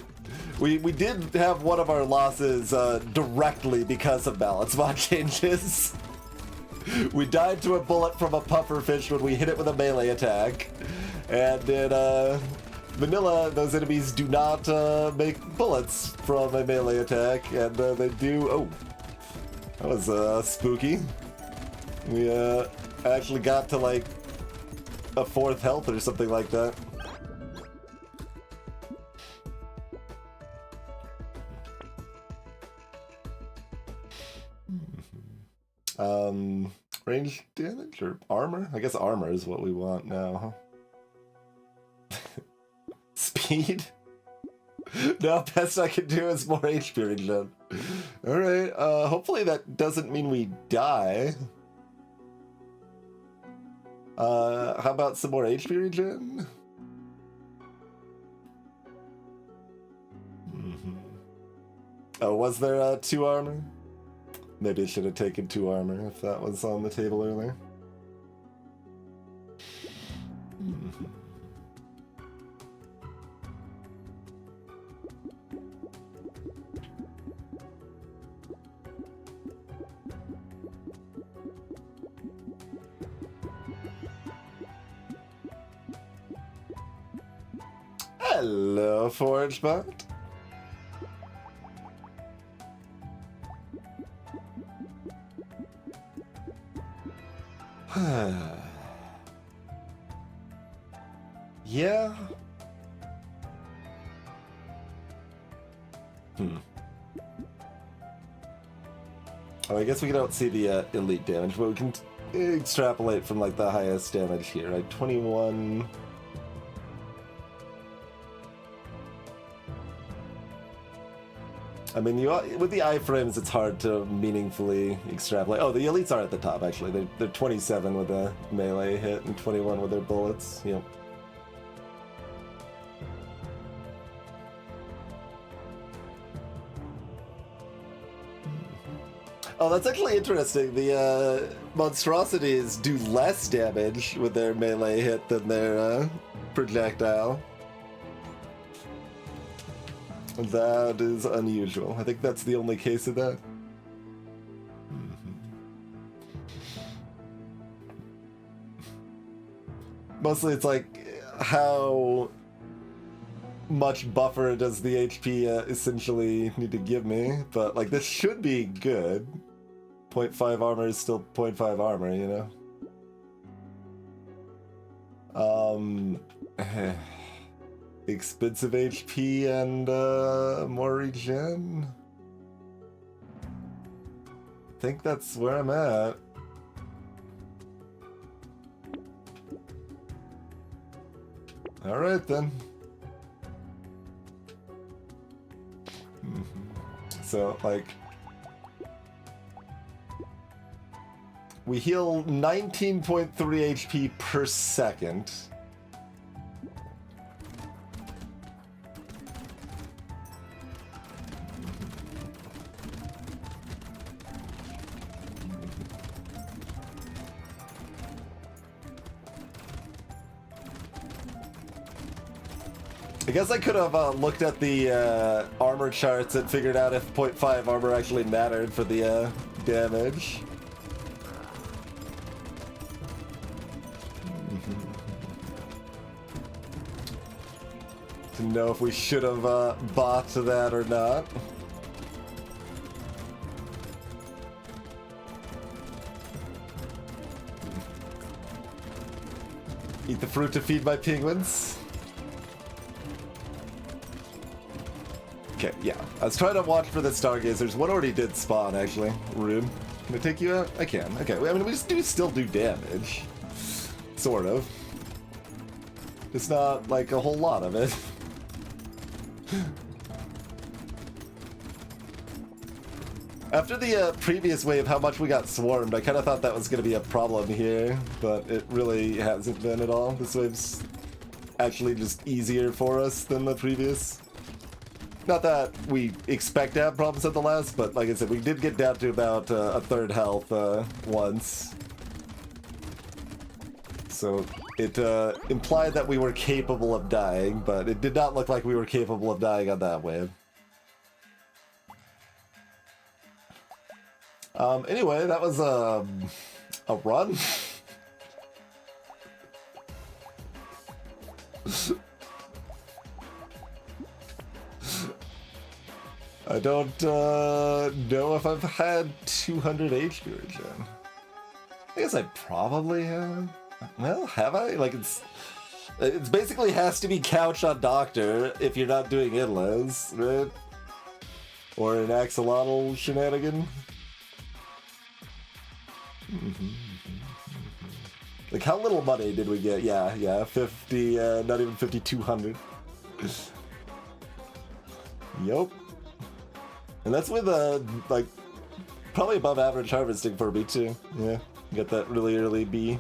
Speaker 1: we did have one of our losses directly because of balance mod changes. We died to a bullet from a pufferfish when we hit it with a melee attack, and in vanilla, those enemies do not make bullets from a melee attack, and they do. Oh. That was spooky. We actually got to like a 4th health or something like that. Range damage or armor? I guess armor is what we want now, huh? Speed? No, best I can do is more HP regen. Alright, hopefully that doesn't mean we die. How about some more HP regen? Oh, was there 2 armor? Maybe I should have taken 2 armor if that was on the table earlier. Hello, ForgeBot. Yeah. Oh, I guess we don't see the elite damage, but we can extrapolate from like the highest damage here, right? 21. I mean, with the iframes, it's hard to meaningfully extrapolate. Oh, the elites are at the top, actually. They're 27 with a melee hit and 21 with their bullets. Yep. Oh, that's actually interesting. The monstrosities do less damage with their melee hit than their projectile. That is unusual. I think that's the only case of that. Mostly it's like, how much buffer does the HP essentially need to give me? But like, this should be good. 0.5 armor is still 0.5 armor, you know? Expensive HP and more regen. I think that's where I'm at. Alright then. So, like, we heal 19.3 HP per second. I guess I could have looked at the armor charts and figured out if 0.5 armor actually mattered for the damage. To know if we should have bought that or not. Eat the fruit to feed my penguins. Okay, yeah. I was trying to watch for the stargazers. One already did spawn, actually. Rude. Can I take you out? I can. Okay, I mean, we still do damage. Sort of. It's not, like, a whole lot of it. After the previous wave, how much we got swarmed, I kind of thought that was going to be a problem here, but it really hasn't been at all. This wave's actually just easier for us than the previous. Not that we expect to have problems at the last, but like I said, we did get down to about a third health once. So it implied that we were capable of dying, but it did not look like we were capable of dying on that wave. Anyway, that was a run. I don't know if I've had 200 HP regen. I guess I probably have. Well, have I? Like, it's basically has to be couch on doctor if you're not doing endless, right? Or an axolotl shenanigan. Like, how little money did we get? Yeah, 50, not even 5,200. Yup. And that's with, like, probably above average harvesting for me, too. Yeah, got that really early B.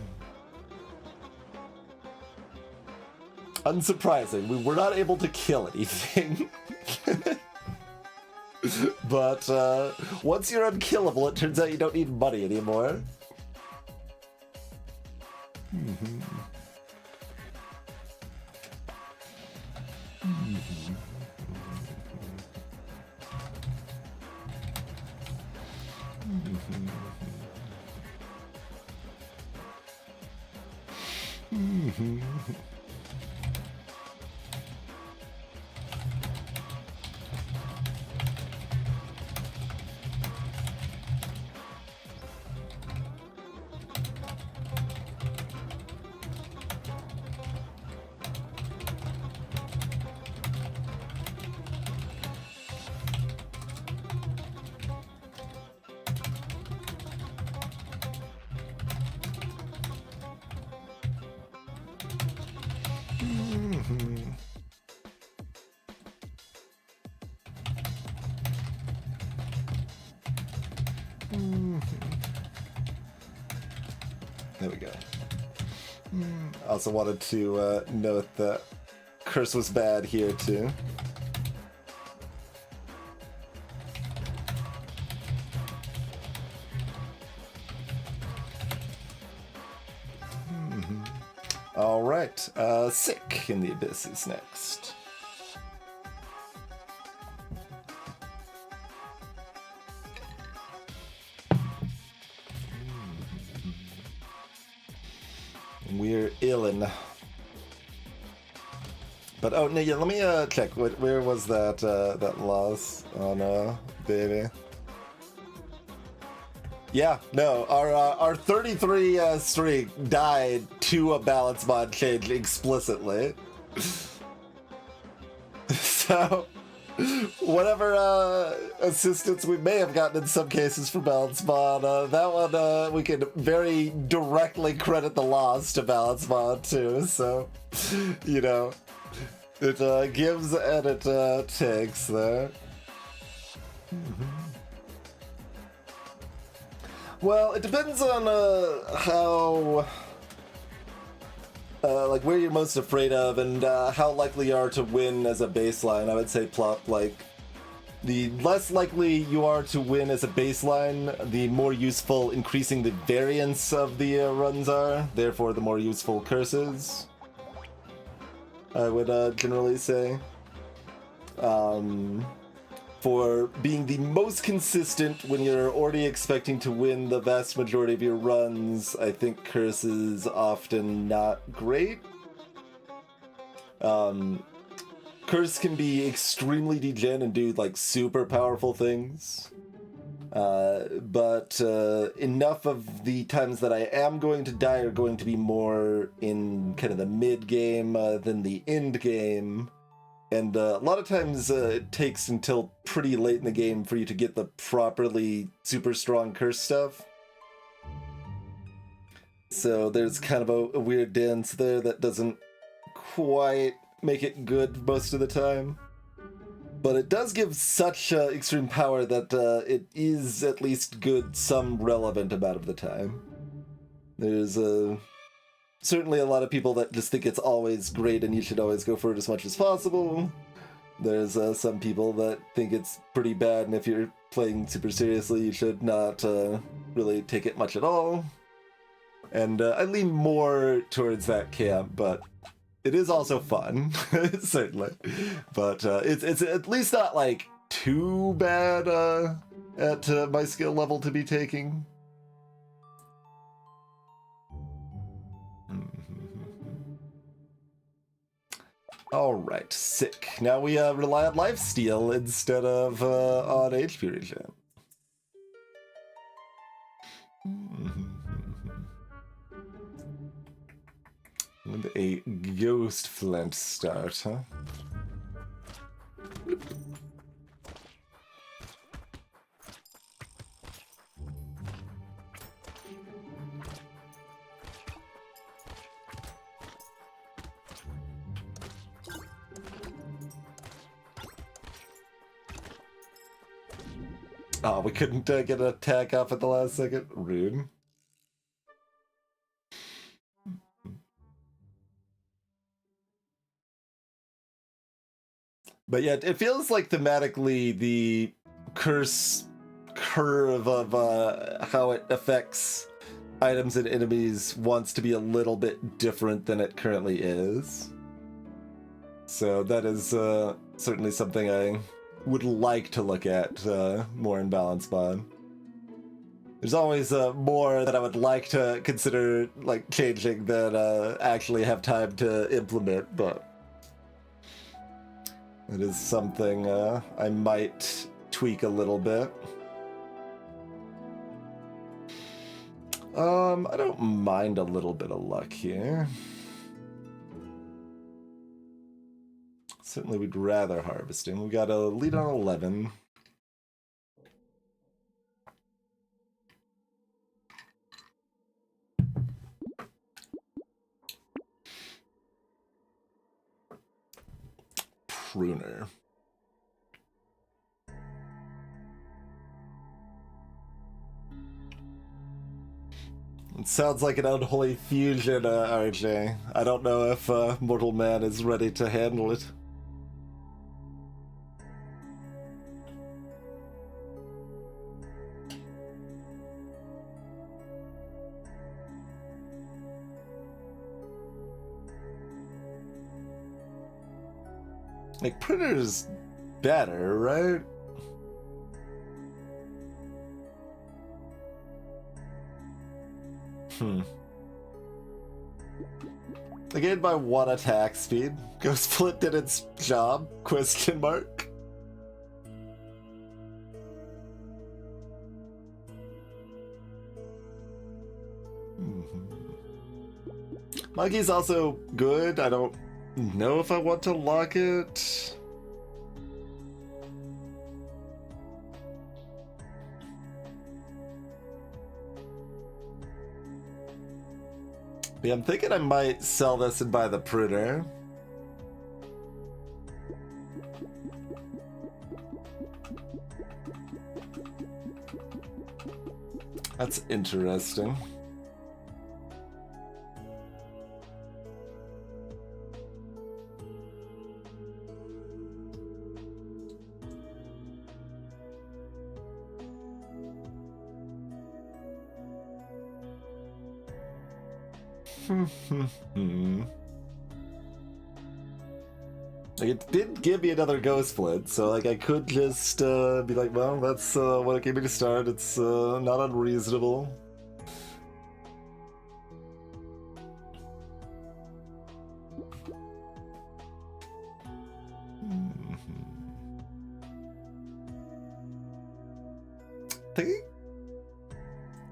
Speaker 1: Unsurprising, we were not able to kill anything. But, once you're unkillable, it turns out you don't need money anymore. Mm-hmm. There we go. I also wanted to note that curse was bad here too. All right, Sick in the Abyss is next. We're illin'. But oh no, yeah. Let me check. Where was that that loss? Oh no, baby. Yeah, no. Our 33 streak died to a balance mod change explicitly. So whatever assistance we may have gotten in some cases from balance mod, that one we can very directly credit the loss to balance mod too. So you know. It gives and it takes there. Well, it depends on how, like where you're most afraid of and how likely you are to win as a baseline. I would say plop like the less likely you are to win as a baseline, the more useful increasing the variance of the runs are. Therefore, the more useful curses. I would generally say. For being the most consistent when you're already expecting to win the vast majority of your runs, I think curse is often not great. Curse can be extremely degen and do like super powerful things. But enough of the times that I am going to die are going to be more in kind of the mid game than the end game. And a lot of times it takes until pretty late in the game for you to get the properly super strong curse stuff. So there's kind of a weird dance there that doesn't quite make it good most of the time. But it does give such extreme power that it is at least good some relevant amount of the time. There's certainly a lot of people that just think it's always great and you should always go for it as much as possible. There's some people that think it's pretty bad, and if you're playing super seriously, you should not really take it much at all. And I lean more towards that camp, but it is also fun, certainly. But it's at least not like too bad at my skill level to be taking. All right, sick. Now we rely on lifesteal instead of on HP regen. With a ghost flint start, huh? Oh, we couldn't get an attack off at the last second? Rude. But yeah, it feels like thematically the curse curve of how it affects items and enemies wants to be a little bit different than it currently is. So that is certainly something I would like to look at more in balance mod. There's always more that I would like to consider like changing than actually have time to implement, but it is something I might tweak a little bit. I don't mind a little bit of luck here. Certainly we'd rather harvesting. We got a lead on 11. pruner. It sounds like an unholy fusion, RJ. I don't know if mortal man is ready to handle it. Like, printer's better, right? Again, by 1 attack speed. Ghost Flint did its job? Question mark. Monkey's also good. I don't know if I want to lock it. Yeah, I'm thinking I might sell this and buy the pruner. That's interesting. Like, it did give me another ghost flint, so like I could just be like, well, that's what it gave me to start. It's not unreasonable.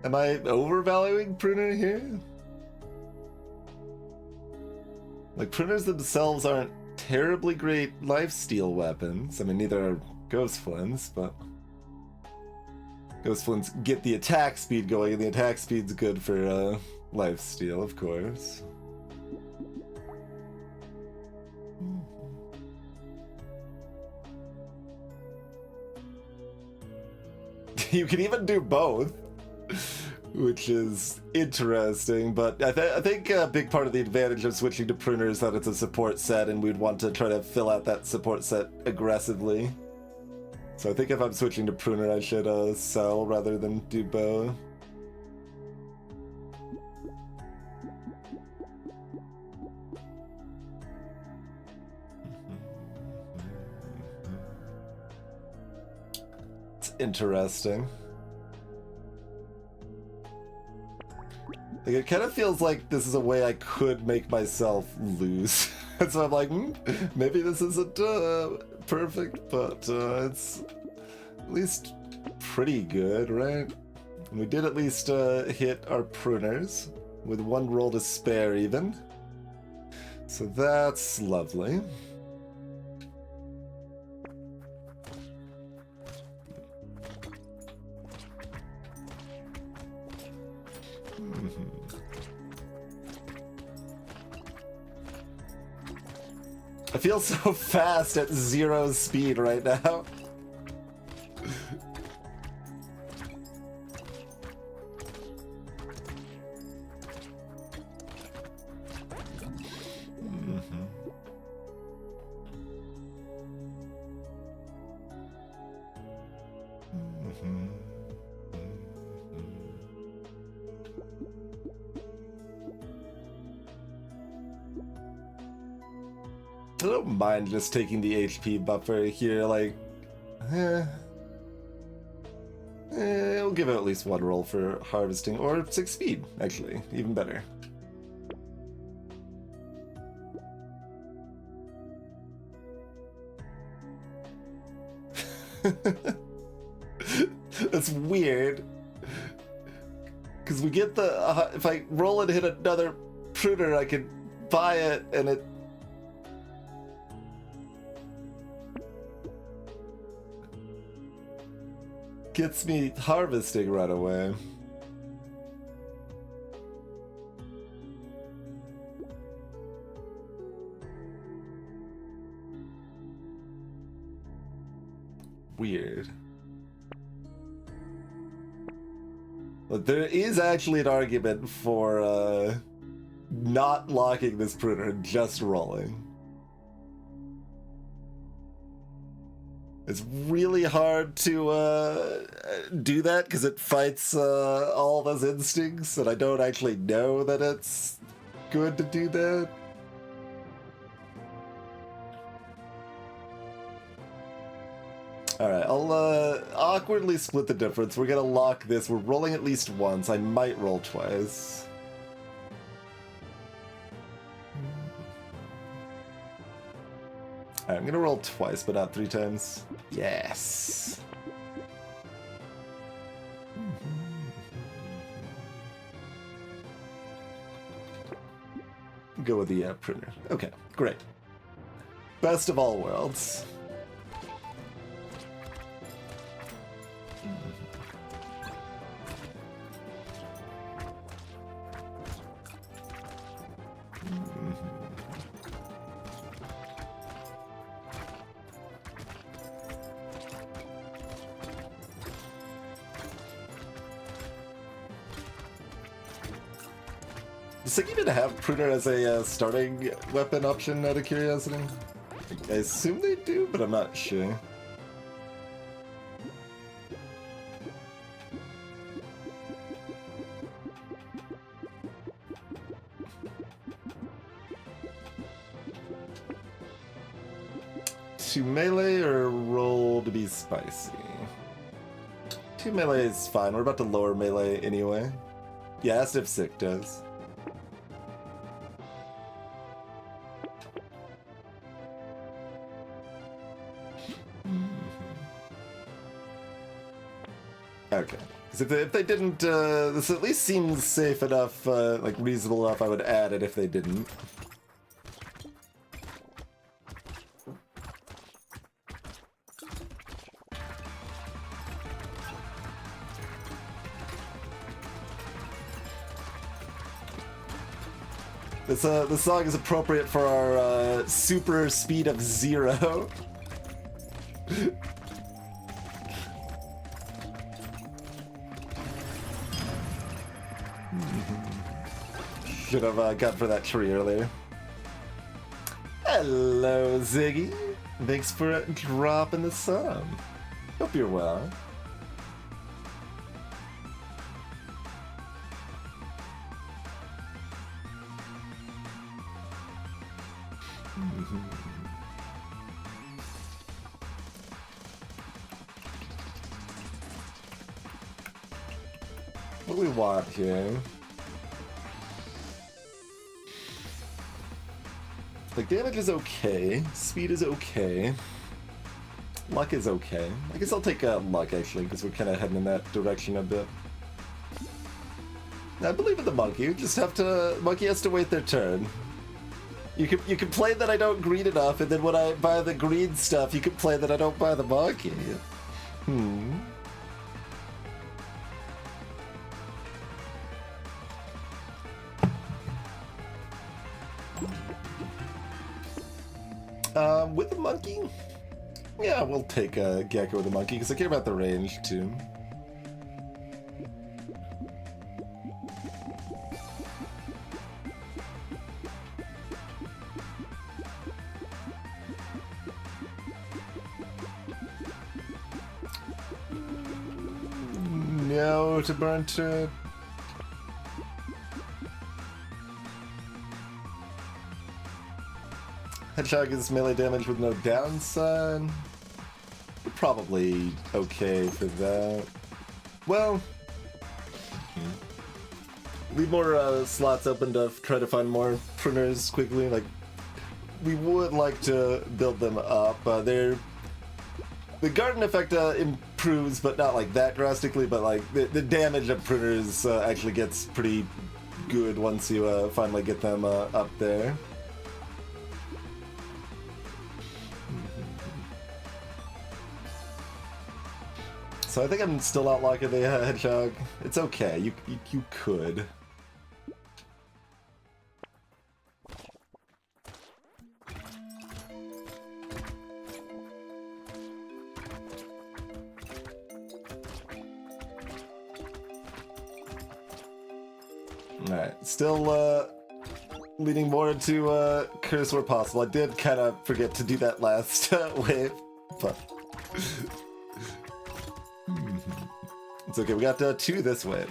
Speaker 1: Am I overvaluing pruner here? Like, pruners themselves aren't terribly great lifesteal weapons. I mean, neither are ghost flints, but ghost flints get the attack speed going, and the attack speed's good for lifesteal, of course. You can even do both, which is interesting, but I think a big part of the advantage of switching to pruner is that it's a support set, and we'd want to try to fill out that support set aggressively. So I think if I'm switching to pruner, I should sell rather than do bow. It's interesting. Like, it kind of feels like this is a way I could make myself lose. And so I'm like, maybe this isn't perfect, but it's at least pretty good, right? And we did at least hit our pruners with 1 roll to spare even. So that's lovely. I feel so fast at 0 speed right now. I don't mind just taking the HP buffer here, like, we'll give it at least 1 roll for harvesting, or 6 speed, actually, even better. That's weird, because we get the, if I roll and hit another pruner, I can buy it, and it gets me harvesting right away. weird. But there is actually an argument for not locking this pruner and just rolling. It's really hard to do that because it fights all those instincts, and I don't actually know that it's good to do that. Alright, I'll awkwardly split the difference. We're gonna lock this. We're rolling at least once. I might roll twice. Alright, I'm gonna roll twice, but not 3 times. Yes! Go with the pruner. Okay, great. Best of all worlds. Does it even have pruner as a starting weapon option out of curiosity? I assume they do, but I'm not sure. To melee or roll to be spicy? 2 melee is fine. We're about to lower melee anyway. Yeah, asked if sick does. Okay. Because if they didn't, this at least seems safe enough, like reasonable enough, I would add it if they didn't. This song is appropriate for our super speed of 0. Should have gone for that tree earlier. Hello, Ziggy. Thanks for dropping the sub. Hope you're well. What do we want here? Like, damage is okay, speed is okay, luck is okay. I guess I'll take luck, actually, because we're kind of heading in that direction a bit. I believe in the monkey. You just have to... Monkey has to wait their turn. You complain that I don't greed enough, and then when I buy the greed stuff, you complain that I don't buy the monkey. With the monkey? Yeah, we'll take a Gecko with the monkey, because I care about the range, too. No to burn to it. Hedgehog is melee damage with no downside. We're probably okay for that. Well, leave more slots open to try to find more pruners quickly. Like, we would like to build them up. The garden effect improves, but not like that drastically. But like the damage of pruners actually gets pretty good once you finally get them up there. So I think I'm still not locking the hedgehog. It's okay. You could. Alright, still leaning more into curse where possible. I did kind of forget to do that last wave, but it's okay. We got 2 this wave.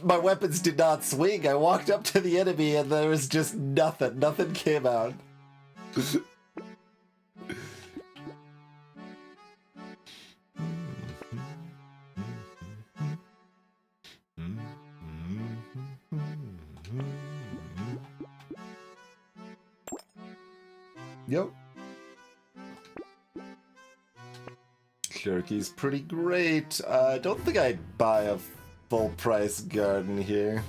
Speaker 1: My weapons did not swing. I walked up to the enemy and there was just nothing. Nothing came out. Yep. Jerky's pretty great. I don't think I'd buy a full price garden here.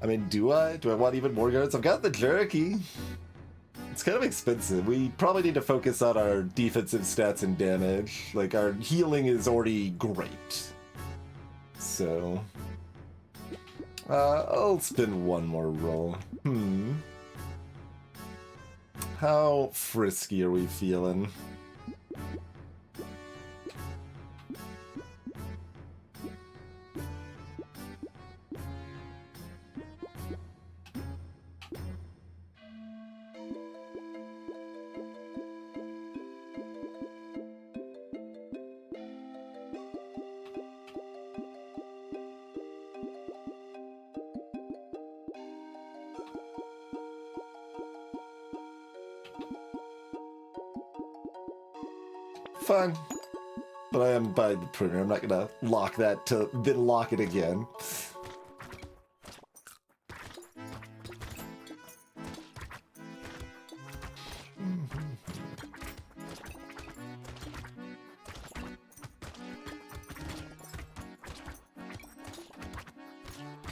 Speaker 1: I mean, do I? Do I want even more gardens? I've got the jerky. It's kind of expensive. We probably need to focus on our defensive stats and damage. Like, our healing is already great. So I'll spin one more roll. How frisky are we feeling? Fine. But I am buying the printer. I'm not gonna lock that to then lock it again.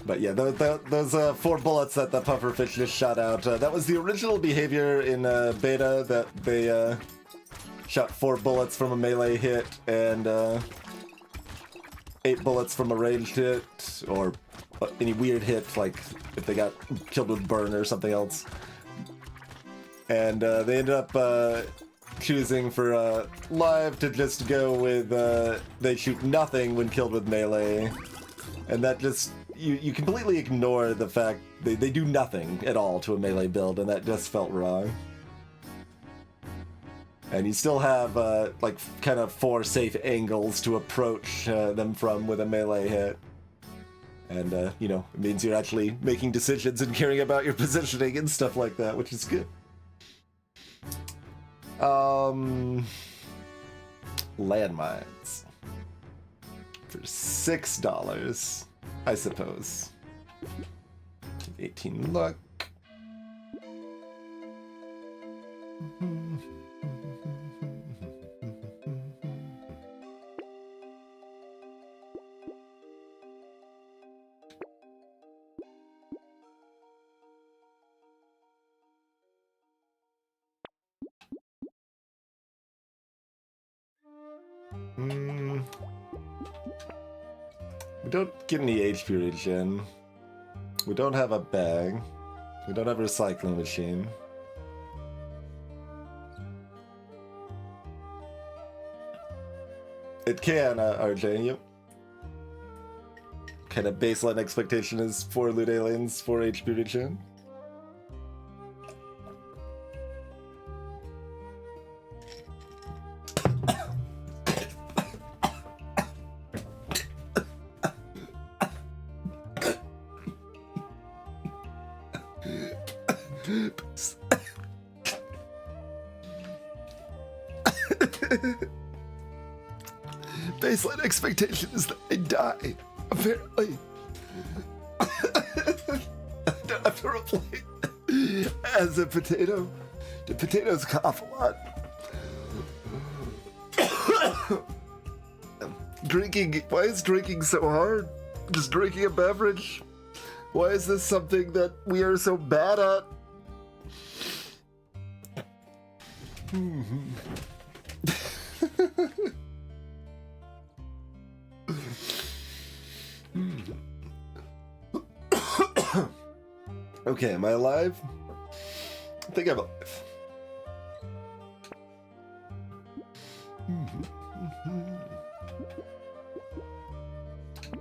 Speaker 1: But yeah, those 4 bullets that the pufferfish just shot out, that was the original behavior in beta, that they shot 4 bullets from a melee hit and 8 bullets from a ranged hit, or any weird hit, like if they got killed with burn or something else. And they ended up choosing for live to just go with they shoot nothing when killed with melee. And that just, you completely ignore the fact they do nothing at all to a melee build, and that just felt wrong. And you still have, like, kind of 4 safe angles to approach them from with a melee hit. And, you know, it means you're actually making decisions and caring about your positioning and stuff like that, which is good. Landmines. For $6, I suppose. 18 luck. We don't get any HP regen. We don't have a bag. We don't have a recycling machine. It can, RJ, yep. Kind of baseline expectation is 4 loot aliens, 4 HP regen. Baseline expectation is that I die, apparently. I don't have to replay as a potato. The potatoes cough a lot. Drinking, why is drinking so hard? Just drinking a beverage? Why is this something that we are so bad at? Okay, am I alive? I think I'm alive.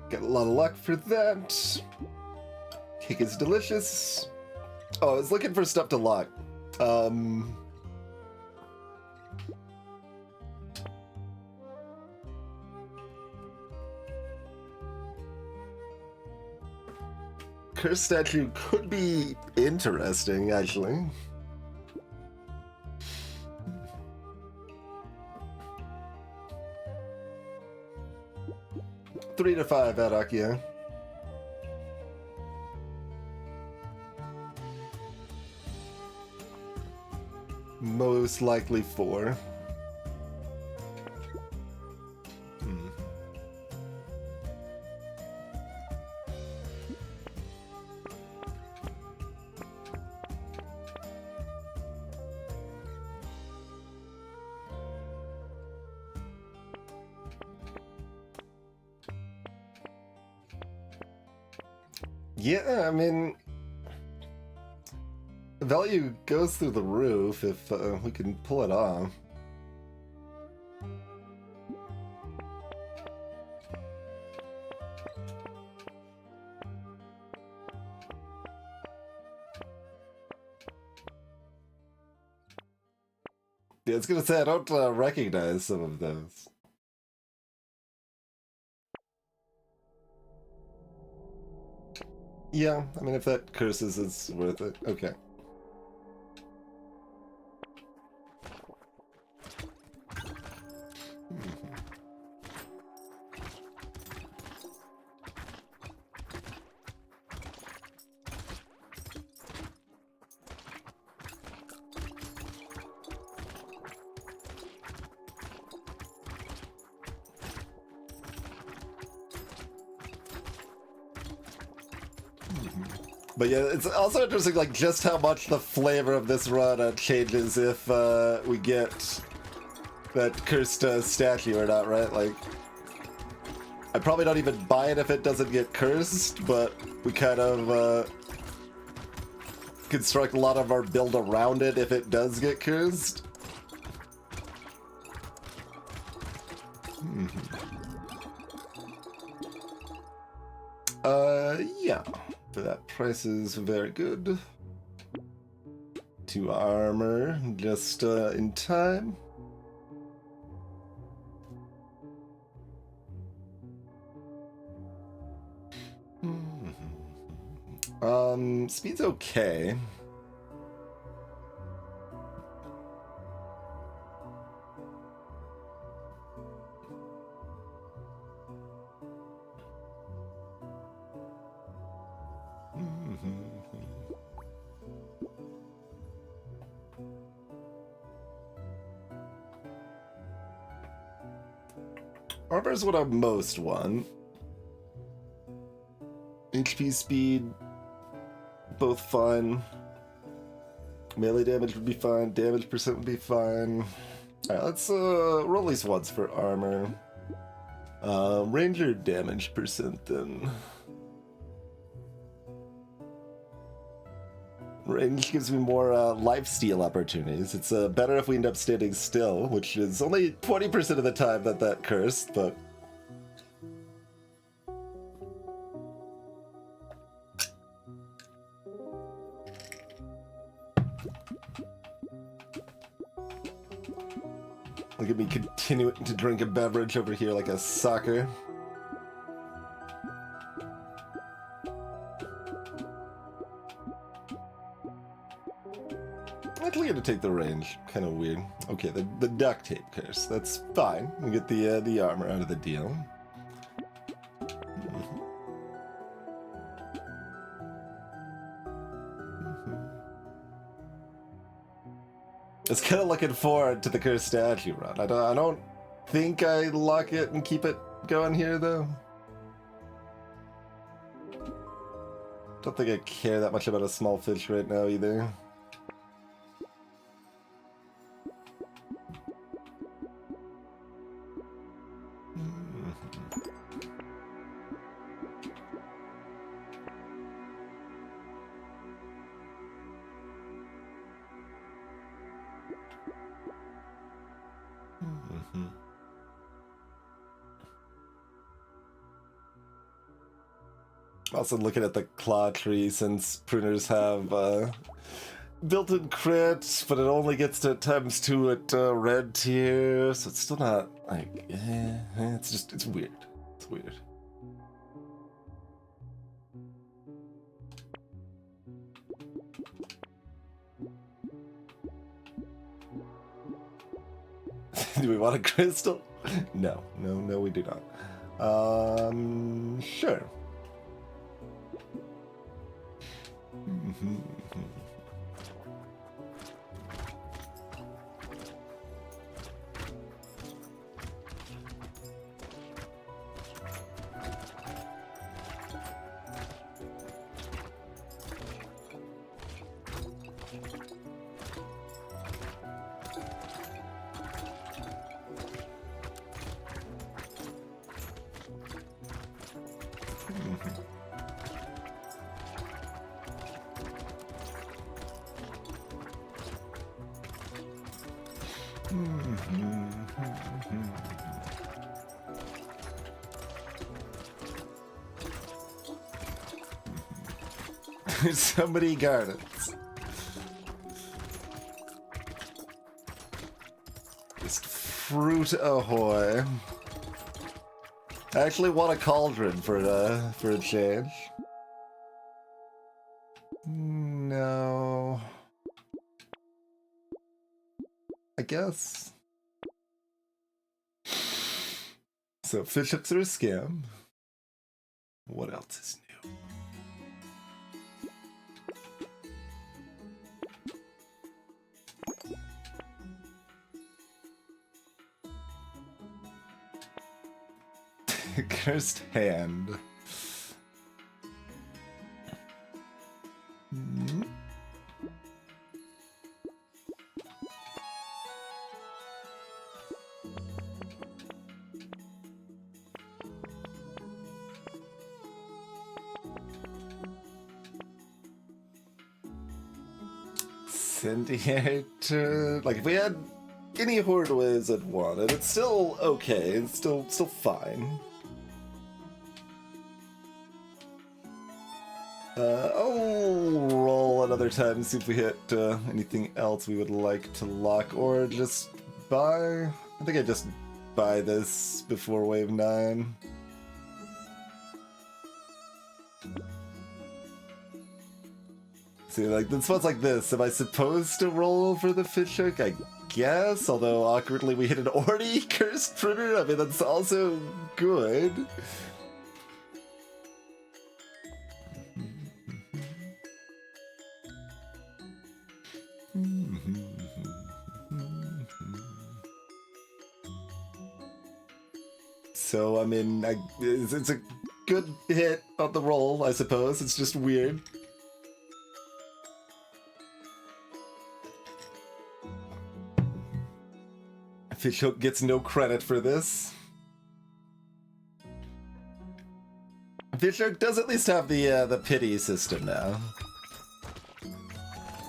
Speaker 1: Got a lot of luck for that. Cake is delicious. Oh, I was looking for stuff to lock. Curse statue could be interesting, actually. Three to five, Adakia. Most likely 4. Yeah, I mean, value goes through the roof if we can pull it off. Yeah, I was gonna say, I don't recognize some of those. Yeah, I mean, if that curses, it's worth it. Okay. But yeah, it's also interesting, like, just how much the flavor of this run changes if we get that cursed statue or not, right? Like, I probably don't even buy it if it doesn't get cursed, but we kind of construct a lot of our build around it if it does get cursed. Yeah. That price is very good. 2 armor, just in time. Speed's okay. Armor's what I most want. HP, speed, both fine. Melee damage would be fine. Damage percent would be fine. Alright, let's roll these once for armor. Ranger damage percent then. Range gives me more lifesteal opportunities. It's better if we end up standing still, which is only 20% of the time that cursed, but... Look at me continuing to drink a beverage over here like a sucker. I'm likely to take the range. Kind of weird. Okay, the duct tape curse. That's fine. We get the armor out of the deal. I was kind of looking forward to the cursed statue run. I don't think I lock it and keep it going here though. Don't think I care that much about a small fish right now either. Also looking at the claw tree, since pruners have built-in crit, but it only gets to ×2 at red tier, so it's still not like it's weird. It's weird. Do we want a crystal? No, we do not. Sure. There's so many gardens. Just fruit ahoy. I actually want a cauldron for a change. No. I guess. So fish hooks are a scam. What else is new? Cursed hand. Incendiary, like if we had any horde ways I'd want it, it's still okay. It's still fine. I'll roll another time and see if we hit anything else we would like to lock or just buy. I think I just buy this before wave 9. See, like, in spots like this, am I supposed to roll for the fish hook? I guess, although awkwardly we hit an already cursed printer. I mean, that's also good. So, I mean, it's a good hit on the roll, I suppose. It's just weird. Fishhook gets no credit for this. Fishhook does at least have the pity system now.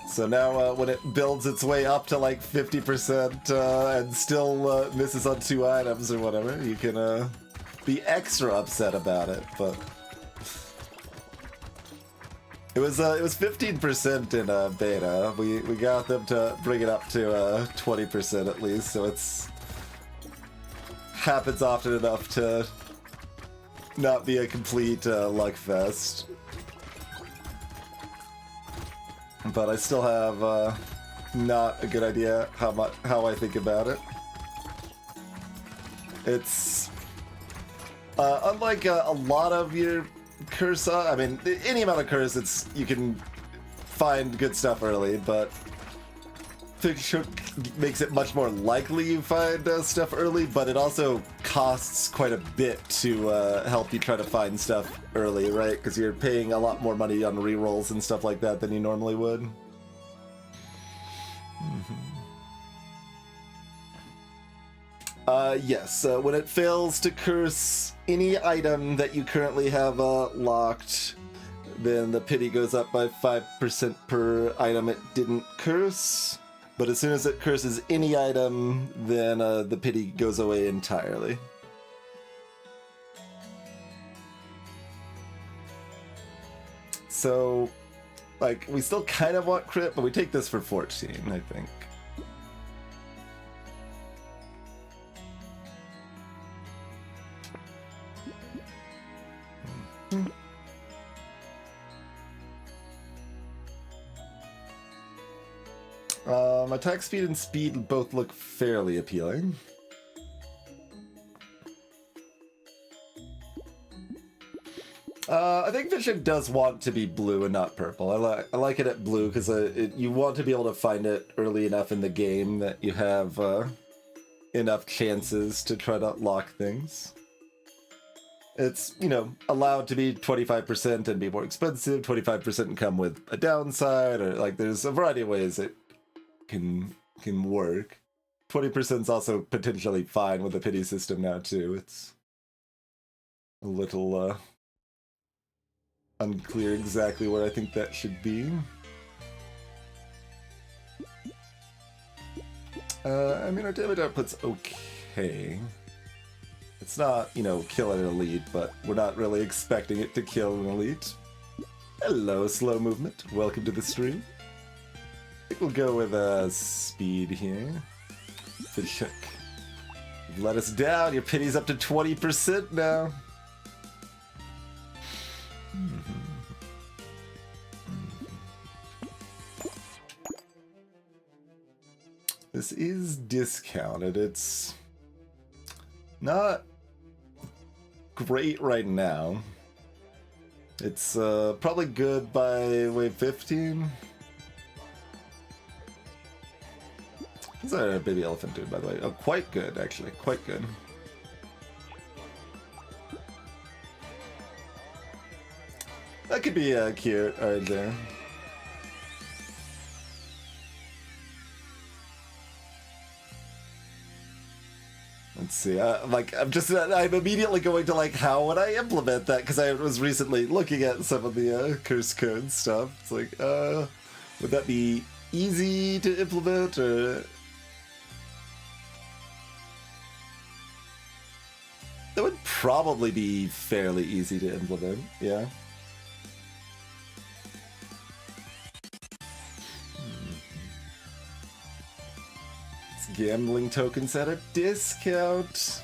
Speaker 1: So now when it builds its way up to like 50% and still misses on 2 items or whatever, you can be extra upset about it. But it was 15% in beta. We got them to bring it up to 20% at least, so it's happens often enough to not be a complete luck fest. But I still have not a good idea how I think about it. It's unlike a lot of your curse. I mean, any amount of curse, you can find good stuff early, but Fishhook makes it much more likely you find stuff early, but it also costs quite a bit to help you try to find stuff early, right? Because you're paying a lot more money on rerolls and stuff like that than you normally would. Yes, when it fails to curse any item that you currently have locked, then the pity goes up by 5% per item it didn't curse. But as soon as it curses any item, then the pity goes away entirely. So, like, we still kind of want crit, but we take this for 14, I think. Attack speed and speed both look fairly appealing. I think Vision does want to be blue and not purple. I like it at blue because you want to be able to find it early enough in the game that you have enough chances to try to lock things. It's, you know, allowed to be 25% and be more expensive, 25% come with a downside, or like there's a variety of ways it can work. 20% is also potentially fine with the pity system now too. It's a little unclear exactly where I think that should be. I mean, our damage output's okay. It's not, you know, kill an elite, but we're not really expecting it to kill an elite. Hello, slow movement. Welcome to the stream. I think we'll go with speed here. Fish hook. You've let us down. Your pity's up to 20% now. This is discounted. It's not great right now. It's probably good by wave 15. What's our baby elephant doing, by the way? Oh, quite good, actually. Quite good. That could be cute right there. Let's see. I'm immediately going to like, how would I implement that? Because I was recently looking at some of the curse code stuff. It's like, would that be easy to implement, or that would probably be fairly easy to implement? Yeah. Gambling tokens at a discount.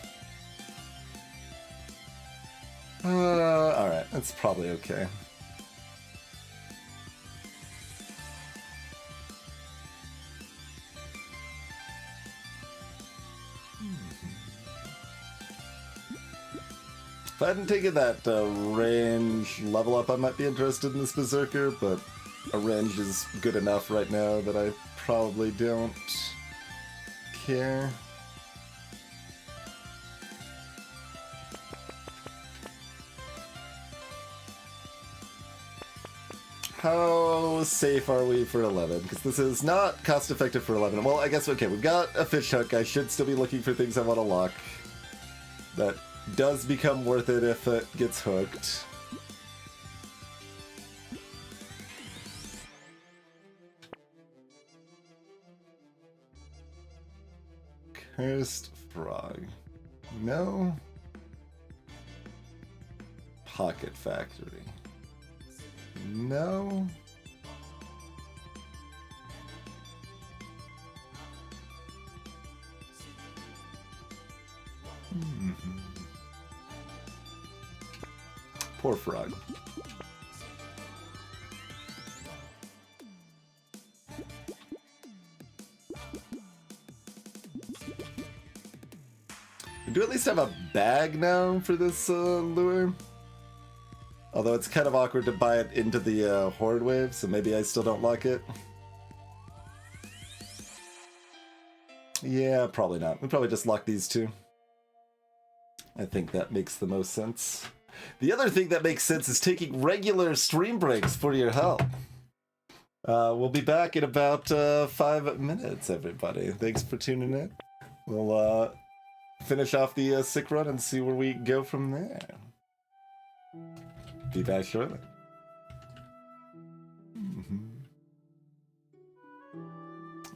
Speaker 1: Alright, that's probably okay. If I hadn't taken that range level up, I might be interested in this Berserker, but a range is good enough right now that I probably don't care. How safe are we for 11? Because this is not cost effective for 11. Well, I guess, okay, we've got a fish hook. I should still be looking for things I want to lock. That does become worth it if it gets hooked. Cursed frog. No. Pocket factory. No. Poor frog. We do at least have a bag now for this lure. Although it's kind of awkward to buy it into the horde wave, so maybe I still don't lock it. Yeah, probably not. We probably just lock these two. I think that makes the most sense. The other thing that makes sense is taking regular stream breaks for your health. We'll be back in about 5 minutes, everybody. Thanks for tuning in. We'll finish off the sick run and see where we go from there. Be back shortly.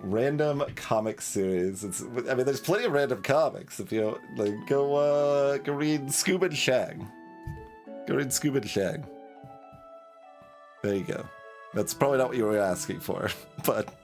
Speaker 1: Random comic series. I mean, there's plenty of random comics. If you like, go read Scuba and Shag. Go read Scuba and Shag. There you go. That's probably not what you were asking for, but.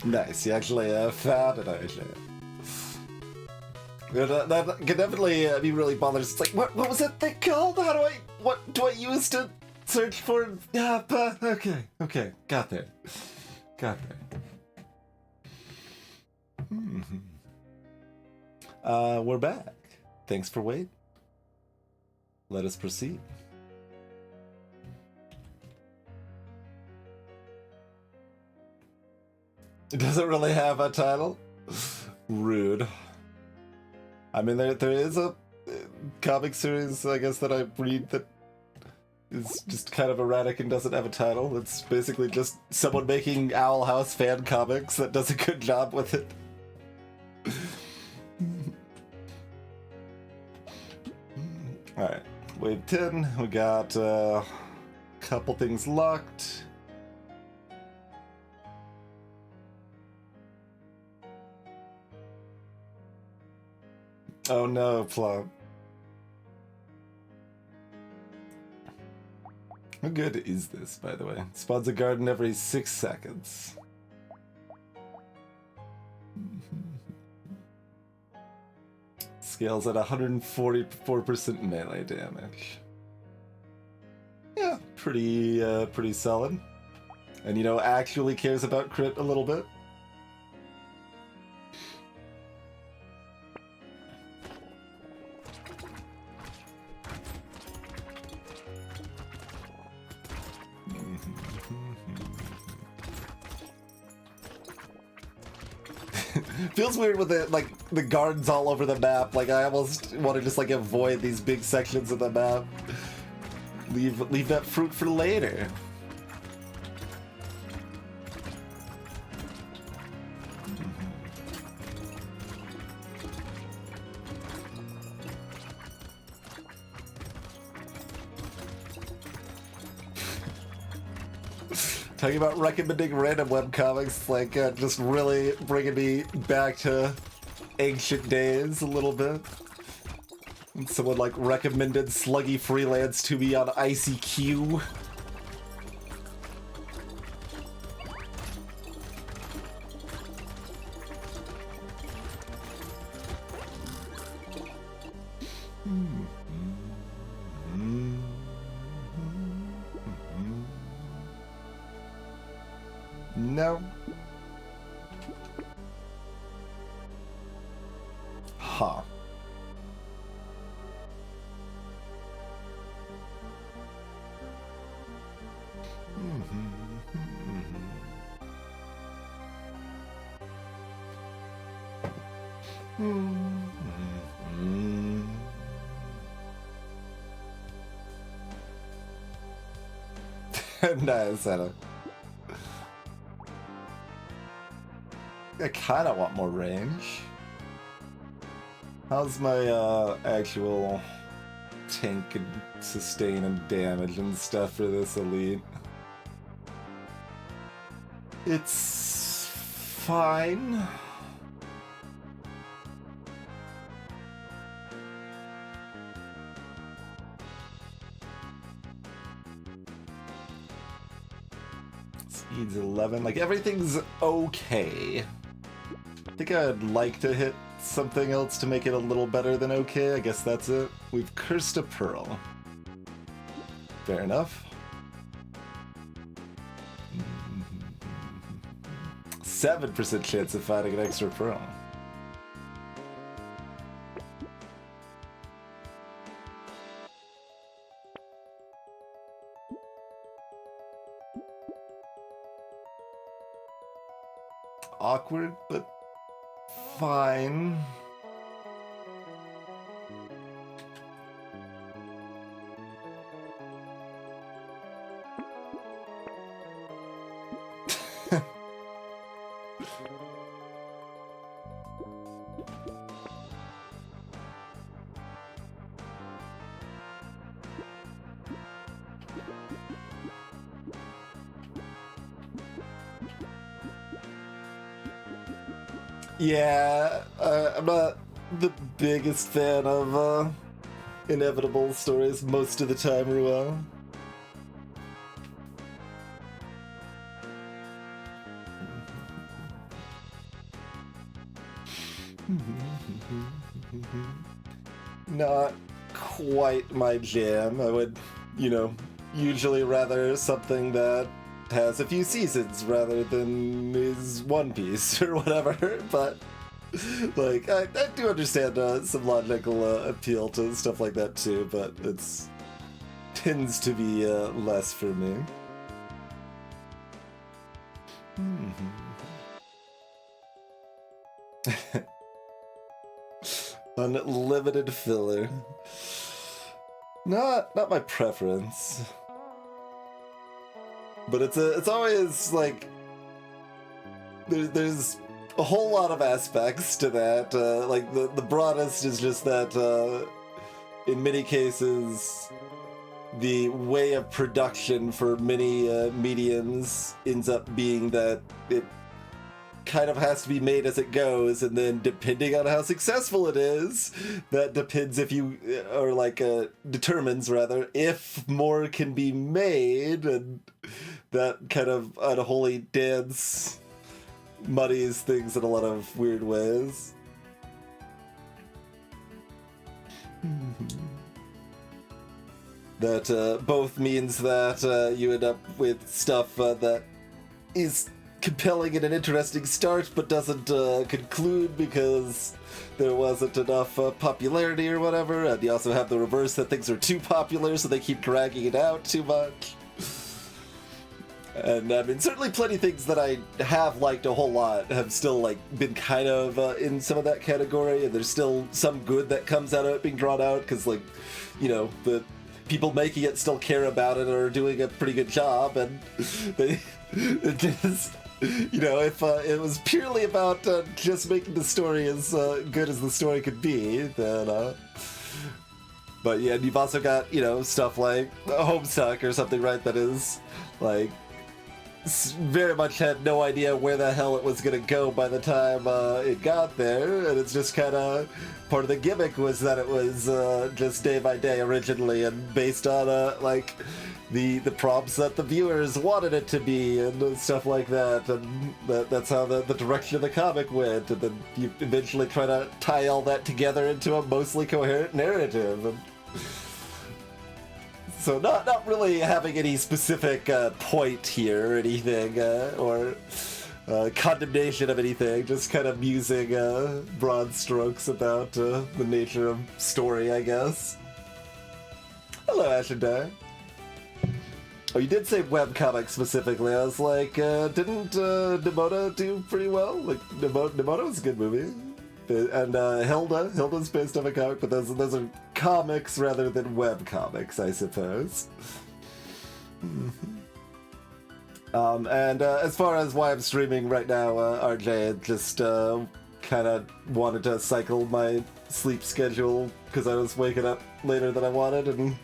Speaker 1: Nice, you actually found it, actually. That can definitely be really bothersome. It's like, what was that thing called? What do I use to search for? Yeah, okay, got there. We're back. Thanks for waiting. Let us proceed. It doesn't really have a title. Rude. I mean, there is a comic series, I guess, that I read that is just kind of erratic and doesn't have a title. It's basically just someone making Owl House fan comics that does a good job with it. Alright, wave 10. We got a couple things locked. Oh no, Plum. How good is this, by the way? Spawns a garden every 6 seconds. Scales at 144% melee damage. Yeah, pretty solid. And you know, actually cares about crit a little bit. Feels weird with it, like, the gardens all over the map. Like, I almost want to just, like, avoid these big sections of the map. Leave that fruit for later. Talking about recommending random webcomics, like, just really bringing me back to ancient days a little bit. And someone, like, recommended Sluggy Freelance to me on ICQ. No. Huh. Nice, Anna. I kind of want more range. How's my actual tank and sustain and damage and stuff for this elite? It's fine. Speed's 11. Like, everything's okay. I think I'd like to hit something else to make it a little better than okay. I guess that's it. We've cursed a pearl. Fair enough. 7% chance of finding an extra pearl. Awkward, but fine. Yeah, I'm not the biggest fan of inevitable stories most of the time, Ruel. Not quite my jam. I would, you know, usually rather something that has a few seasons rather than is One Piece or whatever, but like I do understand some logical appeal to stuff like that too, but it's tends to be less for me. Unlimited filler. Not my preference. But it's always like there's a whole lot of aspects to that. Like the broadest is just that in many cases the way of production for many mediums ends up being that it kind of has to be made as it goes, and then depending on how successful it is, that depends if you or like determines rather if more can be made, and that kind of unholy dance muddies things in a lot of weird ways. That both means that you end up with stuff that is compelling and an interesting start, but doesn't conclude because there wasn't enough popularity or whatever, and you also have the reverse that things are too popular, so they keep dragging it out too much. And I mean, certainly plenty of things that I have liked a whole lot have still like been kind of in some of that category, and there's still some good that comes out of it being drawn out, because like, you know, the people making it still care about it or are doing a pretty good job, and they it just, you know, if it was purely about just making the story as good as the story could be, then but yeah, and you've also got, you know, stuff like Homestuck or something, right, that is like very much had no idea where the hell it was gonna go by the time it got there, and it's just kind of part of the gimmick was that it was just day by day originally and based on like the prompts that the viewers wanted it to be and stuff like that, and that's how the direction of the comic went, and then you eventually try to tie all that together into a mostly coherent narrative. And so not really having any specific point here or anything, or condemnation of anything, just kind of musing broad strokes about the nature of story, I guess. Hello, Ashindai. Oh, you did say webcomic specifically. I was like, didn't Nemona do pretty well? Like, Nemona was a good movie. And Hilda's based on a comic, but those are comics rather than web comics, I suppose. And as far as why I'm streaming right now, RJ, I just kind of wanted to cycle my sleep schedule because I was waking up later than I wanted, and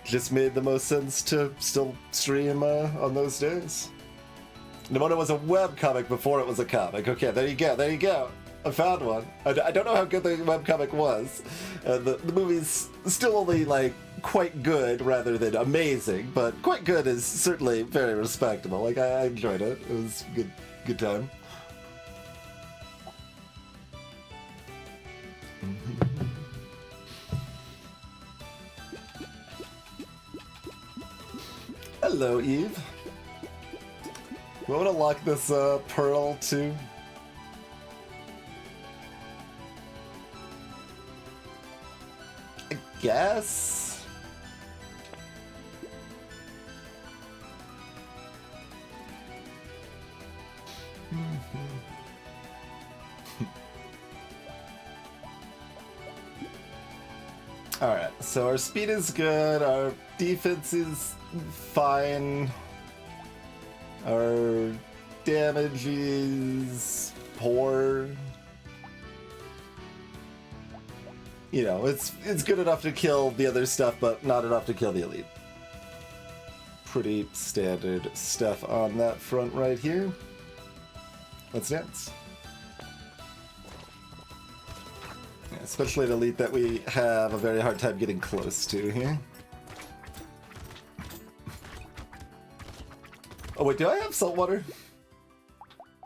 Speaker 1: just made the most sense to still stream on those days. Nemona was a web comic before it was a comic. Okay, there you go. I found one. I don't know how good the webcomic was. The movie's still only, like, quite good rather than amazing, but quite good is certainly very respectable. Like, I enjoyed it. It was a good time. Hello, Eve. We want to lock this pearl, too. Guess. Alright, so our speed is good, our defense is fine, our damage is poor. You know, it's good enough to kill the other stuff, but not enough to kill the elite. Pretty standard stuff on that front right here. Let's dance. Yeah, especially an elite that we have a very hard time getting close to here. Oh wait, do I have saltwater?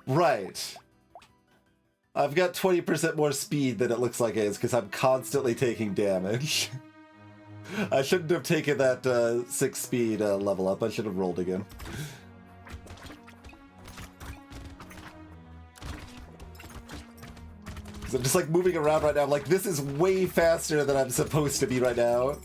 Speaker 1: Right. I've got 20% more speed than it looks like it is because I'm constantly taking damage. I shouldn't have taken that 6 speed level up. I should have rolled again. Because I'm just like moving around right now. I'm like, this is way faster than I'm supposed to be right now.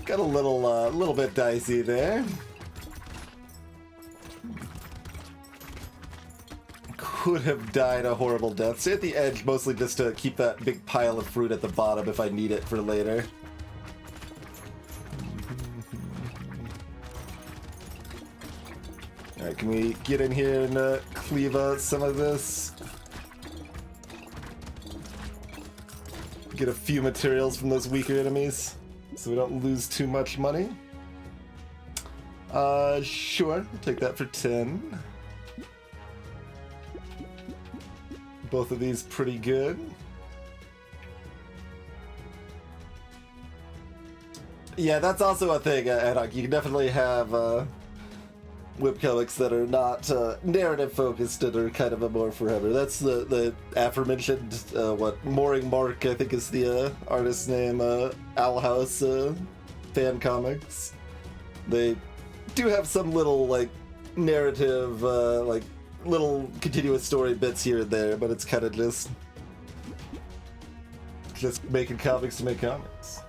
Speaker 1: Got a little bit dicey there. Could have died a horrible death. Stay at the edge mostly just to keep that big pile of fruit at the bottom if I need it for later. Alright, can we get in here and cleave some of this? Get a few materials from those weaker enemies so we don't lose too much money. Sure, I'll take that for 10. Both of these pretty good. Yeah, that's also a thing, Adok. You can definitely have webcomics that are not narrative focused and are kind of a more forever. That's the aforementioned, Mooring Mark, I think is the artist's name, Owl House fan comics. They do have some little, like, narrative, like, little continuous story bits here and there, but it's kind of just making comics to make comics.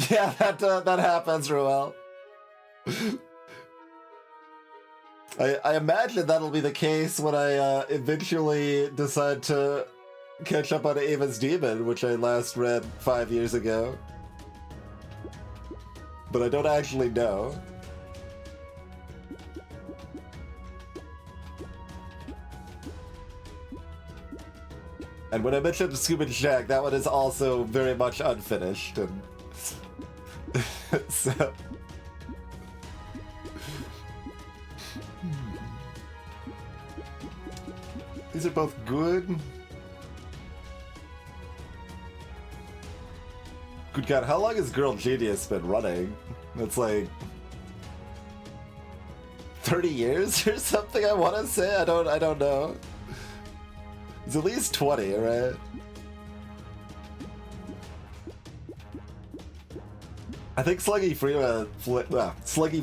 Speaker 1: Yeah, that happens real well. I imagine that'll be the case when I eventually decide to catch up on Ava's Demon, which I last read 5 years ago. But I don't actually know. And when I mentioned Scuba Jack, that one is also very much unfinished. And so... These are both good. Good God, how long has Girl Genius been running? It's like 30 years or something, I want to say. I don't know. It's at least 20, right? I think Sluggy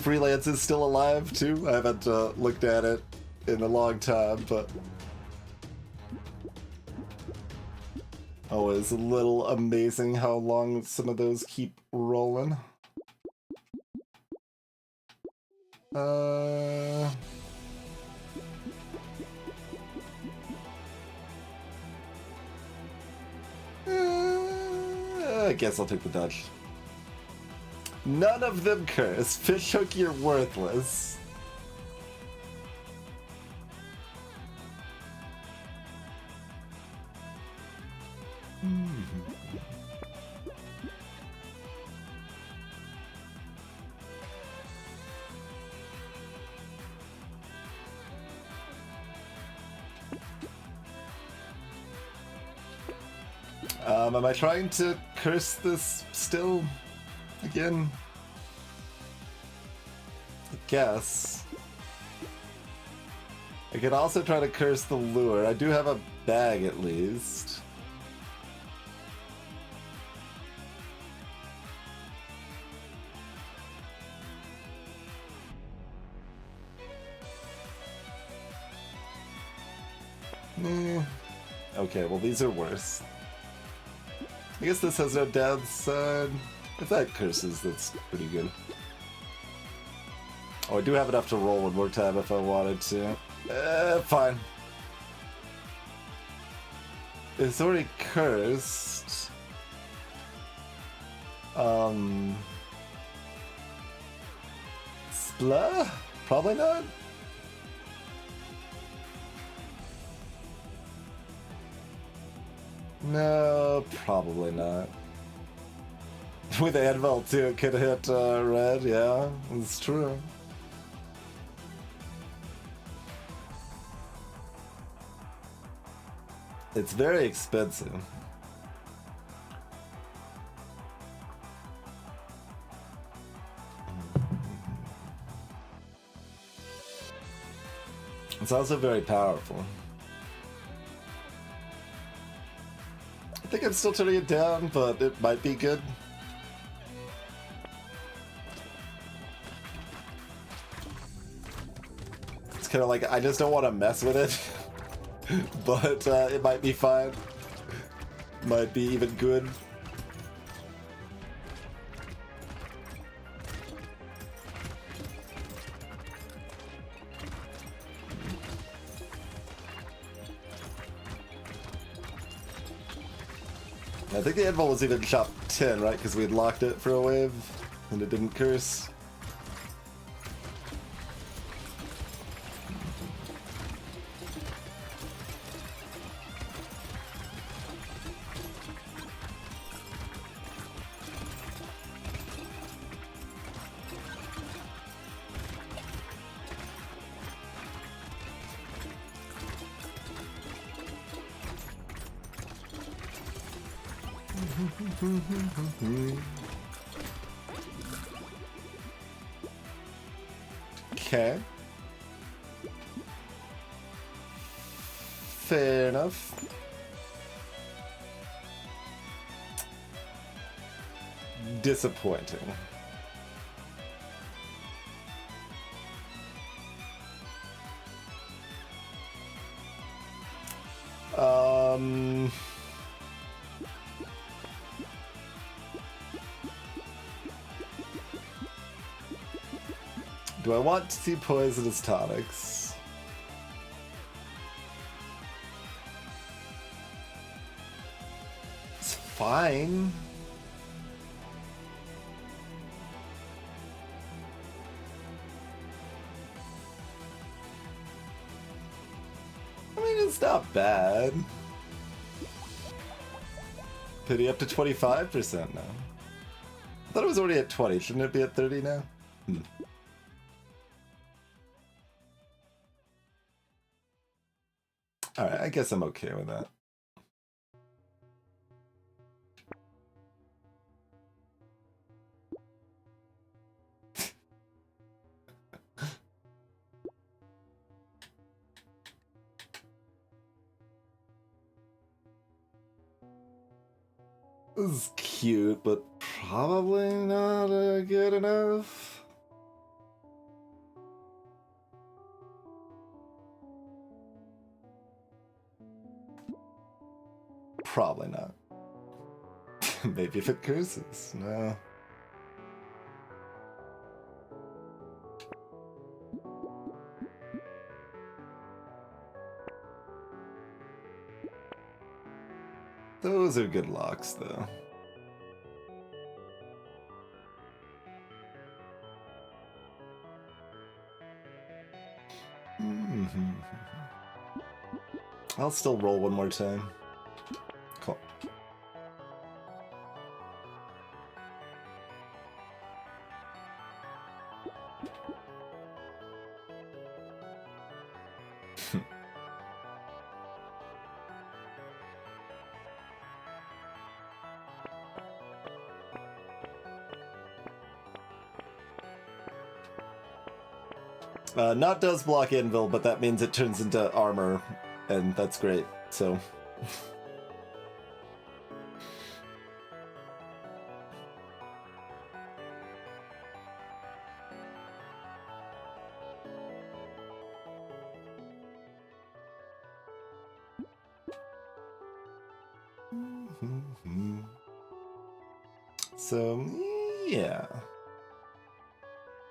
Speaker 1: Freelance is still alive too. I haven't looked at it in a long time, but always a little amazing how long some of those keep rolling. I guess I'll take the Dutch. None of them curse. Fishhook, you're worthless. Am I trying to curse this still? Again? I guess. I could also try to curse the lure. I do have a bag at least. Okay, well these are worse. I guess this has no downside. If that curses, that's pretty good. Oh, I do have enough to roll one more time if I wanted to. Fine. It's already cursed. Splah? Probably not. No, probably not. With Anvil too, it could hit red, yeah, it's true. It's very expensive. It's also very powerful. I think I'm still turning it down, but it might be good. It's kind of like, I just don't want to mess with it. But it might be fine. Might be even good. I think the Anvil was even shop 10, right? Because we had locked it for a wave and it didn't curse. Okay. Fair enough. Disappointing. Do I want to see poisonous tonics? It's fine. I mean, it's not bad. Pity up to 25% now. I thought it was already at 20. Shouldn't it be at 30 now? Alright, I guess I'm okay with that. This is cute, but probably not good enough. Probably not. Maybe if it curses. No. Those are good locks, though. I'll still roll one more time. Cool. Not does block Anvil, but that means it turns into armor, and that's great, so... So, yeah.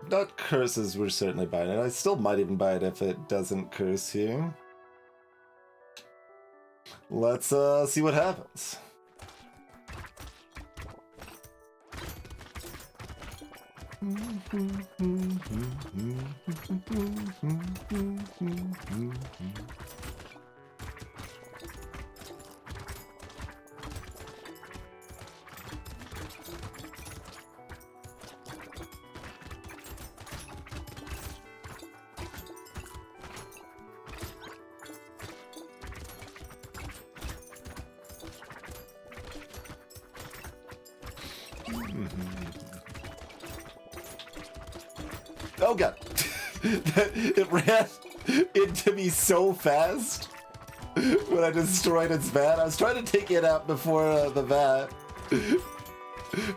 Speaker 1: Not curses, we're certainly buying it. I still might even buy it if it doesn't curse here. Let's see what happens. Oh god. It ran into me so fast when I destroyed its vat. I was trying to take it out before the vat,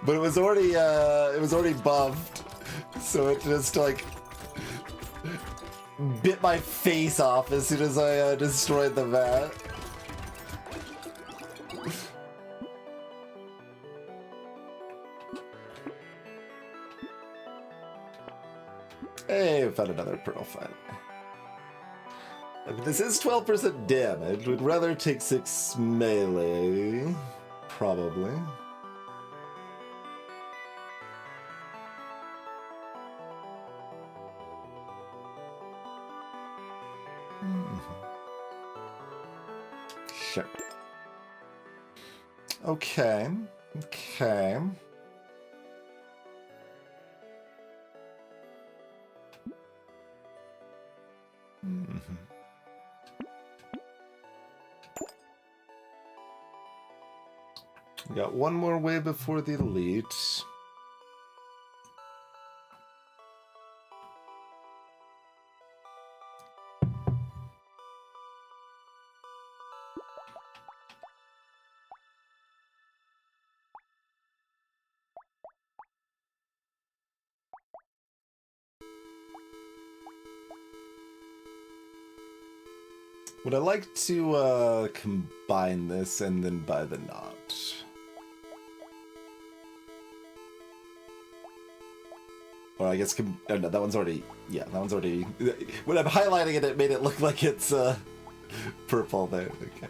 Speaker 1: but it was already buffed, so it just like bit my face off as soon as I destroyed the vat. Hey, I found another pearl fight. I mean, this is 12% damage. Would rather take 6 melee. Probably. Sure. Okay. Okay. We got one more wave before the elite. Would I like to combine this and then buy the knot? Or I guess, oh no, that one's already, yeah, that one's already, when I'm highlighting it, it made it look like it's purple there, okay.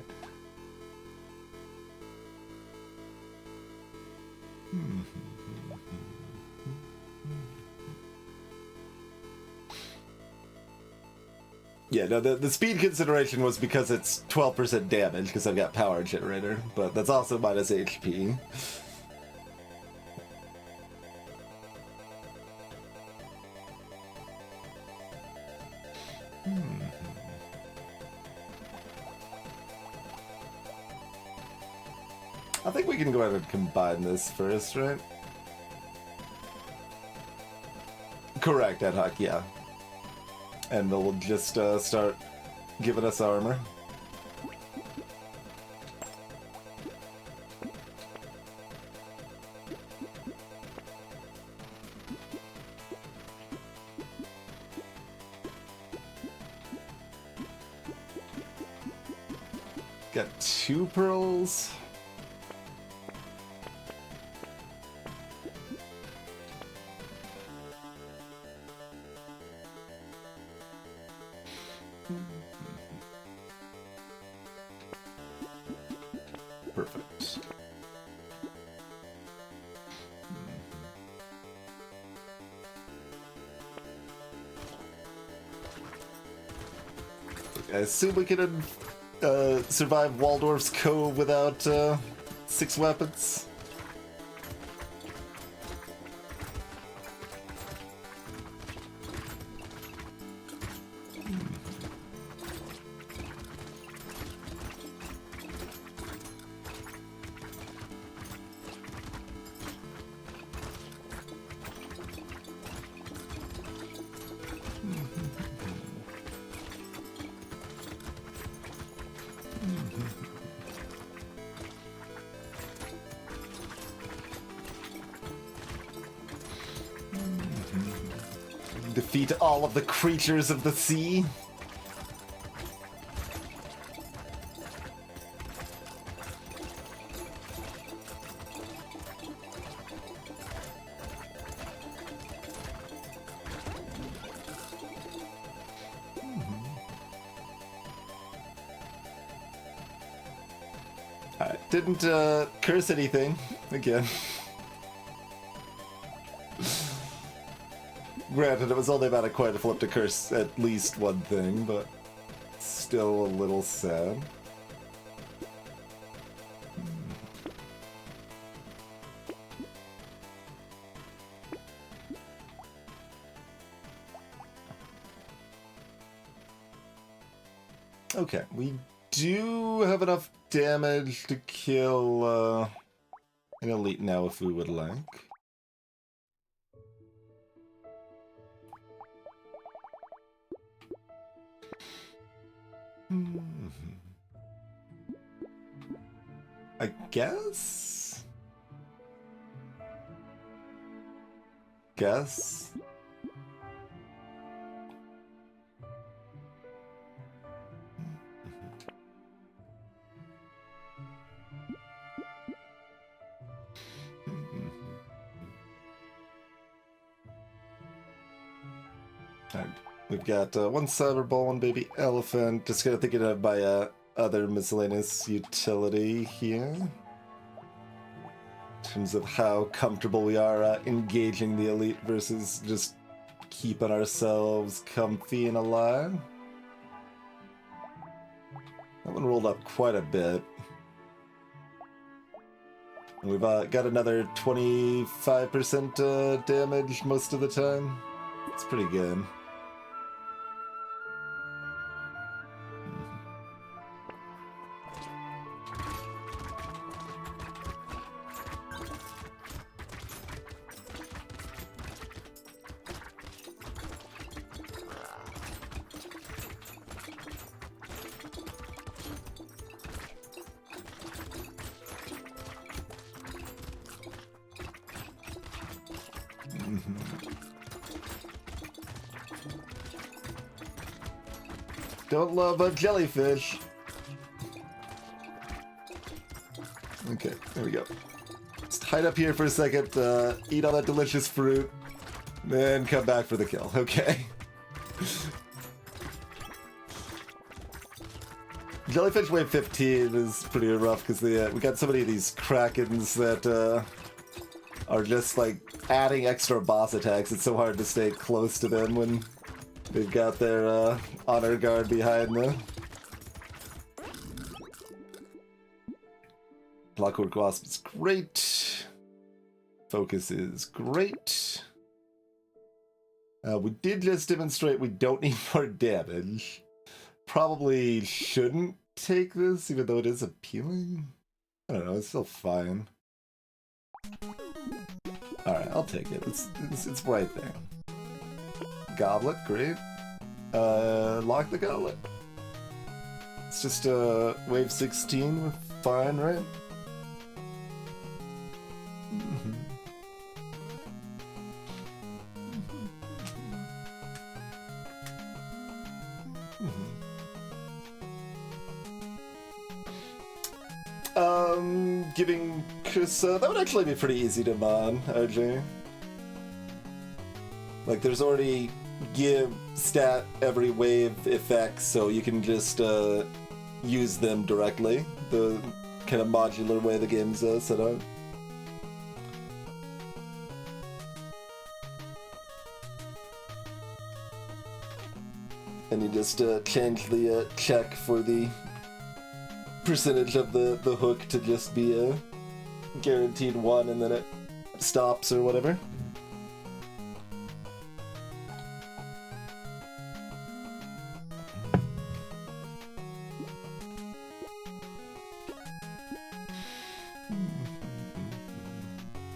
Speaker 1: Yeah, no, the speed consideration was because it's 12% damage, because I've got power generator, but that's also minus HP. I think we can go ahead and combine this first, right? Correct, ad hoc, yeah. And they'll just start giving us armor. Got 2 pearls. Perfect. I assume we can survive Waldorf's Cove without 6 weapons. Defeat all of the creatures of the sea. Alright, didn't curse anything again. Granted, it was only about a coin flip to curse at least one thing, but still a little sad. Okay, we do have enough damage to kill an elite now if we would like. I guess? Alright, we've got one cyber ball, one baby elephant. Just gotta think of my other miscellaneous utility here. In terms of how comfortable we are engaging the elite versus just keeping ourselves comfy and alive. That one rolled up quite a bit. And we've got another 25% damage most of the time. It's pretty good. Don't love a jellyfish. Okay, there we go. Just hide up here for a second, eat all that delicious fruit, then come back for the kill. Okay. Jellyfish wave 15 is pretty rough because we got so many of these krakens that are just like adding extra boss attacks. It's so hard to stay close to them when they've got their honor guard behind them. Clockwork Wasp is great. Focus is great. We did just demonstrate we don't need more damage. Probably shouldn't take this, even though it is appealing. I don't know, it's still fine. Alright, I'll take it. It's right there. Goblet, great. Lock the goblet. It's just wave 16, we're fine, right? Giving Chris, that would actually be pretty easy to mod, RJ. Like, there's already give stat every wave effects, so you can just use them directly. The kind of modular way the game's set up. And you just change the check for the percentage of the hook to just be a guaranteed 1, and then it stops or whatever.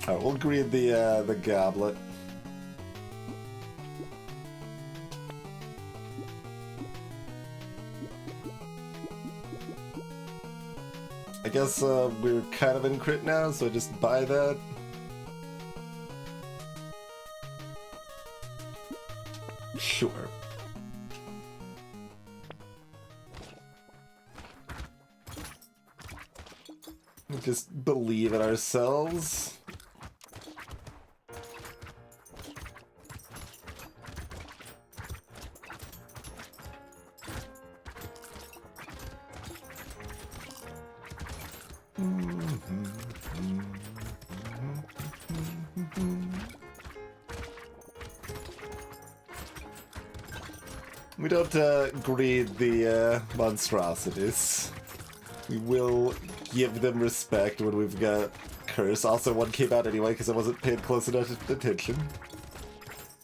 Speaker 1: Alright, we'll green the goblet. I guess we're kind of in crit now, so I just buy that. Sure. We just believe in ourselves. We don't greed the monstrosities. We will give them respect when we've got Curse. Also, one came out anyway because I wasn't paying close enough attention.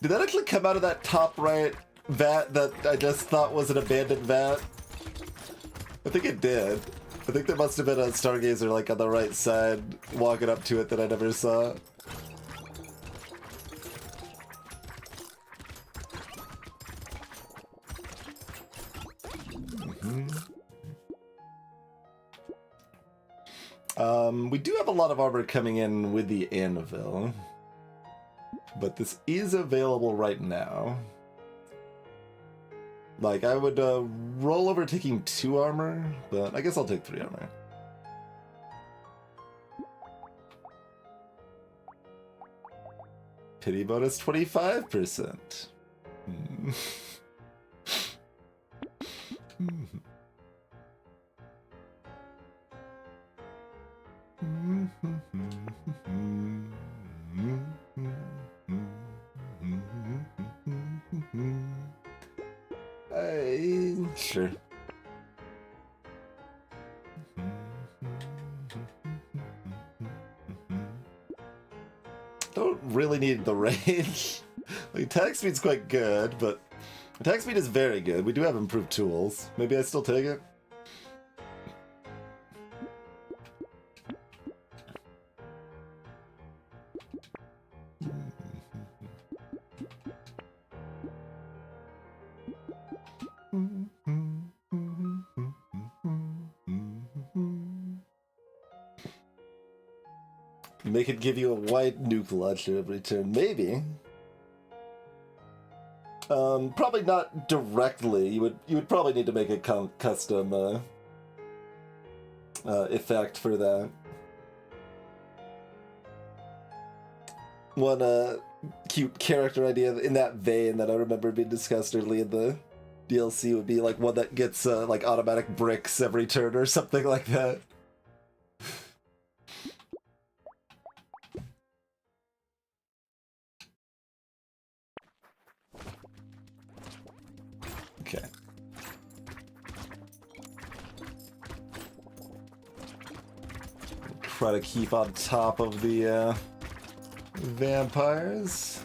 Speaker 1: Did that actually come out of that top right vat that I just thought was an abandoned vat? I think it did. I think there must have been a Stargazer like on the right side walking up to it that I never saw. We do have a lot of armor coming in with the anvil, but this is available right now. Like, I would roll over taking 2 armor, but I guess I'll take 3 armor. Pity bonus 25%. Sure. Don't really need the range. Like, attack speed's quite good, but attack speed is very good. We do have improved tools. Maybe I still take it. Make it give you a white nuke launcher every turn. Maybe. Probably not directly. You would probably need to make a custom effect for that. One cute character idea in that vein that I remember being discussed early in the DLC would be like one that gets like automatic bricks every turn or something like that. Okay. Try to keep on top of the vampires.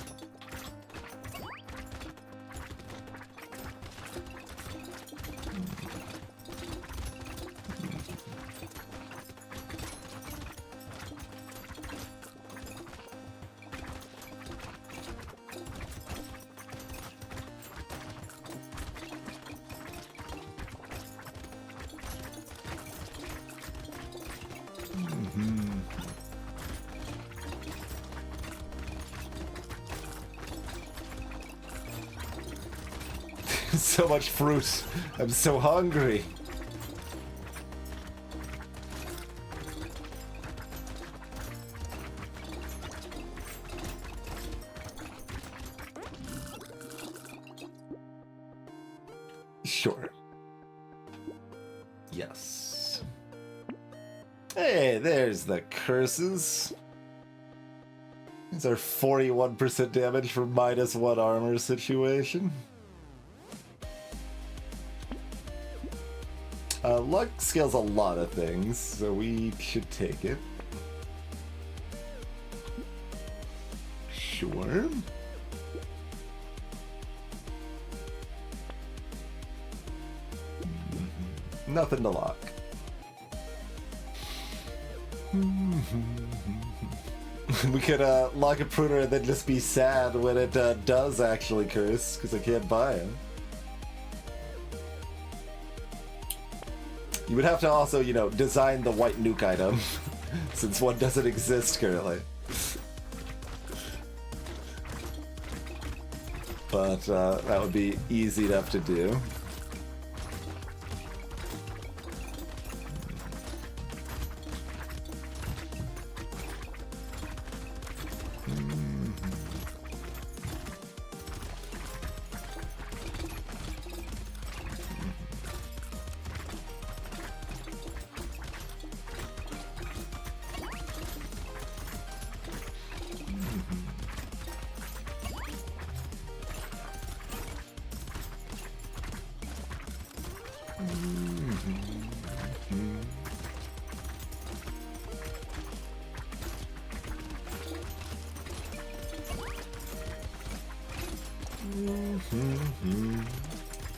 Speaker 1: So much fruit. I'm so hungry. Sure. Yes. Hey, there's the curses. These are 41% damage for -1 armor situation. Luck scales a lot of things, so we should take it. Sure. Nothing to lock. We could lock a pruner and then just be sad when it does actually curse, because I can't buy it. You would have to also, you know, design the white nuke item, since one doesn't exist currently. But that would be easy enough to do.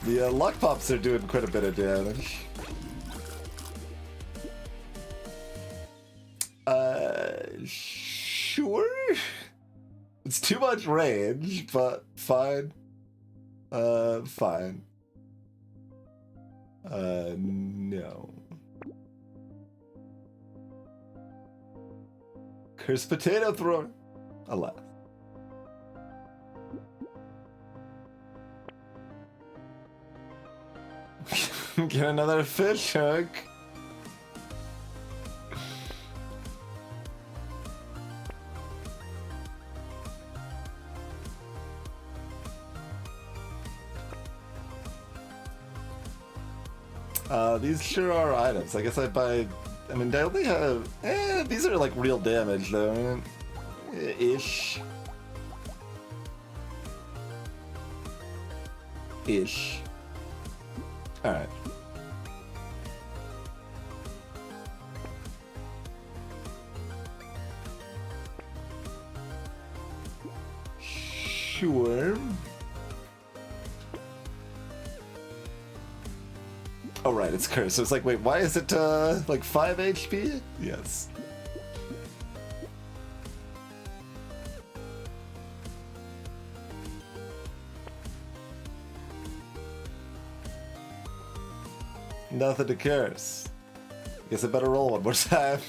Speaker 1: The luck pops are doing quite a bit of damage. Sure. It's too much range, but fine. Fine. No. Cursed potato thrower. Alas. Get another fish hook. These sure are items. I guess I buy... I mean, I only have... these are like real damage, though. Ish. Ish. Alright. Sure. Oh, right, it's cursed. So it's like, wait, why is it, like 5 HP? Yes. Nothing to curse. Guess I better roll one more time.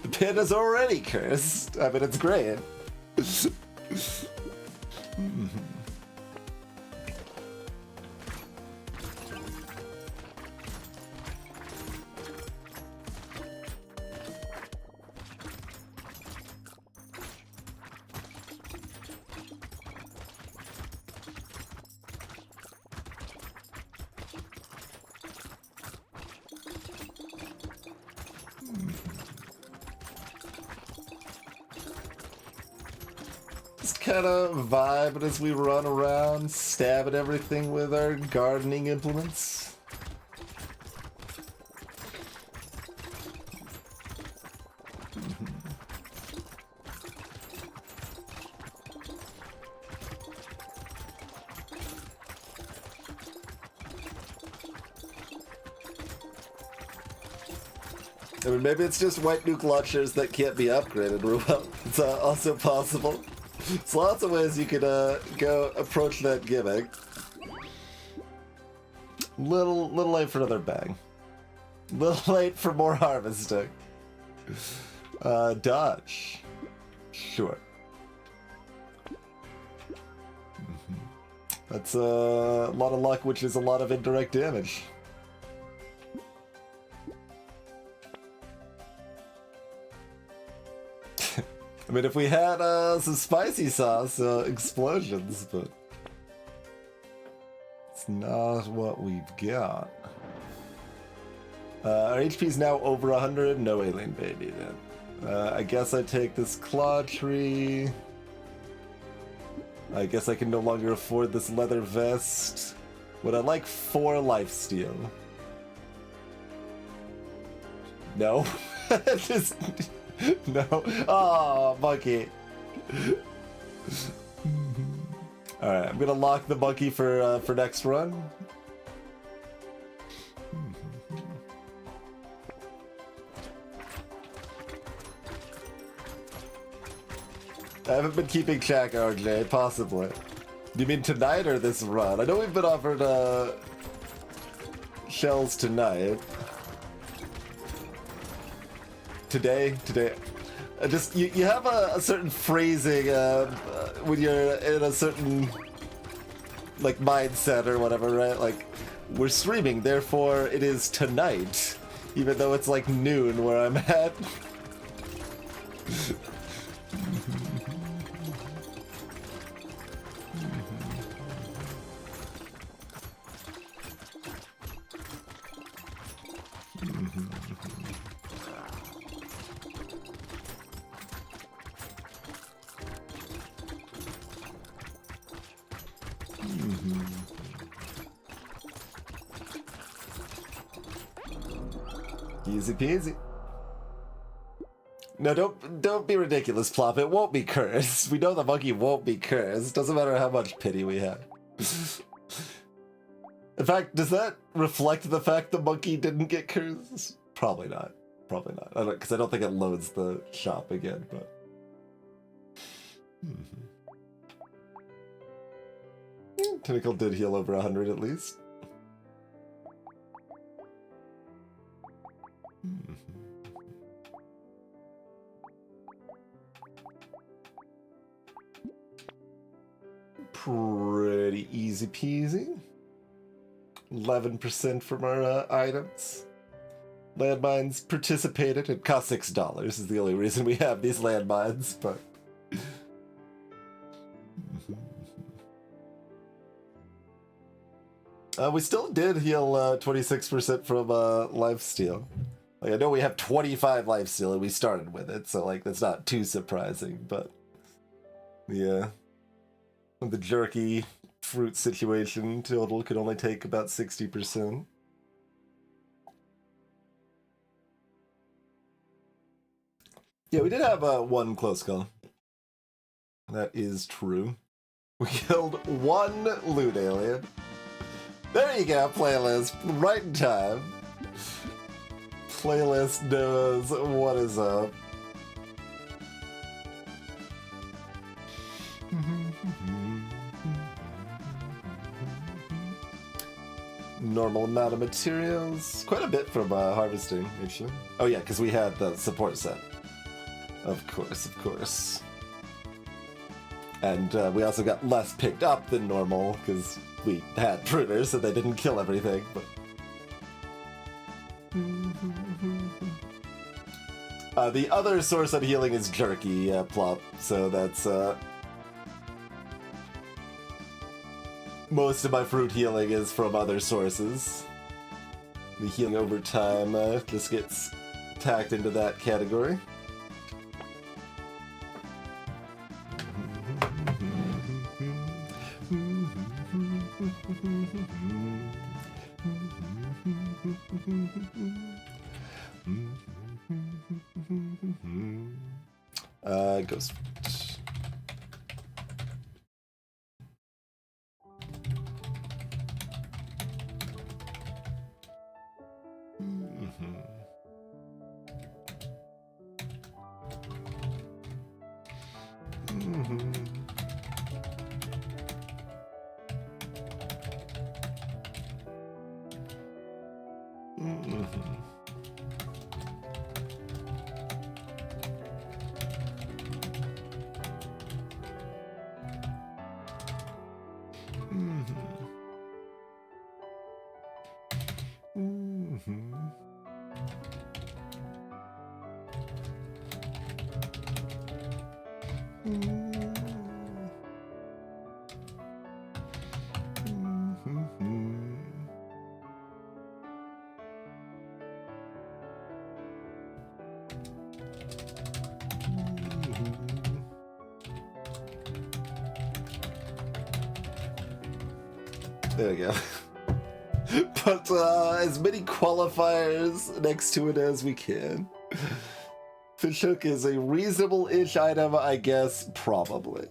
Speaker 1: The panda's already cursed. I mean, it's great. Kind of vibe as we run around, stabbing everything with our gardening implements. I mean, maybe it's just white nuke launchers that can't be upgraded, Ruel. It's also possible. There's lots of ways you could go approach that gimmick. Little late for another bang. Little late for more harvesting. Dodge. Sure. That's a lot of luck, which is a lot of indirect damage. I mean, if we had some spicy sauce, explosions, but it's not what we've got. Our HP is now over 100. No alien baby then. I guess I take this claw tree. I guess I can no longer afford this leather vest. Would I like 4 lifesteal? No. Just... No. Oh, monkey. Alright, I'm gonna lock the monkey for next run. I haven't been keeping track, RJ, possibly. You mean tonight or this run? I know we've been offered shells tonight. Today. Just you have a certain phrasing when you're in a certain like mindset or whatever, right? Like, we're streaming, therefore it is tonight, even though it's like noon where I'm at. Easy peasy. No, don't be ridiculous, Plop. It won't be cursed. We know the monkey won't be cursed. Doesn't matter how much pity we have. In fact, does that reflect the fact the monkey didn't get cursed? Probably not. probably not. Because I don't think it loads the shop again, but... Tentacle did heal over 100 at least. Pretty easy peasy. 11% from our items. Landmines participated. It cost $6 is the only reason we have these landmines, but... we still did heal 26% from lifesteal. Like, I know we have 25 lifesteal and we started with it, so like that's not too surprising, but yeah. The jerky fruit situation total could only take about 60%. Yeah, we did have one close call. That is true. We killed one loot alien. There you go, playlist. Right in time. Playlist knows what is up. Normal amount of materials. Quite a bit from harvesting, actually. Oh yeah, because we had the support set. Of course, of course. And we also got less picked up than normal, because we had pruners, so they didn't kill everything, but... the other source of healing is jerky, plop, so that's, most of my fruit healing is from other sources. The healing over time just gets tacked into that category. Ghost. There we go. Put as many qualifiers next to it as we can. Fishhook is a reasonable-ish item, I guess, probably.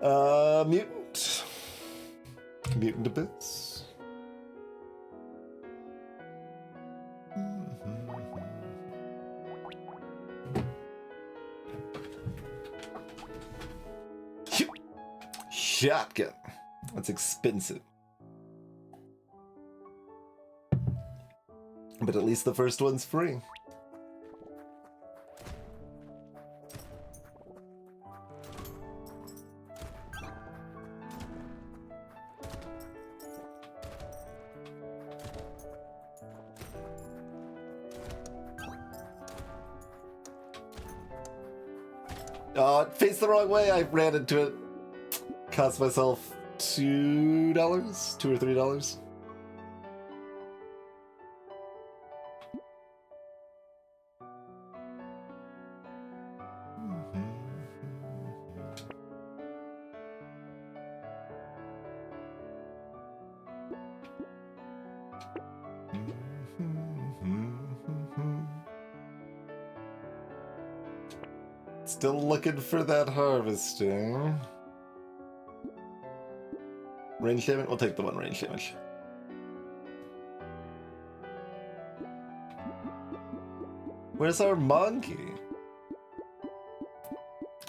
Speaker 1: Mutant. Mutant Abyss. Shotgun. That's expensive. But at least the first one's free. Oh, it faced the wrong way. I ran into it. Cost myself $2? $2 or $3? Still looking for that harvesting. Range damage? We'll take the one range damage. Where's our monkey?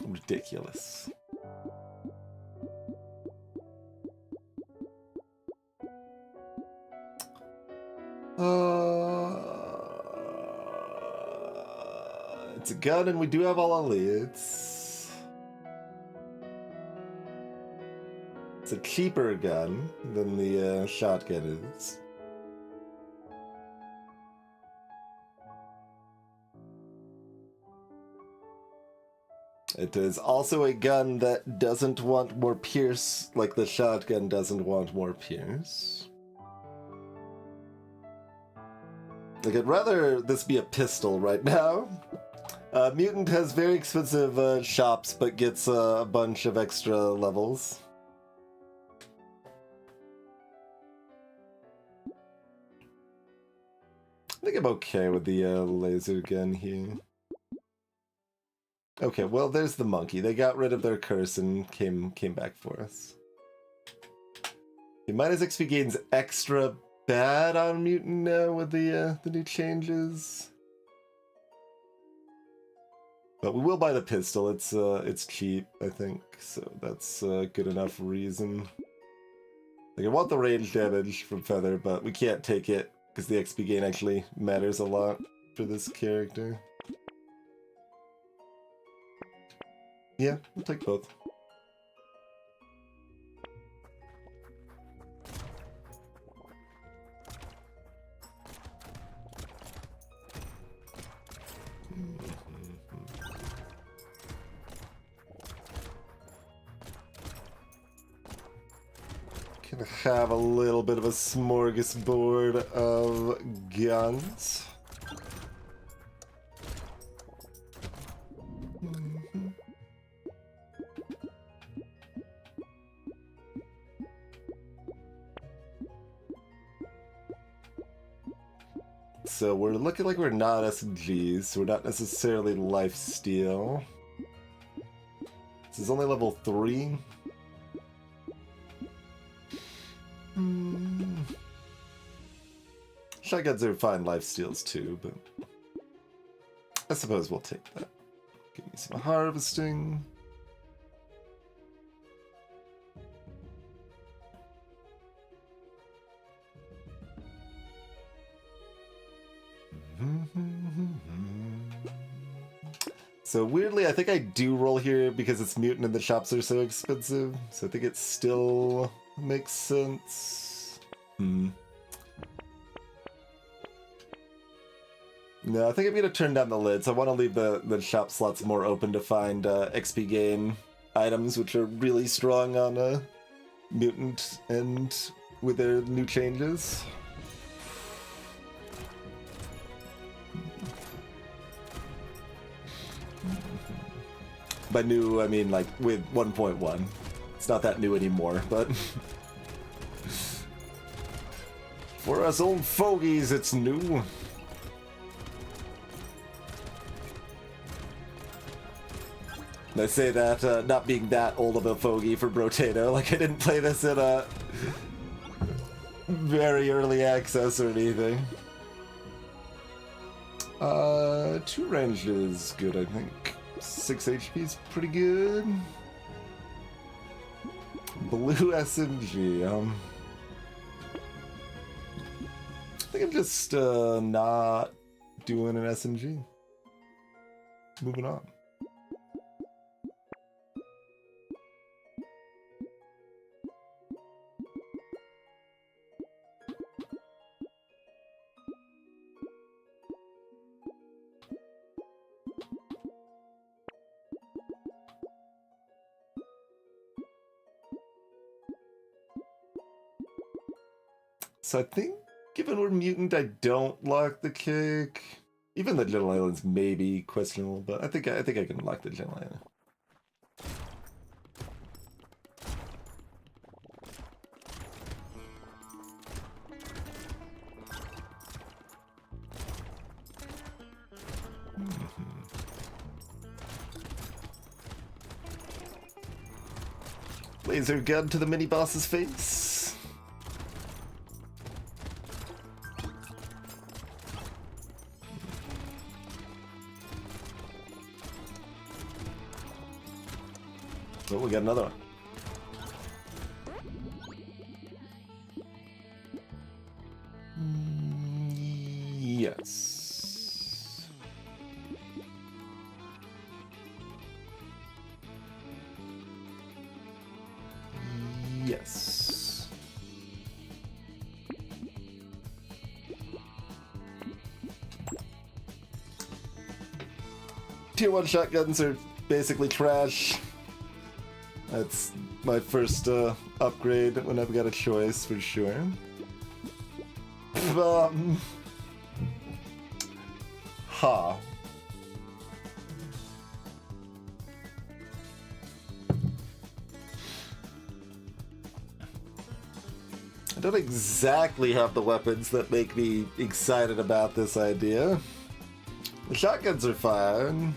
Speaker 1: Ridiculous. It's a gun and we do have all elites. It's a cheaper gun than the shotgun is. It is also a gun that doesn't want more pierce, like the shotgun doesn't want more pierce. Like, I'd rather this be a pistol right now. Mutant has very expensive shops, but gets a bunch of extra levels. I think I'm okay with the laser gun here. Okay, well, there's the monkey. They got rid of their curse and came back for us. Minus XP gains extra bad on Mutant now with the new changes. But we will buy the pistol. It's cheap, I think, so that's a good enough reason. Like, I want the range damage from Feather, but we can't take it because the XP gain actually matters a lot for this character. Yeah, we'll take both. Gonna have a little bit of a smorgasbord of guns. So we're looking like we're not SMGs, so we're not necessarily lifesteal. This is only level 3. Shotguns are fine lifesteals too, but I suppose we'll take that. Give me some harvesting. So weirdly, I think I do roll here because it's mutant and the shops are so expensive. So I think it still makes sense. No, I think I'm gonna turn down the lids. I want to leave the shop slots more open to find XP gain items, which are really strong on mutant and with their new changes. By new, I mean like with 1.1. It's not that new anymore, but for us old fogies, it's new. And I say that not being that old of a fogey for Brotato, like I didn't play this in a very early access or anything. 2 range is good, I think. 6 HP is pretty good. Blue SMG, I think I'm just not doing an SMG. Moving on. So I think, given we're mutant, I don't lock the kick. Even the Gentle Island's maybe questionable, but I think I can lock the Gentle Island. Laser gun to the mini boss's face. Oh, we got another one. Yes. Yes. Tier 1 shotguns are basically trash. That's my first upgrade when I've got a choice, for sure. Ha. I don't exactly have the weapons that make me excited about this idea. The shotguns are fine.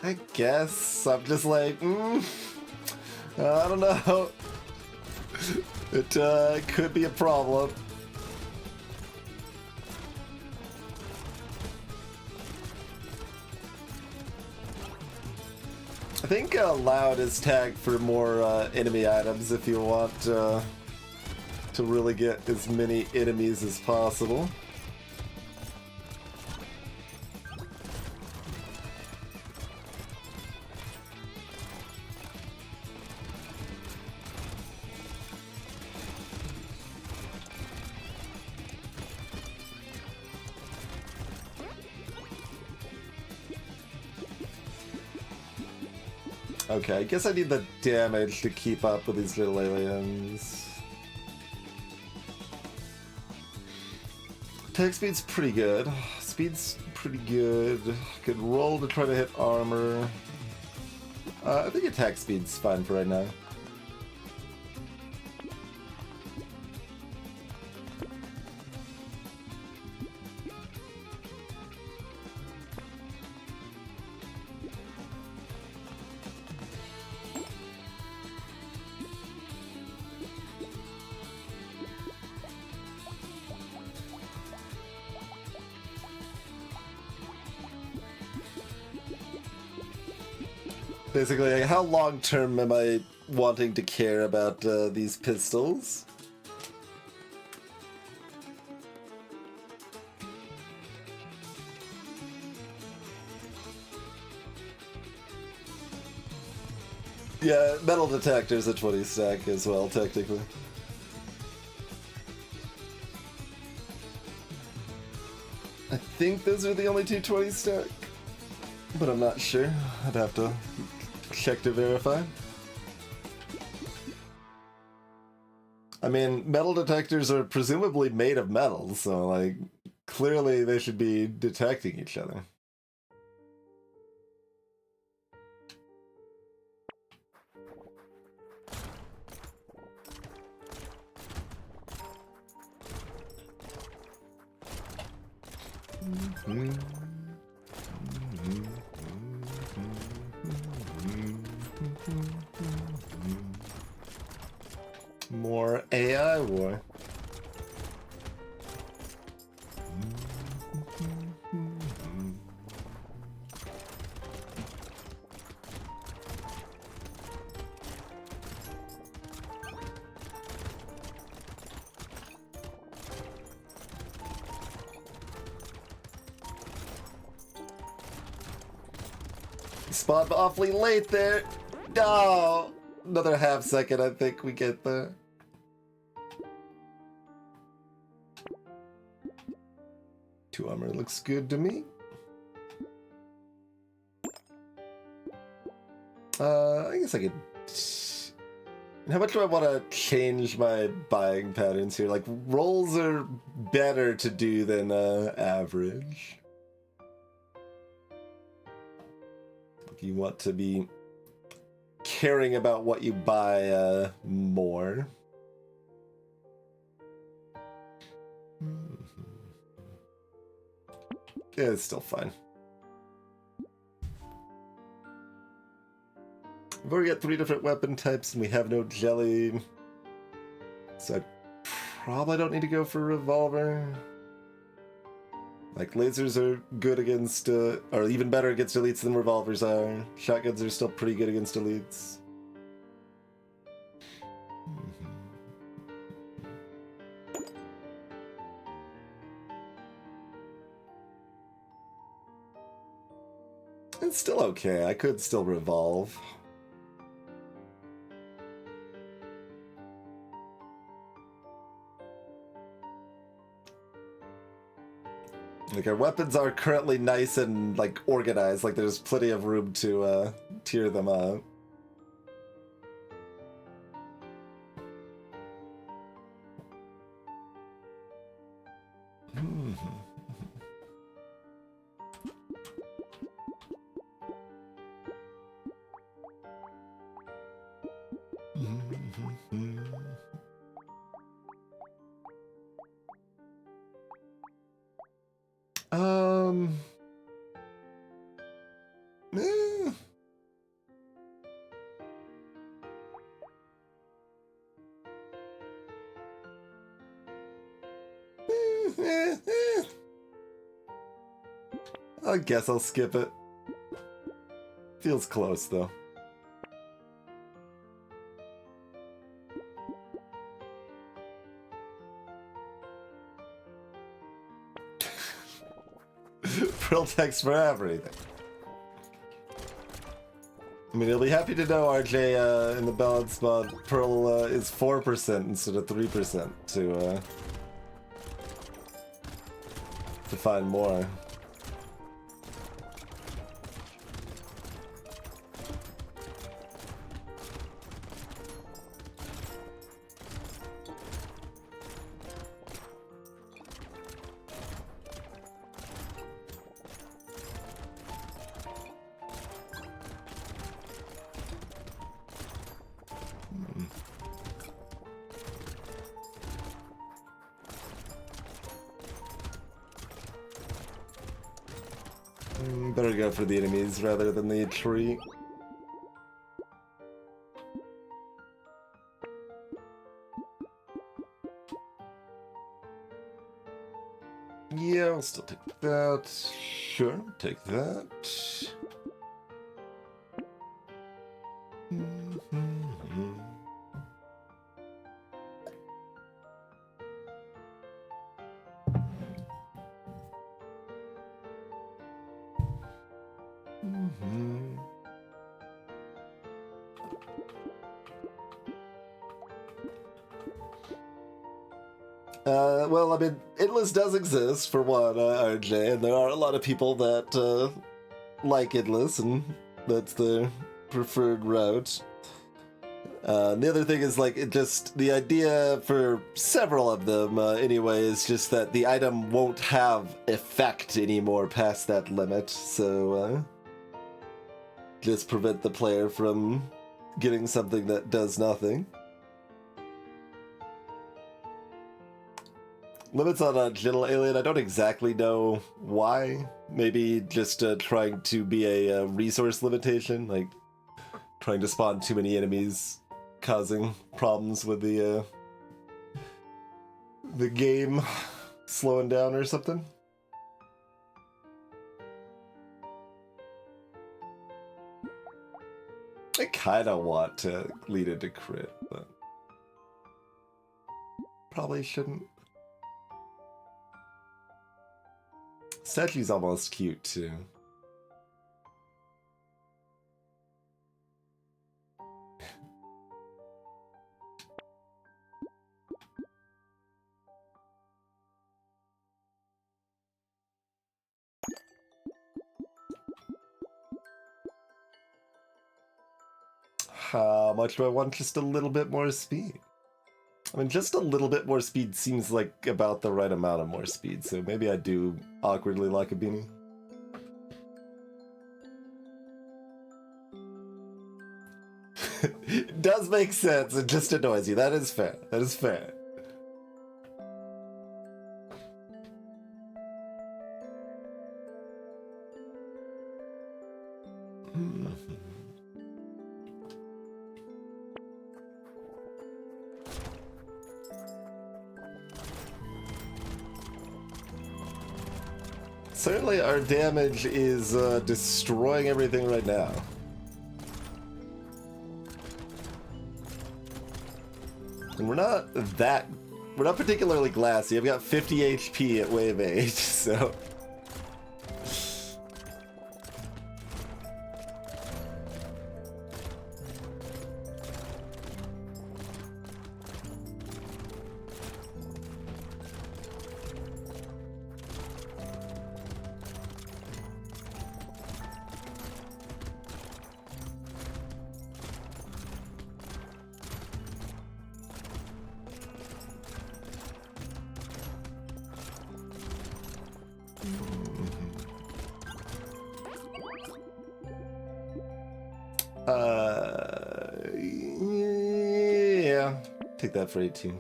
Speaker 1: I guess I'm just like, I don't know. It could be a problem. I think loud is tagged for more enemy items if you want to really get as many enemies as possible. Okay, I guess I need the damage to keep up with these little aliens. Attack speed's pretty good. Speed's pretty good. Could roll to try to hit armor. I think attack speed's fine for right now. Basically, like, how long-term am I wanting to care about these pistols? Yeah, metal detector's a 20 stack as well, technically. I think those are the only two 20 stack, but I'm not sure. I'd have to check to verify. I mean, metal detectors are presumably made of metal, so, like, clearly they should be detecting each other. More AI war. Spawned awfully late there. No, another half second. I think we get there. Two armor looks good to me. I guess I could. How much do I want to change my buying patterns here? Like, rolls are better to do than average. You want to be caring about what you buy more. Yeah, it's still fine. We've already got 3 different weapon types and we have no jelly. So I probably don't need to go for revolver. Like, lasers are good against, or even better against elites than revolvers are. Shotguns are still pretty good against elites. It's still okay. I could still revolve. Like, our weapons are currently nice and, like, organized. Like, there's plenty of room to tier them up. Eh. I guess I'll skip it. Feels close, though. Pearl text for everything. I mean, you'll be happy to know, RJ, in the balance mod, Pearl is 4% instead of 3% to find more. Better go for the enemies rather than the tree. Yeah, I'll still take that. Sure, take that. Well, I mean, Idless does exist, for one, RJ, and there are a lot of people that like Idless, and that's their preferred route. The other thing is, like, the idea for several of them, anyway, is just that the item won't have effect anymore past that limit, so, just prevent the player from getting something that does nothing. Limits on a Gentle Alien, I don't exactly know why. Maybe just trying to be a resource limitation, like trying to spawn too many enemies, causing problems with the game slowing down or something. I kinda want to lead into crit, but probably shouldn't. Sechi's almost cute, too. How much do I want? Just a little bit more speed. I mean, just a little bit more speed seems like about the right amount of more speed, so maybe I do awkwardly like a beanie. It does make sense. It just annoys you. That is fair. That is fair. Certainly our damage is destroying everything right now. And we're not particularly glassy. I've got 50 HP at wave 8, so... Yeah. Take that for 18.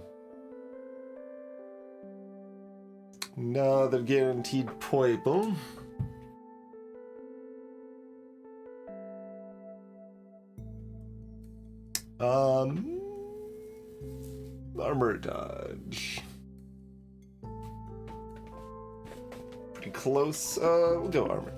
Speaker 1: Another guaranteed purple. Armor dodge. Pretty close. We'll go armor.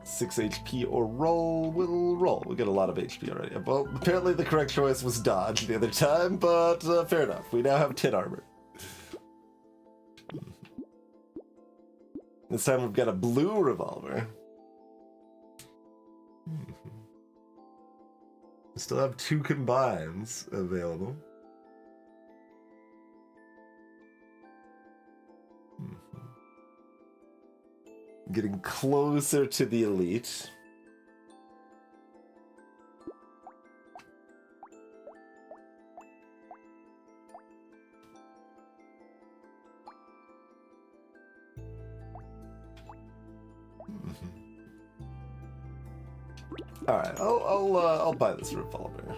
Speaker 1: 6 HP or roll. We'll roll. We get a lot of HP already. Well, apparently the correct choice was dodge the other time, but fair enough. We now have 10 armor. This time we've got a blue revolver. We still have 2 combines available. Getting closer to the elite. All right, I'll buy this revolver.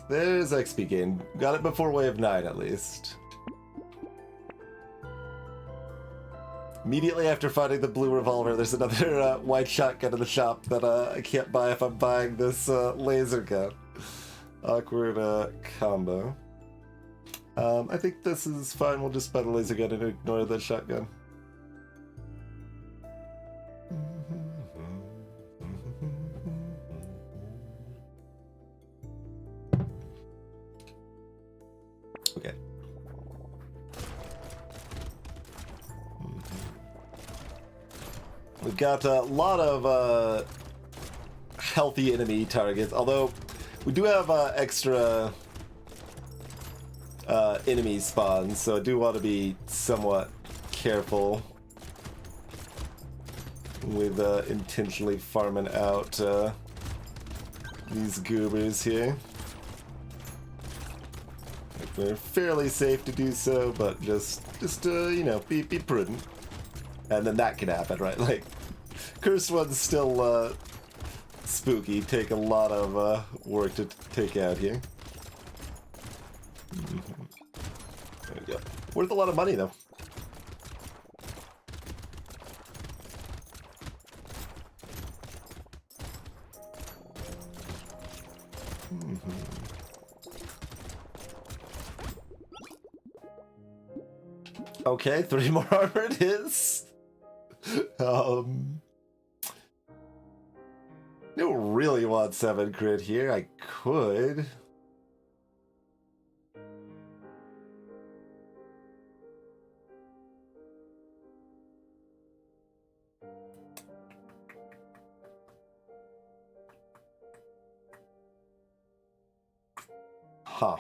Speaker 1: There's XP gain. Got it before wave 9 at least. Immediately after finding the blue revolver, there's another white shotgun in the shop that I can't buy if I'm buying this laser gun. Awkward combo. I think this is fine. We'll just buy the laser gun and ignore the shotgun. Okay. We've got a lot of healthy enemy targets, although we do have extra enemy spawns, so I do want to be somewhat careful with intentionally farming out these goobers here. We're fairly safe to do so, but just you know, be prudent. And then that can happen, right? Like, Cursed One's still spooky. Take a lot of work to take out here. There we go. Worth a lot of money, though. Okay, 3 more armor it is. Don't really want 7 crit here. I could. Huh.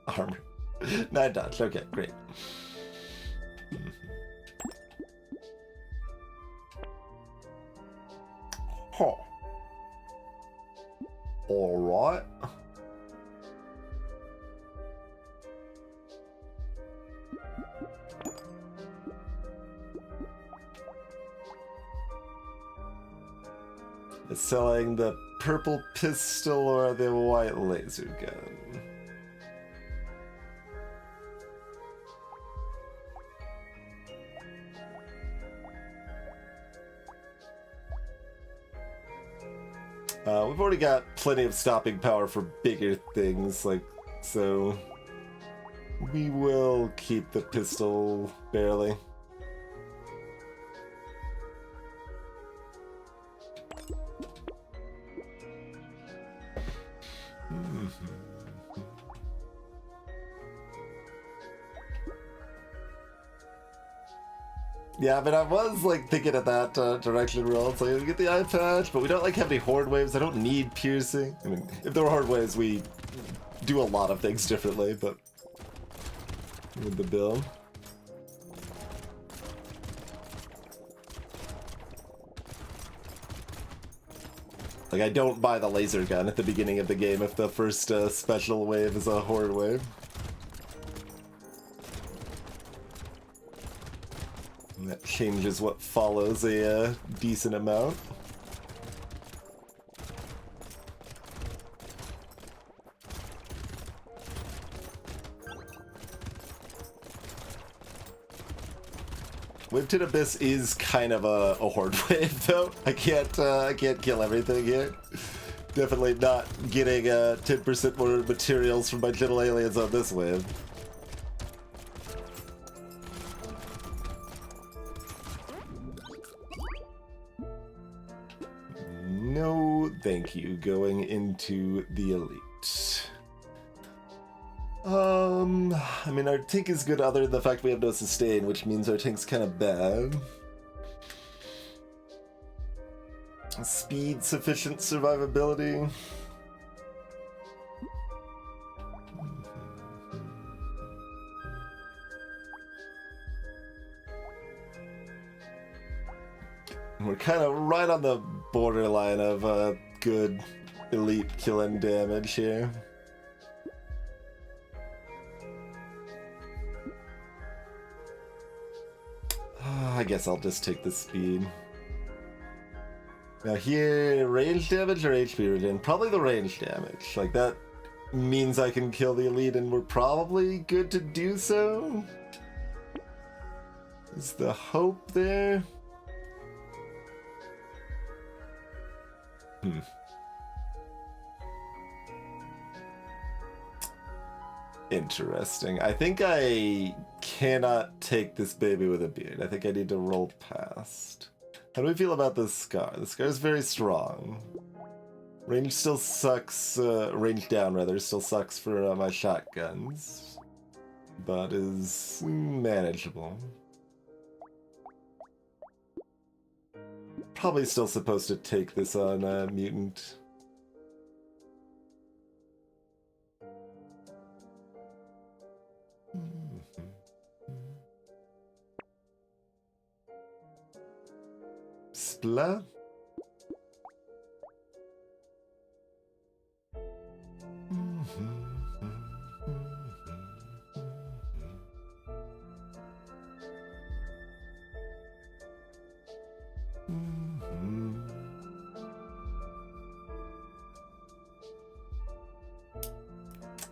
Speaker 1: Armor. 9 dodge. Okay, great. Alright. Selling the purple pistol or the white laser gun? We've already got plenty of stopping power for bigger things, like, so we will keep the pistol barely. Yeah, I mean, I was like thinking of that direction roll. It's like, we get the eye patch, but we don't like have any horde waves. I don't need piercing. I mean, if there were horde waves, we do a lot of things differently, but with the build. Like, I don't buy the laser gun at the beginning of the game if the first special wave is a horde wave. And that changes what follows a decent amount. Wave to Abyss is kind of a horde wave, though. I can't kill everything here. Definitely not getting 10% more materials from my gentle aliens on this wave. No, thank you. Going into the elite. I mean, our tank is good other than the fact we have no sustain, which means our tank's kind of bad. Speed, sufficient survivability. We're kind of right on the borderline of good elite killing damage here. I guess I'll just take the speed. Now here, range damage or HP regen? Probably the range damage. Like, that means I can kill the elite and we're probably good to do so. Is the hope there? Interesting. I think I cannot take this baby with a beard. I think I need to roll past. How do we feel about this scar? The scar is very strong. Range still sucks, range down rather, still sucks for my shotguns. But is manageable. Probably still supposed to take this on mutant. Spla?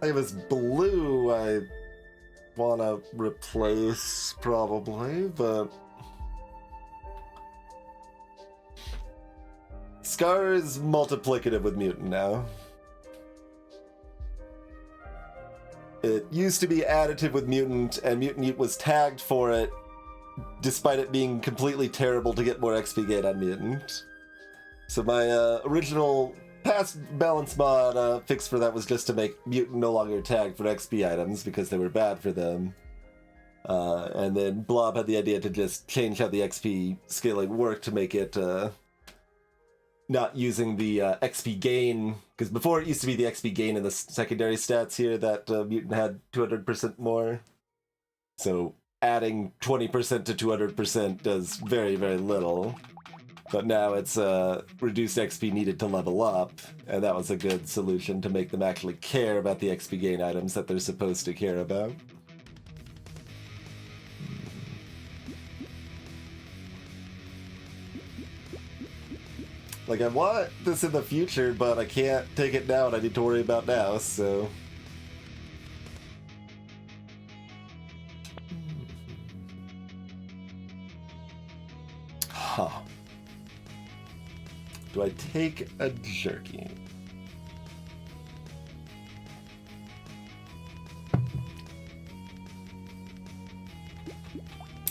Speaker 1: I have this blue I want to replace, probably, but... Scar is multiplicative with Mutant now. It used to be additive with Mutant, and Mutant was tagged for it, despite it being completely terrible to get more XP gain on Mutant. So my original past balance mod fix for that was just to make Mutant no longer tagged for XP items because they were bad for them. And then Blob had the idea to just change how the XP scaling worked to make it not using the XP gain, because before it used to be the XP gain in the secondary stats here that Mutant had 200% more. So adding 20% to 200% does very, very little. But now it's reduced XP needed to level up, and that was a good solution to make them actually care about the XP gain items that they're supposed to care about. Like, I want this in the future, but I can't take it down. I need to worry about now, so... Huh. Do I take a jerky?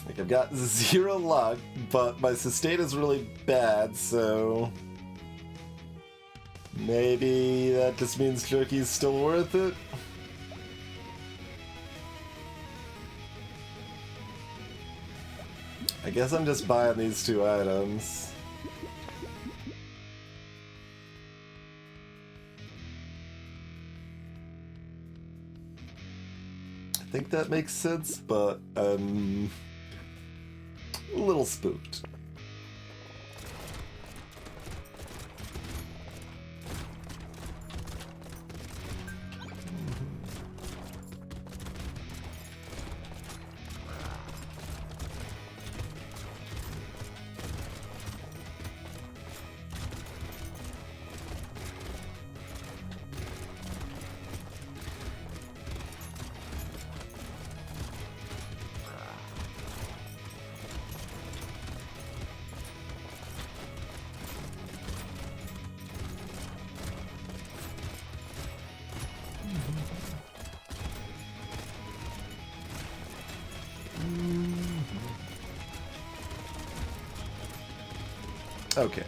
Speaker 1: Like, I've got 0 luck, but my sustain is really bad, so... maybe that just means jerky's still worth it? I guess I'm just buying these 2 items. I think that makes sense, but I'm a little spooked. Okay.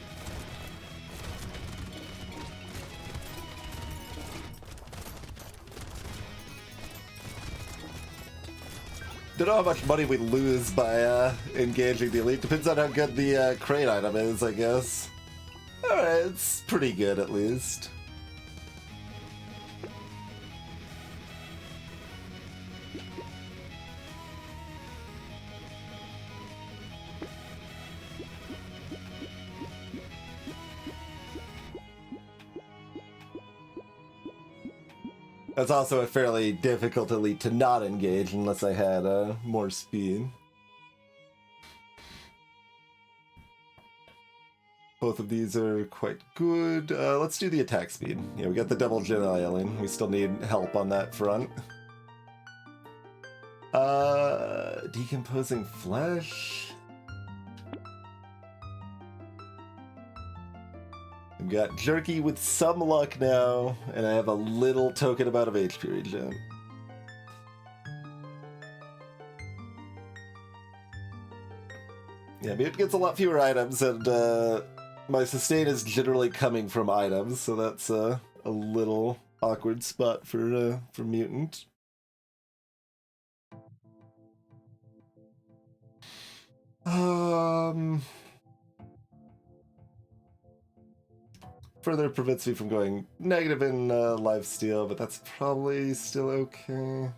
Speaker 1: Don't know how much money we lose by engaging the elite. Depends on how good the crate item is, I guess. Alright, it's pretty good at least. That's also a fairly difficult elite to not engage unless I had more speed. Both of these are quite good. Let's do the attack speed. Yeah, we got the double generaling. We still need help on that front. Decomposing flesh. I've got jerky with some luck now, and I have a little token amount of HP regen. Yeah, Mute gets a lot fewer items, and my sustain is generally coming from items, so that's a little awkward spot for Mutant. Further prevents me from going negative in lifesteal, but that's probably still okay.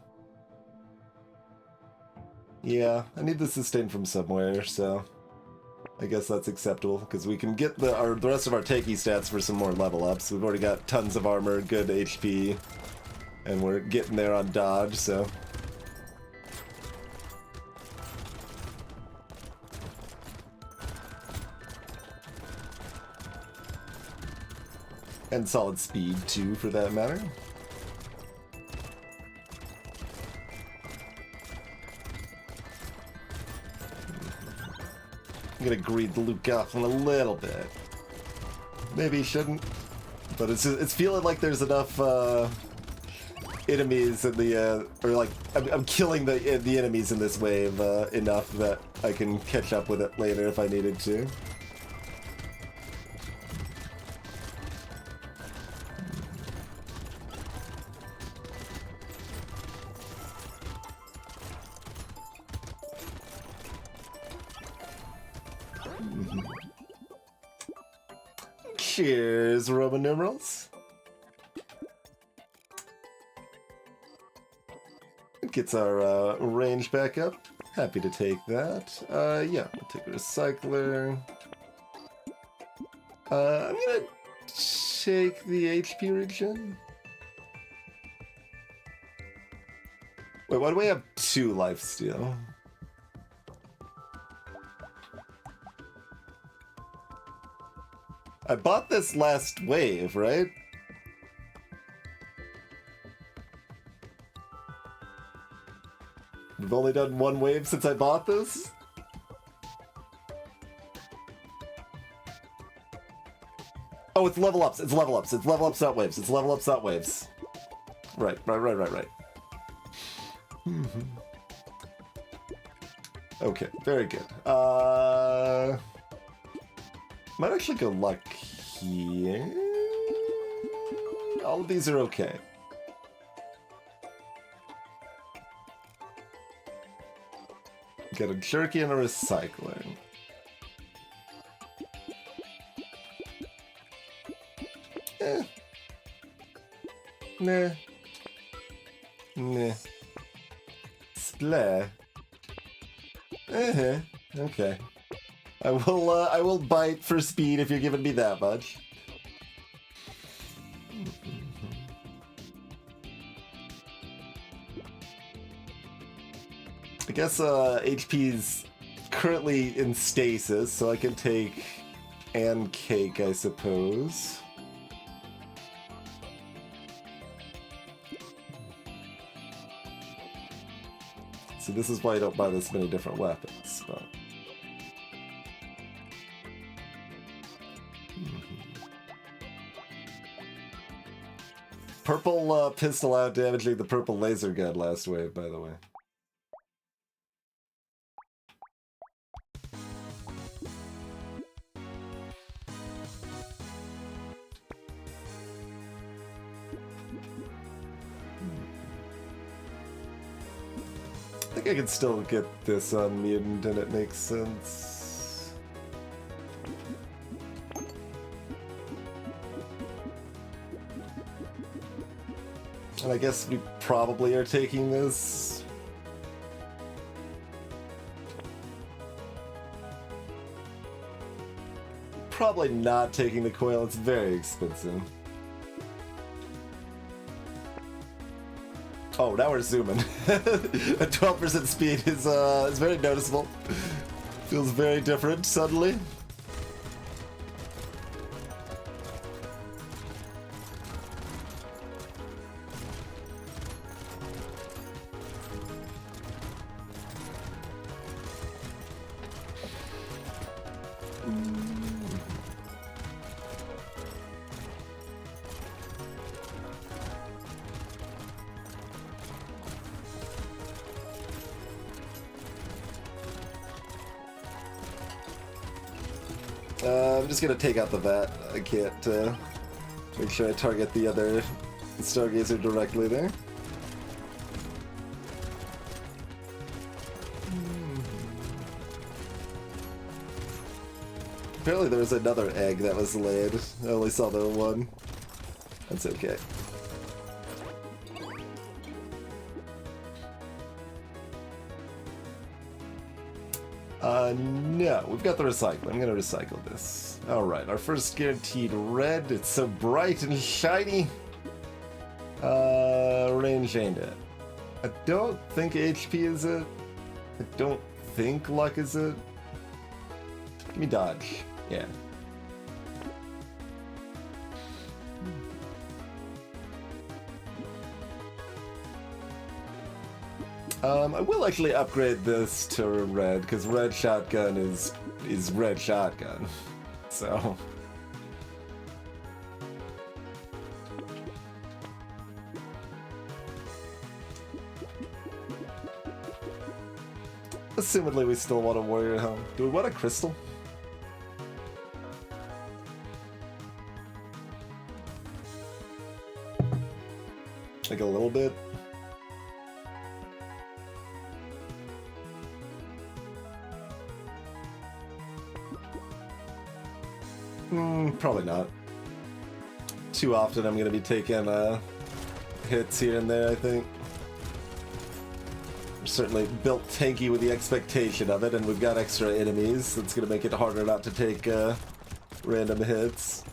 Speaker 1: Yeah, I need the sustain from somewhere, so I guess that's acceptable, because we can get the rest of our takey stats for some more level ups. We've already got tons of armor, good HP, and we're getting there on dodge, so... And solid speed, too, for that matter. I'm gonna greed the Luke Goffin a little bit. Maybe he shouldn't, but it's feeling like there's enough enemies in the or like I'm killing the enemies in this wave enough that I can catch up with it later if I needed to. Cheers, Roman numerals. It gets our range back up. Happy to take that. Yeah, we'll take a recycler. I'm gonna take the HP regen. Wait, why do we have 2 lifesteal? I bought this last wave, right? We've only done 1 wave since I bought this? Oh, it's level ups, it's level ups, it's level ups, not waves, it's level ups, not waves. Right. Okay, very good. Might actually go luck here. All of these are okay. Get a jerky and a recycling. Nah. Splay. Okay. I will bite for speed if you're giving me that much. I guess HP's currently in stasis, so I can take and cake, I suppose. So this is why I don't buy this many different weapons. But... Purple pistol out damaging the purple laser gun last wave, by the way. I think I can still get this on mutant and it makes sense. And I guess we probably are taking this. Probably not taking the coil, it's very expensive. Oh, now we're zooming. A 12% speed is very noticeable. Feels very different suddenly. I'm just gonna take out the vat. I can't make sure I target the other Stargazer directly there. Apparently there was another egg that was laid. I only saw the one. That's okay. No, we've got the recycle. I'm gonna recycle this. Alright, our first guaranteed red. It's so bright and shiny. Range ain't it. I don't think HP is it. I don't think luck is it. Give me dodge. Yeah. I will actually upgrade this to red, because red shotgun is red shotgun. So... Assumedly we still want a warrior helm. Do we want a crystal? Like a little bit? Probably not. Too often I'm going to be taking hits here and there, I think. We're certainly built tanky with the expectation of it, and we've got extra enemies. That's going to make it harder not to take random hits.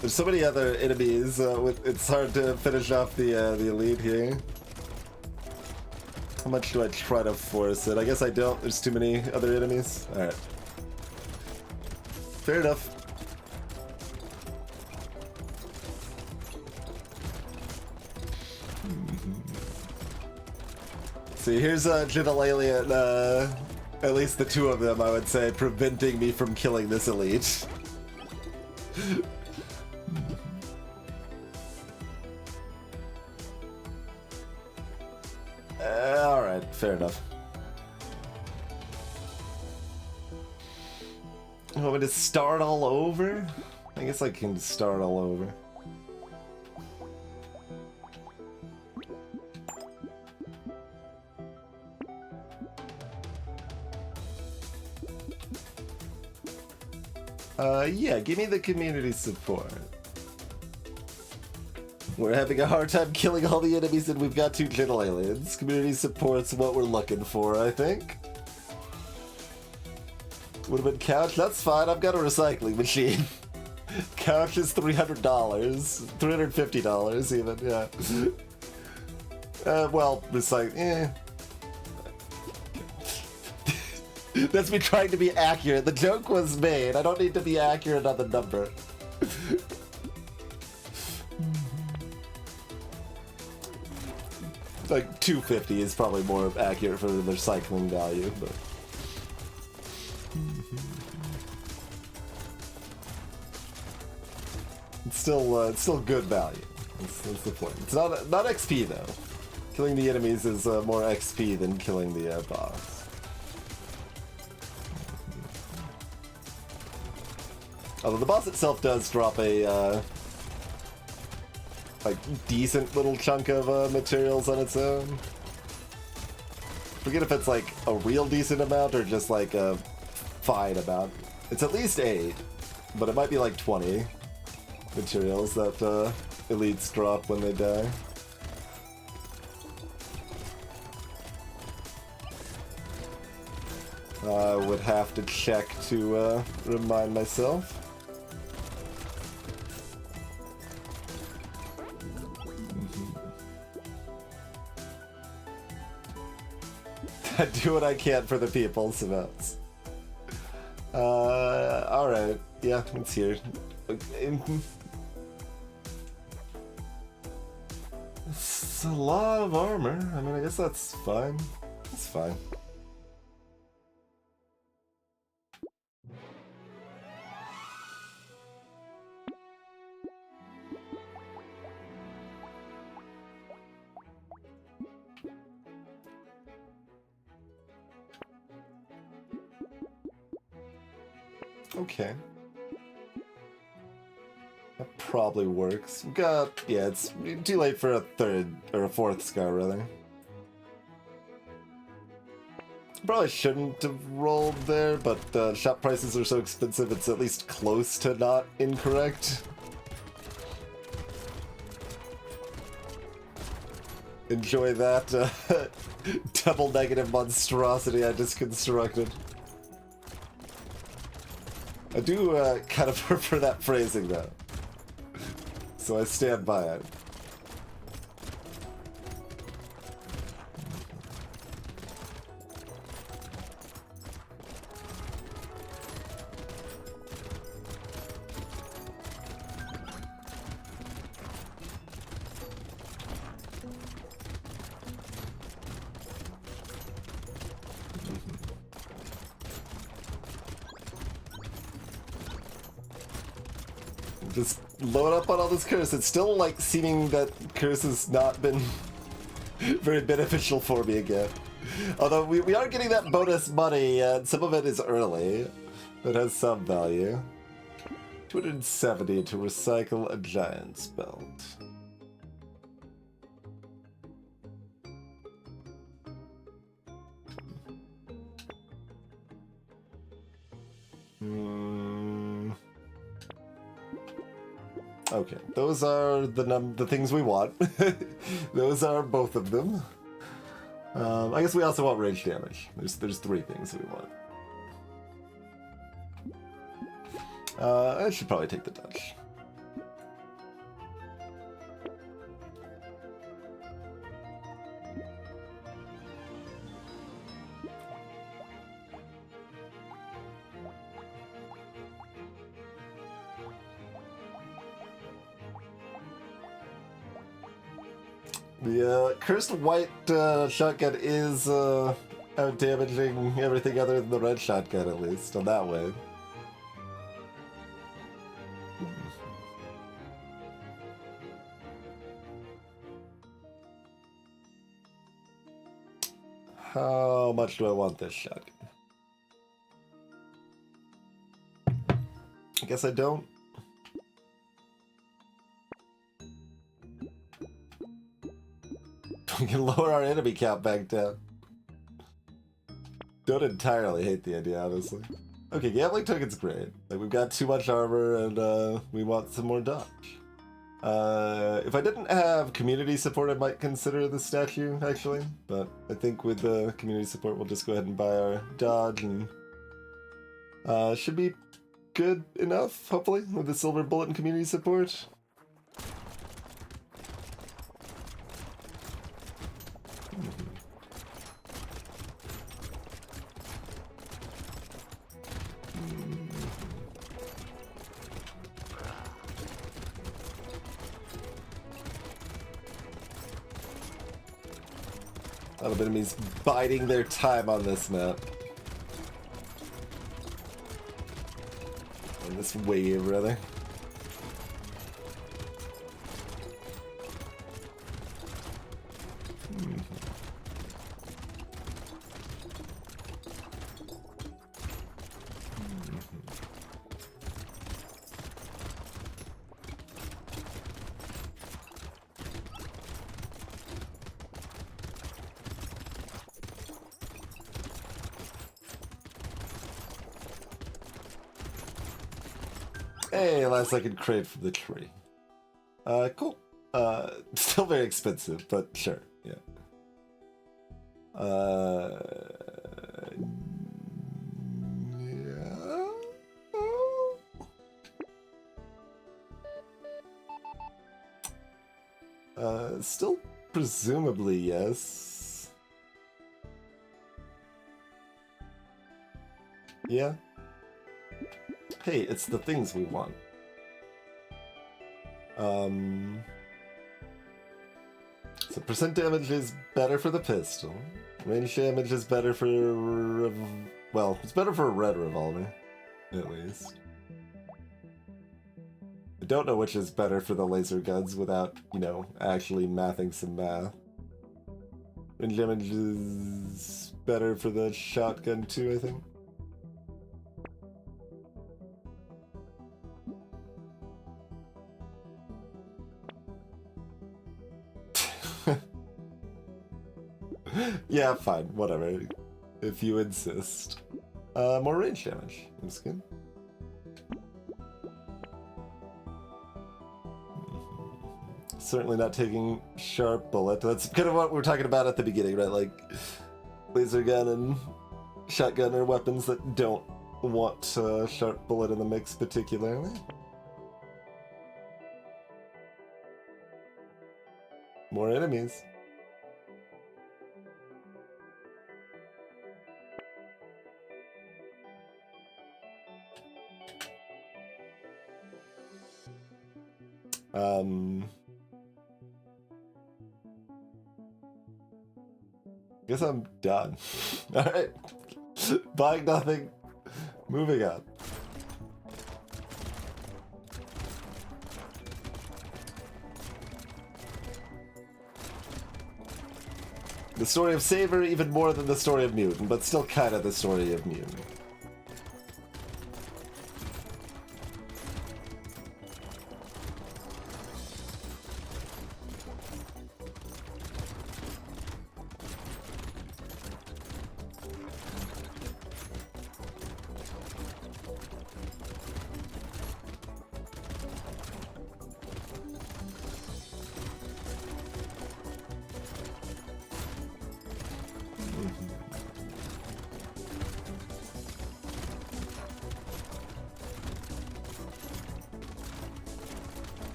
Speaker 1: There's so many other enemies, it's hard to finish off the elite here. How much do I try to force it? I guess I don't. There's too many other enemies. Alright. Fair enough. See, here's Gentle Alien, at least the two of them, I would say, preventing me from killing this elite. Alright, fair enough. You want me to start all over? I guess I can start all over. Yeah, give me the community support. We're having a hard time killing all the enemies and we've got 2 gentle aliens. Community support's what we're looking for, I think. Would have been couch? That's fine, I've got a recycling machine. Couch is $300. $350 even, yeah. Well, recycling, That's me trying to be accurate. The joke was made. I don't need to be accurate on the number. Like, 250 is probably more accurate for the recycling value, but... It's still good value. That's the point. It's not XP, though. Killing the enemies is more XP than killing the boss. Although the boss itself does drop a, like, decent little chunk of materials on its own. Forget if it's, like, a real decent amount or just, like, a fine amount. It's at least 8, but it might be, like, 20 materials that elites drop when they die. I would have to check to remind myself. I do what I can for the people, Savets. Alright. Yeah, it's here. It's a lot of armor. I mean, I guess that's fine. It's fine. Okay. That probably works. We've got... yeah, it's too late for a 3rd, or a 4th scar, rather. Probably shouldn't have rolled there, but shop prices are so expensive it's at least close to not incorrect. Enjoy that double negative monstrosity I just constructed. I do kind of prefer that phrasing, though. So I stand by it. Just load up on all this curse. It's still like seeming that curse has not been very beneficial for me again. Although we are getting that bonus money, and some of it is early. That has some value. 270 to recycle a giant's belt. Okay, those are the things we want. Those are both of them. I guess we also want range damage. There's 3 things we want. I should probably take the dodge. The cursed white shotgun is out-damaging everything other than the red shotgun, at least, on that way. How much do I want this shotgun? I guess I don't. We can lower our enemy count back down. Don't entirely hate the idea, honestly. Okay, gambling token's great. Like, we've got too much armor and we want some more dodge. If I didn't have community support, I might consider the statue, actually. But I think with the community support, we'll just go ahead and buy our dodge and should be good enough, hopefully, with the silver bullet and community support. A lot of enemies biding their time on this map. On this wave, rather. Hey, last second crate from the tree. Cool. Still very expensive, but sure, yeah. Still presumably yes. Yeah. Hey, it's the things we want. So percent damage is better for the pistol. Range damage is better for... well, it's better for a red revolver, at least. I don't know which is better for the laser guns without, you know, actually mathing some math. Range damage is better for the shotgun too, I think. Yeah, fine, whatever. If you insist. More range damage. That's good. Certainly not taking sharp bullet. That's kind of what we're talking about at the beginning, right? Like, laser gun and shotgun are weapons that don't want sharp bullet in the mix particularly. More enemies. Guess I'm done. Alright. Buying nothing. Moving on. The story of Saber even more than the story of Mutant, but still kind of the story of Mutant.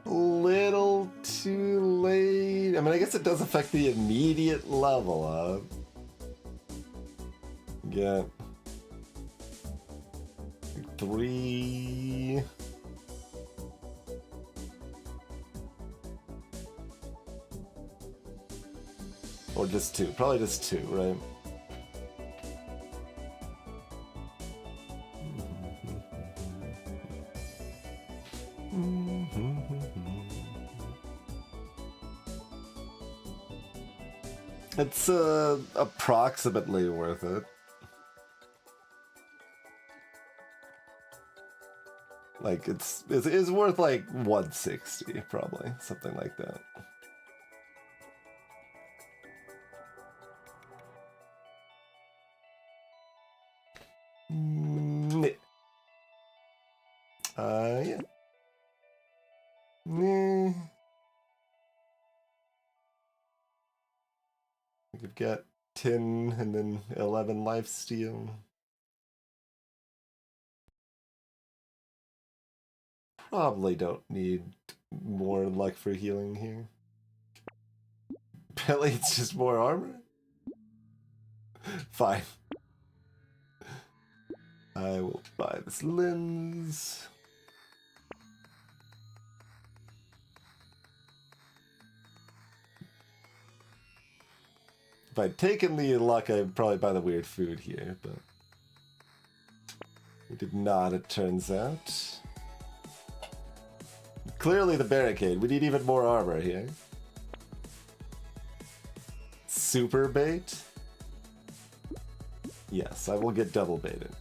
Speaker 1: Little too late. I mean, I guess it does affect the immediate level up. Get 3. Or just 2. Probably just 2, right? It's approximately worth it. Like it's worth like 160 probably, something like that. Yeah. We've got 10 and then 11 life steal. Probably don't need more luck for healing here. Apparently it's just more armor? Fine. I will buy this lens. If I'd taken the luck, I'd probably buy the weird food here, but we did not, it turns out. Clearly the barricade. We need even more armor here. Super bait? Yes, I will get double baited.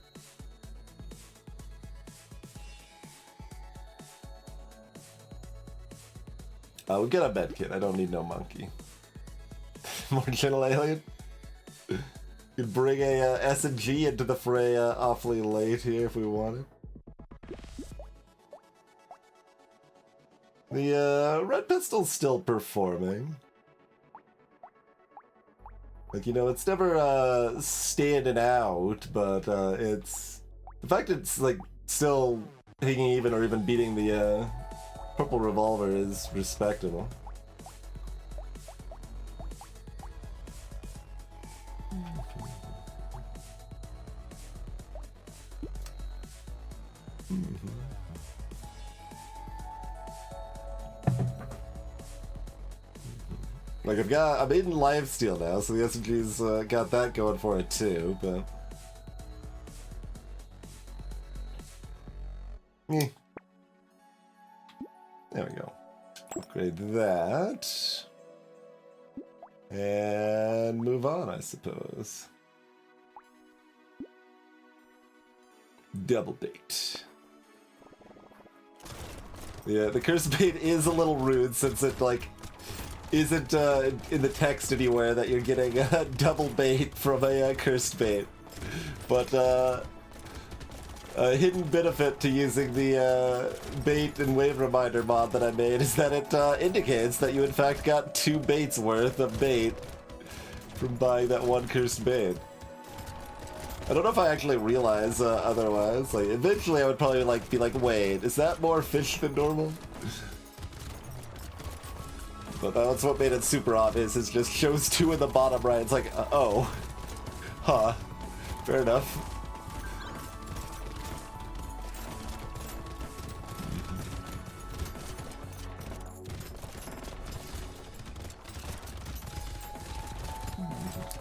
Speaker 1: We'll get a med kit. I don't need no monkey. More gentle alien? Could bring a S&G into the fray awfully late here if we wanted. The red pistol's still performing. Like, you know, it's never standing out, but it's... The fact it's, like, still hanging even or even beating the purple revolver is respectable. Like I'm in lifesteal now, so the SMG's got that going for it too, but... There we go. Upgrade that. And move on, I suppose. Double bait. Yeah, the curse bait is a little rude since it, like, isn't in the text anywhere that you're getting a double bait from a cursed bait. But a hidden benefit to using the bait and wave reminder mod that I made is that it indicates that you in fact got 2 baits worth of bait from buying that one cursed bait. I don't know if I actually realize otherwise. Like, eventually I would probably like be like, wait, is that more fish than normal? But that's what made it super obvious, is just shows 2 in the bottom right. It's like, oh. Huh. Fair enough.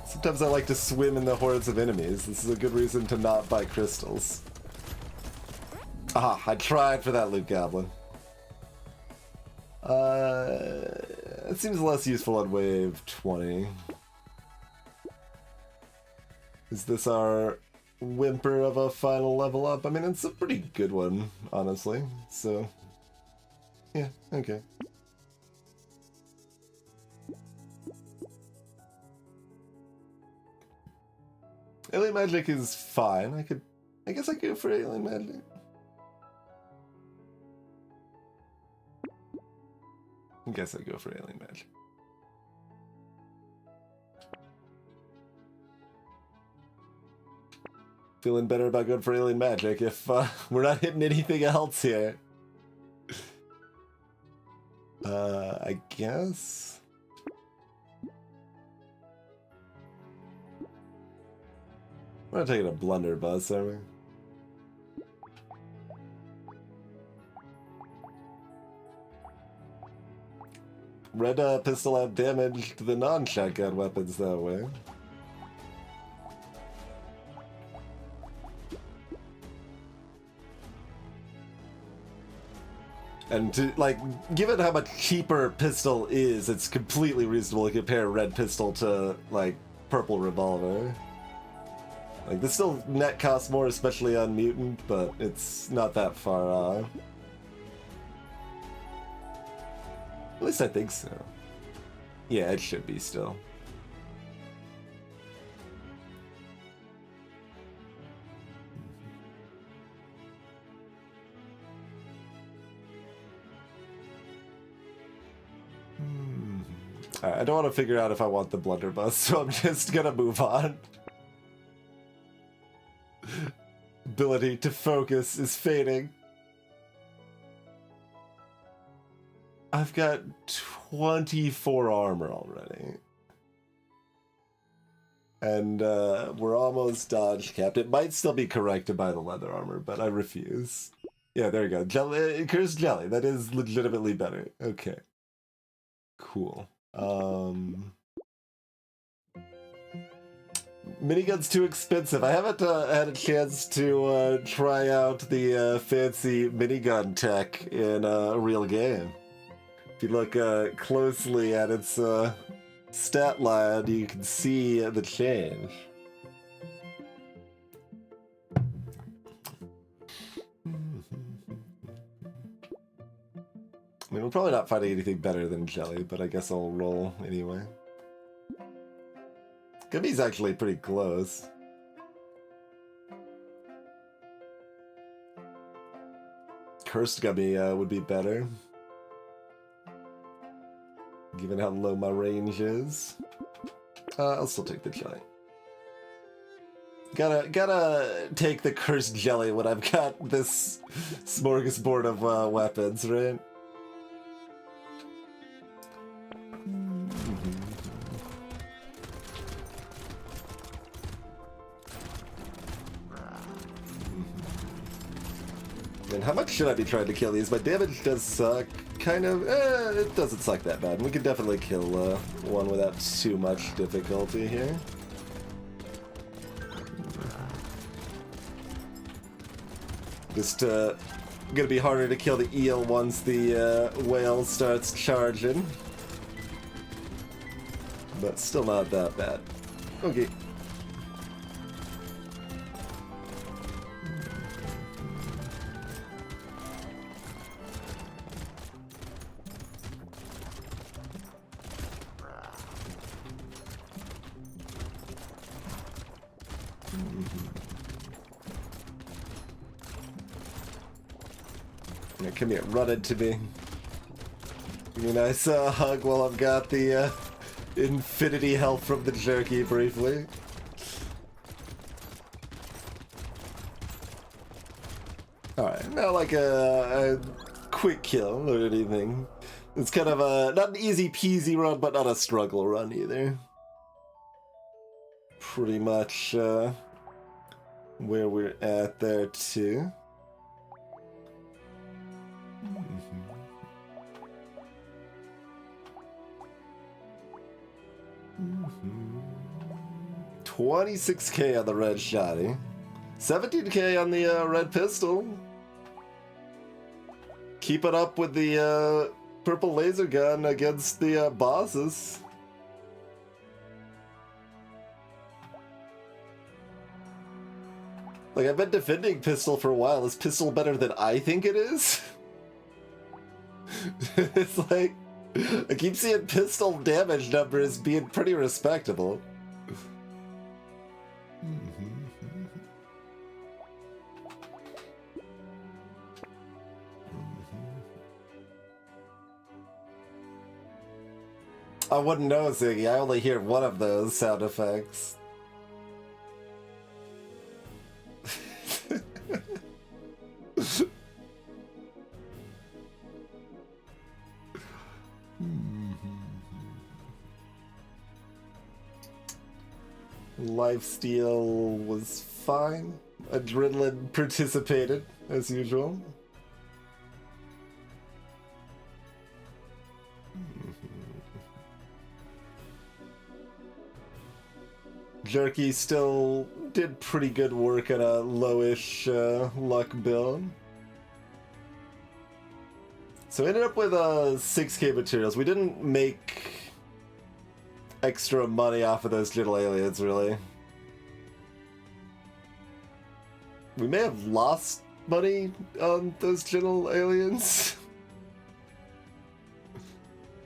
Speaker 1: Sometimes I like to swim in the hordes of enemies. This is a good reason to not buy crystals. Ah, I tried for that loot goblin. It seems less useful on wave 20. Is this our whimper of a final level up? I mean, it's a pretty good one, honestly. So, yeah, okay. Alien magic is fine. I guess I could go for alien magic. I guess I'd go for alien magic. Feeling better about going for alien magic if we're not hitting anything else here. I guess. We're not taking a blunderbuss, are we? Red pistol have damage to the non-shotgun weapons that way. And to, like, given how much cheaper pistol is, it's completely reasonable to compare red pistol to, like, purple revolver. Like, this still net costs more, especially on mutant, but it's not that far off. At least I think so. Yeah, it should be still. I don't want to figure out if I want the blunderbuss, so I'm just gonna move on. Ability to focus is fading. I've got 24 armor already. And we're almost dodge capped. It might still be corrected by the leather armor, but I refuse. Yeah, there you go. Jelly, cursed jelly. That is legitimately better. Okay. Cool. Minigun's too expensive. I haven't had a chance to try out the fancy minigun tech in a real game. If you look closely at its stat line, you can see the change. I mean, we're probably not finding anything better than jelly, but I guess I'll roll anyway. Gummy's actually pretty close. Cursed gummy would be better, given how low my range is. I'll still take the jelly. Gotta take the cursed jelly when I've got this smorgasbord of weapons, right? And how much should I be trying to kill these? My damage does suck. Kind of, it doesn't suck that bad. We can definitely kill one without too much difficulty here. Just gonna be harder to kill the eel once the whale starts charging. But still not that bad. Okay. Come here, run into me. Give me a nice hug while I've got the infinity health from the jerky briefly. Alright, not like a quick kill or anything. It's kind of not an easy peasy run, but not a struggle run either. Pretty much where we're at there too. 26k on the red shotty, 17k on the red pistol. Keep it up with the purple laser gun against the bosses. Like, I've been defending pistol for a while. Is pistol better than I think it is? It's like, I keep seeing pistol damage numbers being pretty respectable. I wouldn't know, Ziggy. I only hear one of those sound effects. Lifesteal was fine. Adrenaline participated, as usual. Jerky still did pretty good work on a lowish luck build. So we ended up with 6k materials. We didn't make extra money off of those little aliens, really. We may have lost money on those little aliens.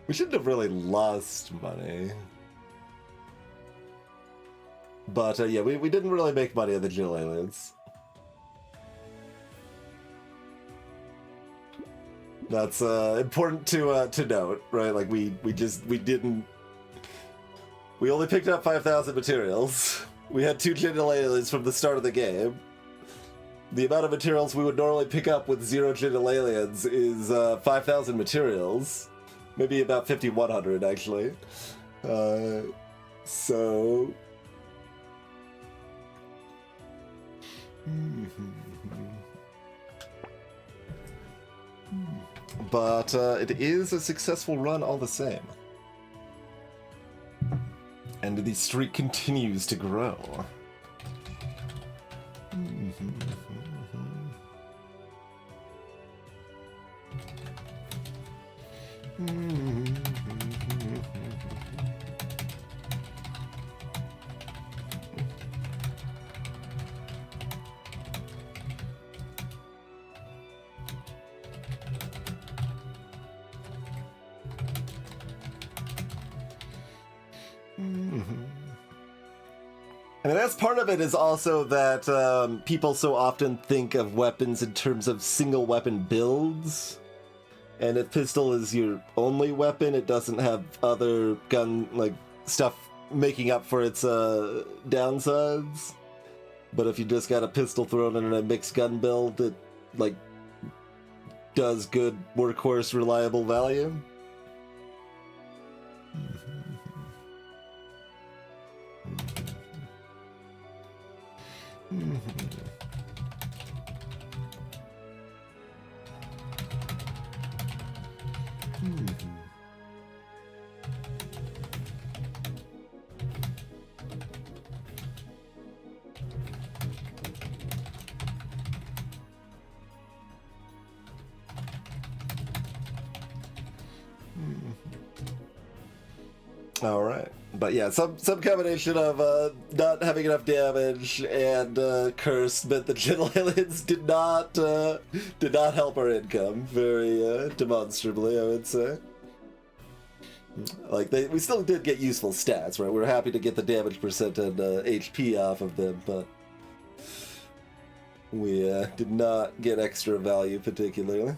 Speaker 1: We shouldn't have really lost money. But yeah, we didn't really make money on the little aliens. That's important to note, right? Like we didn't. We only picked up 5,000 materials. We had 2 little aliens from the start of the game. The amount of materials we would normally pick up with 0 little aliens is 5,000 materials. Maybe about 5,100 actually. So. But it is a successful run all the same. And the streak continues to grow. And that's part of it is also that people so often think of weapons in terms of single weapon builds. And if pistol is your only weapon, it doesn't have other gun, like, stuff making up for its downsides. But if you just got a pistol thrown in a mixed gun build, it, like, does good workhorse reliable value. All right, but yeah, some combination of not having enough damage and cursed meant the gentle aliens did not help our income very demonstrably, I would say. Like we still did get useful stats, right? We were happy to get the damage percent and HP off of them, but we did not get extra value particularly.